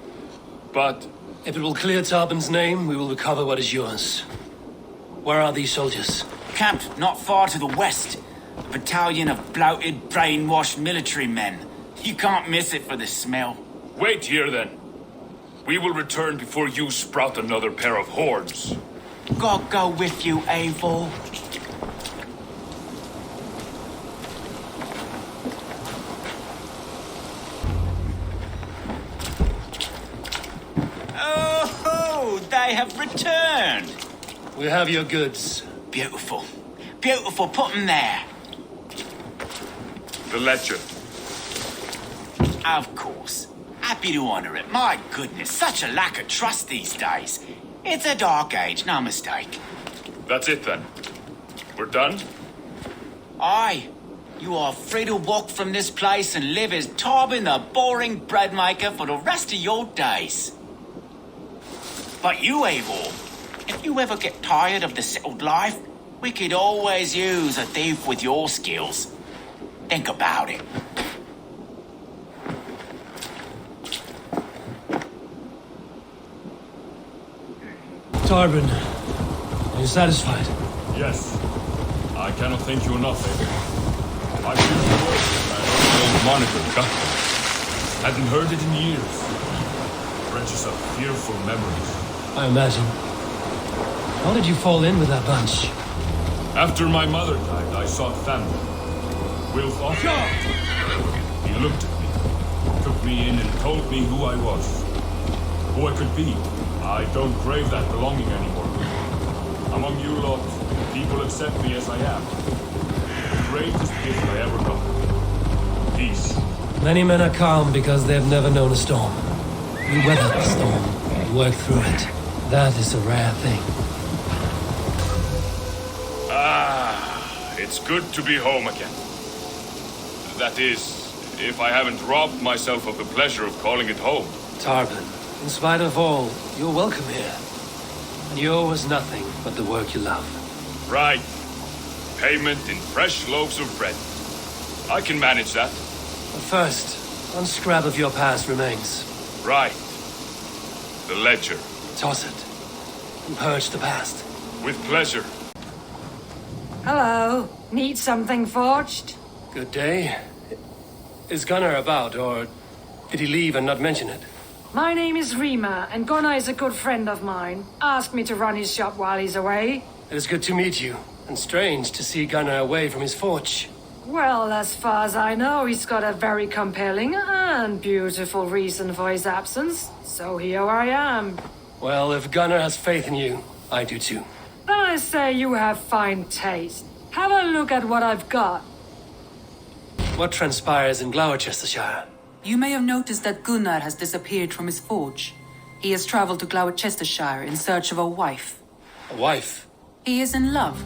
But if it will clear Tarbin's name, we will recover what is yours. Where are these soldiers? Camped not far to the west. A battalion of bloated, brainwashed military men. You can't miss it for the smell. Wait here, then. We will return before you sprout another pair of horns. God go with you, Eivor. Oh, they have returned. We have your goods. Beautiful. Beautiful, put them there. The ledger. Of course. Happy to honor it. My goodness, such a lack of trust these days. It's a dark age, no mistake. That's it, then. We're done? Aye. You are free to walk from this place and live as Tarbin the boring bread maker for the rest of your days. But you, Eivor, if you ever get tired of the settled life, we could always use a thief with your skills. Think about it. Tarbin, are you satisfied? Yes. I cannot thank you enough, Abel. I feel the words that old moniker, Guthrie. Hadn't heard it in years. Wrenches of fearful memories. I imagine. How did you fall in with that bunch? After my mother died, I sought family. Wilf offered. He looked at me, took me in and told me who I was. Who I could be. I don't crave that belonging anymore. Among you lot, people accept me as I am. The greatest gift I ever got. Peace. Many men are calm because they've never known a storm. You weathered the storm and worked through it. That is a rare thing. It's good to be home again. That is, if I haven't robbed myself of the pleasure of calling it home. Tarbin, in spite of all, you're welcome here. And you owe us nothing but the work you love. Right. Payment in fresh loaves of bread. I can manage that. But first, one scrap of your past remains. Right. The ledger. Toss it. And purge the past. With pleasure. Hello. Need something forged? Good day. Is Gunnar about, or did he leave and not mention it? My name is Rima, and Gunnar is a good friend of mine. Asked me to run his shop while he's away. It is good to meet you, and strange to see Gunnar away from his forge. Well, as far as I know, he's got a very compelling and beautiful reason for his absence. So here I am. Well, if Gunnar has faith in you, I do too. Then I say you have fine taste. Have a look at what I've got. What transpires in Gloucestershire? You may have noticed that Gunnar has disappeared from his forge. He has traveled to Gloucestershire in search of a wife. A wife? He is in love.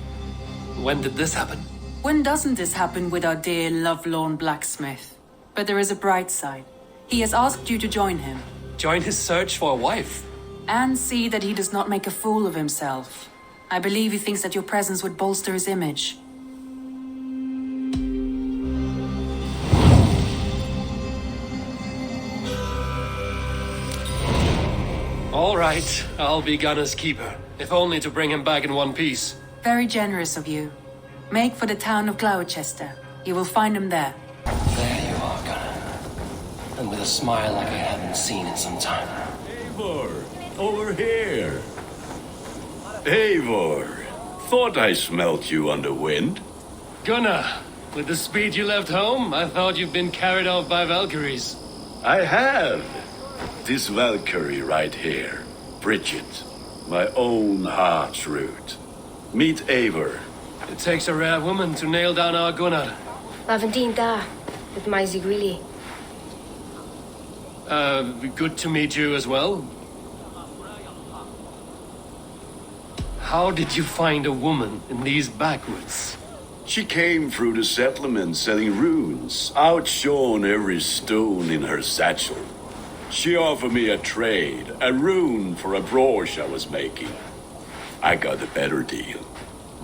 When did this happen? When doesn't this happen with our dear lovelorn blacksmith? But there is a bright side. He has asked you to join him. Join his search for a wife? And see that he does not make a fool of himself. I believe he thinks that your presence would bolster his image. All right, I'll be Gunnar's keeper, if only to bring him back in one piece. Very generous of you. Make for the town of Gloucester. You will find him there. There you are, Gunnar. And with a smile like I haven't seen in some time. Eivor, over here. Eivor, thought I smelt you on the wind. Gunnar, with the speed you left home, I thought you'd been carried off by Valkyries. I have. This Valkyrie right here, Bridget, my own heart's root. Meet Eivor. It takes a rare woman to nail down our Gunnar. Lavandine da, with Maisy Greeley. Good to meet you as well. How did you find a woman in these backwoods? She came through the settlement selling runes, outshone every stone in her satchel. She offered me a trade, a rune for a brooch I was making. I got a better deal.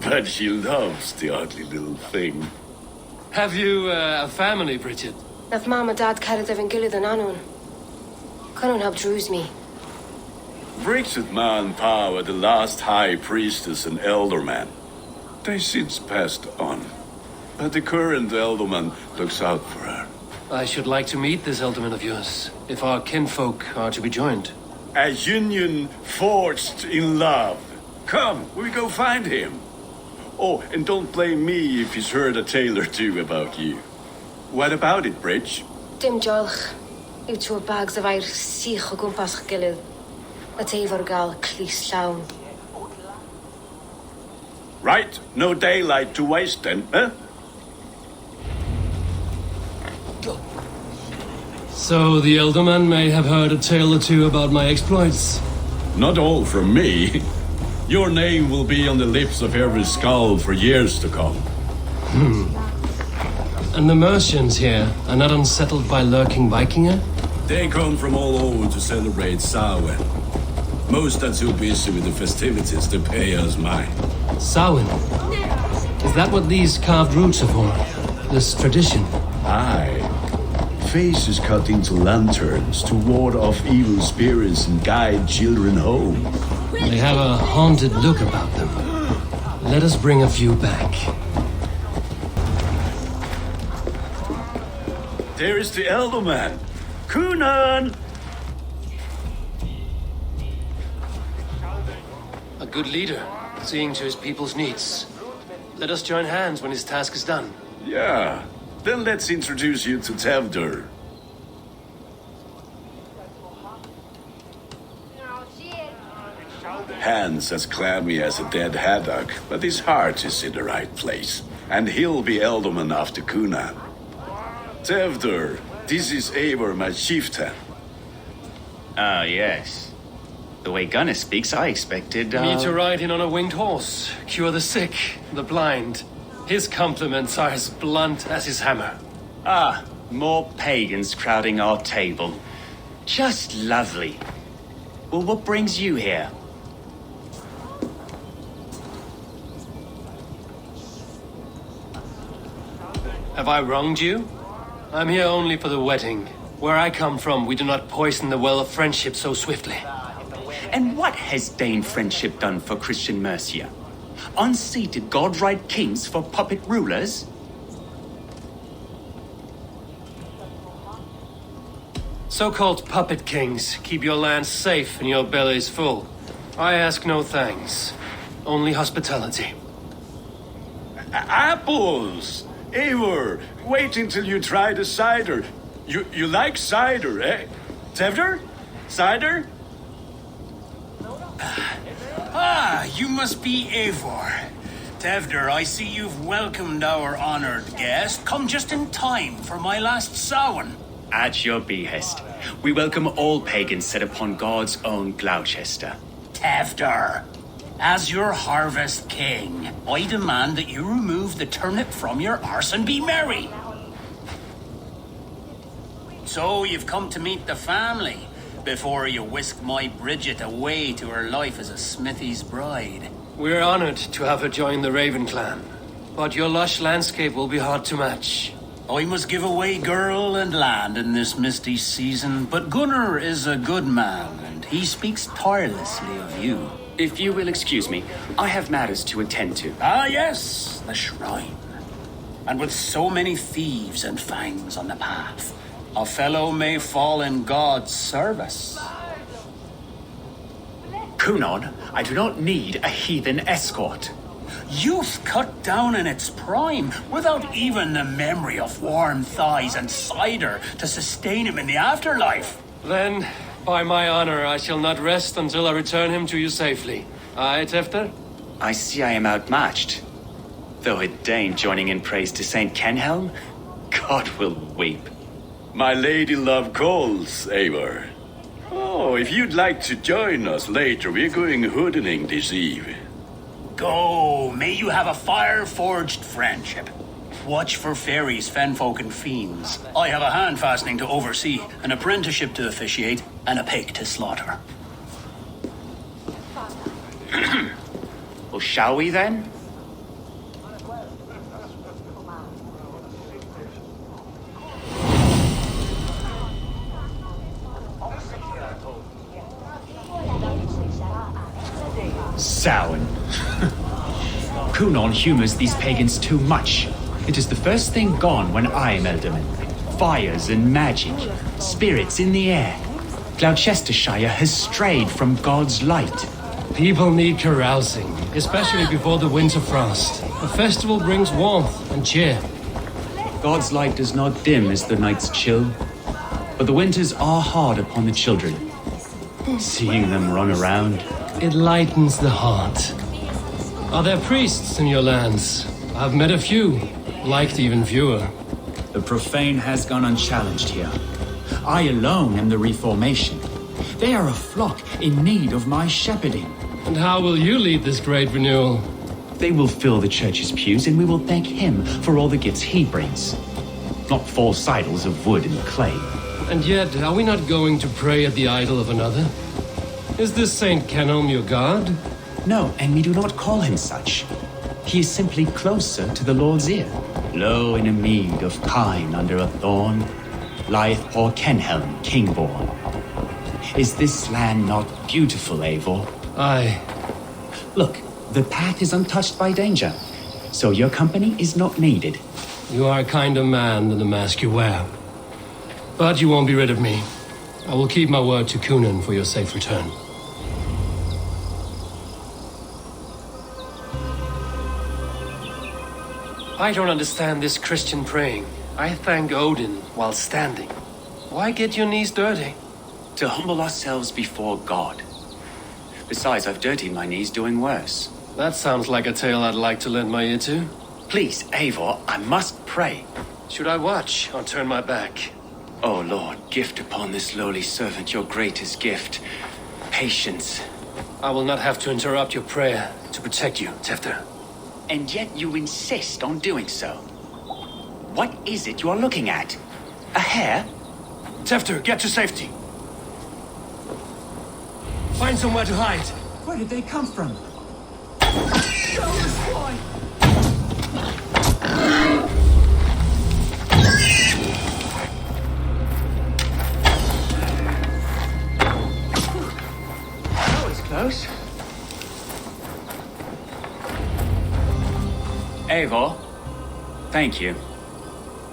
But she loves the ugly little thing. Have you a family, Bridget? Naf mama dad carried evan gilid an anun. Cannon helped druise me. Bridget Manpa were the last high priestess and elderman. They since passed on. But the current elderman looks out for her. I should like to meet this elderman of yours, if our kinfolk are to be joined. A union forged in love. Come, we go find him. Oh, and don't blame me if he's heard a tale or two about you. What about it, Bridge? Dim jolch. Yw tŵ bags of air sich o gwmpas gilydd. A teifr gal clis llawn. Right, no daylight to waste then, eh? So the elderman may have heard a tale or two about my exploits. Not all from me. Your name will be on the lips of every skull for years to come. And the Mercians here are not unsettled by lurking Vikinger? They come from all over to celebrate Samhain. Most are too busy with the festivities to pay us mind. Samhain? Is that what these carved roots are for? This tradition? Aye. Faces cut into lanterns to ward off evil spirits and guide children home. They have a haunted look about them. Let us bring a few back. There is the elderman. Kunan! A good leader, seeing to his people's needs. Let us join hands when his task is done. Yeah. Then let's introduce you to Tevdur. Hands as clammy as a dead haddock, but his heart is in the right place. And he'll be elderman after Kunan. Tevdur, this is Eivor, my chieftain. Yes. The way Gunnar speaks, I expected, Me to ride in on a winged horse, cure the sick, the blind. His compliments are as blunt as his hammer. Ah, more pagans crowding our table. Just lovely. Well, what brings you here? Have I wronged you? I'm here only for the wedding. Where I come from, we do not poison the well of friendship so swiftly. And what has Dane friendship done for Christian Mercia? Unseated godright kings for puppet rulers? So-called puppet kings keep your lands safe and your bellies full. I ask no thanks, only hospitality. Apples! Eivor, wait until you try the cider. You like cider, eh? Tevdur? Cider? Ah, you must be Eivor. Tevdur, I see you've welcomed our honored guest. Come just in time for my last Samhain. At your behest. We welcome all pagans set upon God's own Gloucester. Tevdur, as your harvest king, I demand that you remove the turnip from your arse and be merry. So you've come to meet the family before you whisk my Bridget away to her life as a smithy's bride. We're honored to have her join the Raven clan, but your lush landscape will be hard to match. I must give away girl and land in this misty season, but Gunnar is a good man, and he speaks tirelessly of you. If you will excuse me, I have matters to attend to. Ah, yes, the shrine. And with so many thieves and fangs on the path, a fellow may fall in God's service. Kunon, I do not need a heathen escort. Youth cut down in its prime, without even the memory of warm thighs and cider to sustain him in the afterlife. Then, by my honor, I shall not rest until I return him to you safely. Aye, Tefter? I see I am outmatched. Though a Dane joining in praise to Saint Kenhelm, God will weep. My lady love calls, Eivor. Oh, if you'd like to join us later, we're going hoodening this eve. Go, may you have a fire-forged friendship. Watch for fairies, fenfolk, and fiends. I have a hand fastening to oversee, an apprenticeship to officiate, and a pig to slaughter. Well, shall we then? Samhain. Kunon humors these pagans too much. It is the first thing gone when I am Elderman. Fires and magic, spirits in the air. Gloucestershire has strayed from God's light. People need carousing, especially before the winter frost. A festival brings warmth and cheer. God's light does not dim as the nights chill, but the winters are hard upon the children. Seeing them run around, it lightens the heart. Are there priests in your lands? I've met a few, liked even fewer. The profane has gone unchallenged here. I alone am the Reformation. They are a flock in need of my shepherding. And how will you lead this great renewal? They will fill the church's pews, and we will thank him for all the gifts he brings. Not false idols of wood and clay. And yet, are we not going to pray at the idol of another? Is this Saint Kenelm your god? No, and we do not call him such. He is simply closer to the Lord's ear. Low in a mead of pine under a thorn, lieth poor Kenhelm, king-born. Is this land not beautiful, Eivor? Aye. Look, the path is untouched by danger, so your company is not needed. You are a kinder man than the mask you wear. But you won't be rid of me. I will keep my word to Kunan for your safe return. I don't understand this Christian praying. I thank Odin while standing. Why get your knees dirty? To humble ourselves before God. Besides, I've dirtied my knees doing worse. That sounds like a tale I'd like to lend my ear to. Please, Eivor, I must pray. Should I watch or turn my back? Oh, Lord, gift upon this lowly servant your greatest gift. Patience. I will not have to interrupt your prayer to protect you, Tefter. And yet you insist on doing so. What is it you are looking at? A hare? Tefter, get to safety. Find somewhere to hide. Where did they come from? That was close. Eivor, thank you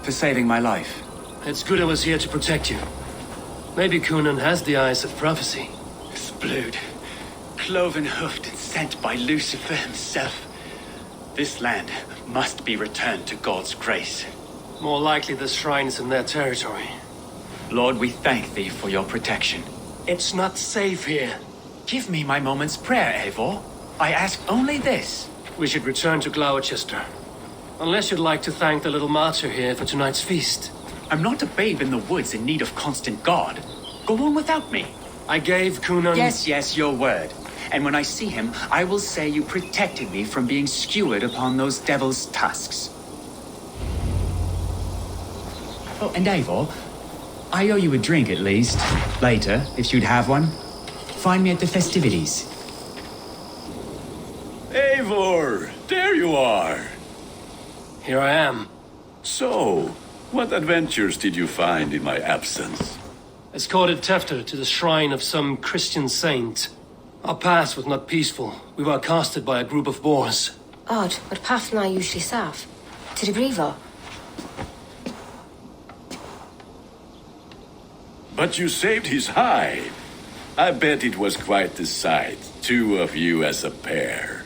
for saving my life. It's good I was here to protect you. Maybe Kunan has the eyes of prophecy. Splood, cloven-hoofed and sent by Lucifer himself. This land must be returned to God's grace. More likely the shrine's in their territory. Lord, we thank thee for your protection. It's not safe here. Give me my moment's prayer, Eivor. I ask only this. We should return to Gloucester. Unless you'd like to thank the little martyr here for tonight's feast. I'm not a babe in the woods in need of constant guard. Go on without me. I gave Kunan... Yes, your word. And when I see him, I will say you protected me from being skewered upon those devil's tusks. Oh, and Eivor, I owe you a drink at least. Later, if you'd have one. Find me at the festivities. Eivor, there you are. Here I am. So, what adventures did you find in my absence? Escorted Tefter to the shrine of some Christian saint. Our path was not peaceful. We were accosted by a group of boars. Odd, but path na usually safe. To the Grievo. But you saved his hide. I bet it was quite the sight. Two of you as a pair.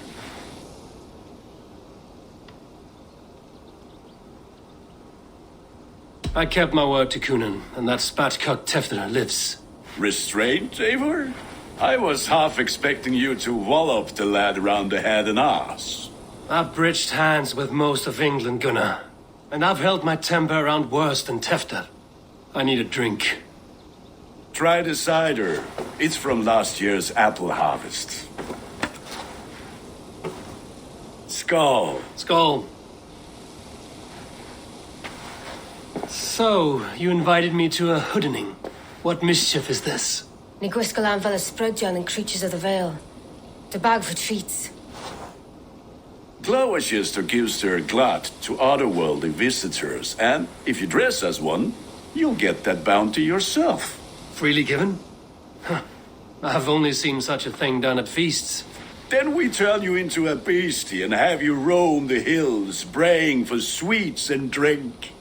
I kept my word to Kunan, and that spatcock Tefter lives. Restraint, Eivor? I was half expecting you to wallop the lad around the head and ass. I've bridged hands with most of England, Gunnar. And I've held my temper around worse than Tefter. I need a drink. Try the cider. It's from last year's apple harvest. Skull. Skull. So, you invited me to a hoodening. What mischief is this? Ní gwisgo an fel y sprydjan and creatures of the Vale. The bag for treats. Gloucester gives their glut to otherworldly visitors, and if you dress as one, you'll get that bounty yourself. Freely given? Huh. I've only seen such a thing done at feasts. Then we turn you into a beastie and have you roam the hills, braying for sweets and drink.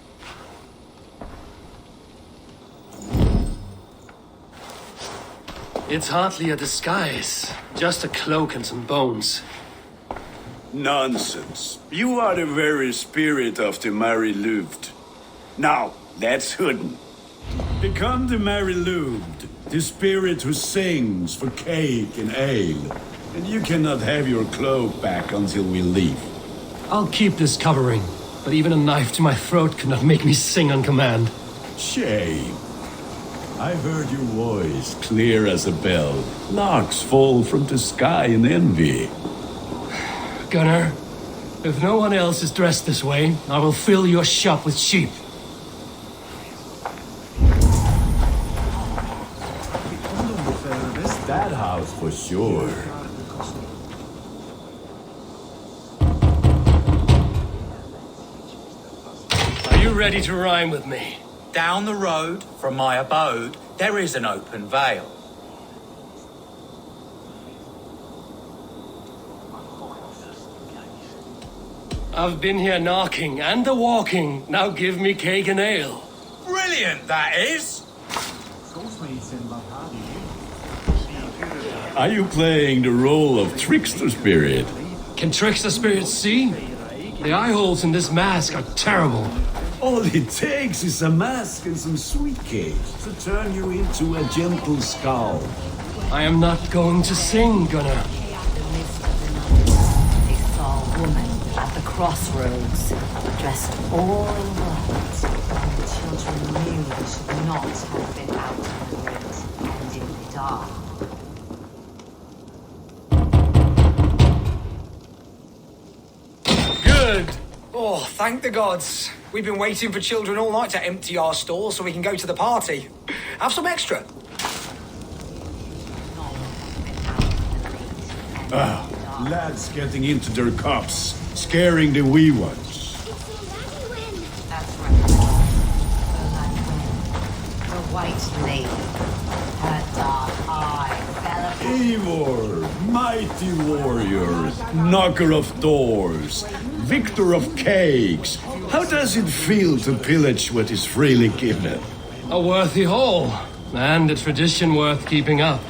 It's hardly a disguise. Just a cloak and some bones. Nonsense. You are the very spirit of the Mary Louved. Now, let's hooden. Become the Mary Louved, the spirit who sings for cake and ale. And you cannot have your cloak back until we leave. I'll keep this covering, but even a knife to my throat could not make me sing on command. Shame. I heard your voice clear as a bell. Larks fall from the sky in envy. Gunnar, if no one else is dressed this way, I will fill your shop with sheep. That house for sure. Are you ready to rhyme with me? Down the road from my abode, there is an open vale. I've been here knocking and a walking. Now give me cake and ale. Brilliant, that is! Are you playing the role of trickster spirit? Can trickster spirits see? The eye holes in this mask are terrible. All it takes is a mask and some sweet cakes to turn you into a gentle skull. I am not going to sing, Gunnar. They saw a woman at the crossroads, dressed all in white. The children knew they should not have been out in the grit and in the dark. Good. Oh, thank the gods. We've been waiting for children all night to empty our stalls so we can go to the party. Have some extra. Lads getting into their cups, scaring the wee ones. That's right. The white lady. Her dark eye fell upon Eivor, mighty warrior, knocker of doors, victor of cakes. How does it feel to pillage what is freely given? A worthy haul, and a tradition worth keeping up.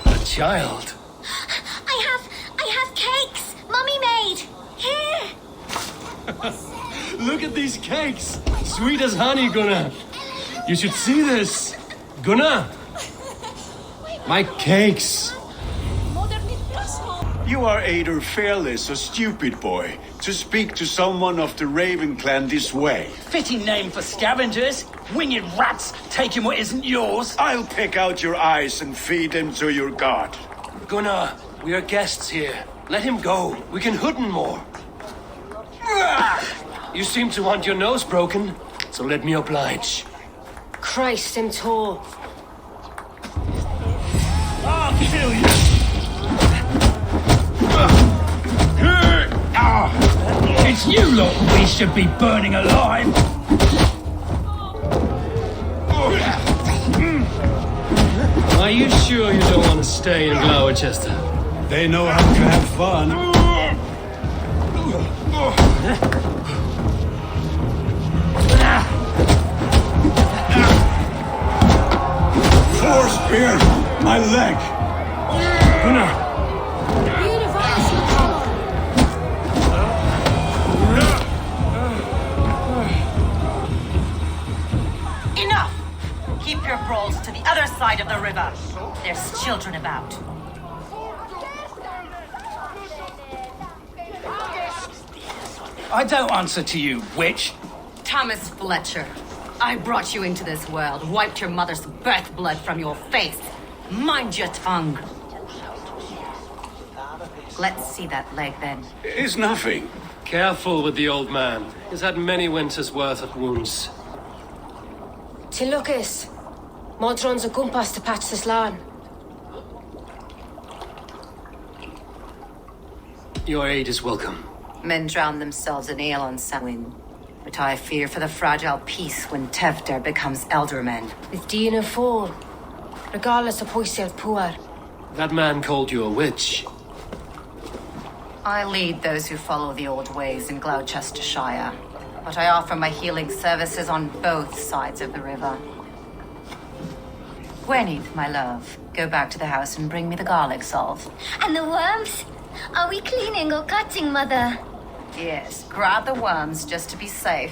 A child. I have cakes! Mummy made! Here! Look at these cakes! Sweet as honey, Gunnar! You should see this! Gunnar! My cakes! You are either fearless or stupid, boy, to speak to someone of the Raven clan this way. Fitting name for scavengers. Winged rats taking what isn't yours. I'll pick out your eyes and feed them to your god. Gunnar, we are guests here. Let him go. We can hooden more. You seem to want your nose broken, so let me oblige. Christ, him tall. I'll kill you! It's you lot we should be burning alive! Are you sure you don't want to stay in Gloucester? They know how to have fun. Four spear! My leg! Gunnar, Keep your brawls to the other side of the river. There's children about. I don't answer to you, witch. Thomas Fletcher, I brought you into this world, wiped your mother's birth blood from your face. Mind your tongue. Let's see that leg then. It's nothing. Careful with the old man. He's had many winters' worth of wounds. Till Lucas. Modron's a gumpas to patch this land. Your aid is welcome. Men drown themselves in ale on Samhain, but I fear for the fragile peace when Tevder becomes eldermen. With Dean and Fall. Regardless of Poisiel Puar. That man called you a witch. I lead those who follow the old ways in Gloucestershire, but I offer my healing services on both sides of the river. Gwenith, my love, go back to the house and bring me the garlic salve. And the worms? Are we cleaning or cutting, Mother? Yes, grab the worms just to be safe.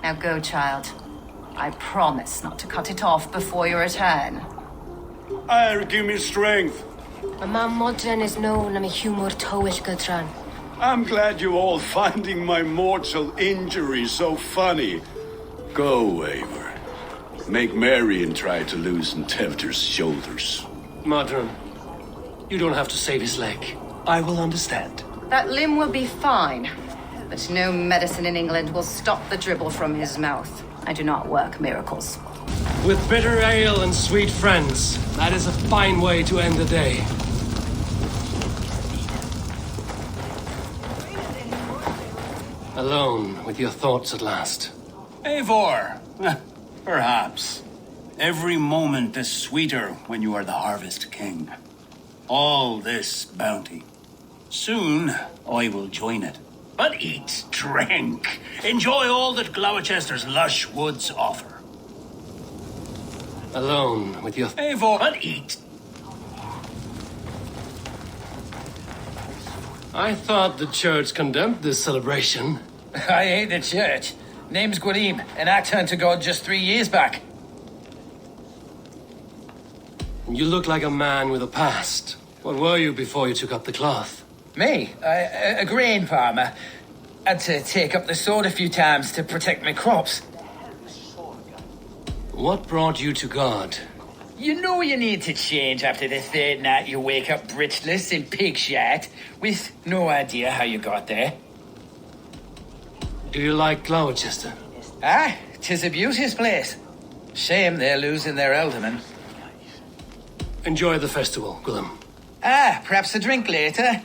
Now go, child. I promise not to cut it off before you return. Give me strength. My mam Modron is known am a humor towish Gudran. I'm glad you all finding my mortal injury so funny. Go, Eivor. Make merry and try to loosen Tevder's shoulders. Modron, you don't have to save his leg. I will understand. That limb will be fine, but no medicine in England will stop the dribble from his mouth. I do not work miracles. With bitter ale and sweet friends, that is a fine way to end the day. Alone with your thoughts at last. Eivor, perhaps. Every moment is sweeter when you are the Harvest King. All this bounty. Soon, I will join it. But eat, drink, enjoy all that Gloucester's lush woods offer. Alone with your... Eivor, but eat. I thought the church condemned this celebration. I hate the church. Name's Gwarim, and I turned to God just 3 years back. You look like a man with a past. What were you before you took up the cloth? Me? A grain farmer. Had to take up the sword a few times to protect my crops. What brought you to God? You know you need to change after the third night you wake up britchless in pig shat, with no idea how you got there. Do you like Gloucester? Ah, 'tis a beauteous place. Shame they're losing their alderman. Enjoy the festival, Gwilym. Ah, perhaps a drink later.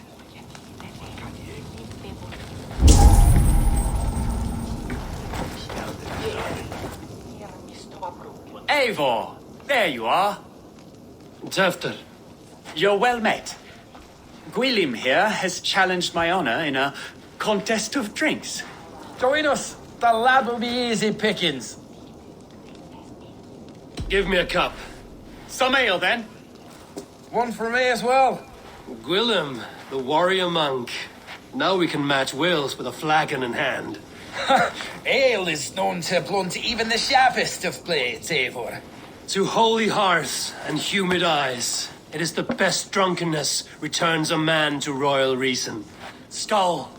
Eivor, there you are. Tevder. You're well met. Gwilym here has challenged my honor in a contest of drinks. Join us. The lad will be easy pickings. Give me a cup. Some ale, then. One for me as well. Gwilym, the warrior monk. Now we can match wills with a flagon in hand. Ale is known to blunt even the sharpest of blades, Eivor. To holy hearths and humid eyes, it is the best drunkenness returns a man to royal reason. Skull.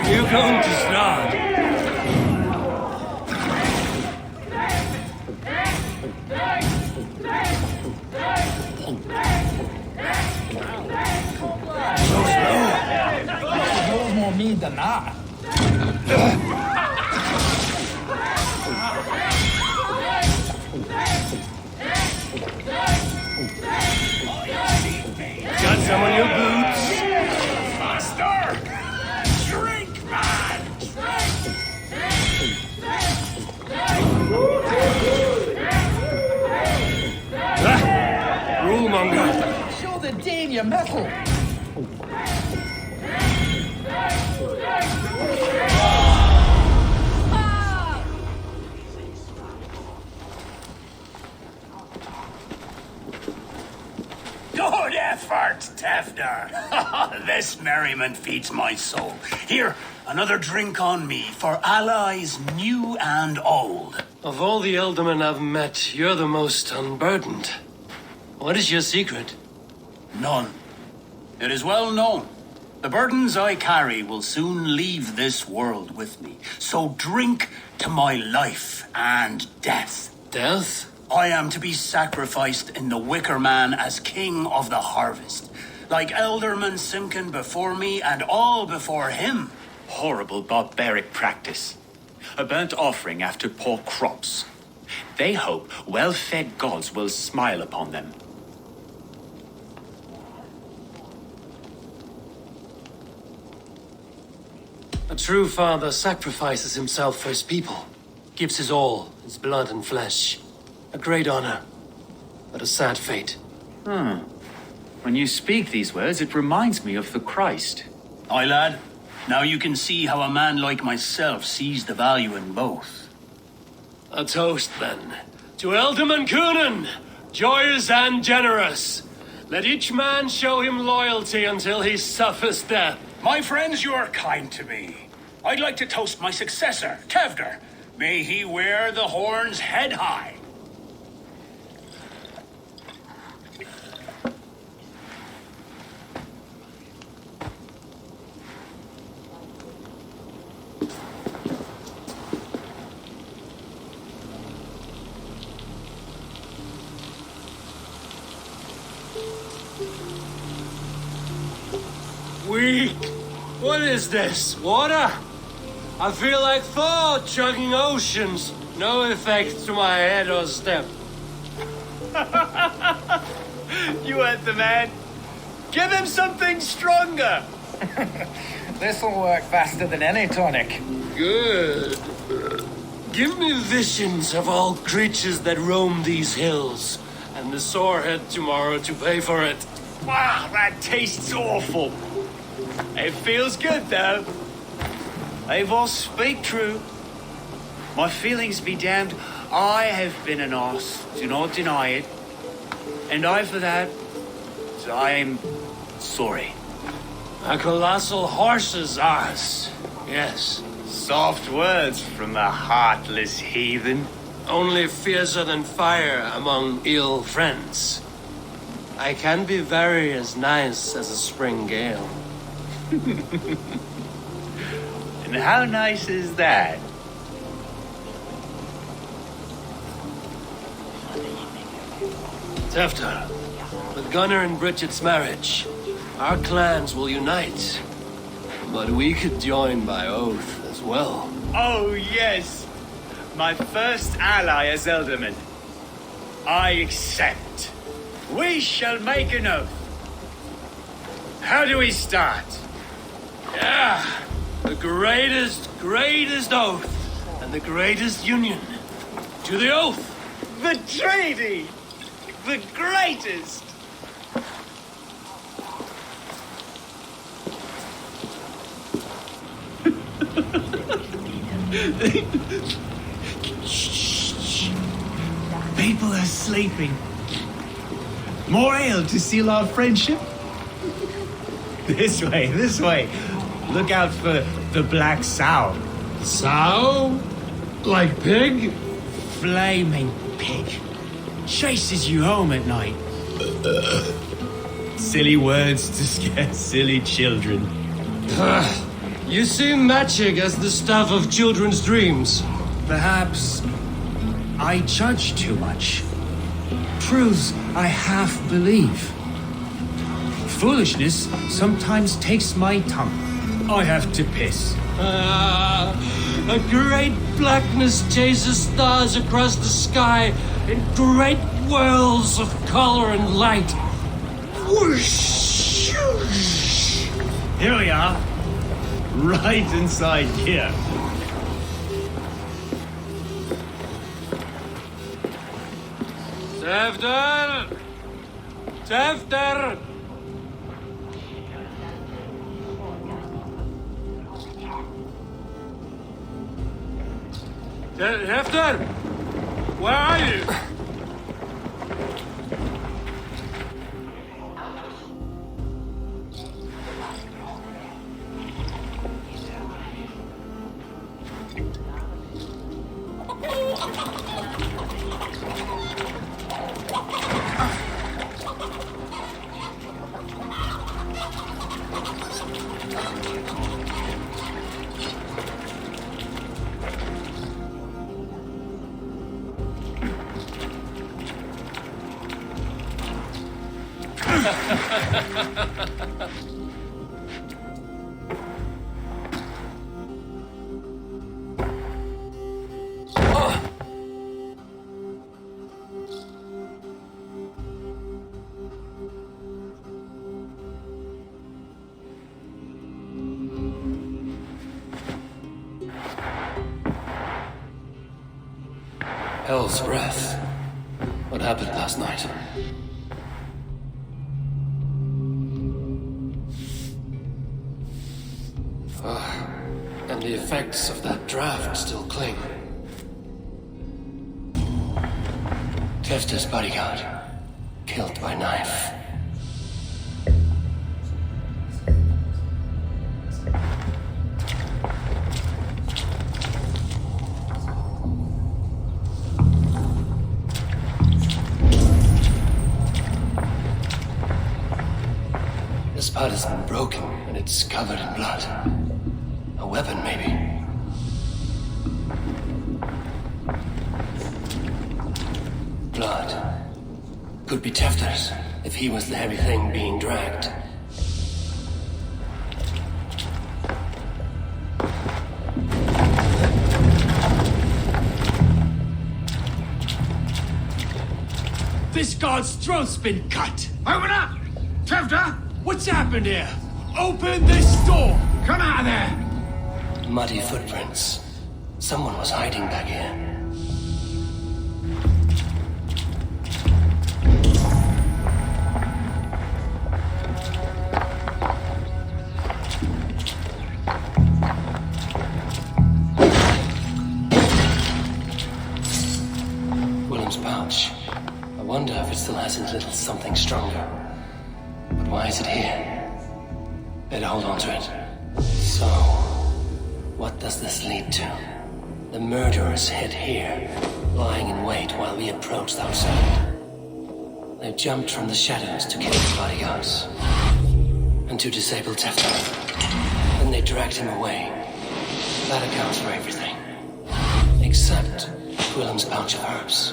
You going to start? So slow. There's more mead than that. Got some on your boots? Faster! Drink, man! Rulemonger. Show the Dane your metal. Tevdar. This merriment feeds my soul. Here, another drink on me for allies new and old. Of all the Eldermen I've met, you're the most unburdened. What is your secret? None. It is well known. The burdens I carry will soon leave this world with me. So drink to my life and death. Death? I am to be sacrificed in the Wicker Man as king of the harvest. Like Elderman Simkin before me and all before him. Horrible barbaric practice. A burnt offering after poor crops. They hope well-fed gods will smile upon them. A true father sacrifices himself for his people. Gives his all, his blood and flesh. A great honor, but a sad fate. When you speak these words, it reminds me of the Christ. Aye, lad. Now you can see how a man like myself sees the value in both. A toast, then. To Elderman Coonan, joyous and generous. Let each man show him loyalty until he suffers death. My friends, you are kind to me. I'd like to toast my successor, Tevdar. May he wear the horns head high. Weak. What is this? Water? I feel like Thor chugging oceans. No effect to my head or step. You heard the man. Give him something stronger. This'll work faster than any tonic. Good. Give me visions of all creatures that roam these hills, and the sorehead tomorrow to pay for it. Wow, that tastes awful. It feels good, though. Eivor, speak true. My feelings be damned. I have been an arse, do not deny it. And I for that, I am sorry. A colossal horse's arse, yes. Soft words from a heartless heathen. Only fiercer than fire among ill friends. I can be very as nice as a spring gale. And how nice is that? Tevdar, with Gunnar and Bridget's marriage, our clans will unite. But we could join by oath as well. Oh, yes. My first ally as Elderman. I accept. We shall make an oath. How do we start? Yeah, the greatest oath and the greatest union. To the oath! The treaty! The greatest! Shh. People are sleeping. More ale to seal our friendship? This way. Look out for the black sow. Sow? Like pig? Flaming pig. Chases you home at night. Silly words to scare silly children. You see magic as the stuff of children's dreams. Perhaps I judge too much. Truths I half believe. Foolishness sometimes takes my tongue. I have to piss. A great blackness chases stars across the sky in great whirls of color and light. Whoosh! Here we are. Right inside here. Tevdar! Tevdar! Tevdar! Where are you? Hell's breath. What happened last night? And the effects of that draft still cling. Tefta's bodyguard, killed by knife. This part has been broken and it's covered in blood. A weapon, maybe. Blood. Could be Tefta's, if he was the heavy thing being dragged. This guard's throat's been cut! Open up! Tefta! What's happened here? Open this door! Come out of there! Muddy footprints. Someone was hiding back here. Willem's pouch. I wonder if it still has a little something stronger. But why is it here? Better hold on to it. So, what does this lead to? The murderers hid here, lying in wait while we approached outside. They jumped from the shadows to kill the bodyguards. And to disable Tefta. Then they dragged him away. That accounts for everything. Except Gwillem's pouch of herbs.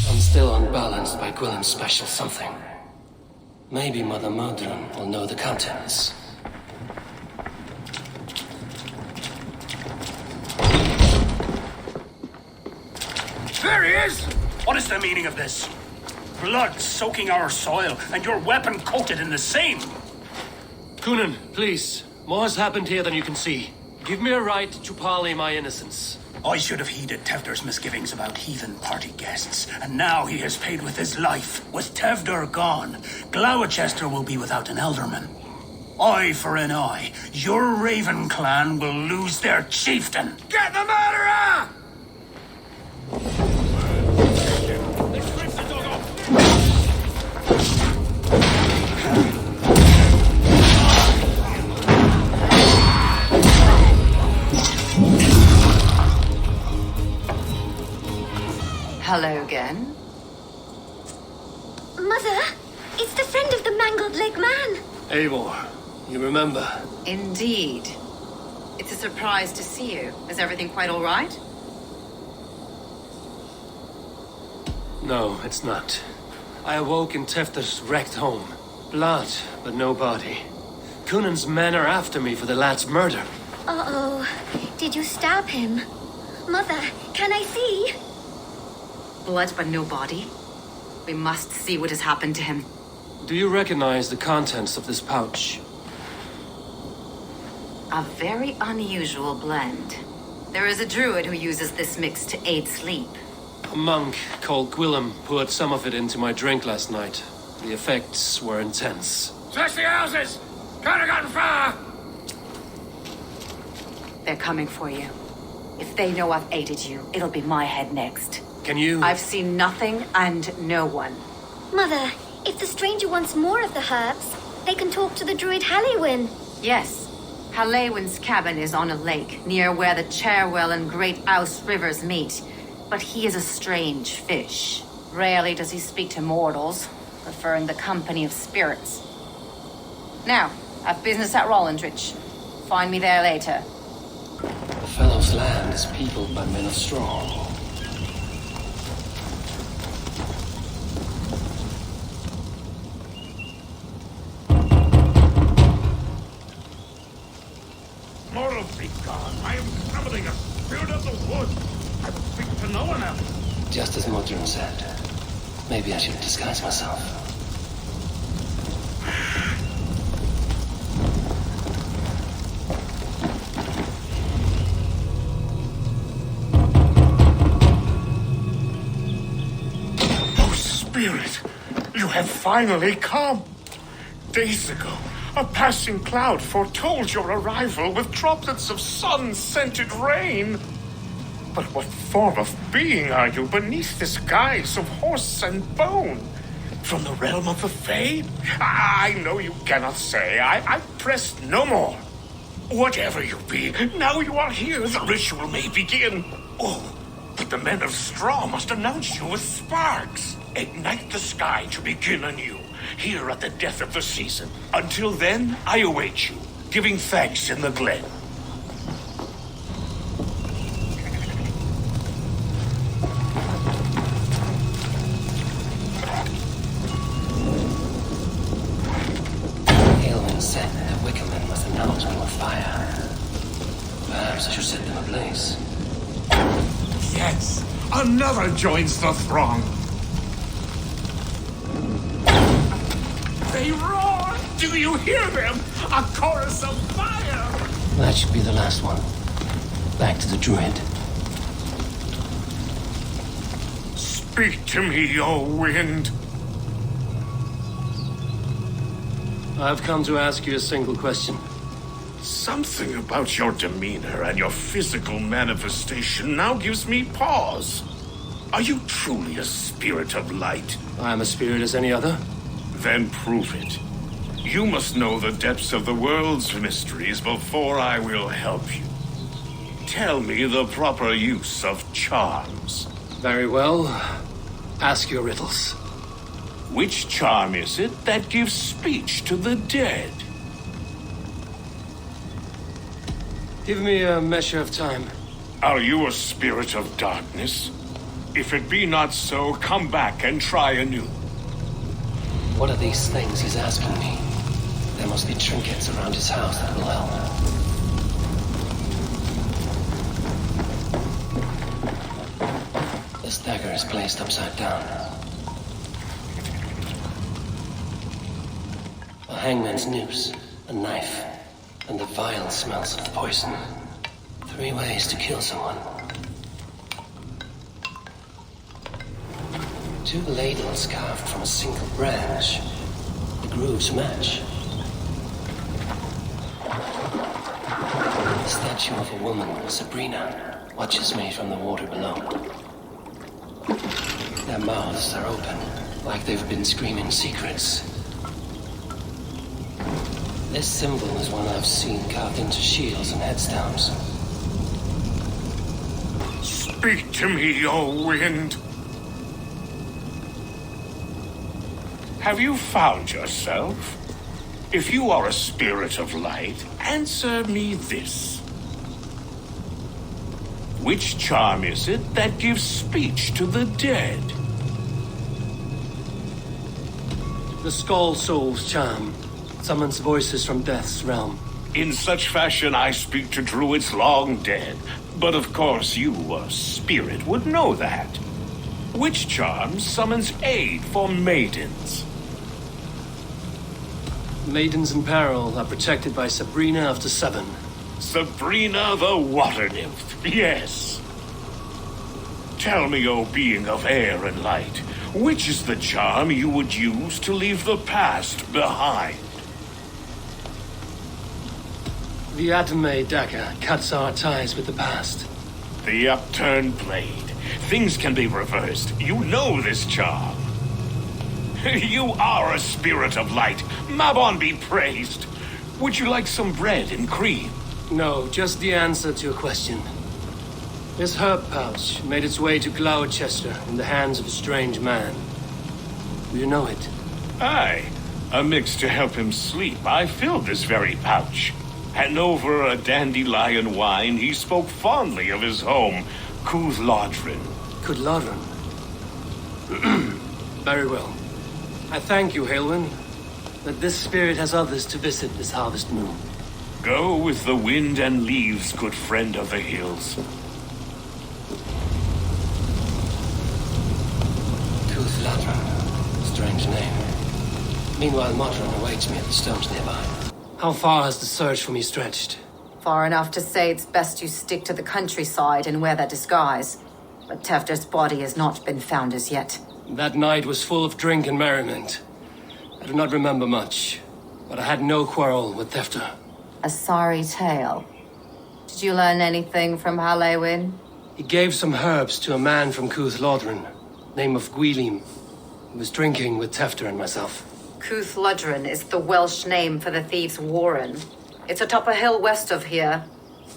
I'm still unbalanced by Gwillem's special something. Maybe Mother Modron will know the contents. There he is! What is the meaning of this? Blood soaking our soil, and your weapon coated in the same! Kunan, please. More has happened here than you can see. Give me a right to parley my innocence. I should have heeded Tevder's misgivings about heathen party guests, and now he has paid with his life. With Tevder gone, Gloucester will be without an elderman. Eye for an eye. Your Raven clan will lose their chieftain. Get the murderer! Hello again. Mother, it's the friend of the mangled leg man. Eivor, you remember? Indeed. It's a surprise to see you. Is everything quite all right? No, it's not. I awoke in Tefta's wrecked home. Blood, but no body. Kunan's men are after me for the lad's murder. Uh-oh. Did you stab him? Mother, can I see? Blood but no body. We must see what has happened to him. Do you recognize the contents of this pouch? A very unusual blend. There is a druid who uses this mix to aid sleep. A monk called Gwillem poured some of it into my drink last night. The effects were intense. Search the houses! Can't have gotten far! They're coming for you. If they know I've aided you, it'll be my head next. Can you... I've seen nothing and no one. Mother, if the stranger wants more of the herbs, they can talk to the druid Halliwyn. Yes. Halliwyn's cabin is on a lake, near where the Cherwell and Great Ouse rivers meet. But he is a strange fish. Rarely does he speak to mortals, preferring the company of spirits. Now, I've business at Rollindrich. Find me there later. The fellow's land is peopled by men of straw. Mortal be gone. I am summoning a spirit of the wood. I will speak to no one else. Just as Modron said. Maybe I should disguise myself. Oh, Spirit, you have finally come. Days ago, a passing cloud foretold your arrival with droplets of sun-scented rain. But what form of being are you beneath this guise of horse and bone? From the realm of the Fae? I know you cannot say. I press no more. Whatever you be, now you are here, the ritual may begin. Oh, but the men of straw must announce you with sparks. Ignite the sky to begin anew, here at the death of the season. Until then, I await you, giving thanks in the glen. Said that Wickerman must announce me with fire. Perhaps I should set them ablaze. Yes, another joins the throng. They roar! Do you hear them? A chorus of fire! That should be the last one. Back to the druid. Speak to me, O wind. I've come to ask you a single question. Something about your demeanor and your physical manifestation now gives me pause. Are you truly a spirit of light? I am a spirit as any other. Then prove it. You must know the depths of the world's mysteries before I will help you. Tell me the proper use of charms. Very well. Ask your riddles. Which charm is it that gives speech to the dead? Give me a measure of time. Are you a spirit of darkness? If it be not so, come back and try anew. What are these things he's asking me? There must be trinkets around his house that will help. This dagger is placed upside down. A hangman's noose, a knife, and the vile smells of poison. 3 ways to kill someone. 2 ladles carved from a single branch. The grooves match. The statue of a woman, Sabrina, watches me from the water below. Their mouths are open, like they've been screaming secrets. This symbol is one I've seen carved into shields and headstones. Speak to me, O wind. Have you found yourself? If you are a spirit of light, answer me this. Which charm is it that gives speech to the dead? The Skull Soul's charm summons voices from death's realm. In such fashion I speak to druids long dead. But of course you, a spirit, would know that. Which charm summons aid for maidens? Maidens in peril are protected by Sabrina of the Seven. Sabrina the water nymph, yes. Tell me, O being of air and light, which is the charm you would use to leave the past behind? The Adame dagger cuts our ties with the past. The upturned blade. Things can be reversed. You know this charm. You are a spirit of light. Mabon be praised. Would you like some bread and cream? No, just the answer to your question. This herb pouch made its way to Gloucester in the hands of a strange man. Do you know it? Aye. A mix to help him sleep. I filled this very pouch. And over a dandelion wine, he spoke fondly of his home, Cooth-Lodrin. Cooth-Lodrin? Very well. I thank you, Halwyn, that this spirit has others to visit this harvest moon. Go with the wind and leaves, good friend of the hills. Kuthladra. Strange name. Meanwhile, Modron awaits me at the stones nearby. How far has the search for me stretched? Far enough to say it's best you stick to the countryside and wear that disguise. But Tefder's body has not been found as yet. That night was full of drink and merriment. I do not remember much, but I had no quarrel with Tefter. A sorry tale. Did you learn anything from Halewin? He gave some herbs to a man from Kuth-Lodren, name of Gwilim, who was drinking with Tefter and myself. Kuth-Lodren is the Welsh name for the thieves' warren. It's atop a hill west of here.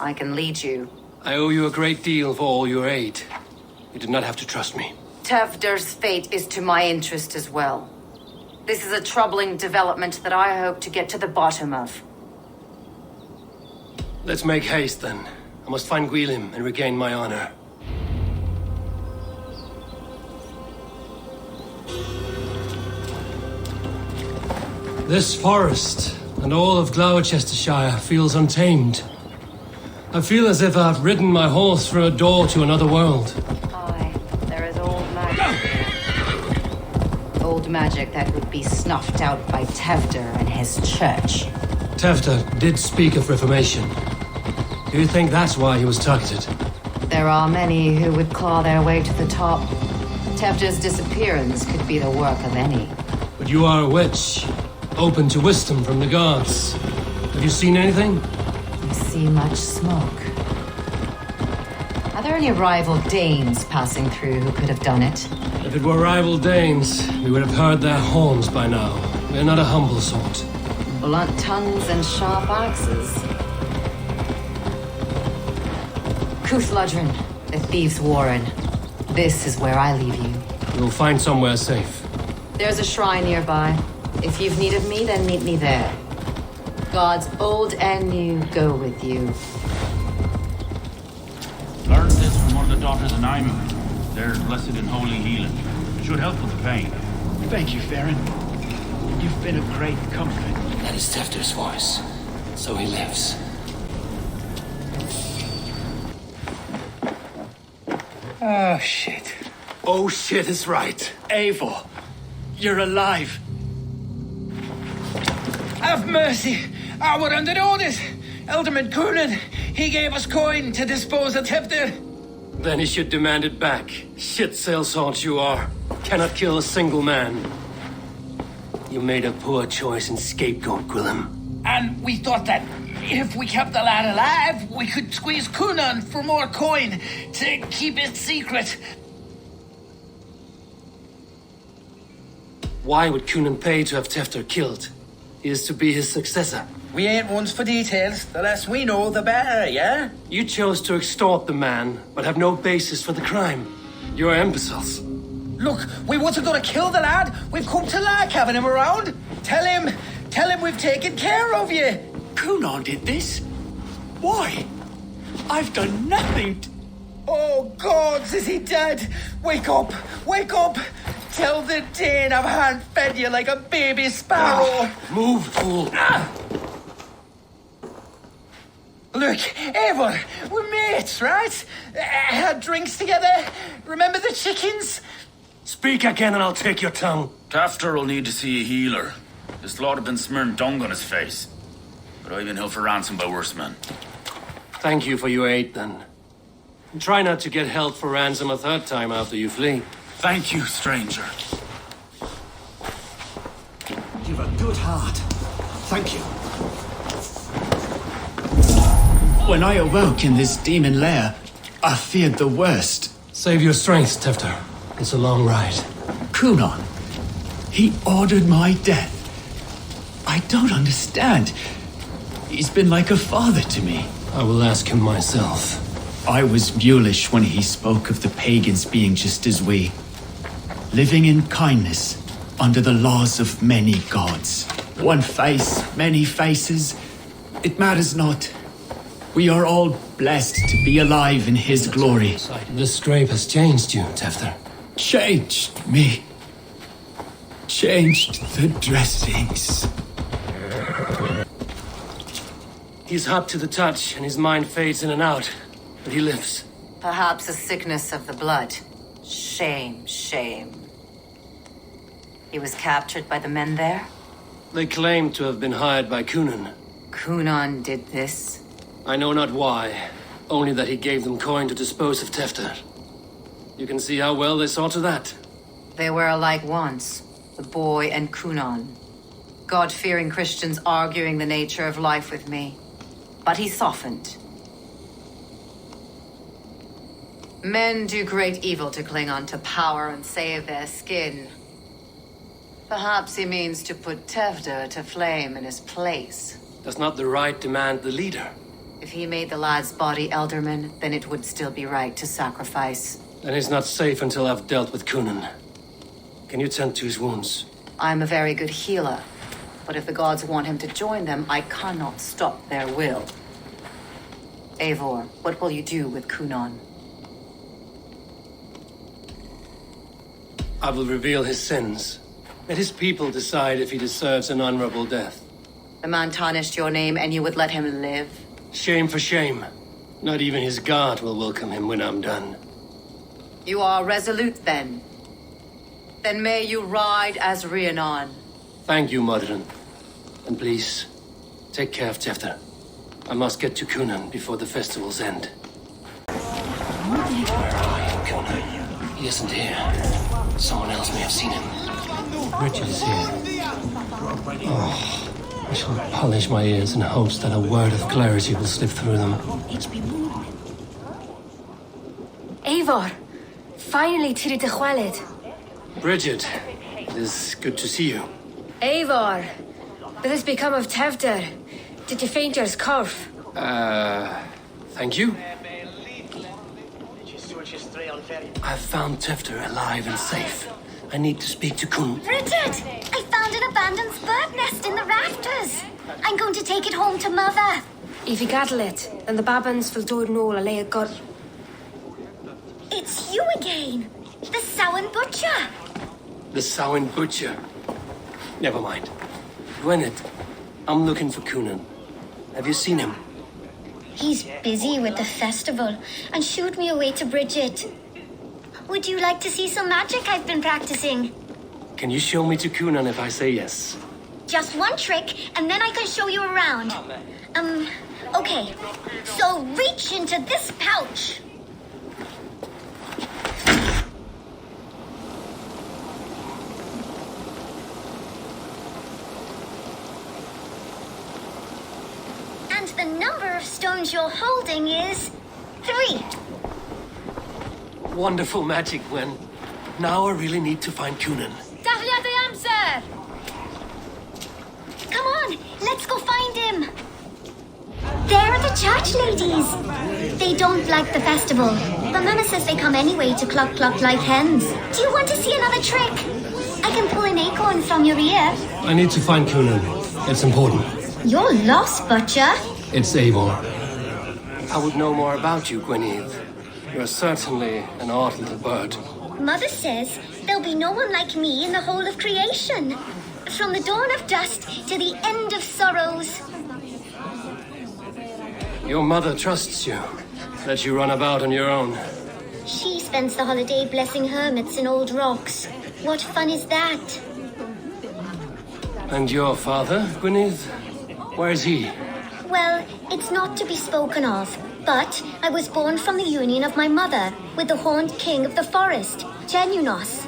I can lead you. I owe you a great deal for all your aid. You did not have to trust me. Tefder's fate is to my interest as well. This is a troubling development that I hope to get to the bottom of. Let's make haste, then. I must find Gwilim and regain my honor. This forest and all of Gloucestershire feels untamed. I feel as if I've ridden my horse through a door to another world. Aye, there is old magic. Old magic that would be snuffed out by Tefder and his church. Tefter did speak of reformation. Do you think that's why he was targeted? There are many who would claw their way to the top. Tefder's disappearance could be the work of any. But you are a witch, open to wisdom from the gods. Have you seen anything? You see much smoke. Are there any rival Danes passing through who could have done it? If it were rival Danes, we would have heard their horns by now. We're not a humble sort. Blunt tongues and sharp axes. Kuth-Lodren, the thieves' warren. This is where I leave you. We'll find somewhere safe. There's a shrine nearby. If you've need of me, then meet me there. Gods old and new go with you. Learned this from one of the daughters of Naima. They're blessed in holy healing. It should help with the pain. Thank you, Farron. You've been a great comfort. That is Tefter's voice. So he lives. Oh, shit. Oh, shit is right. Eivor, you're alive. Have mercy. We're under orders. Alderman Coonan, he gave us coin to dispose of Tefter. Then he should demand it back. Shit sail salt you are. Cannot kill a single man. You made a poor choice in scapegoat, Gwillem. And we thought that if we kept the lad alive, we could squeeze Coonan for more coin to keep it secret. Why would Coonan pay to have Tefter killed? He is to be his successor. We ain't ones for details. The less we know, the better, yeah? You chose to extort the man, but have no basis for the crime. You're imbeciles. Look, we wasn't gonna kill the lad. We've come to like having him around. Tell him we've taken care of you. Coonan did this? Why? I've done nothing. Oh, gods, is he dead? Wake up! Wake up! Tell the Dane I've hand-fed you like a baby sparrow. Move, fool. Look, Eivor, we're mates, right? Had drinks together. Remember the chickens? Speak again and I'll take your tongue. Tafter will need to see a healer. This lot have been smearing dung on his face. But I've been held for ransom by worse men. Thank you for your aid, then. And try not to get held for ransom a third time after you flee. Thank you, stranger. You've a good heart. Thank you. When I awoke in this demon lair, I feared the worst. Save your strength, Tefter. It's a long ride. Coonan, he ordered my death. I don't understand. He's been like a father to me. I will ask him myself. I was mulish when he spoke of the pagans being just as we. Living in kindness, under the laws of many gods. One face, many faces. It matters not. We are all blessed to be alive in his glory. This scrape has changed you, Tefter. Changed me. Changed the dressings. He's hot to the touch, and his mind fades in and out. But he lives. Perhaps a sickness of the blood. Shame, shame. He was captured by the men there? They claim to have been hired by Kunan. Kunan did this? I know not why. Only that he gave them coin to dispose of Tefter. You can see how well they saw to that. They were alike once, the boy and Kunan. God-fearing Christians arguing the nature of life with me. But he softened. Men do great evil to cling on to power and save their skin. Perhaps he means to put Tevder to flame in his place. Does not the right demand the leader? If he made the lad's body Elderman, then it would still be right to sacrifice. Then he's not safe until I've dealt with Kunan. Can you tend to his wounds? I'm a very good healer. But if the gods want him to join them, I cannot stop their will. Eivor, what will you do with Kunan? I will reveal his sins. Let his people decide if he deserves an honorable death. The man tarnished your name and you would let him live? Shame for shame. Not even his guard will welcome him when I'm done. You are resolute then. Then may you ride as Rhiannon. Thank you, Modern. And please, take care of Tefter. I must get to Kunan before the festival's end. Where are you, Kunan? He isn't here. Someone else may have seen him. Richard is here. Oh, I shall polish my ears in hopes that a word of clarity will slip through them. Eivor, finally Tiri de Chwaled. Bridget, it is good to see you. Eivor, will this become of Tevder? Did you faint your scarf? Thank you. I've found Tefter alive and safe. I need to speak to Kun. Bridget, I found an abandoned bird nest in the rafters. I'm going to take it home to Mother. If you gather it, then the Babans will do it all a lay of God. It's you again, the Samhain Butcher. The Samhain Butcher. Never mind. Gwyneth, I'm looking for Kunan. Have you seen him? He's busy with the festival and shooed me away to Bridget. Would you like to see some magic I've been practicing? Can you show me to Kunan if I say yes? Just one trick, and then I can show you around. Okay. So reach into this pouch. And the number of stones you're holding is 3. Wonderful magic, Gwen. Now I really need to find Kunan. Dahlia the answer! Come on, let's go find him. There are the church ladies. They don't like the festival, but Mama says they come anyway to cluck cluck like hens. Do you want to see another trick? I can pull an acorn from your ear. I need to find Kunan. It's important. You're lost, Butcher. It's Eivor. I would know more about you, Gwyneth. You're certainly an odd little bird. Mother says there'll be no one like me in the whole of creation. From the dawn of dust to the end of sorrows. Your mother trusts you. Lets you run about on your own. She spends the holiday blessing hermits in old rocks. What fun is that? And your father, Gwyneth? Where is he? Well, it's not to be spoken of, but I was born from the union of my mother with the horned king of the forest, Genunos.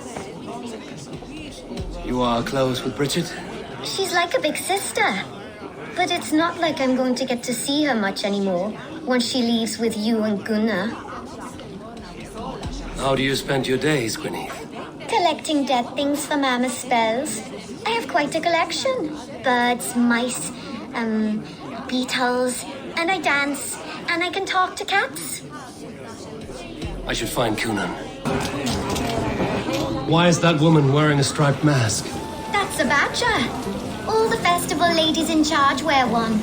You are close with Bridget? She's like a big sister. But it's not like I'm going to get to see her much anymore once she leaves with you and Gunnar. How do you spend your days, Gwyneth? Collecting dead things for Mama's spells. I have quite a collection. Birds, mice, beetles, and I dance, and I can talk to cats. I should find Kunan. Why is that woman wearing a striped mask? That's a badger. All the festival ladies in charge wear one.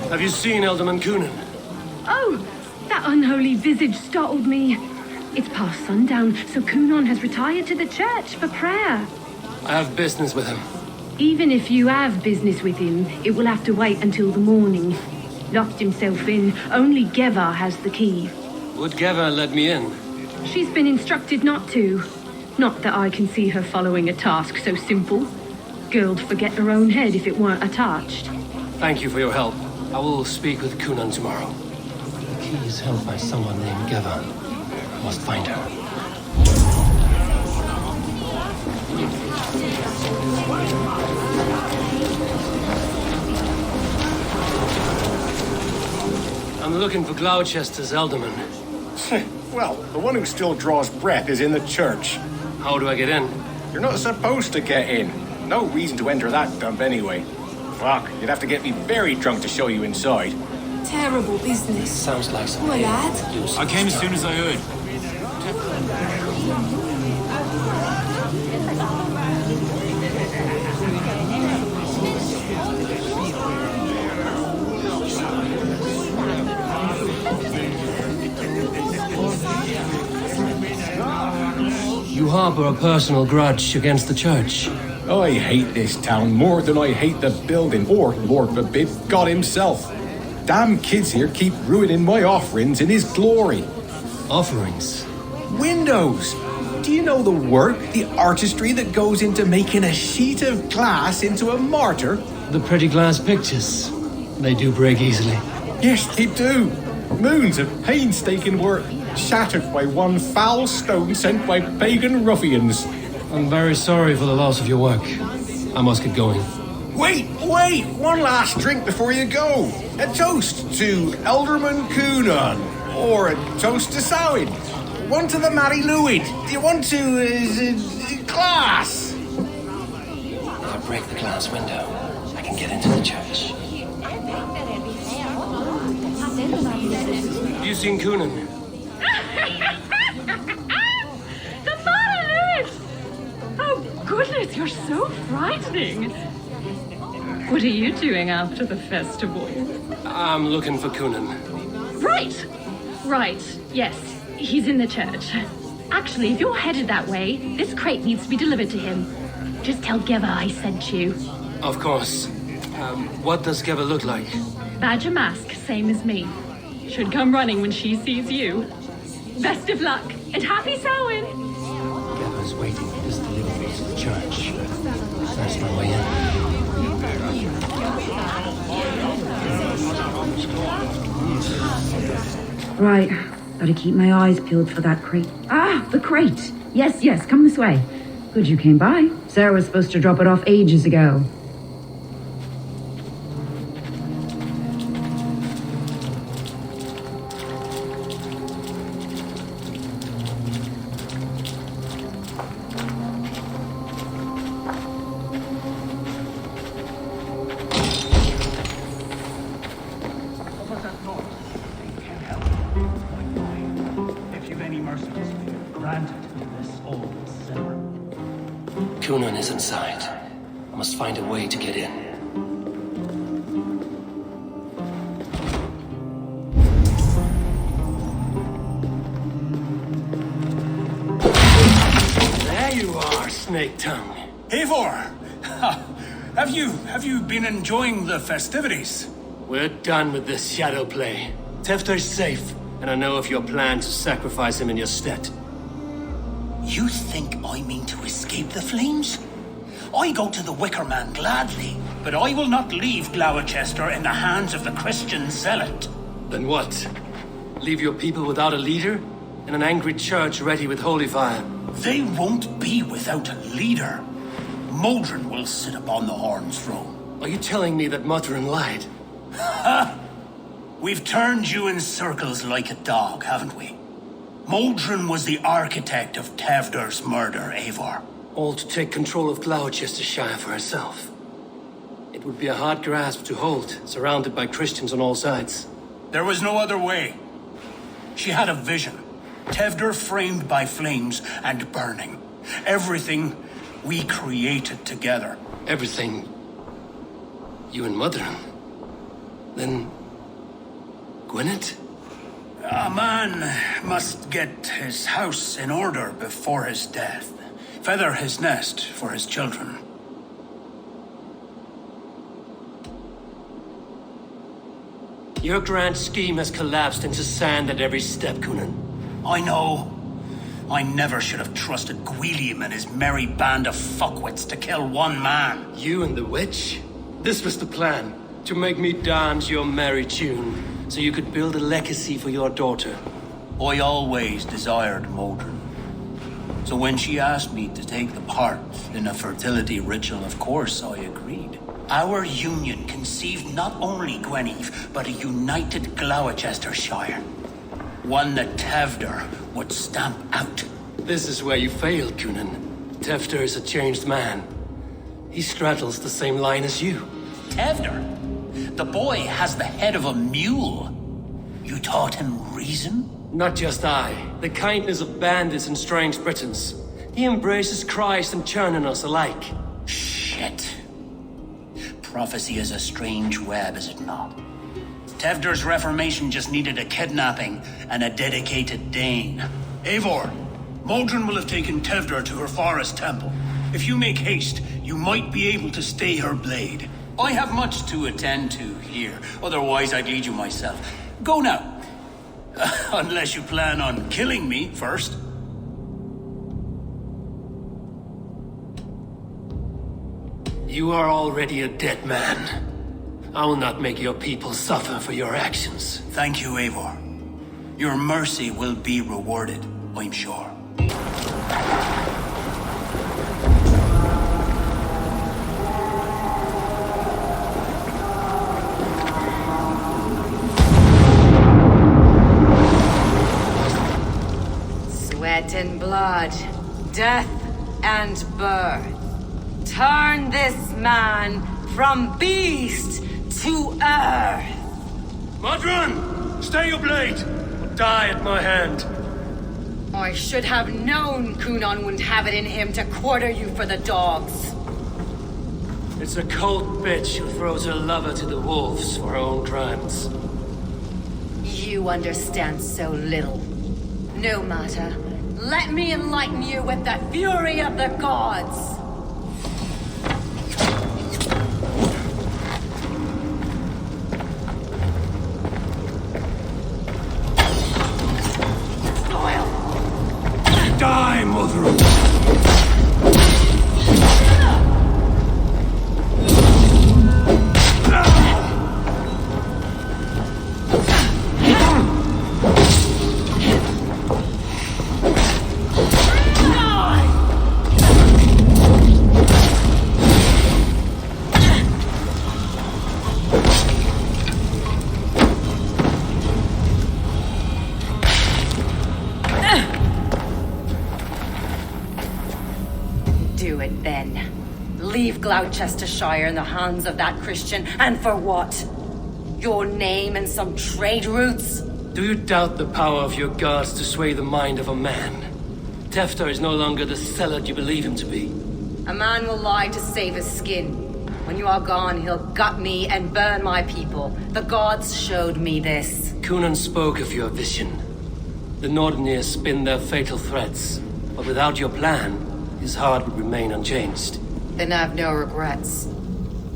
Have you seen Elderman Kunan? Oh, that unholy visage startled me. It's past sundown, so Kunan has retired to the church for prayer. I have business with him. Even if you have business with him, it will have to wait until the morning. Locked himself in. Only Geva has the key. Would Geva let me in? She's been instructed not to. Not that I can see her following a task so simple. Girl'd forget her own head if it weren't attached. Thank you for your help. I will speak with Kunan tomorrow. The key is held by someone named Geva. I must find her. I'm looking for Gloucester's Elderman. Well, the one who still draws breath is in the church. How do I get in? You're not supposed to get in. No reason to enter that dump anyway. Fuck, you'd have to get me very drunk to show you inside. Terrible business. Sounds like some Poor lad. I came as soon as I heard. You harbor a personal grudge against the church. I hate this town more than I hate the building, or, Lord forbid, God himself. Damn kids here keep ruining my offerings in his glory. Offerings? Windows! Do you know the work, the artistry that goes into making a sheet of glass into a martyr? The pretty glass pictures. They do break easily. Yes, they do. Moons of painstaking work, shattered by one foul stone sent by pagan ruffians. I'm very sorry for the loss of your work. I must get going. Wait! One last drink before you go. A toast to Elderman Kunan. Or a toast to Samhain. One to the Mary Lewid. Do you want to, glass? If I break the glass window, I can get into the church. Have you seen Kunan? The Mary Lewid! Oh, goodness, you're so frightening. What are you doing after the festival? I'm looking for Kunan. Right, yes. He's in the church. Actually, if you're headed that way, this crate needs to be delivered to him. Just tell Geva I sent you. Of course. What does Geva look like? Badger mask, same as me. Should come running when she sees you. Best of luck, and happy Samhain! Geva's waiting for this delivery to the church. That's my way in. Right. Gotta keep my eyes peeled for that crate. Ah, the crate! Yes, come this way. Good you came by. Sarah was supposed to drop it off ages ago. Kunan is inside. I must find a way to get in. There you are, Snake Tongue. Eivor! Have you been enjoying the festivities? We're done with this shadow play. Tefter's safe, and I know of your plan to sacrifice him in your stead. You think I mean to escape the flames? I go to the Wicker Man gladly, but I will not leave Gloucester in the hands of the Christian zealot. Then what? Leave your people without a leader? And an angry church ready with holy fire? They won't be without a leader. Modron will sit upon the Horn's throne. Are you telling me that Modron lied? Ha! We've turned you in circles like a dog, haven't we? Modron was the architect of Tevder's murder, Eivor. All to take control of Gloucestershire for herself. It would be a hard grasp to hold, surrounded by Christians on all sides. There was no other way. She had a vision. Tevder framed by flames and burning. Everything we created together. Everything? You and Modron? Then... Gwyneth? A man must get his house in order before his death. Feather his nest for his children. Your grand scheme has collapsed into sand at every step, Coonan. I know. I never should have trusted Gwilliam and his merry band of fuckwits to kill one man. You and the witch? This was the plan. To make me dance your merry tune, so you could build a legacy for your daughter. I always desired Modron. So when she asked me to take the part in a fertility ritual, of course I agreed. Our union conceived not only Gweneve, but a united Gloucestershire. One that Tevder would stamp out. This is where you failed, Coonan. Tevder is a changed man. He straddles the same line as you. Tevder? The boy has the head of a mule. You taught him reason? Not just I. The kindness of bandits and strange Britons. He embraces Christ and Churn and us alike. Shit. Prophecy is a strange web, is it not? Tevder's reformation just needed a kidnapping and a dedicated Dane. Eivor, Modron will have taken Tevder to her forest temple. If you make haste, you might be able to stay her blade. I have much to attend to here, otherwise I'd lead you myself. Go now. Unless you plan on killing me first. You are already a dead man. I will not make your people suffer for your actions. Thank you, Eivor. Your mercy will be rewarded, I'm sure. Sweat and blood, death and birth. Turn this man from beast to earth. Modron! Stay your blade! Or die at my hand. I should have known Coonan wouldn't have it in him to quarter you for the dogs. It's a cold bitch who throws her lover to the wolves for her own crimes. You understand so little. No matter. Let me enlighten you with the fury of the gods. Die, Modron! Do it then. Leave Gloucestershire in the hands of that Christian, and for what? Your name and some trade routes? Do you doubt the power of your gods to sway the mind of a man? Tefter is no longer the zealot you believe him to be. A man will lie to save his skin. When you are gone, he'll gut me and burn my people. The gods showed me this. Coonan spoke of your vision. The Nordenir spin their fatal threats, but without your plan, his heart would remain unchanged. Then I've no regrets.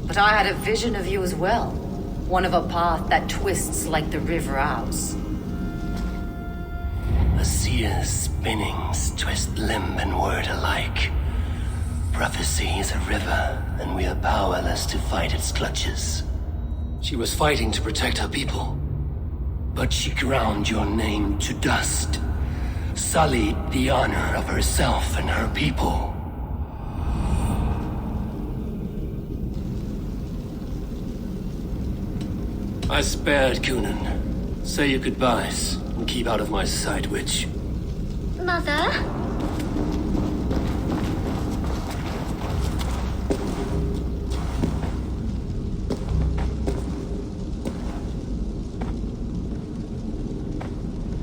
But I had a vision of you as well. One of a path that twists like the river Ouse. The seer's spinnings twist limb and word alike. Prophecy is a river, and we are powerless to fight its clutches. She was fighting to protect her people. But she ground your name to dust, sullied the honor of herself and her people. I spared Coonan. Say your goodbyes and keep out of my sight, witch. Mother?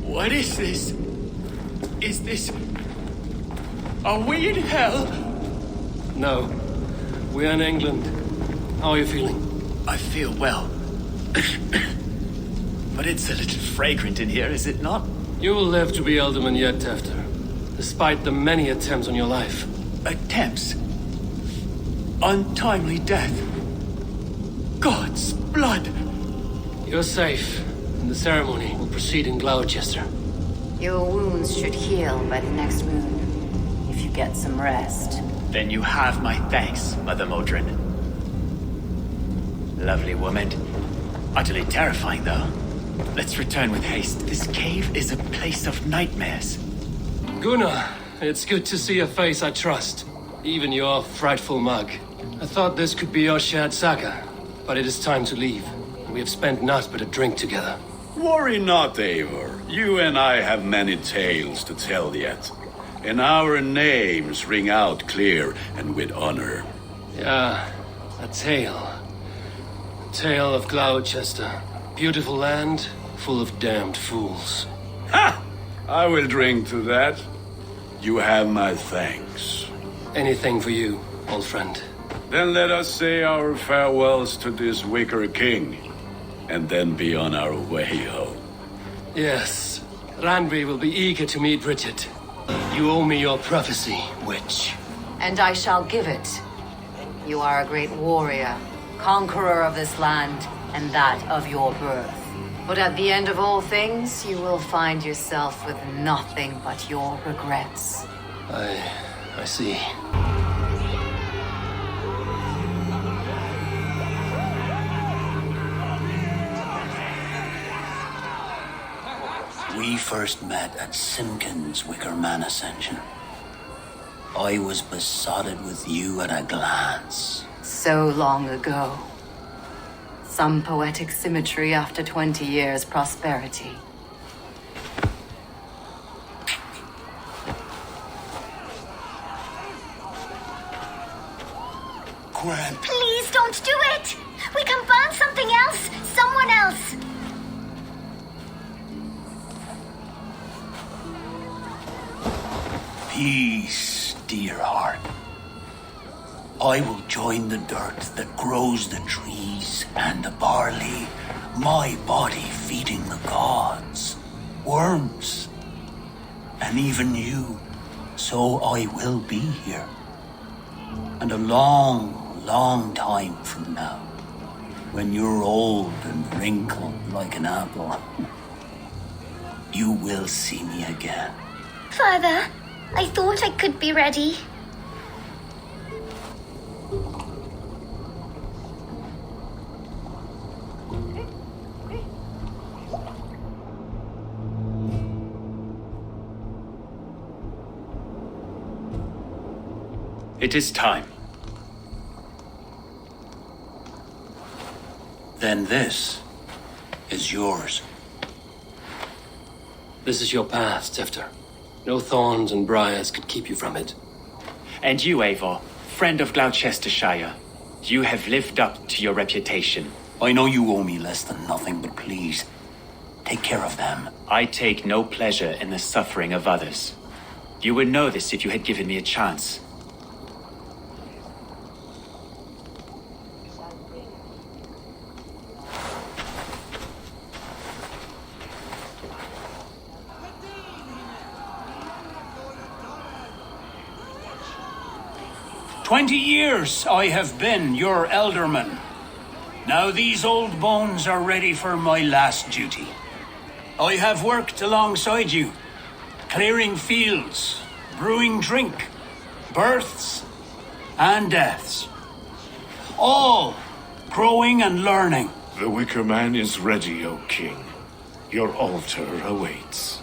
What is this? Is this... Are we in hell? No. We're in England. How are you feeling? I feel well. But it's a little fragrant in here, is it not? You will live to be Alderman yet, Tefter. Despite the many attempts on your life. Attempts? Untimely death? God's blood! You're safe, and the ceremony will proceed in Gloucester. Your wounds should heal by the next moon, if you get some rest. Then you have my thanks, Mother Modron. Lovely woman. Utterly terrifying, though. Let's return with haste. This cave is a place of nightmares. Gunnar, it's good to see a face I trust. Even your frightful mug. I thought this could be your shared saga, but it is time to leave. We have spent naught but a drink together. Worry not, Eivor. You and I have many tales to tell yet. And our names ring out clear and with honor. Yeah, a tale. A tale of Gloucester. Beautiful land, full of damned fools. Ha! I will drink to that. You have my thanks. Anything for you, old friend. Then let us say our farewells to this wicker king, and then be on our way home. Yes, Randvi will be eager to meet Bridget. You owe me your prophecy, witch. And I shall give it. You are a great warrior, conqueror of this land, and that of your birth. But at the end of all things, you will find yourself with nothing but your regrets. I see. We first met at Simpkins' Wicker Man Ascension. I was besotted with you at a glance. So long ago. Some poetic symmetry after 20 years' prosperity. Gwen. Please don't do it! We can burn something else! Someone else! Peace, dear heart. I will join the dirt that grows the trees and the barley, my body feeding the gods, worms, and even you. So I will be here. And a long, long time from now, when you're old and wrinkled like an apple, you will see me again. Father, I thought I could be ready. It is time. Then this is yours. This is your path, Tifter. No thorns and briars could keep you from it. And you, Eivor, friend of Gloucestershire, you have lived up to your reputation. I know you owe me less than nothing, but please, take care of them. I take no pleasure in the suffering of others. You would know this if you had given me a chance. "20 years I have been your elderman. Now these old bones are ready for my last duty. I have worked alongside you, clearing fields, brewing drink, births and deaths. All growing and learning. The Wicker Man is ready, O King. Your altar awaits.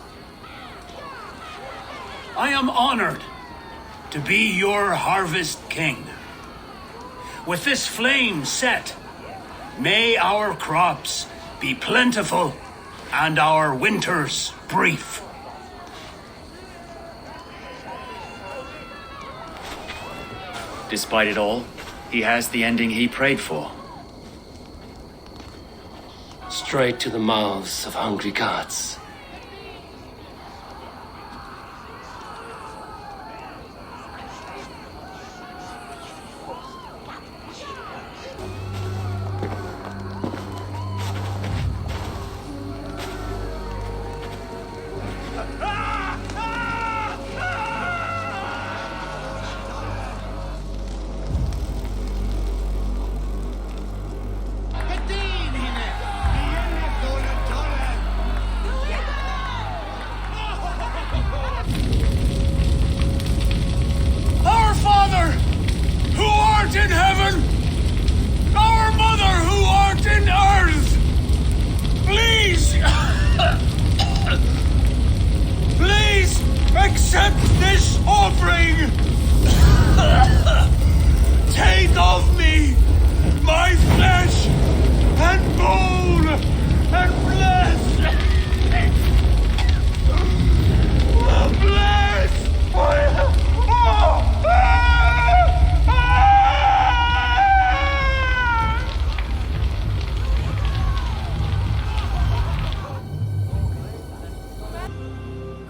I am honored to be your harvest king. With this flame set, may our crops be plentiful and our winters brief. Despite it all, he has the ending he prayed for. Straight to the mouths of hungry gods.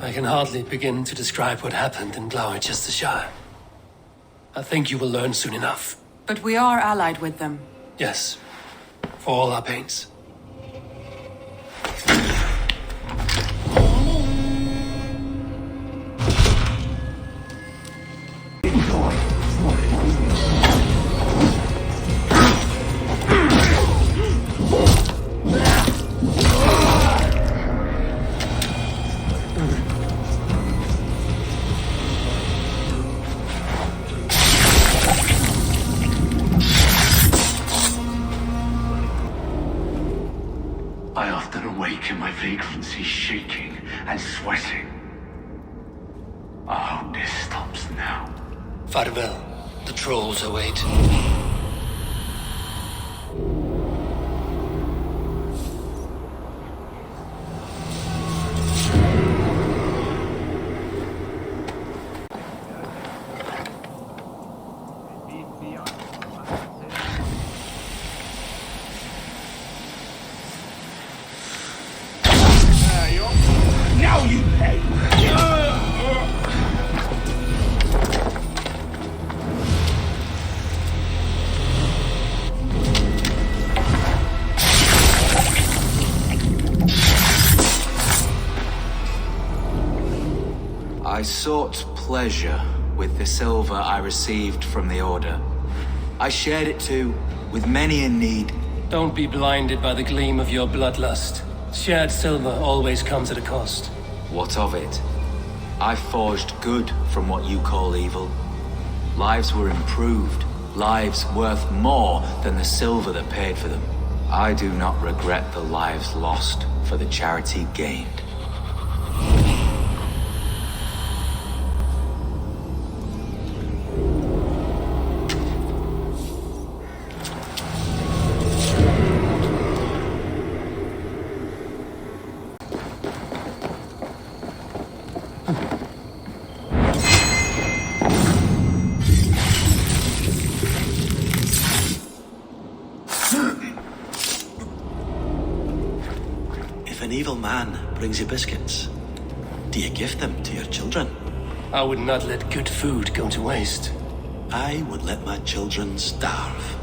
I can hardly begin to describe what happened in Gloucestershire. I think you will learn soon enough. But we are allied with them. Yes, for all our pains. I often awake in my vagrancy, shaking and sweating. I hope this stops now. Farewell. The trolls await. Now you pay! I sought pleasure with the silver I received from the Order. I shared it too, with many in need. Don't be blinded by the gleam of your bloodlust. Shared silver always comes at a cost. What of it? I forged good from what you call evil. Lives were improved, lives worth more than the silver that paid for them. I do not regret the lives lost for the charity gained. If an evil man brings you biscuits, do you give them to your children? I would not let good food go to waste. I would let my children starve.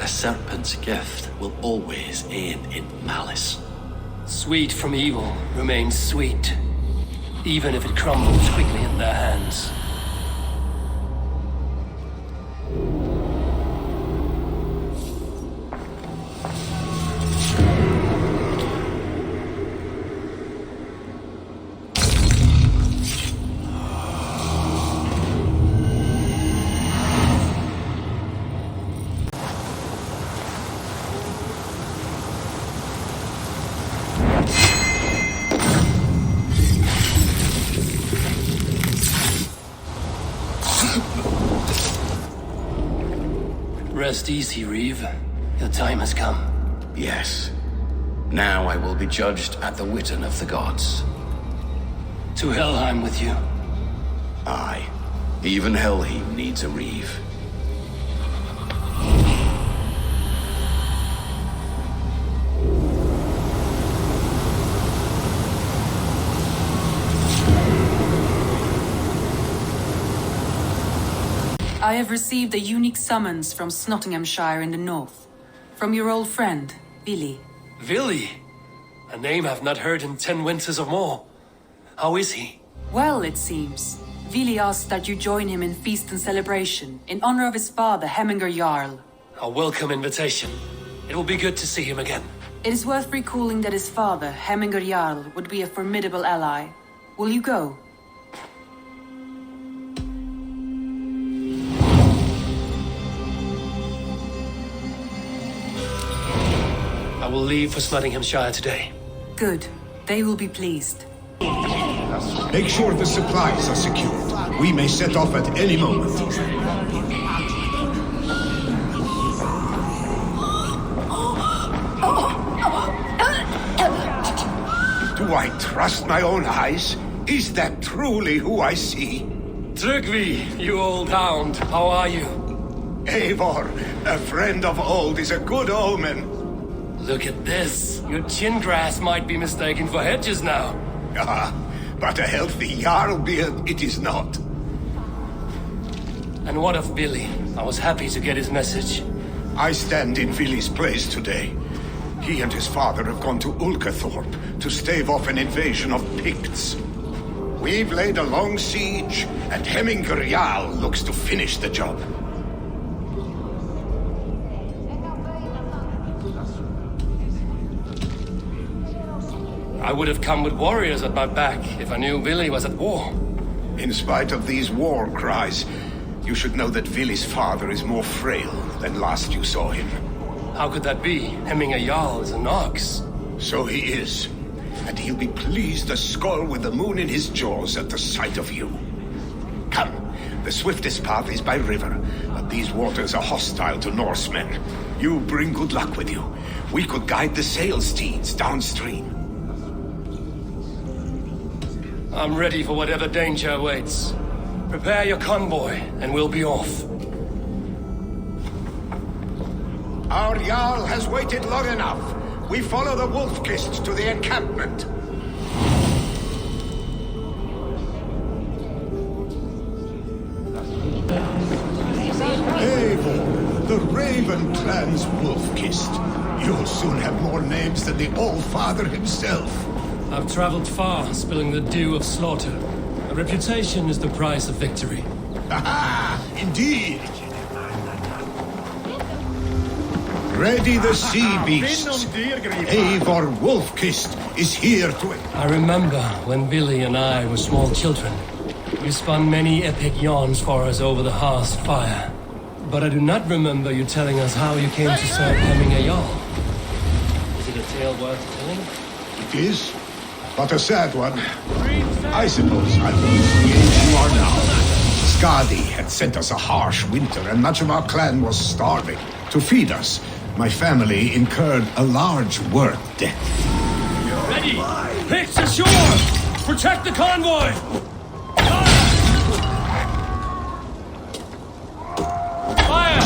A serpent's gift will always aid in malice. Sweet from evil remains sweet, even if it crumbles quickly in their hands. Rest easy, Reeve. Your time has come. Yes. Now I will be judged at the Witten of the gods. To Helheim with you. Aye. Even Helheim needs a Reeve. I have received a unique summons from Nottinghamshire in the north. From your old friend, Billy. Villy? A name I've not heard in 10 winters or more. How is he? Well, it seems. Vili asked that you join him in feast and celebration, in honor of his father, Hemminger Jarl. A welcome invitation. It will be good to see him again. It is worth recalling that his father, Hemminger Jarl, would be a formidable ally. Will you go? I will leave for Nottinghamshire today. Good. They will be pleased. Make sure the supplies are secured. We may set off at any moment. Do I trust my own eyes? Is that truly who I see? Trygvi, you old hound, how are you? Eivor, a friend of old is a good omen. Look at this. Your chin grass might be mistaken for hedges now. Ah, But a healthy Jarl beard it is not. And what of Billy? I was happy to get his message. I stand in Billy's place today. He and his father have gone to Ulcathorpe to stave off an invasion of Picts. We've laid a long siege, and Hemminger Jarl looks to finish the job. I would have come with warriors at my back if I knew Billy was at war. In spite of these war cries, you should know that Billy's father is more frail than last you saw him. How could that be? Hemminger Jarl is an ox. So he is. And he'll be pleased as Skull with the moon in his jaws at the sight of you. Come, the swiftest path is by river, but these waters are hostile to Norsemen. You bring good luck with you. We could guide the sail steeds downstream. I'm ready for whatever danger awaits. Prepare your convoy, and we'll be off. Our Jarl has waited long enough. We follow the Wolf-Kist to the encampment. Eivor, the Raven clan's Wolf-Kist. You'll soon have more names than the All-Father himself. I've traveled far, spilling the dew of slaughter. A reputation is the price of victory. Aha! Indeed! Ready the sea beasts. Eivor Wolf-Kist is here to... I remember when Billy and I were small children. You spun many epic yarns for us over the hearth's fire. But I do not remember you telling us how you came to serve Hemminger Jarl. Is it a tale worth telling? It is, but a sad one. I suppose I'm the age you are now. Skadi had sent us a harsh winter, and much of our clan was starving. To feed us, my family incurred a large work debt. Ready! Picks ashore! Protect the convoy! Fire!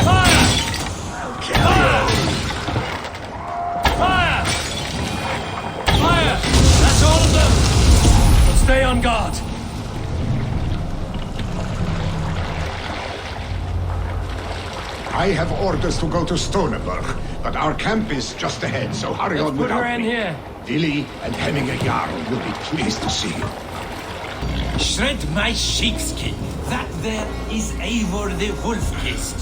Fire! Fire! Fire! Fire! That's all of them! But stay on guard. I have orders to go to Stoneberg, but our camp is just ahead, so hurry on Put without her in me. here. Billy and Hemminger Jarl will be pleased to see you. Shred my sheepskin. That there is Eivor the Wolf-Kist.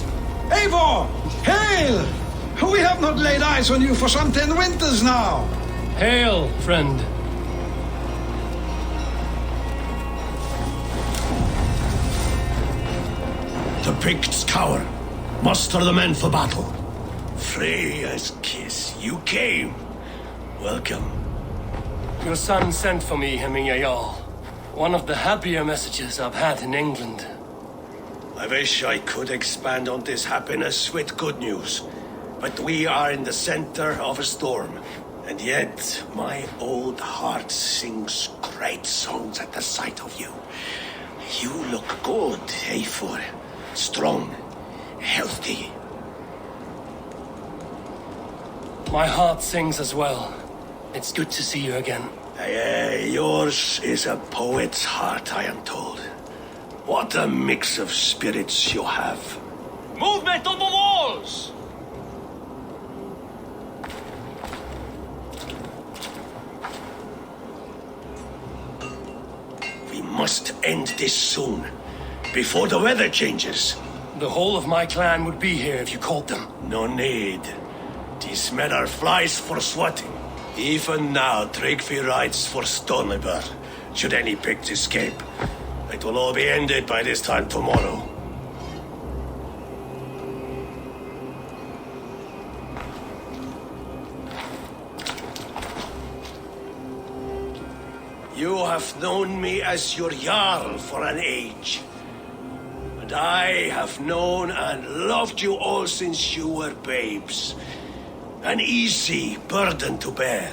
Eivor! Hail! We have not laid eyes on you for some 10 winters now. Hail, friend. The Picts cower. Muster the men for battle. Freya's kiss. You came. Welcome. Your son sent for me, Hemminger Jarl. One of the happier messages I've had in England. I wish I could expand on this happiness with good news. But we are in the center of a storm. And yet, my old heart sings great songs at the sight of you. You look good, Eivor. Strong. Healthy. My heart sings as well. It's good to see you again. Yours is a poet's heart, I am told. What a mix of spirits you have. Movement on the walls! We must end this soon, before the weather changes. The whole of my clan would be here if you called them. No need. These men are flies for swatting. Even now, Tryggvi rides for Stoneberg, should any Picts escape. It will all be ended by this time tomorrow. You have known me as your Jarl for an age. And I have known and loved you all since you were babes. An easy burden to bear.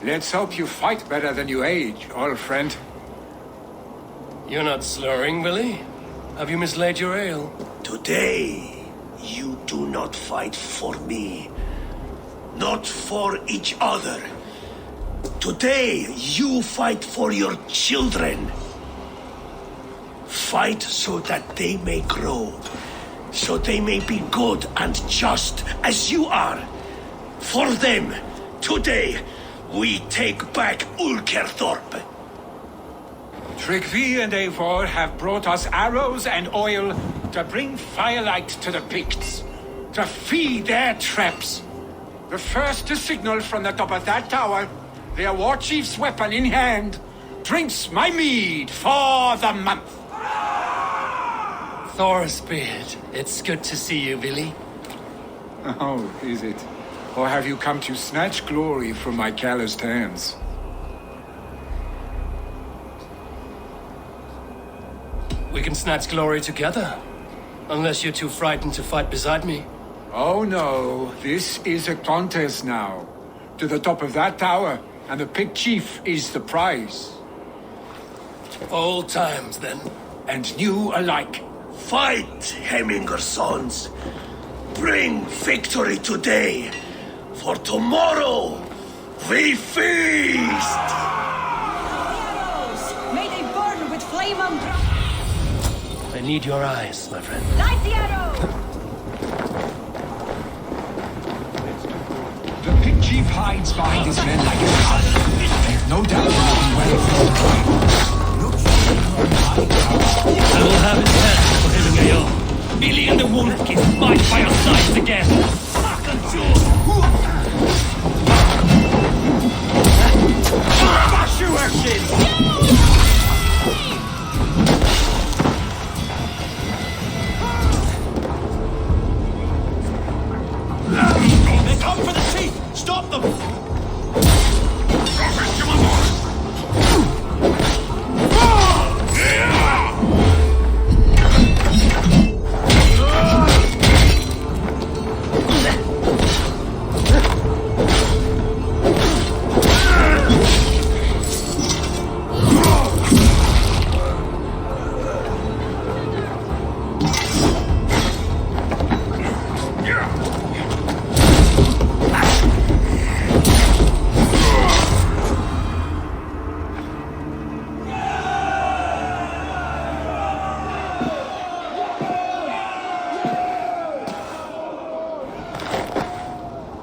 Let's hope you fight better than you age, old friend. You're not slurring, Billy? Have you mislaid your ale? Today, you do not fight for me. Not for each other. Today, you fight for your children. Fight so that they may grow, so they may be good and just as you are. For them, today, we take back Ulkerthorpe. Tryggvi and Eivor have brought us arrows and oil to bring firelight to the Picts, to feed their traps. The first to signal from the top of that tower, their war chief's weapon in hand, drinks my mead for the month. Thorsbeard, it's good to see you, Billy. Oh, is it? Or have you come to snatch glory from my calloused hands? We can snatch glory together. Unless you're too frightened to fight beside me. Oh no, this is a contest now. To the top of that tower, and the Pict Chief is the prize. Old times, then. And new alike. Fight, Hemminger sons. Bring victory today. For tomorrow, we feast! May they burn with flame and I need your eyes, my friend. light the arrow! The Pict Chief hides behind his men like a cub. I've no doubt that he'll be well I will have his head for Hemingway. Billy and the Wolfkin fight by our sides again. Fuck and Bash you, Urchin! They come for the chief! Stop them!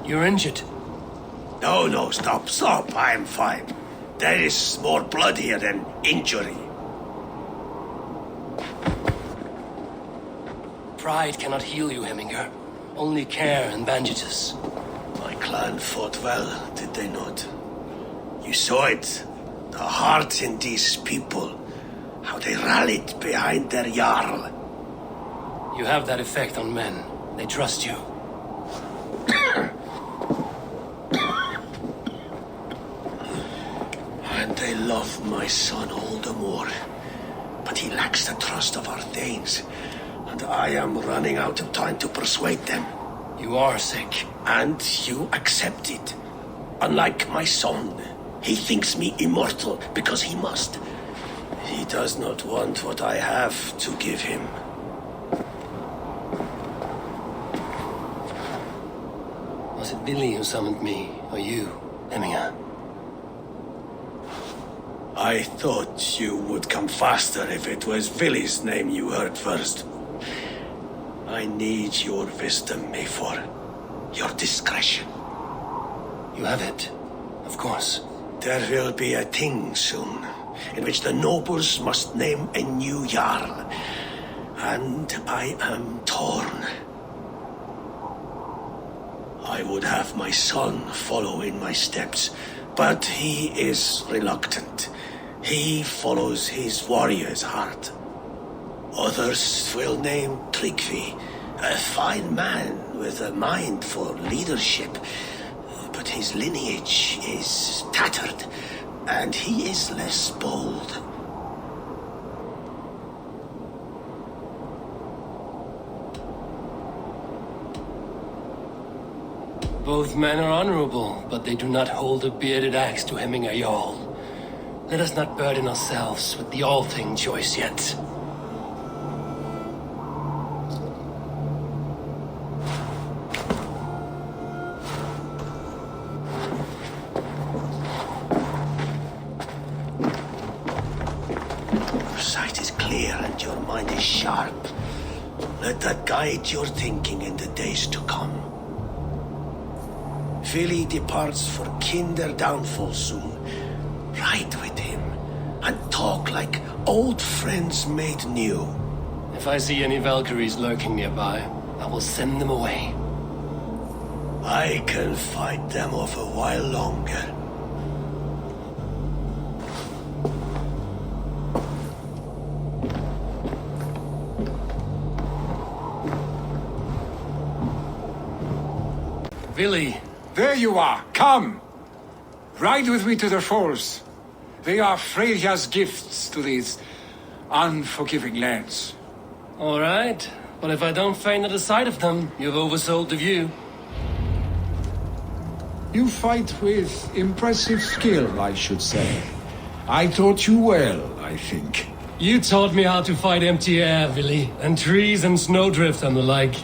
You're injured. No, stop. I'm fine. There is more blood here than injury. Pride cannot heal you, Hemminger. Only care and bandages. My clan fought well, did they not? You saw it. The heart in these people. How they rallied behind their Jarl. You have that effect on men. They trust you. And they love my son all the more. But he lacks the trust of our Thanes. And I am running out of time to persuade them. You are sick. And you accept it. Unlike my son, he thinks me immortal because he must. He does not want what I have to give him. Was it Billy who summoned me, or you, Hemminger? I thought you would come faster if it was Billy's name you heard first. I need your wisdom, Mayfor. Your discretion. You have it, of course. There will be a thing soon, in which the nobles must name a new Jarl. And I am torn. I would have my son follow in my steps, but he is reluctant. He follows his warrior's heart. Others will name Tryggvi, a fine man with a mind for leadership. But his lineage is tattered, and he is less bold. Both men are honorable, but they do not hold a bearded axe to Hemminger Jarl. Let us not burden ourselves with the all-thing choice yet. clear and your mind is sharp. Let that guide your thinking in the days to come. Philly departs for kinder downfall soon. Ride with him and talk like old friends made new. If I see any Valkyries lurking nearby, I will send them away. I can fight them off a while longer. Billy. There you are. Come. Ride with me to the falls. They are Freya's gifts to these unforgiving lands. All right. But if I don't faint at the sight of them, you've oversold the view. You fight with impressive skill, I should say. I taught you well, I think. You taught me how to fight empty air, Billy, and trees and snowdrift and the like.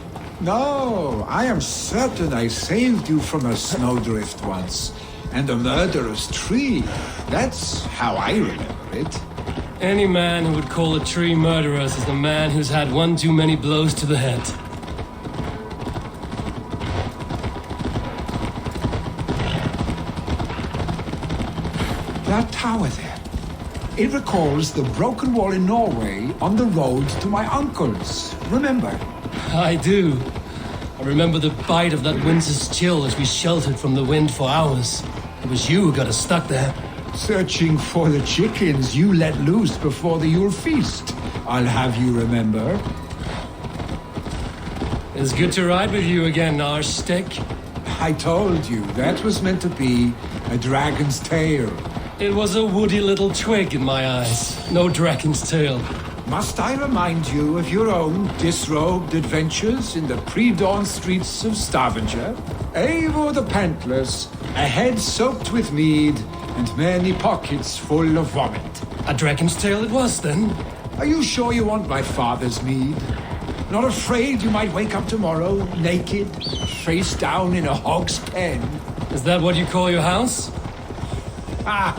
No, I am certain I saved you from a snowdrift once, and a murderous tree. That's how I remember it. Any man who would call a tree murderous is a man who's had one too many blows to the head. That tower there. It recalls the broken wall in Norway on the road to my uncle's. Remember? I do. I remember the bite of that winter's chill as we sheltered from the wind for hours. It was you who got us stuck there. Searching for the chickens you let loose before the Yule feast. I'll have you remember. It's good to ride with you again, Arstick. I told you, that was meant to be a dragon's tail. It was a woody little twig in my eyes. No dragon's tail. Must I remind you of your own disrobed adventures in the pre-dawn streets of Stavanger? Eivor the Pantless, a head soaked with mead, and many pockets full of vomit. A dragon's tail it was, then? Are you sure you want my father's mead? Not afraid you might wake up tomorrow, naked, face down in a hog's pen? Is that what you call your house? Ah!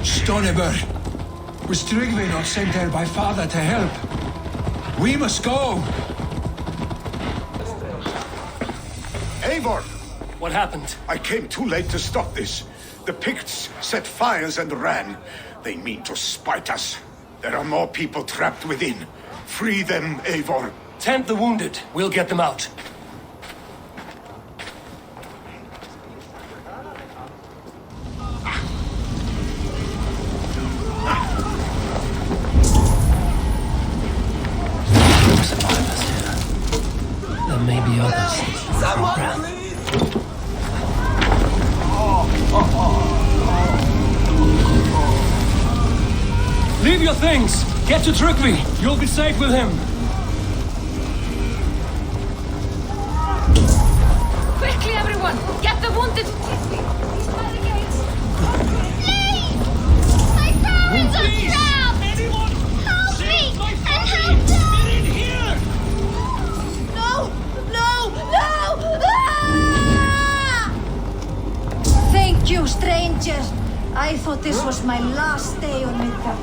Stoneberg! Was Tryggve not sent there by father to help? We must go! Eivor! What happened? I came too late to stop this. The Picts set fires and ran. They mean to spite us. There are more people trapped within. Free them, Eivor. Tend the wounded. We'll get them out. Survivors here. There may be others. Someone Leave your things! Get to Tryggve! You'll be safe with him! Quickly, everyone! Get the wounded! My parents are trapped! Help me! And help them! Get in here! No! No! No! Ah! Thank you, stranger. I thought this was my last day on Midgard.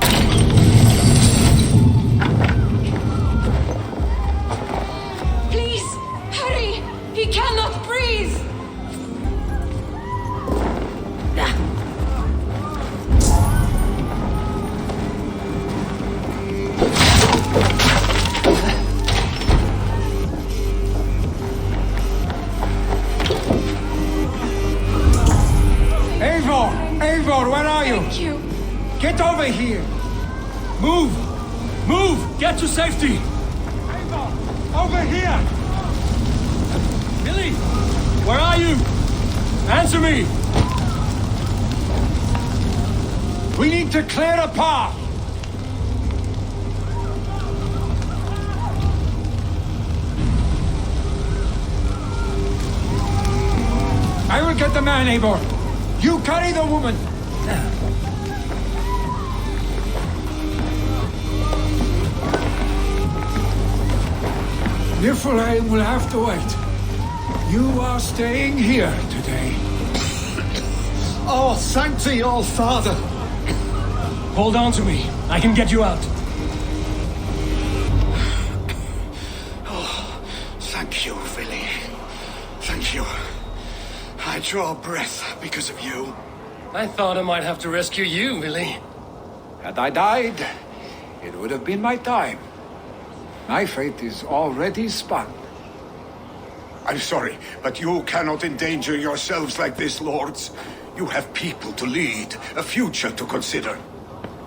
Please, hurry! He cannot breathe! Eivor, where are you? Thank you. Get over here! Move! Move! Get to safety! Eivor, over here! Billy! Where are you? Answer me! We need to clear a path! I will get the man, Eivor. You carry the woman. Niflheim will have to wait. You are staying here today. Oh, thank thee, all father. Hold on to me. I can get you out. Oh, thank you, Billy. Thank you. I draw breath because of you. I thought I might have to rescue you, Billy. Had I died, it would have been my time. My fate is already spun. I'm sorry, but you cannot endanger yourselves like this, lords. You have people to lead, a future to consider.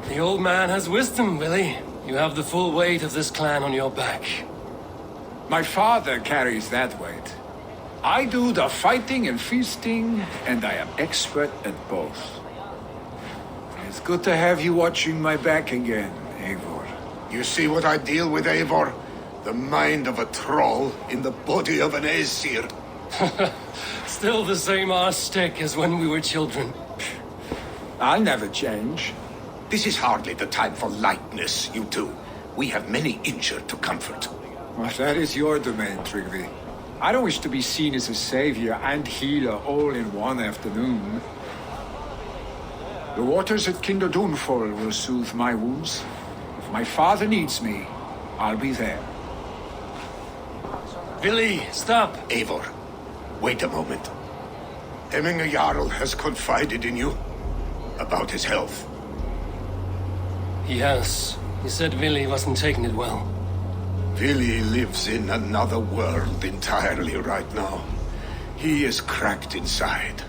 The old man has wisdom, Billy. You have the full weight of this clan on your back. My father carries that weight. I do the fighting and feasting, and I am expert at both. It's good to have you watching my back again, Eivor. You see what I deal with, Eivor? The mind of a troll in the body of an Aesir. Still the same arse stick as when we were children. I'll never change. This is hardly the time for lightness, you two. We have many injured to comfort. Well, that is your domain, Tryggvi. I don't wish to be seen as a savior and healer all in one afternoon. The waters at Kinderdunfol will soothe my wounds. If my father needs me, I'll be there. Billy, stop! Eivor, wait a moment. Hemminger Jarl has confided in you about his health. He has. He said Billy wasn't taking it well. Billy lives in another world entirely right now. He is cracked inside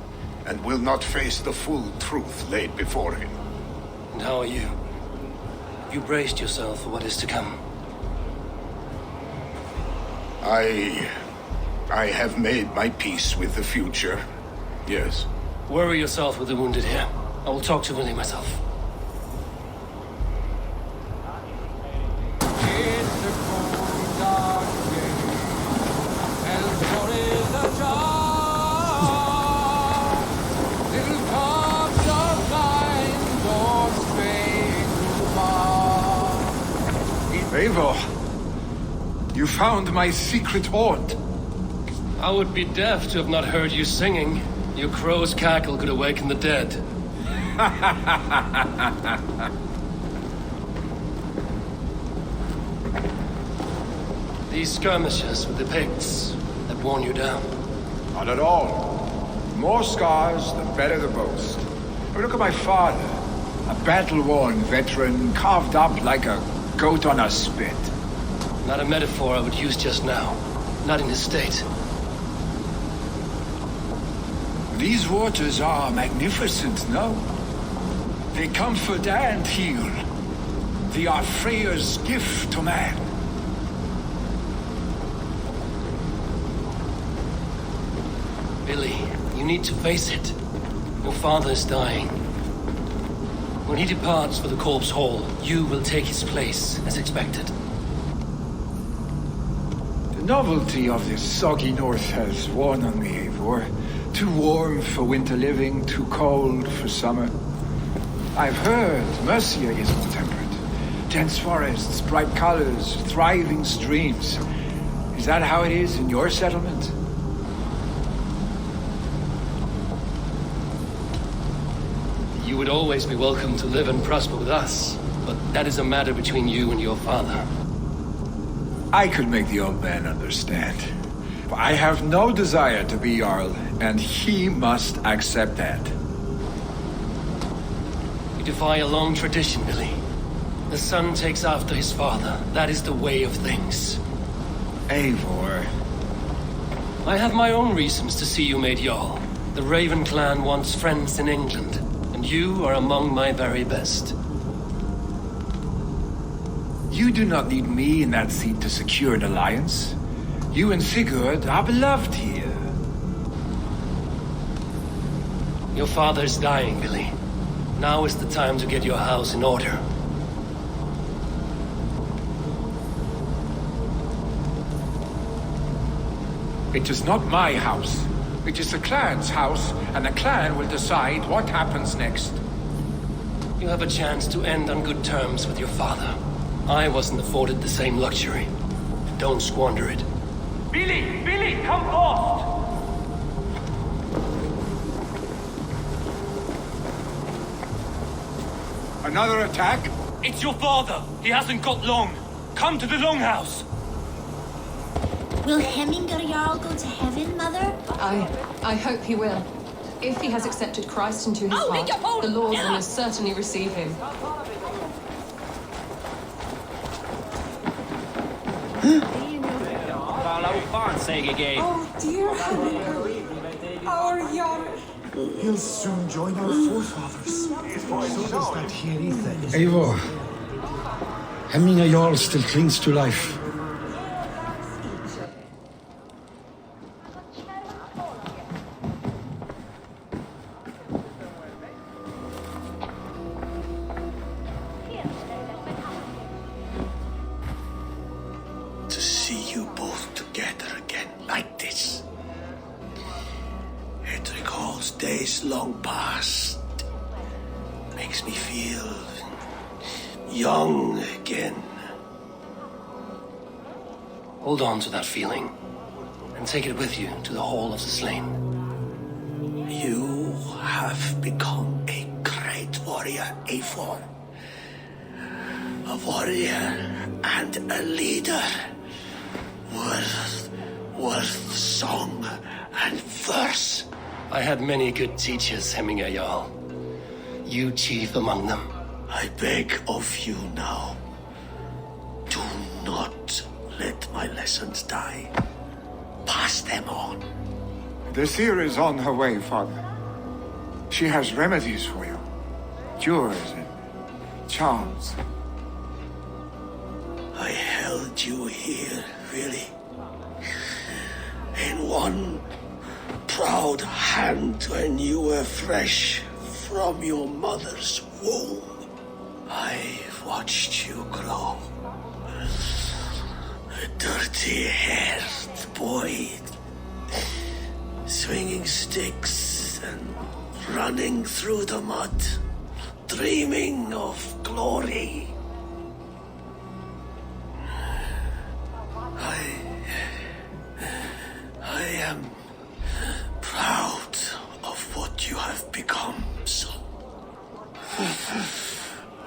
and will not face the full truth laid before him. And how are you? You braced yourself for what is to come. I have made my peace with the future. Yes. Worry yourself with the wounded here. I will talk to Willie myself. Eivor, you found my secret hoard. I would be deaf to have not heard you singing. Your crow's cackle could awaken the dead. These skirmishes with the Picts that worn you down? Not at all. The more scars, the better the boast. But look at my father. A battle-worn veteran, carved up like a goat on a spit. Not a metaphor I would use just now. Not in his state. These waters are magnificent, no? They comfort and heal. They are Freya's gift to man. Billy, you need to face it. Your father is dying. When he departs for the Corpse Hall, you will take his place, as expected. The novelty of this soggy north has worn on me, Eivor. Too warm for winter living, too cold for summer. I've heard Mercia is more temperate. Dense forests, bright colors, thriving streams. Is that how it is in your settlement? You would always be welcome to live and prosper with us, but that is a matter between you and your father. I could make the old man understand. I have no desire to be Jarl, and he must accept that. You defy a long tradition, Billy. The son takes after his father. That is the way of things. Eivor. I have my own reasons to see you made Jarl. The Raven clan wants friends in England, and you are among my very best. You do not need me in that seat to secure an alliance. You and Sigurd are beloved here. Your father is dying, Billy. Now is the time to get your house in order. It is not my house. It is the clan's house, and the clan will decide what happens next. You have a chance to end on good terms with your father. I wasn't afforded the same luxury. Don't squander it. Billy! Billy, come forth! Another attack? It's your father. He hasn't got long. Come to the longhouse. Will Hemminger Jarl go to heaven, Mother? I hope he will. If he has accepted Christ into his heart, the Lord will most certainly receive him. Oh dear Hemminger, our Jarl. He'll soon join our forefathers. So does that Hierith. Eivor, Hemminger Jarl still clings to life. To see you both together again like this. It recalls days long past. Makes me feel young again. Hold on to that feeling, and take it with you to the Hall of the Slain. You have become a great warrior, Eivor. A warrior and a leader. Worth song and verse. I had many good teachers, Hemminger Jarl. You chief among them. I beg of you now, do not let my lessons die. Pass them on. The seer is on her way, Father. She has remedies for you. Cures and charms. I held you here, really. In one proud hand when you were fresh from your mother's womb. I've watched you grow. A dirty-haired boy, swinging sticks and running through the mud, dreaming of glory. I am proud of what you have become, son.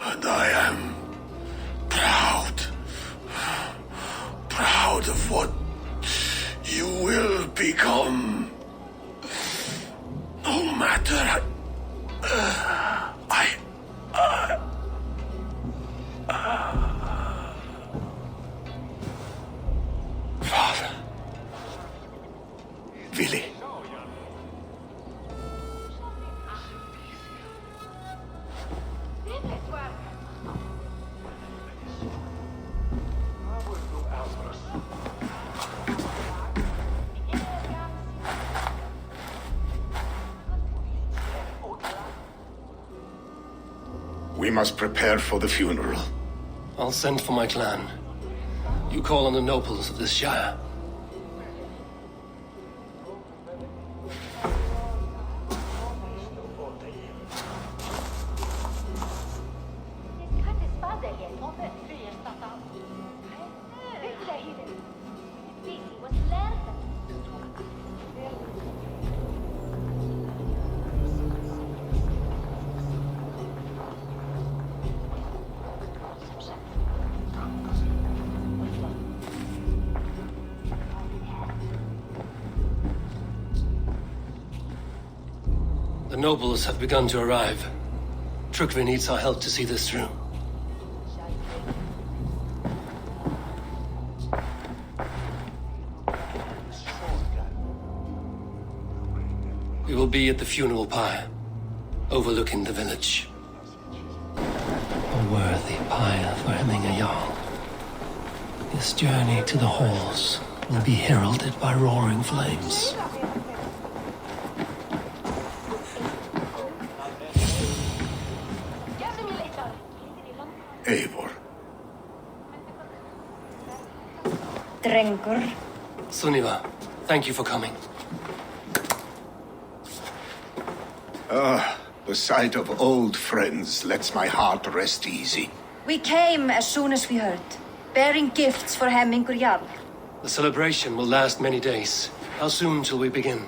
And I am proud of what you will become. No matter. Father. Willy. We must prepare for the funeral. I'll send for my clan. You call on the nobles of this shire. The nobles have begun to arrive. Trukvi needs our help to see this through. We will be at the funeral pyre, overlooking the village. A worthy pyre for Hemminger Jarl. His journey to the halls will be heralded by roaring flames. Eivor. Drengur. Sunniva, thank you for coming. The sight of old friends lets my heart rest easy. We came as soon as we heard, bearing gifts for Hemminger Jarl. The celebration will last many days. How soon shall we begin?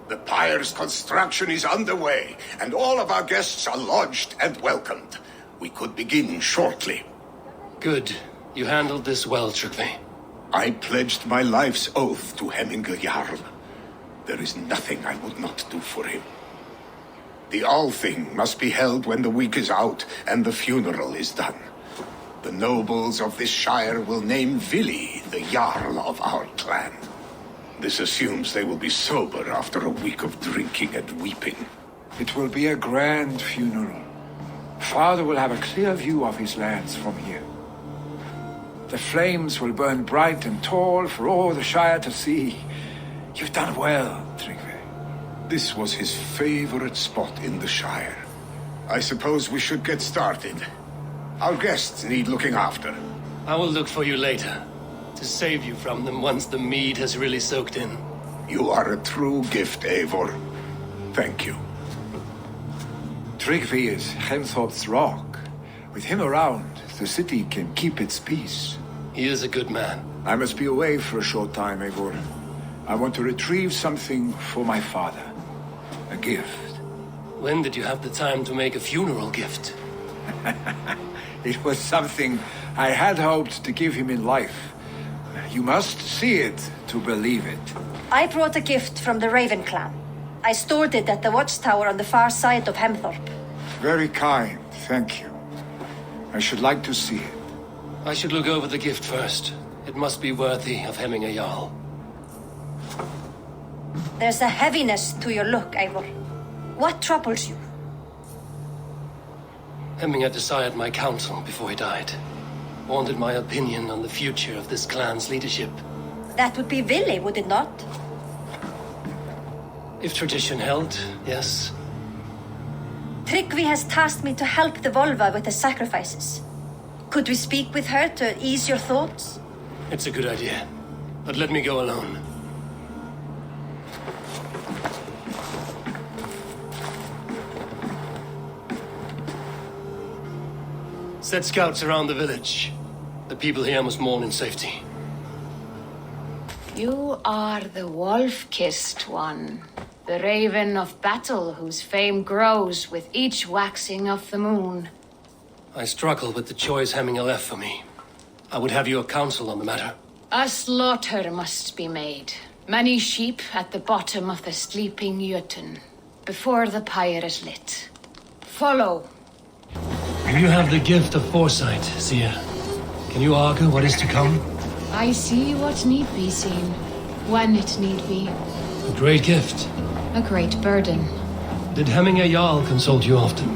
The pyre's construction is underway, and all of our guests are lodged and welcomed. We could begin shortly. Good. You handled this well, Trygve. I pledged my life's oath to Hemminger Jarl. There is nothing I would not do for him. The Althing must be held when the week is out and the funeral is done. The nobles of this shire will name Vili the Jarl of our clan. This assumes they will be sober after a week of drinking and weeping. It will be a grand funeral. Father will have a clear view of his lands from here. The flames will burn bright and tall for all the Shire to see. You've done well, Trygve. This was his favorite spot in the Shire. I suppose we should get started. Our guests need looking after. I will look for you later, to save you from them once the mead has really soaked in. You are a true gift, Eivor. Thank you. Trygve is Hemthorpe's rock. With him around, the city can keep its peace. He is a good man. I must be away for a short time, Eivor. I want to retrieve something for my father. A gift. When did you have the time to make a funeral gift? It was something I had hoped to give him in life. You must see it to believe it. I brought a gift from the Raven clan. I stored it at the watchtower on the far side of Hemthorpe. Very kind, thank you. I should like to see it. I should look over the gift first. It must be worthy of Hemminger Jarl. There's a heaviness to your look, Eivor. What troubles you? Hemminger desired my counsel before he died. Wanted my opinion on the future of this clan's leadership. That would be Vili, would it not? If tradition held, yes. Trygve has tasked me to help the Volva with the sacrifices. Could we speak with her to ease your thoughts? It's a good idea. But let me go alone. Set scouts around the village. The people here must mourn in safety. You are the wolf-kissed one. The raven of battle whose fame grows with each waxing of the moon. I struggle with the choice Hemminger left for me. I would have your counsel on the matter. A slaughter must be made. Many sheep at the bottom of the sleeping Jötun, before the pyre is lit. Follow. You have the gift of foresight, Seer. Can you argue what is to come? I see what need be seen, when it need be. A great gift. A great burden. Did Hemminger Jarl consult you often?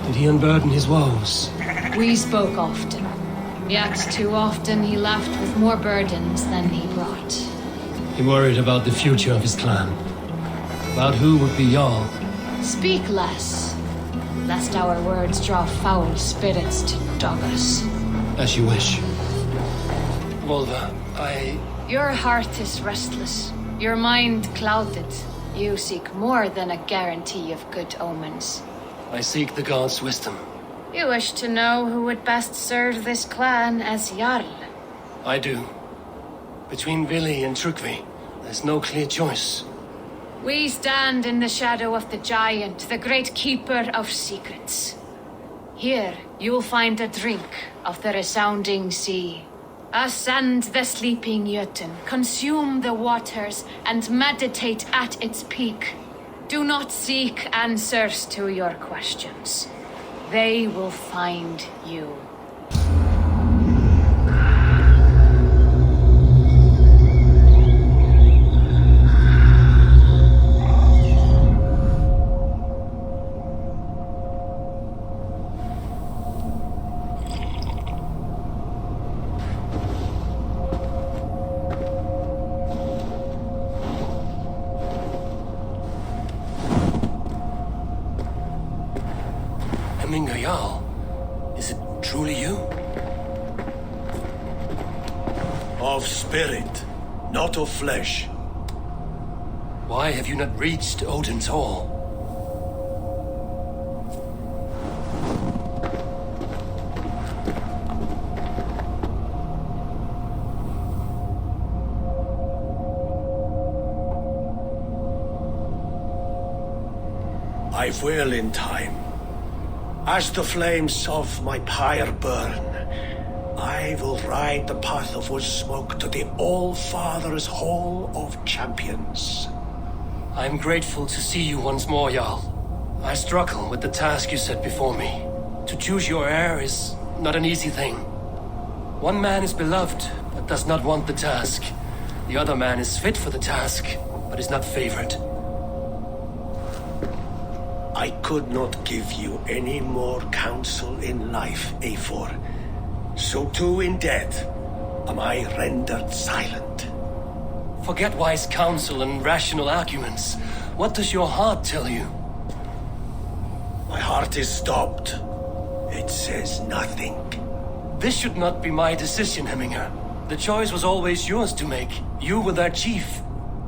Did he unburden his woes? We spoke often. Yet too often he left with more burdens than he brought. He worried about the future of his clan. About who would be Jarl. Speak less, lest our words draw foul spirits to dog us. As you wish. Volva, Your heart is restless, your mind clouded. You seek more than a guarantee of good omens. I seek the gods' wisdom. You wish to know who would best serve this clan as Jarl. I do. Between Vili and Trygve, there's no clear choice. We stand in the shadow of the giant, the great keeper of secrets. Here, you'll find a drink of the resounding sea. Ascend the sleeping Jötun, consume the waters, and meditate at its peak. Do not seek answers to your questions. They will find you. Hemminger Jarl, is it truly you? Of spirit, not of flesh. Why have you not reached Odin's Hall? I will in time. As the flames of my pyre burn, I will ride the path of wood smoke to the All-Father's Hall of Champions. I'm grateful to see you once more, Jarl. I struggle with the task you set before me. To choose your heir is not an easy thing. One man is beloved, but does not want the task. The other man is fit for the task, but is not favored. I could not give you any more counsel in life, Eivor. So too in death am I rendered silent. Forget wise counsel and rational arguments. What does your heart tell you? My heart is stopped. It says nothing. This should not be my decision, Hemminger. The choice was always yours to make. You were their chief.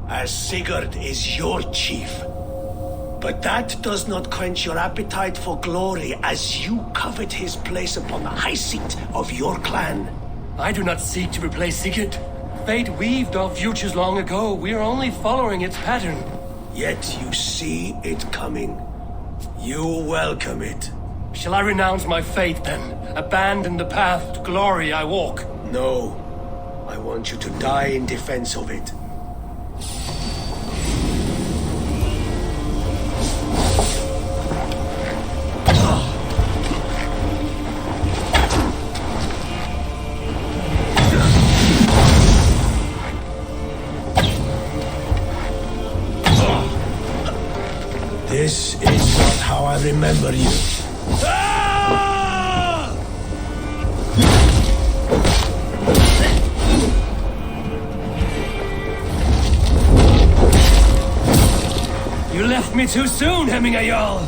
As Sigurd is your chief. But that does not quench your appetite for glory as you covet his place upon the high seat of your clan. I do not seek to replace Sigurd. Fate weaved our futures long ago. We are only following its pattern. Yet you see it coming. You welcome it. Shall I renounce my fate then? Abandon the path to glory I walk? No. I want you to die in defense of it. This is not how I remember you. You left me too soon, Hemminger Jarl.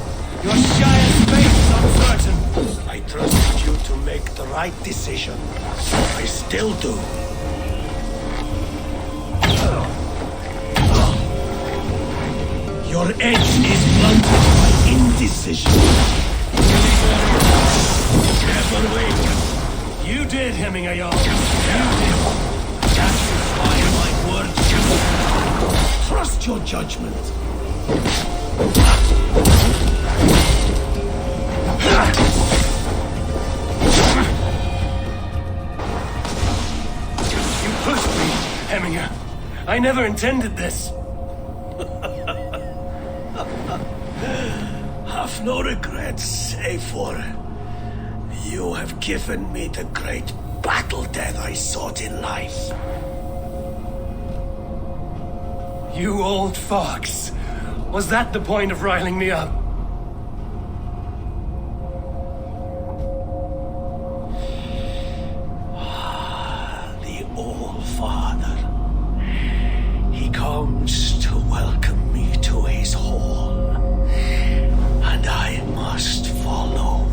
Your Shire's fate is uncertain. I trusted you to make the right decision. I still do. Your edge is blunted by indecision. Never wait. You did, Hemminger Jarl. You did. That is why my words. Trust your judgment. You pushed me, Hemminger. I never intended this. Have no regrets, Eivor. You have given me the great battle death I sought in life. You old fox. Was that the point of riling me up? The All-Father. He comes to welcome me to his hall. And I must follow.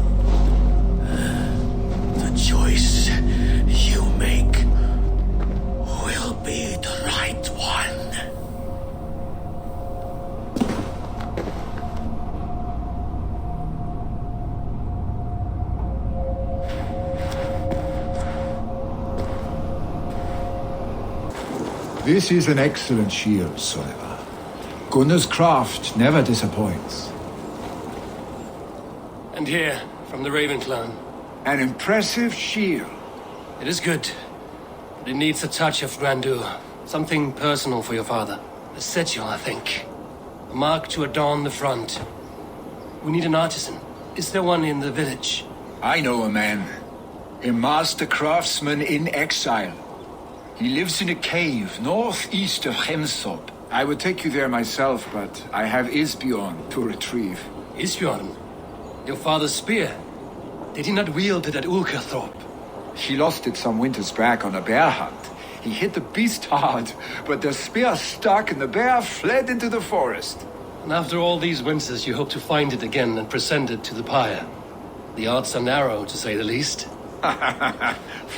The choice you make will be the right one. This is an excellent shield, Soliver. Gunnar's craft never disappoints. And here, from the Raven clan. An impressive shield. It is good, but it needs a touch of grandeur. Something personal for your father. A sigil, I think. A mark to adorn the front. We need an artisan. Is there one in the village? I know a man. A master craftsman in exile. He lives in a cave northeast of Hemsop. I would take you there myself, but I have Isbjorn to retrieve. Isbjorn? Your father's spear? Did he not wield it at Ulkerthorpe? He lost it some winters back on a bear hunt. He hit the beast hard, but the spear stuck and the bear fled into the forest. And after all these winters, you hope to find it again and present it to the pyre. The odds are narrow, to say the least.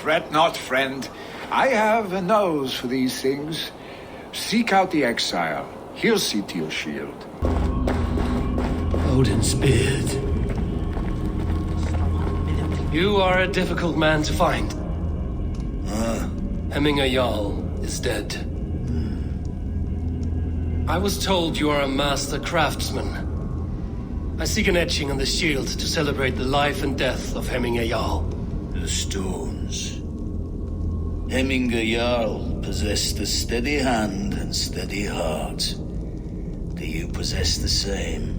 Fret not, friend. I have a nose for these things. Seek out the exile. He'll see to your shield. Odin's beard. You are a difficult man to find. Hemminger Jarl is dead. I was told you are a master craftsman. I seek an etching on the shield to celebrate the life and death of Hemminger Jarl. The stones. Hemminger Jarl possessed a steady hand and steady heart. Do you possess the same?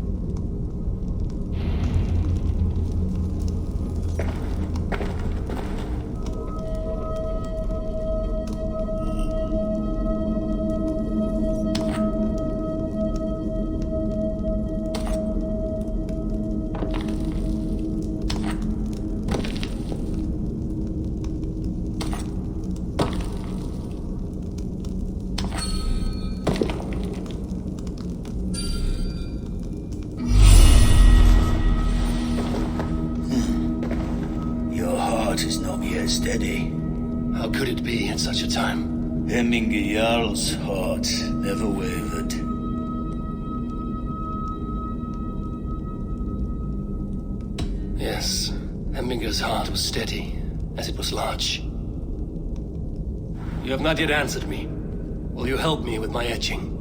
Steady. How could it be at such a time? Hemminger Jarl's heart never wavered. Yes, Hemminger's heart was steady, as it was large. You have not yet answered me. Will you help me with my etching?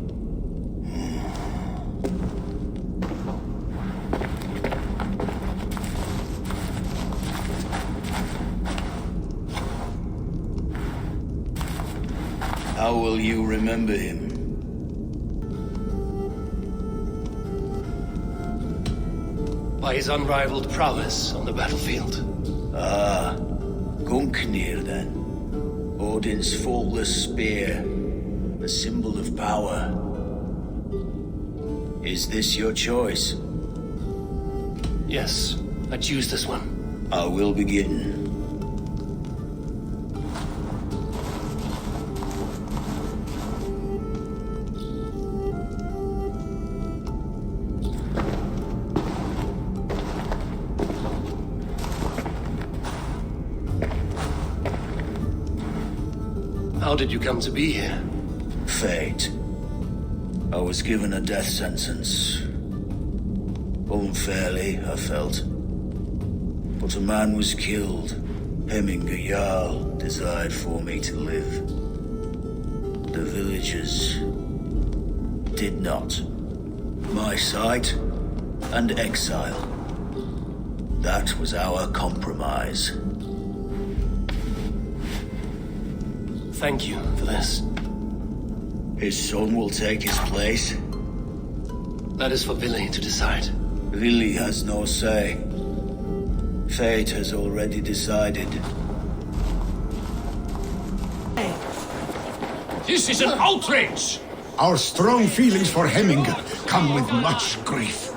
How will you remember him? By his unrivaled prowess on the battlefield. Ah, Gungnir then. Odin's faultless spear, a symbol of power. Is this your choice? Yes, I choose this one. I will begin. How did you come to be here? Fate. I was given a death sentence. Unfairly, I felt. But a man was killed. Hemminger Jarl desired for me to live. The villagers did not. My sight and exile. That was our compromise. Thank you for this. His son will take his place. That is for Billy to decide. Billy has no say. Fate has already decided. This is an outrage! Our strong feelings for Hemminger come with much grief.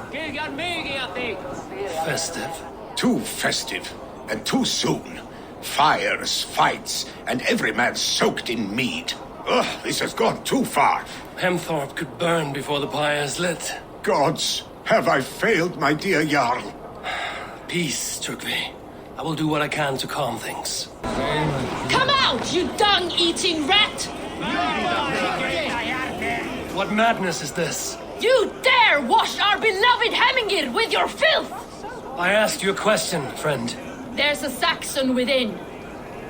Festive. Too festive, and too soon. Fires, fights, and every man soaked in mead. Ugh, this has gone too far. Hemthorpe could burn before the pyre is lit. Gods, have I failed my dear Jarl? Peace, Turkvi. I will do what I can to calm things. Come out, you dung-eating rat! What madness is this? You dare wash our beloved Hemmingir with your filth! I asked you a question, friend. There's a Saxon within.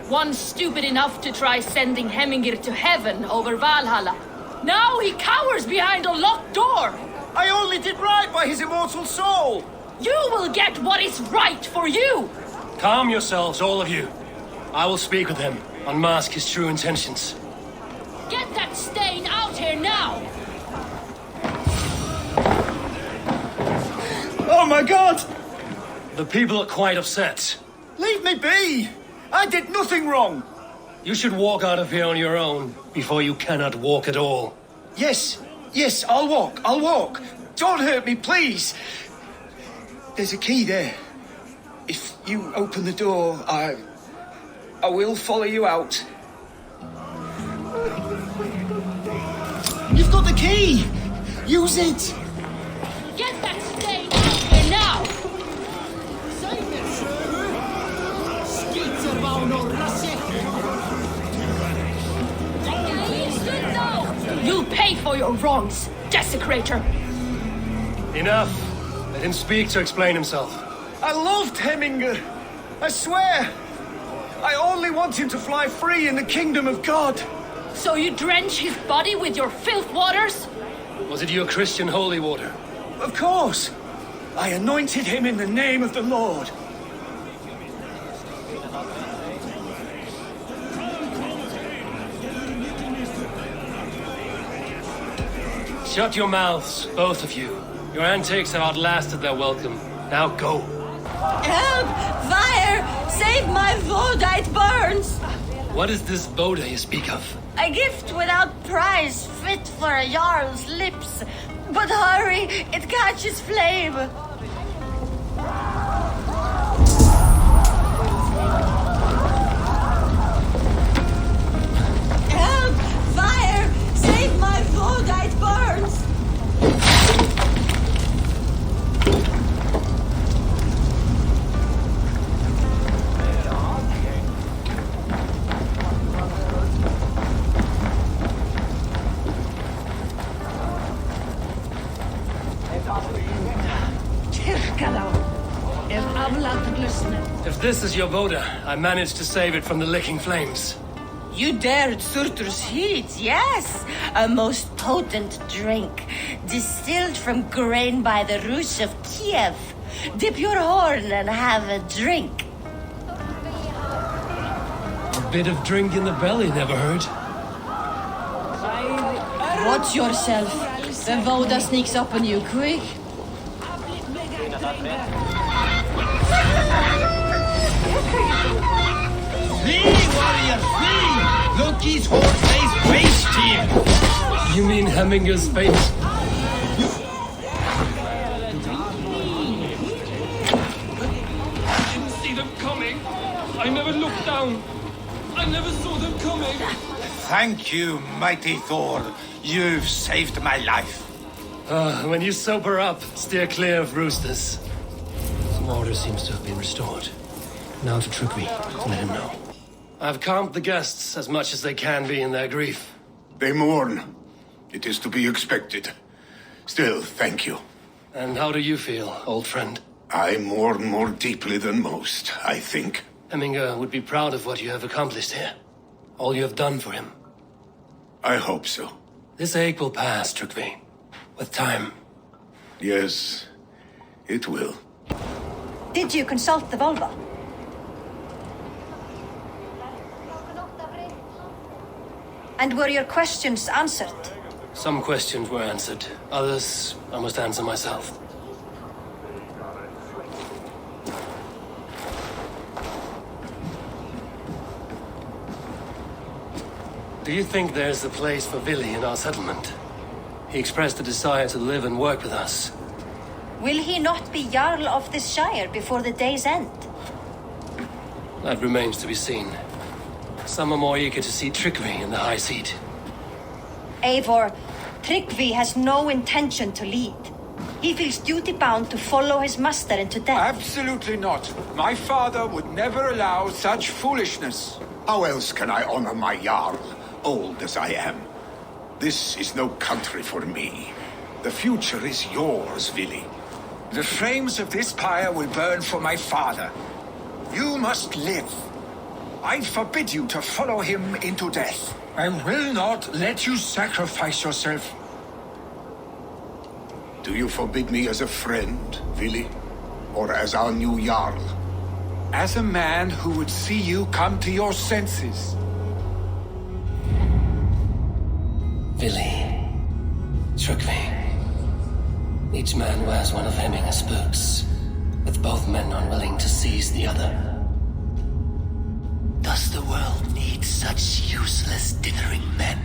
One stupid enough to try sending Hemmingir to heaven over Valhalla. Now he cowers behind a locked door. I only did right by his immortal soul. You will get what is right for you. Calm yourselves, all of you. I will speak with him, unmask his true intentions. Get that stain out here now. Oh my God! The people are quite upset. Leave me be! I did nothing wrong! You should walk out of here on your own before you cannot walk at all. Yes, I'll walk. Don't hurt me, please. There's a key there. If you open the door, I will follow you out. You've got the key! Use it! Get that stain out here now! You'll pay for your wrongs, desecrator! Enough. Let him speak to explain himself. I loved Hemminger. I swear. I only want him to fly free in the kingdom of God. So you drench his body with your filth waters? Was it your Christian holy water? Of course. I anointed him in the name of the Lord. Shut your mouths, both of you. Your antics have outlasted their welcome. Now go. Help! Fire! Save my Voda, it burns! What is this Voda you speak of? A gift without price, fit for a Jarl's lips. But hurry, it catches flame. Help! Fire! Save my Voda, it burns! If this is your Voda, I managed to save it from the licking flames. You dared Surtur's heat, yes! A most potent drink, distilled from grain by the Rus of Kiev. Dip your horn and have a drink. A bit of drink in the belly never hurt. Watch yourself. The Voda sneaks up on you, quick. Flee, warrior, flee! Loki's horse lays waste to you! You mean Hemminger's fate? I didn't see them coming. I never looked down. I never saw them coming. Thank you, mighty Thor. You've saved my life. When you sober up, steer clear of roosters. Some order seems to have been restored. Now to Trygve, let him know. I've calmed the guests as much as they can be in their grief. They mourn. It is to be expected. Still, thank you. And how do you feel, old friend? I mourn more deeply than most, I think. Hemminger would be proud of what you have accomplished here. All you have done for him. I hope so. This ache will pass, Trygve. With time. Yes, it will. Did you consult the Volva? And were your questions answered? Some questions were answered. Others, I must answer myself. Do you think there's a place for Vili in our settlement? He expressed a desire to live and work with us. Will he not be Jarl of this Shire before the day's end? That remains to be seen. Some are more eager to see Trygve in the high seat. Eivor, Trygve has no intention to lead. He feels duty-bound to follow his master into death. Absolutely not. My father would never allow such foolishness. How else can I honor my Jarl, old as I am? This is no country for me. The future is yours, Vili. The flames of this pyre will burn for my father. You must live. I forbid you to follow him into death. I will not let you sacrifice yourself. Do you forbid me as a friend, Vili? Or as our new Jarl? As a man who would see you come to your senses. Vili. Trygve. Each man wears one of Hemminger's spooks, with both men unwilling to seize the other. Does the world need such useless, dithering men?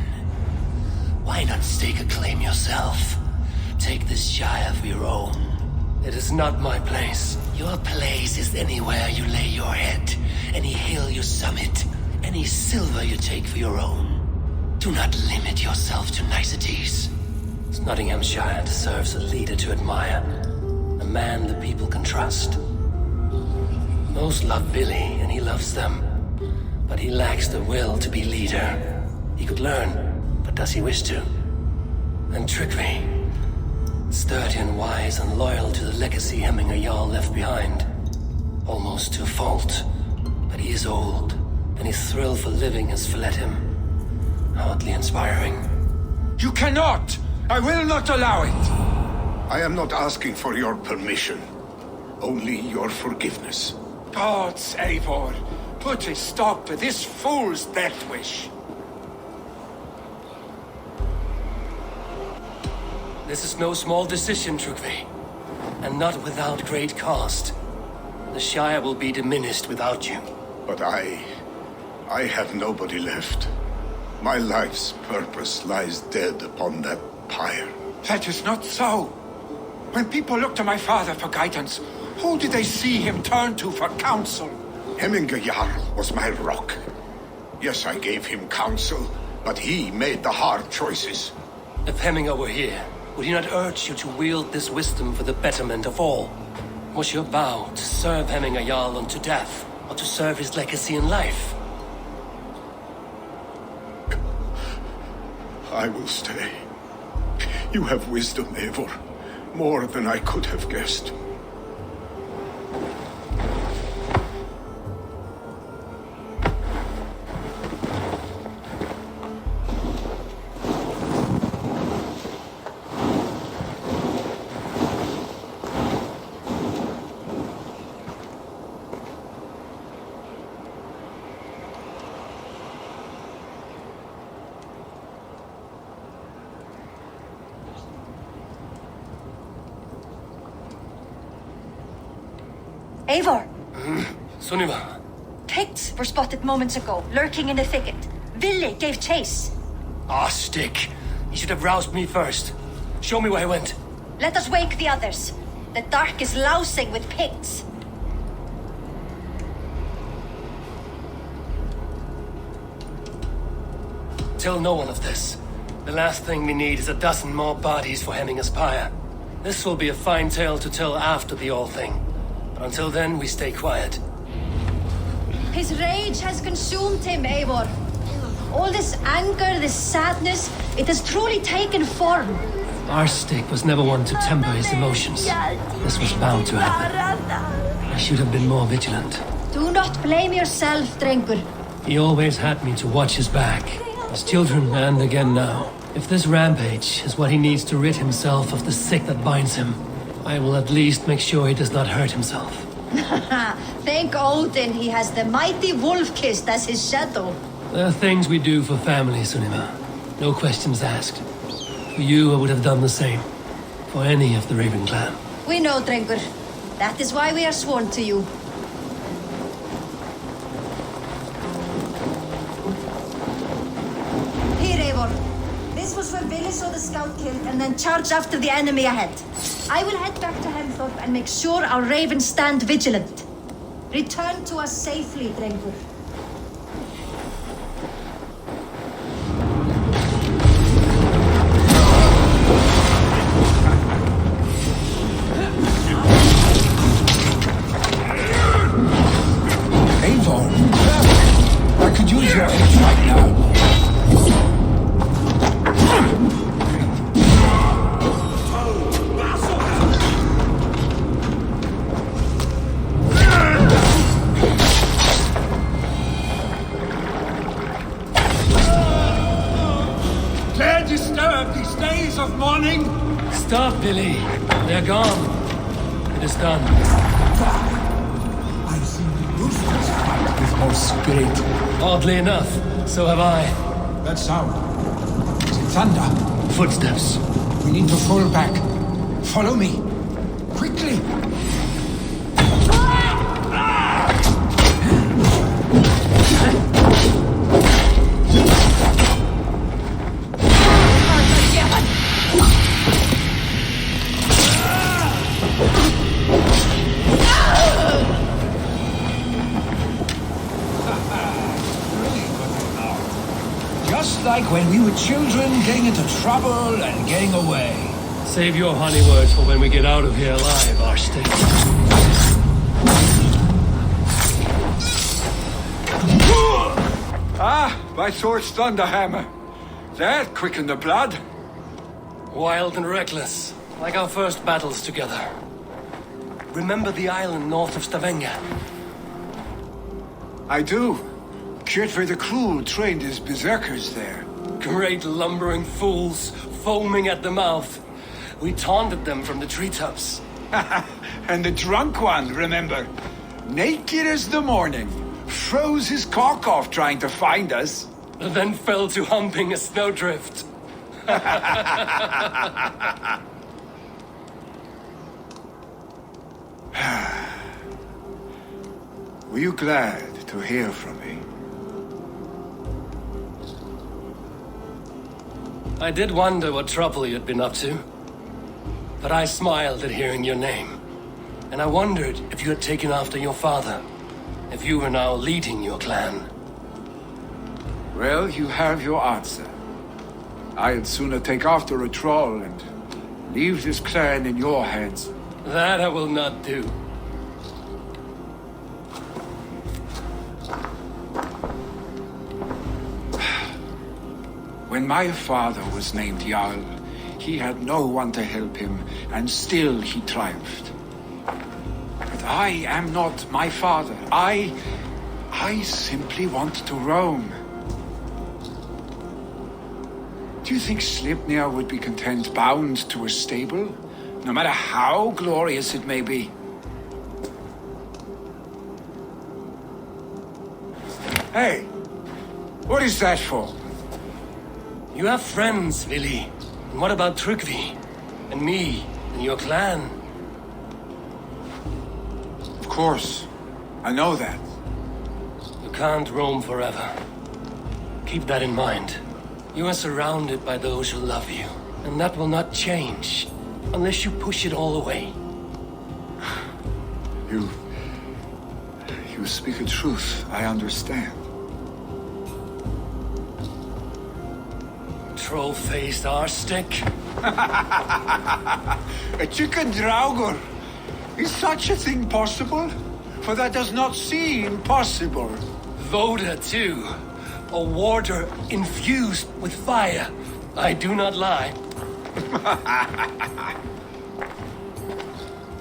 Why not stake a claim yourself? Take this Shire for your own. It is not my place. Your place is anywhere you lay your head, any hill you summit, any silver you take for your own. Do not limit yourself to niceties. Nottinghamshire deserves a leader to admire, a man the people can trust. Most love Vili, and he loves them, but he lacks the will to be leader. He could learn, but does he wish to? And Trygve, sturdy and wise and loyal to the legacy Hemminger Jarl left behind, almost to a fault, but he is old, and his thrill for living has fled him. Hardly inspiring. You cannot! I will not allow it! I am not asking for your permission, only your forgiveness. Gods, Eivor, put a stop to this fool's death wish. This is no small decision, Trugvi, and not without great cost. The Shire will be diminished without you. But I have nobody left. My life's purpose lies dead upon that pyre. That is not so. When people look to my father for guidance, who did they see him turn to for counsel? Hemminger Jarl was my rock. Yes, I gave him counsel, but he made the hard choices. If Hemminger were here, would he not urge you to wield this wisdom for the betterment of all? Was your vow to serve Hemminger Jarl unto death, or to serve his legacy in life? I will stay. You have wisdom, Eivor. More than I could have guessed. Eivor! Sunniva. Picts were spotted moments ago, lurking in the thicket. Ville gave chase. Ah, stick. He should have roused me first. Show me where he went. Let us wake the others. The dark is lousing with Picts. Tell no one of this. The last thing we need is a dozen more bodies for Hemminger's pyre. This will be a fine tale to tell after the all thing. But until then, we stay quiet. His rage has consumed him, Eivor. All this anger, this sadness, it has truly taken form. Our stick was never one to temper his emotions. This was bound to happen. I should have been more vigilant. Do not blame yourself, Drengur. He always had me to watch his back. His children, and again now. If this rampage is what he needs to rid himself of the sick that binds him, I will at least make sure he does not hurt himself. Thank Odin he has the mighty Wolf-Kissed as his shadow. There are things we do for family, Sunniva. No questions asked. For you, I would have done the same. For any of the Raven clan. We know, Drengur. That is why we are sworn to you. Here, Eivor. This was where Ville saw the scout killed and then charged after the enemy ahead. I will head back to Helmthorpe and make sure our ravens stand vigilant. Return to us safely, Drengur. Eivor, I could use your aid right now. Of mourning? Stop, Billy. They're gone. It is done. I've seen roosters fight with more spirit. Oddly enough, so have I. That sound. Is it thunder? Footsteps. We need to fall back. Follow me. Quickly. Just like when we were children, getting into trouble and getting away. Save your honey words for when we get out of here alive, Arstick. Ah, my sword's thunderhammer. That quickened the blood. Wild and reckless, like our first battles together. Remember the island north of Stavanger? I do. Kjotve the Cruel trained his berserkers there. Great lumbering fools, foaming at the mouth. We taunted them from the treetops. And the drunk one, remember? Naked as the morning. Froze his cock off trying to find us. And then fell to humping a snowdrift. Were you glad to hear from me? I did wonder what trouble you'd been up to. But I smiled at hearing your name. And I wondered if you had taken after your father. If you were now leading your clan. Well, you have your answer. I'd sooner take after a troll and leave this clan in your hands. That I will not do. When my father was named Jarl, he had no one to help him, and still he triumphed. But I am not my father. I simply want to roam. Do you think Sleipnir would be content bound to a stable, no matter how glorious it may be? Hey, what is that for? You have friends, Vili. And what about Tryggvi? And me? And your clan? Of course. I know that. You can't roam forever. Keep that in mind. You are surrounded by those who love you. And that will not change. Unless you push it all away. You speak a truth. I understand. Troll-faced arse-stick. A chicken draugur. Is such a thing possible? For that does not seem possible. Voda, too. A warder infused with fire. I do not lie.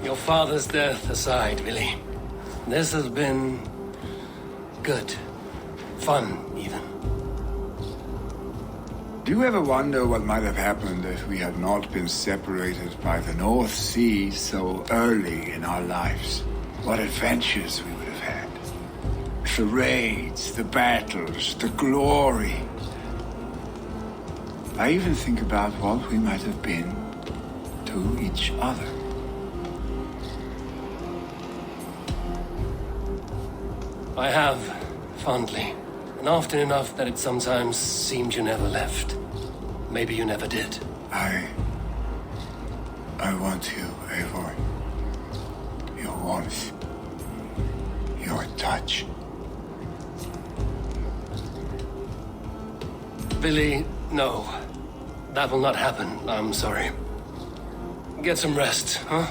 Your father's death aside, Vili. This has been good. Fun, even. Do you ever wonder what might have happened if we had not been separated by the North Sea so early in our lives? What adventures we would have had. The raids, the battles, the glory. I even think about what we might have been to each other. I have, fondly. And often enough that it sometimes seemed you never left. Maybe you never did. I want you, Eivor. Your warmth. Your touch. Billy, no. That will not happen. I'm sorry. Get some rest, huh?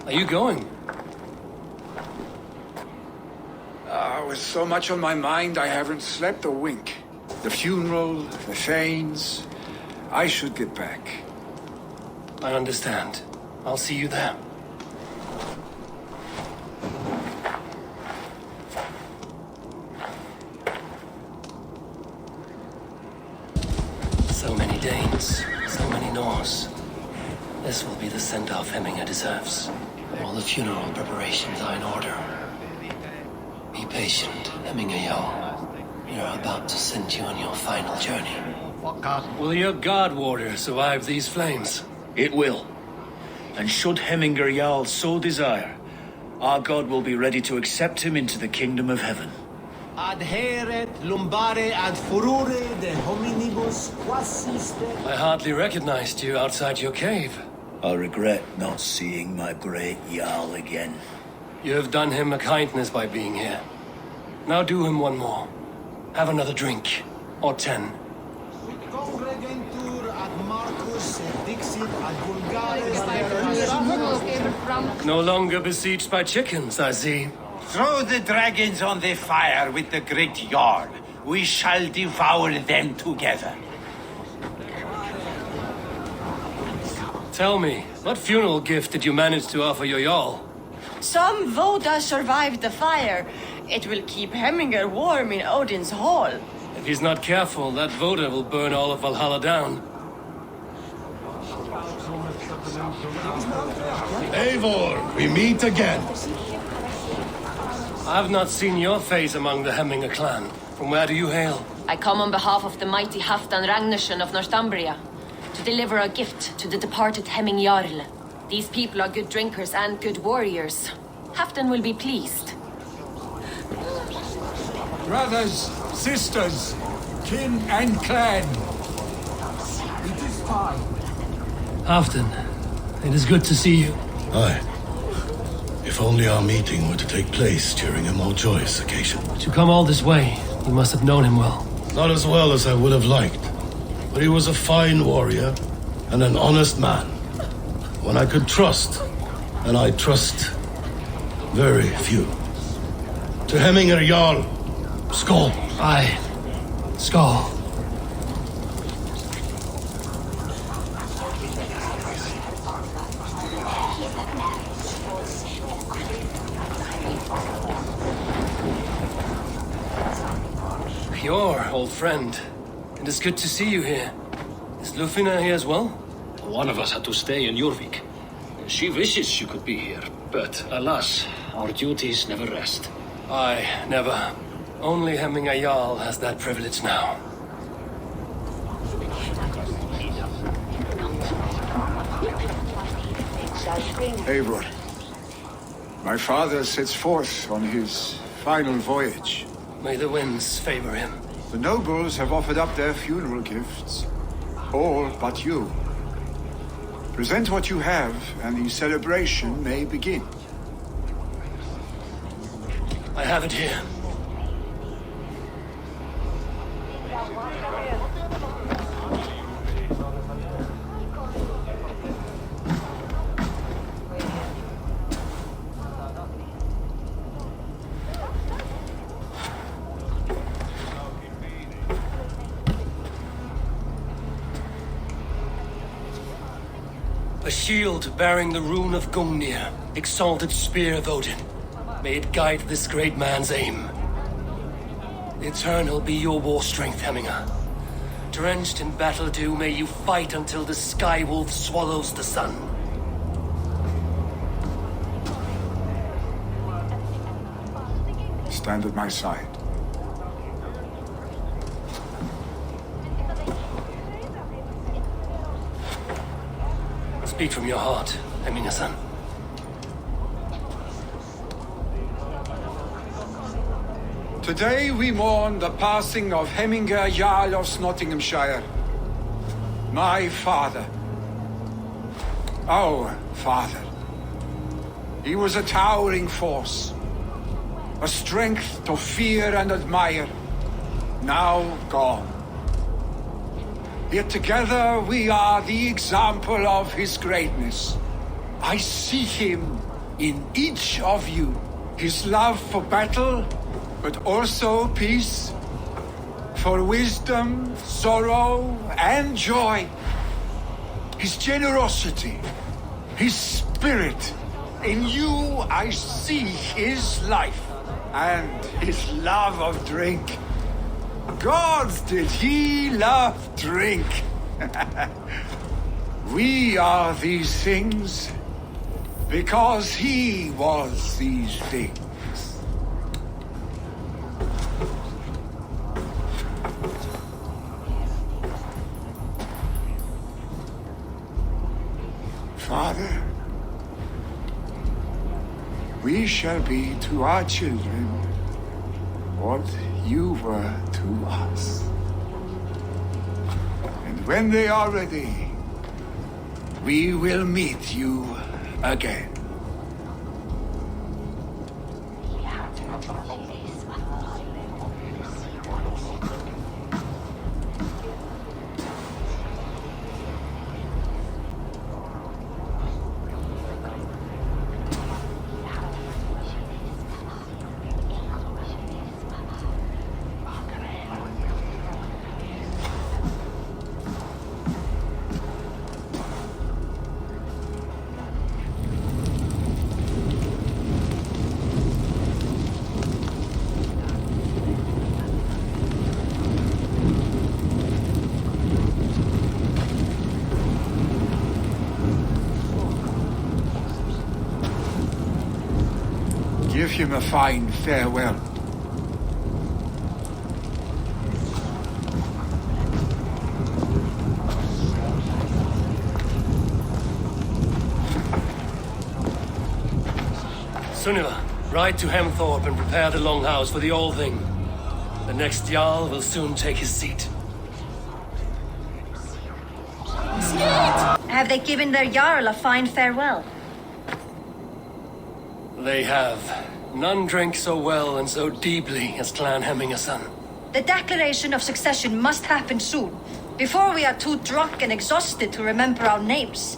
Are you going? With so much on my mind, I haven't slept a wink. The funeral, the Thanes. I should get back. I understand. I'll see you there. So many Danes, so many Norse. This will be the send-off Hemminger deserves. All the funeral preparations are in order. Be patient, Hemminger Jarl. We are about to send you on your final journey. Will your guard warder survive these flames? It will. And should Hemminger Jarl so desire, our god will be ready to accept him into the kingdom of heaven. Adheret lumbare ad furore de hominibus quasiste. I hardly recognized you outside your cave. I regret not seeing my great Jarl again. You have done him a kindness by being here. Now do him one more. Have another drink. Or 10. Congregentur ad Marcus et dixit ad vulgares. No longer besieged by chickens, I see. Throw the dragons on the fire with the great Jarl. we shall devour them together. Tell me, what funeral gift did you manage to offer your Jarl? Some Voda survived the fire. It will keep Hemminger warm in Odin's hall. If he's not careful, that Voda will burn all of Valhalla down. Eivor, we meet again. I've not seen your face among the Hemminger clan. From where do you hail? I come on behalf of the mighty Halfdan Ragnarsson of Northumbria to deliver a gift to the departed Hemming Jarl. These people are good drinkers and good warriors. Halfdan will be pleased. Brothers, sisters, kin and clan. It is time. Halfdan, it is good to see you. Aye. If only our meeting were to take place during a more joyous occasion. To come all this way, you must have known him well. Not as well as I would have liked, but he was a fine warrior and an honest man. One I could trust, and I trust very few. To Hemminger Jarl, Skål. Aye. Skål. Your old friend. It is good to see you here. Is Lufina here as well? One of us had to stay in Jorvik. She wishes she could be here, but alas, our duties never rest. Aye, never. Only Hemminger Jarl has that privilege now. Eivor, my father sets forth on his final voyage. May the winds favor him. The nobles have offered up their funeral gifts. All but you. Present what you have, and the celebration may begin. I have it here. A shield bearing the rune of Gungnir, exalted spear of Odin. May it guide this great man's aim. The Eternal be your war strength, Hemminger. Drenched in battle dew, may you fight until the sky wolf swallows the sun. Stand at my side. Speak from your heart, Hemminger-san. Today we mourn the passing of Hemminger Jarl of Nottinghamshire. My father. Our father. He was a towering force. A strength to fear and admire. Now gone. Yet together we are the example of his greatness. I see him in each of you. His love for battle, but also peace. For wisdom, sorrow, and joy. His generosity, his spirit. In you I see his life and his love of drink. Gods, did he love drink? We are these things because he was these things. Father, we shall be to our children what you were to us. And when they are ready, we will meet you again. Give him a fine farewell. Sunniva, ride to Hemthorpe and prepare the Longhouse for the Althing. The next Jarl will soon take his seat. Have they given their Jarl a fine farewell? They have. None drank so well and so deeply as Clan Hemmingerson. The declaration of succession must happen soon, before we are too drunk and exhausted to remember our names.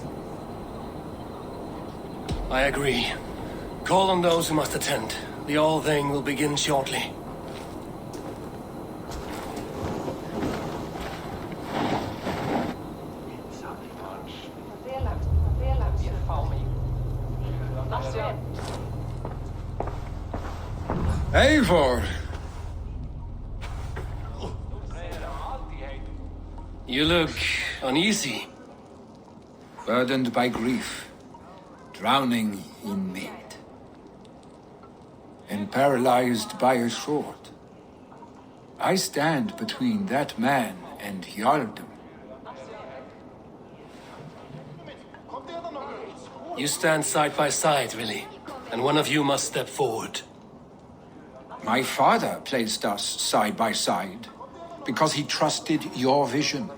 I agree. Call on those who must attend. The Althing will begin shortly. Eivor! You look uneasy. Burdened by grief, drowning in mead, and paralyzed by a sword. I stand between that man and Jarldom. You stand side by side, really, and one of you must step forward. My father placed us side by side because he trusted your vision.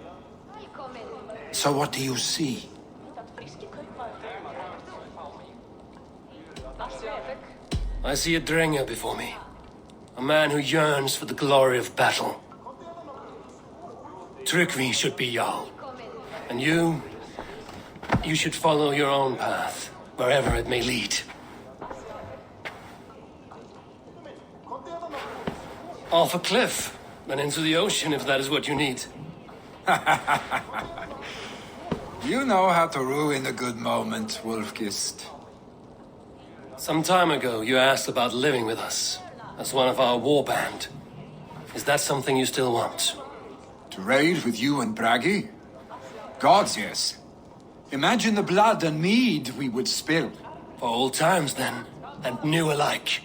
So what do you see? I see a Drenger before me. A man who yearns for the glory of battle. Tryggvi should be Jarl. And you should follow your own path, wherever it may lead. Off a cliff, and into the ocean if that is what you need. You know how to ruin a good moment, Wolfgist. Some time ago, you asked about living with us, as one of our war band. Is that something you still want? To raid with you and Bragi? Gods, yes. Imagine the blood and mead we would spill. For old times, then, and new alike.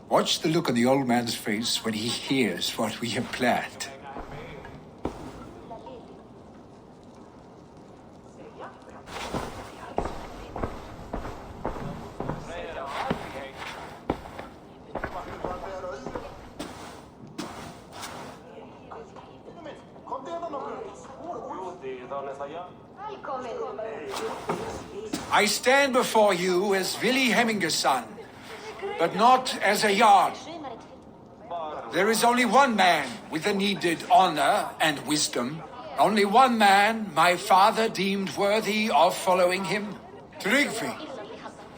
Watch the look on the old man's face when he hears what we have planned. I stand before you as Vili Hemmingerson, but not as a Jarl. There is only one man with the needed honor and wisdom. Only one man my father deemed worthy of following him. Tryggvi,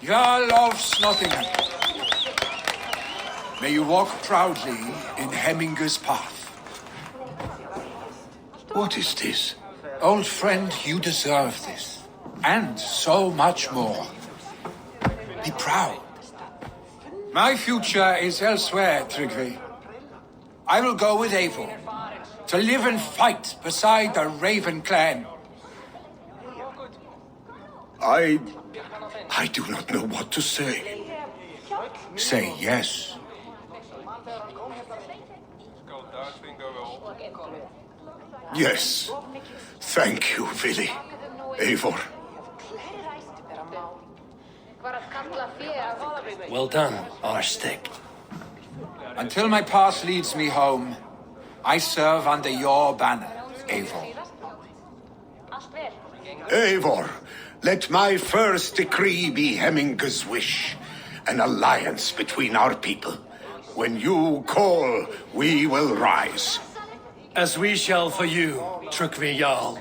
Jarl of Snottingham. May you walk proudly in Hemminger's path. What is this? Old friend, you deserve this. And so much more. Be proud. My future is elsewhere, Tryggvi. I will go with Eivor, to live and fight beside the Raven clan. I do not know what to say. Say yes. Yes. Thank you, Vili. Eivor. Well done, Arstig. Until my path leads me home, I serve under your banner, Eivor. Eivor, let my first decree be Hemminger's wish. An alliance between our people. When you call, we will rise. As we shall for you, Tryggvi Jarl.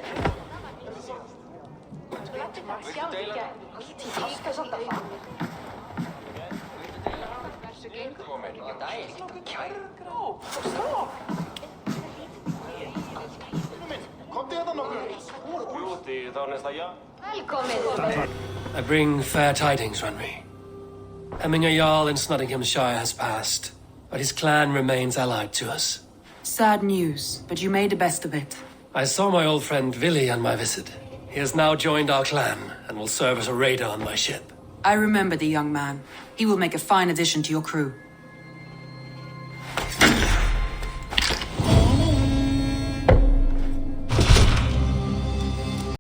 I bring fair tidings, Runry. Hemminger Jarl in Snottinghamshire has passed, but his clan remains allied to us. Sad news, but you made the best of it. I saw my old friend Vili on my visit. He has now joined our clan and will serve as a raider on my ship. I remember the young man. He will make a fine addition to your crew.